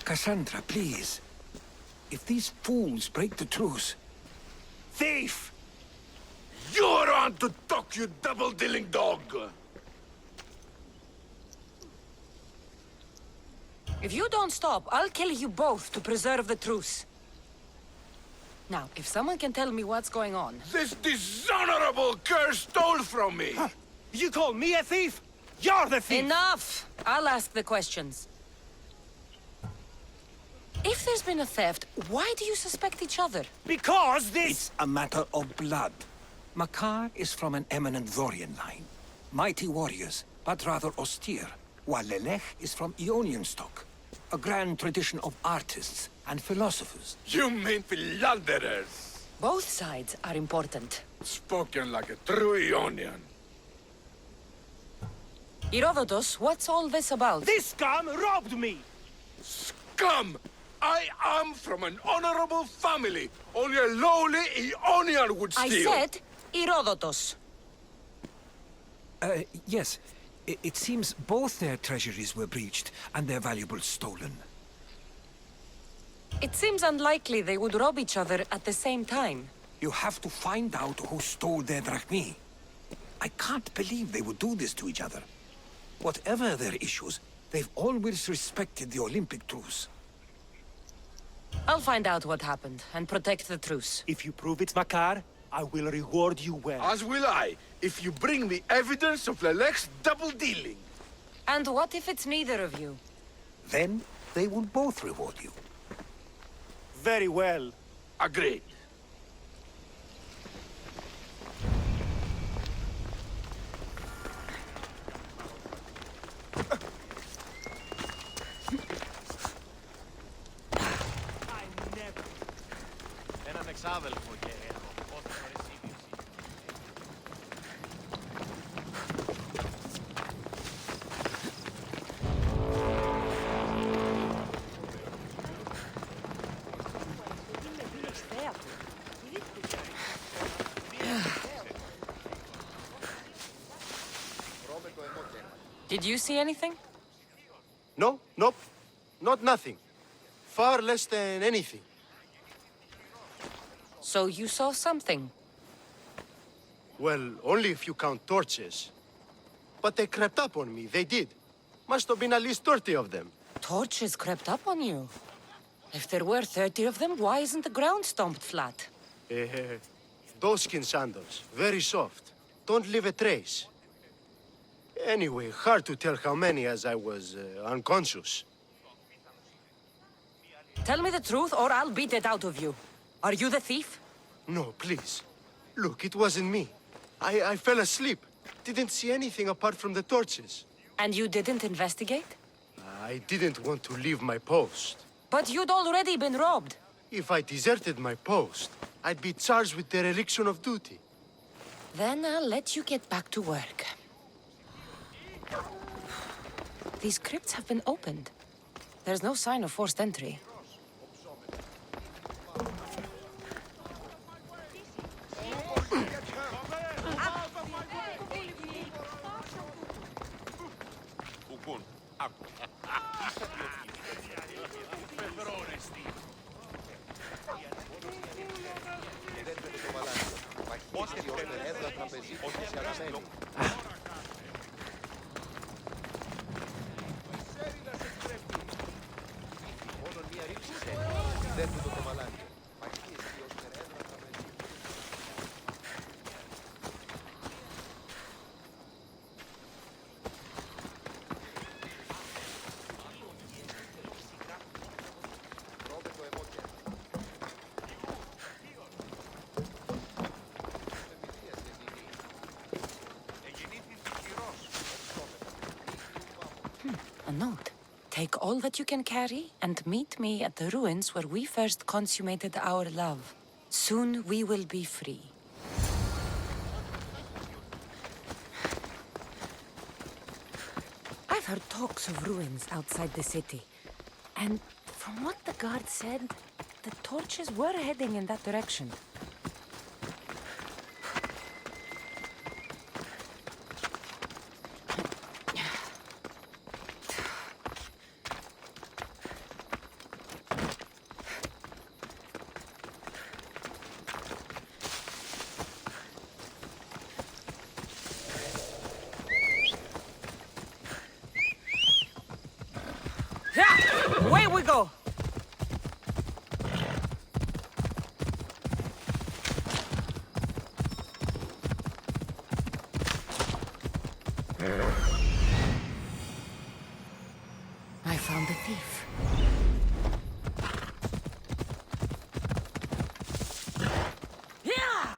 Cassandra, please. If these fools break the truce...
Thief! You're on to talk, you double-dealing dog!
If you don't stop, I'll kill you both to preserve the truce. Now, if someone can tell me what's going on...
This dishonorable cur stole from me!
Huh. You call me a thief? You're the thief!
Enough! I'll ask the questions. If there's been a theft, why do you suspect each other?
Because this...
It's a matter of blood. Makar is from an eminent Vorian line. Mighty warriors, but rather austere. While Lelech is from Ionian stock. A grand tradition of artists and philosophers.
You mean philanderers?
Both sides are important.
Spoken like a true Ionian.
Herodotus, what's all this about?
This scum robbed me!
Scum! I am from an honorable family. Only a lowly Ionian would steal.
I said Herodotus.
Yes. It seems both their treasuries were breached and their valuables stolen.
It seems unlikely they would rob each other at the same time.
You have to find out who stole their drachmi. I can't believe they would do this to each other. Whatever their issues, they've always respected the Olympic truce.
I'll find out what happened and protect the truce.
If you prove it's Makar, I will reward you well.
As will I, if you bring me evidence of Lelech's double-dealing.
And what if it's neither of you?
Then they will both reward you.
Very well.
Agreed.
Έναν εξάδελφο και έχω πότε φορές ίδιος.
Did you see anything?
No, nope. Not nothing. Far less than anything.
So you saw something?
Well, only if you count torches. But they crept up on me, they did. Must have been at least 30 of them.
Torches crept up on you? If there were 30 of them, why isn't the ground stomped flat?
Doeskin sandals, very soft. Don't leave a trace. Anyway, hard to tell how many as I was unconscious.
Tell me the truth or I'll beat it out of you. Are you the thief?
No, please. Look, it wasn't me. I fell asleep. Didn't see anything apart from the torches.
And you didn't investigate?
I didn't want to leave my post.
But you'd already been robbed.
If I deserted my post, I'd be charged with dereliction of duty.
Then I'll let you get back to work. These crypts have been opened. There's no sign of forced entry. A note. Take all that you can carry and meet me at the ruins where we first consummated our love. Soon we will be free. I've heard talks of ruins outside the city. And from what the guard said, the torches were heading in that direction.
Away we go!
I found the thief. Yeah!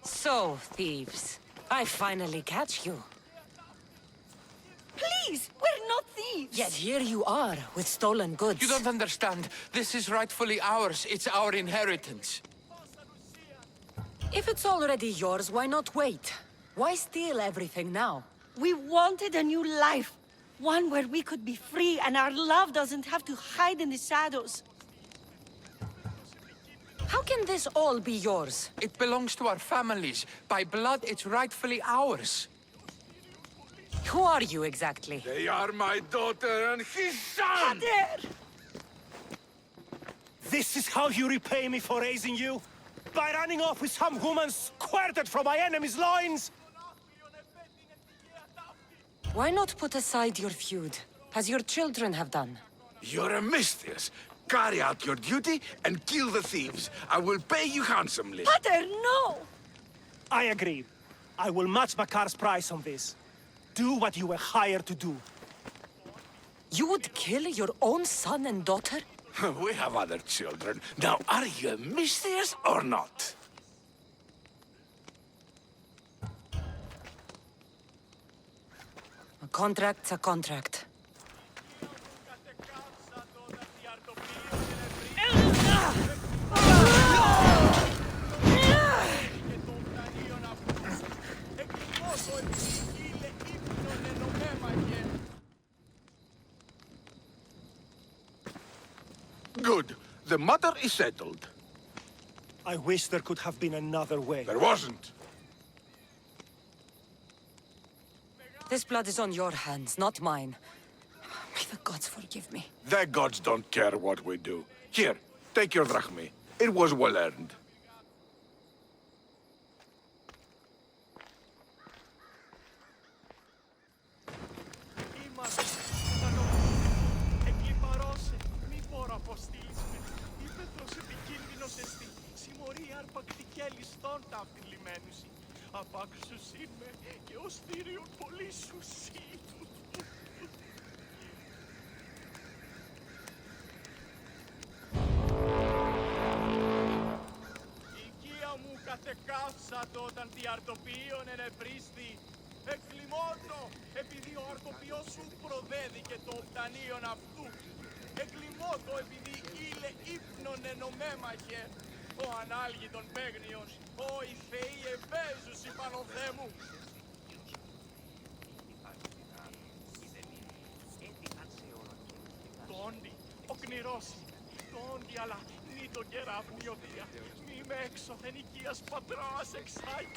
So, thieves, I finally catch you.
Please, we're not thieves.
thieves!
Yet here you are, with stolen goods.
You don't understand. This is rightfully ours. It's our inheritance.
If it's already yours, why not wait? Why steal everything now?
We wanted a new life. One where we could be free and our love doesn't have to hide in the shadows.
How can this all be yours?
It belongs to our families. By blood, it's rightfully ours.
Who are you exactly?
They are my daughter and his son!
This is how you repay me for raising you? By running off with some woman squirted from my enemy's loins?
Why not put aside your feud, as your children have done?
You're a mistress. Carry out your duty and kill the thieves. I will pay you handsomely.
Pater, no!
I agree. I will match Makar's price on this. Do what you were hired to do.
You would kill your own son and daughter?
We have other children. Now, are you a mistress or not?
A contract's a contract.
Good. The matter is settled.
I wish there could have been another way.
There wasn't.
This blood is on your hands, not mine. May the gods forgive me.
The gods don't care what we do. Here, take your drachmi. It was well earned.
Κατεκάψατο όταν τι αρτοποιείον ενεπρίστη. Εκκλιμώτο, επειδή ο αρτοποιός σου προδέδηκε το οπτανίον αυτού. Εκκλιμώτο, επειδή ήλε ύπνον ενωμέμαχε. Ο ανάλγητον παίγνιον, ο οι θεοί επέζουσι πάνω θέμου. Τόντι, ο κνηρός, τόντι, αλλά νη το κεραύνιο δια. Μη με έξωθεν οικίας πατράς εξάγει.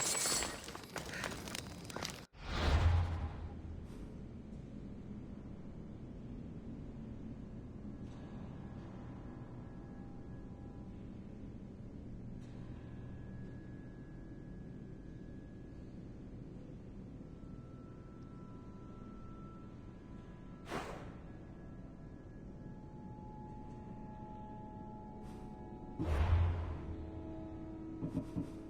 Thank you.